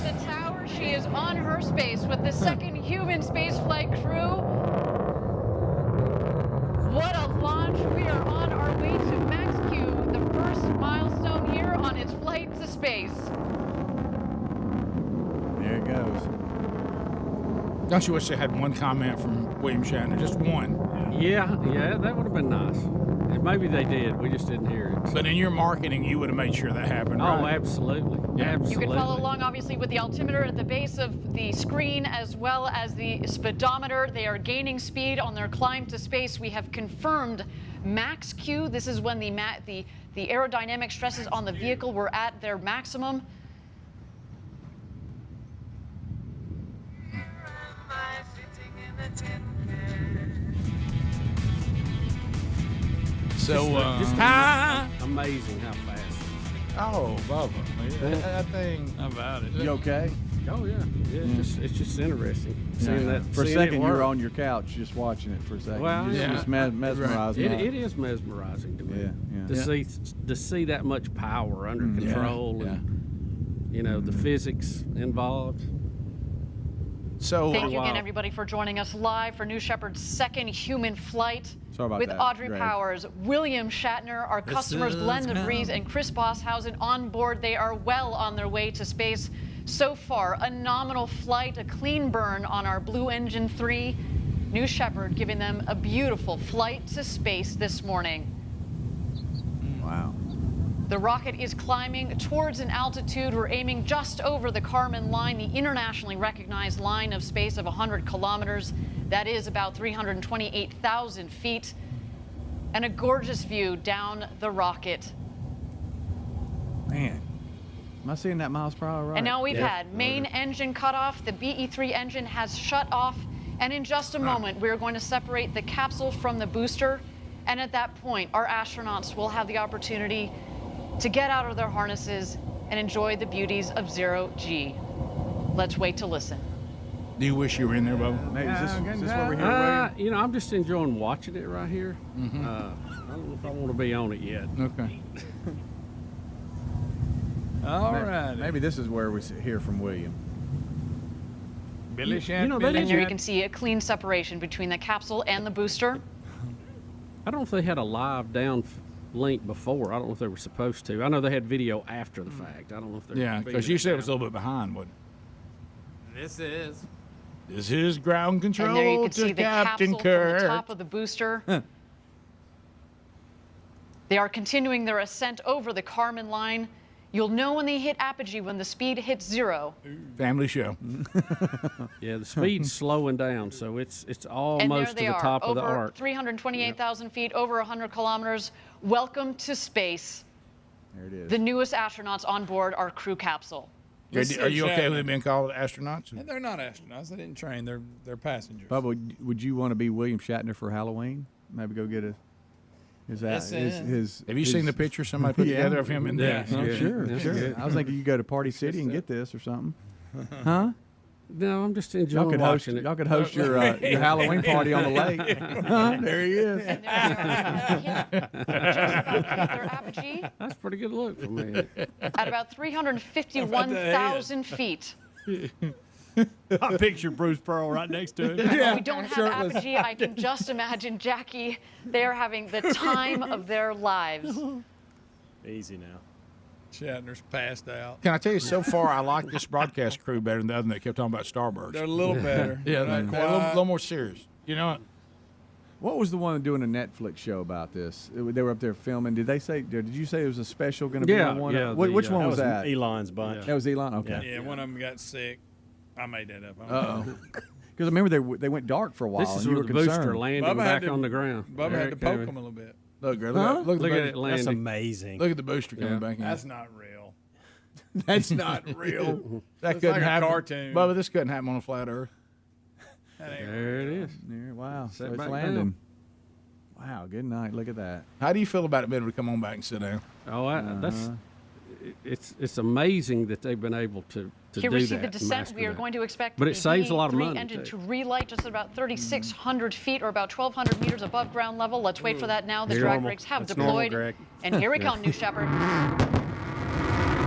[SPEAKER 11] The tower, she is on her space with the second human spaceflight crew. What a launch. We are on our way to Max Q, the first milestone here on its flight to space.
[SPEAKER 10] There it goes.
[SPEAKER 13] Don't you wish they had one comment from William Shatner? Just one.
[SPEAKER 8] Yeah, that would have been nice. And maybe they did. We just didn't hear it.
[SPEAKER 13] But in your marketing, you would have made sure that happened, right?
[SPEAKER 8] Oh, absolutely.
[SPEAKER 13] Yeah.
[SPEAKER 8] Absolutely.
[SPEAKER 11] You can follow along, obviously, with the altimeter at the base of the screen as well as the speedometer. They are gaining speed on their climb to space. We have confirmed Max Q. This is when the aerodynamic stresses on the vehicle were at their maximum.
[SPEAKER 13] So,
[SPEAKER 8] just amazing how fast.
[SPEAKER 13] Oh, Bubba. That thing.
[SPEAKER 2] How about it?
[SPEAKER 10] You okay?
[SPEAKER 8] Oh, yeah. It's just interesting. Seeing that,
[SPEAKER 10] for a
[SPEAKER 8] seeing
[SPEAKER 10] second,
[SPEAKER 8] it
[SPEAKER 10] you were
[SPEAKER 8] work.
[SPEAKER 10] on your couch just watching it for a second.
[SPEAKER 8] Well,
[SPEAKER 10] just mesmerized.
[SPEAKER 8] It is mesmerizing to me. To see that much power under control and the physics involved.
[SPEAKER 13] So
[SPEAKER 11] thank you again, everybody, for joining us live for New Shepard's second human flight.
[SPEAKER 10] Sorry about
[SPEAKER 11] with
[SPEAKER 10] that,
[SPEAKER 11] Audrey
[SPEAKER 10] Greg.
[SPEAKER 11] Powers, William Shatner, our customers Glenn DeVries and Chris Bosshausen on board. They are well on their way to space. So far, a nominal flight, a clean burn on our Blue Engine 3. New Shepard giving them a beautiful flight to space this morning.
[SPEAKER 10] Wow.
[SPEAKER 11] The rocket is climbing towards an altitude. We're aiming just over the Kármán line, the internationally recognized line of space of 100 kilometers. That is about 328,000 feet. And a gorgeous view down the rocket.
[SPEAKER 10] Man, am I seeing that miles per hour right?
[SPEAKER 11] And now we've had main engine cut off. The BE-3 engine has shut off. And in just a moment, we're going to separate the capsule from the booster. And at that point, our astronauts will have the opportunity to get out of their harnesses and enjoy the beauties of zero G. Let's wait to listen.
[SPEAKER 13] Do you wish you were in there, Bubba?
[SPEAKER 10] Maybe is this what we're here?
[SPEAKER 8] I'm just enjoying watching it right here. I don't know if I want to be on it yet.
[SPEAKER 13] Okay.
[SPEAKER 2] All right.
[SPEAKER 10] Maybe this is where we hear from William.
[SPEAKER 2] Billy Shatner.
[SPEAKER 11] And here you can see a clean separation between the capsule and the booster.
[SPEAKER 8] I don't know if they had a live down link before. I don't know if they were supposed to. I know they had video after the fact. I don't know if they're
[SPEAKER 13] because you said it was a little bit behind, wasn't
[SPEAKER 2] This
[SPEAKER 13] is ground control
[SPEAKER 11] And there you can
[SPEAKER 13] to
[SPEAKER 11] see the
[SPEAKER 13] Captain
[SPEAKER 11] capsule from the
[SPEAKER 13] Kirk.
[SPEAKER 11] top of the booster. They are continuing their ascent over the Kármán line. You'll know when they hit apogee when the speed hits zero.
[SPEAKER 13] Family show.
[SPEAKER 8] Yeah, the speed's slowing down, so it's
[SPEAKER 11] And there
[SPEAKER 8] almost to
[SPEAKER 11] they
[SPEAKER 8] the
[SPEAKER 11] are,
[SPEAKER 8] top of the
[SPEAKER 11] over
[SPEAKER 8] arc.
[SPEAKER 11] 328,000 feet, over 100 kilometers. Welcome to space.
[SPEAKER 10] There it is.
[SPEAKER 11] The newest astronauts on board our crew capsule.
[SPEAKER 13] Are you okay with it being called astronauts?
[SPEAKER 2] And they're not astronauts. They didn't train. They're passengers.
[SPEAKER 10] Bubba, would you want to be William Shatner for Halloween? Maybe go get his
[SPEAKER 13] Have you seen the picture somebody put together of him in there?
[SPEAKER 10] Sure. I was thinking you go to Party City and get this or something. Huh?
[SPEAKER 8] No, I'm just enjoying watching it.
[SPEAKER 10] Y'all could host your Halloween party on the lake. There he is.
[SPEAKER 11] Their apogee
[SPEAKER 8] That's a pretty good look for me.
[SPEAKER 11] at about 351,000 feet.
[SPEAKER 3] I picture Bruce Pearl right next to him.
[SPEAKER 11] Yeah, we don't have apogee. I can just imagine Jackie. They're having the time of their lives.
[SPEAKER 3] Easy now.
[SPEAKER 2] Shatner's passed out.
[SPEAKER 13] Can I tell you, so far I like this broadcast crew better than the other one that kept talking about Starburst.
[SPEAKER 2] They're a little better.
[SPEAKER 13] Yeah, they're a little more serious. You know.
[SPEAKER 10] What was the one doing a Netflix show about this? They were up there filming. Did you say it was a special going to be on one?
[SPEAKER 3] Yeah.
[SPEAKER 10] Which one was that?
[SPEAKER 3] Elon's bunch.
[SPEAKER 10] Yeah. That was Elon? Okay.
[SPEAKER 2] Yeah, one of them got sick. I made that up.
[SPEAKER 10] Uh-oh. Because I remember they went dark for a while.
[SPEAKER 8] This is
[SPEAKER 10] and you
[SPEAKER 8] where
[SPEAKER 10] were
[SPEAKER 8] the booster
[SPEAKER 10] concerned.
[SPEAKER 8] landed back on the ground.
[SPEAKER 2] Bubba had to poke him a little bit.
[SPEAKER 13] Look, girl,
[SPEAKER 8] look at it landing.
[SPEAKER 3] That's amazing.
[SPEAKER 13] Look at the booster coming back in.
[SPEAKER 2] That's not real.
[SPEAKER 13] That's not real. That
[SPEAKER 2] It's
[SPEAKER 13] couldn't
[SPEAKER 2] like a
[SPEAKER 13] happen.
[SPEAKER 2] cartoon.
[SPEAKER 13] Bubba, this couldn't happen on a flat Earth.
[SPEAKER 8] There it is.
[SPEAKER 10] Yeah, wow. So
[SPEAKER 8] Set
[SPEAKER 10] it's
[SPEAKER 8] back
[SPEAKER 10] landing.
[SPEAKER 8] down.
[SPEAKER 10] Wow, good night. Look at that.
[SPEAKER 13] How do you feel about it being able to come on back and sit down?
[SPEAKER 8] Oh, that's it's amazing that they've been able to
[SPEAKER 11] Here
[SPEAKER 8] do
[SPEAKER 11] we see
[SPEAKER 8] that
[SPEAKER 11] the
[SPEAKER 8] and
[SPEAKER 11] descent.
[SPEAKER 8] master
[SPEAKER 11] We are
[SPEAKER 8] that.
[SPEAKER 11] going to expect
[SPEAKER 8] But
[SPEAKER 11] the
[SPEAKER 8] it saves a lot of
[SPEAKER 11] B3
[SPEAKER 8] money,
[SPEAKER 11] engine
[SPEAKER 8] too.
[SPEAKER 11] to relight just at about 3,600 feet or about 1,200 meters above ground level. Let's wait for that now. The
[SPEAKER 8] Here.
[SPEAKER 11] drag
[SPEAKER 8] Normal.
[SPEAKER 11] brakes have
[SPEAKER 8] That's normal,
[SPEAKER 11] deployed.
[SPEAKER 8] Greg.
[SPEAKER 11] And here we come, New Shepard.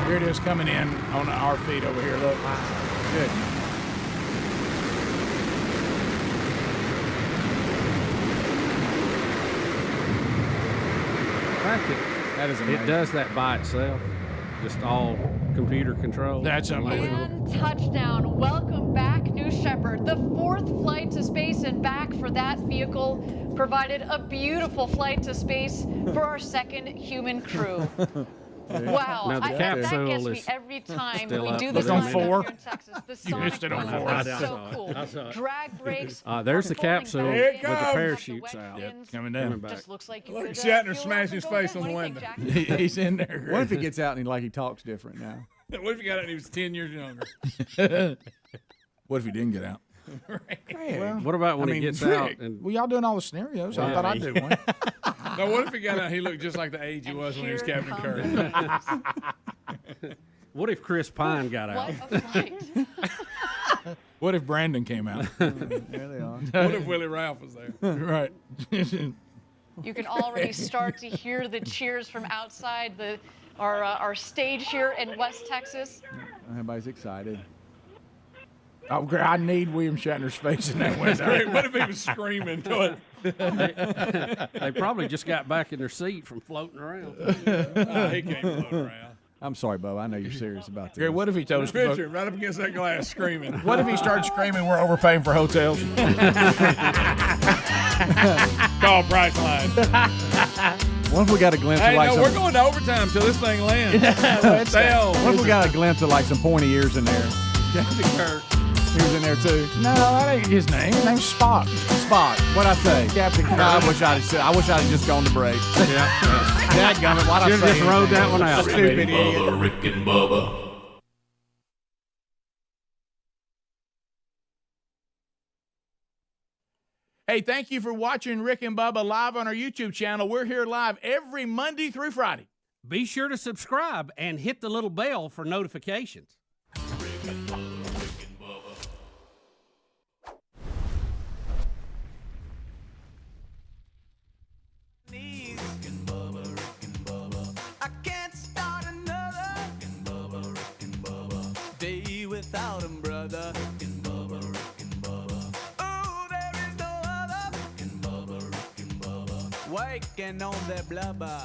[SPEAKER 13] Here it is coming in on our feet over here. Look. Good.
[SPEAKER 8] That is amazing. It does that by itself, just all computer control.
[SPEAKER 13] That's unbelievable.
[SPEAKER 11] And touchdown. Welcome back, New Shepard. The 4th flight to space and back for that vehicle provided a beautiful flight to space for our 2nd human crew. Wow,
[SPEAKER 8] Now, the
[SPEAKER 11] that
[SPEAKER 8] capsule
[SPEAKER 11] gets me
[SPEAKER 8] is
[SPEAKER 11] every time
[SPEAKER 8] still
[SPEAKER 11] we
[SPEAKER 8] up
[SPEAKER 11] do
[SPEAKER 8] for
[SPEAKER 11] this
[SPEAKER 8] the
[SPEAKER 11] line
[SPEAKER 8] moment.
[SPEAKER 11] up here in Texas. The
[SPEAKER 13] You missed
[SPEAKER 11] sonic
[SPEAKER 13] it on
[SPEAKER 11] boom
[SPEAKER 13] four.
[SPEAKER 11] is so cool.
[SPEAKER 8] I saw it.
[SPEAKER 11] Drag brakes.
[SPEAKER 8] There's the
[SPEAKER 11] are folding
[SPEAKER 8] capsule
[SPEAKER 11] back
[SPEAKER 8] with
[SPEAKER 11] in,
[SPEAKER 8] the
[SPEAKER 11] have
[SPEAKER 8] parachutes
[SPEAKER 11] wet
[SPEAKER 8] out.
[SPEAKER 11] fins.
[SPEAKER 13] Coming down.
[SPEAKER 8] back.
[SPEAKER 11] Just looks like you
[SPEAKER 2] Look,
[SPEAKER 11] could,
[SPEAKER 2] Shatner
[SPEAKER 11] fuel
[SPEAKER 2] smashed
[SPEAKER 11] up
[SPEAKER 2] his
[SPEAKER 11] and go
[SPEAKER 2] face
[SPEAKER 11] again.
[SPEAKER 2] on the
[SPEAKER 11] What do you
[SPEAKER 2] window.
[SPEAKER 11] think, Jack?
[SPEAKER 13] He's in there.
[SPEAKER 10] What if he gets out and he talks different now?
[SPEAKER 2] What if he got out and he was 10 years younger?
[SPEAKER 13] What if he didn't get out?
[SPEAKER 8] Well, what about when he gets out? And
[SPEAKER 13] Well, y'all doing all the scenarios. I thought I'd do one.
[SPEAKER 2] Now, what if he got out and he looked just like the age he was when he was
[SPEAKER 11] here
[SPEAKER 2] Captain
[SPEAKER 11] comes
[SPEAKER 2] Kirk?
[SPEAKER 8] what if Chris Pine got out?
[SPEAKER 11] What a flight.
[SPEAKER 13] What if Brandon came out?
[SPEAKER 10] There they are.
[SPEAKER 2] What if Willie Ralph was there?
[SPEAKER 13] Right.
[SPEAKER 11] You can already start to hear the cheers from outside our stage here in West Texas.
[SPEAKER 10] Everybody's excited.
[SPEAKER 13] I need William Shatner's face in that window.
[SPEAKER 2] What if he was screaming?
[SPEAKER 8] They probably just got back in their seat from floating around.
[SPEAKER 2] He can't float around.
[SPEAKER 10] I'm sorry, Bo. I know you're serious about this.
[SPEAKER 13] Gary, what if he told us to
[SPEAKER 2] Picture him right up against that glass screaming.
[SPEAKER 13] What if he started screaming, we're overpaying for hotels?
[SPEAKER 2] Call Priceline.
[SPEAKER 10] What if we got a glimpse
[SPEAKER 2] Hey,
[SPEAKER 10] of like
[SPEAKER 2] no,
[SPEAKER 10] some...
[SPEAKER 2] we're going to overtime till this thing lands.
[SPEAKER 10] What if we got a glimpse of like some pointy ears in there?
[SPEAKER 2] Captain Kirk.
[SPEAKER 10] He was in there too.
[SPEAKER 13] No, that ain't his name. His name's Spock.
[SPEAKER 10] Spock. What'd I say?
[SPEAKER 13] Captain Kirk.
[SPEAKER 10] I wish I'd just gone to break.
[SPEAKER 8] Yeah.
[SPEAKER 10] Dadgummit, why'd I
[SPEAKER 8] Should've
[SPEAKER 10] say
[SPEAKER 8] just rode that one out.
[SPEAKER 10] Stupid idiot.
[SPEAKER 4] Bubba, Rick and Bubba.
[SPEAKER 13] Hey, thank you for watching Rick and Bubba live on our YouTube channel. We're here live every Monday through Friday.
[SPEAKER 8] Be sure to subscribe and hit the little bell for notifications.
[SPEAKER 16] I can't start another day without him, brother. Oh, there is no other waking on that blubber.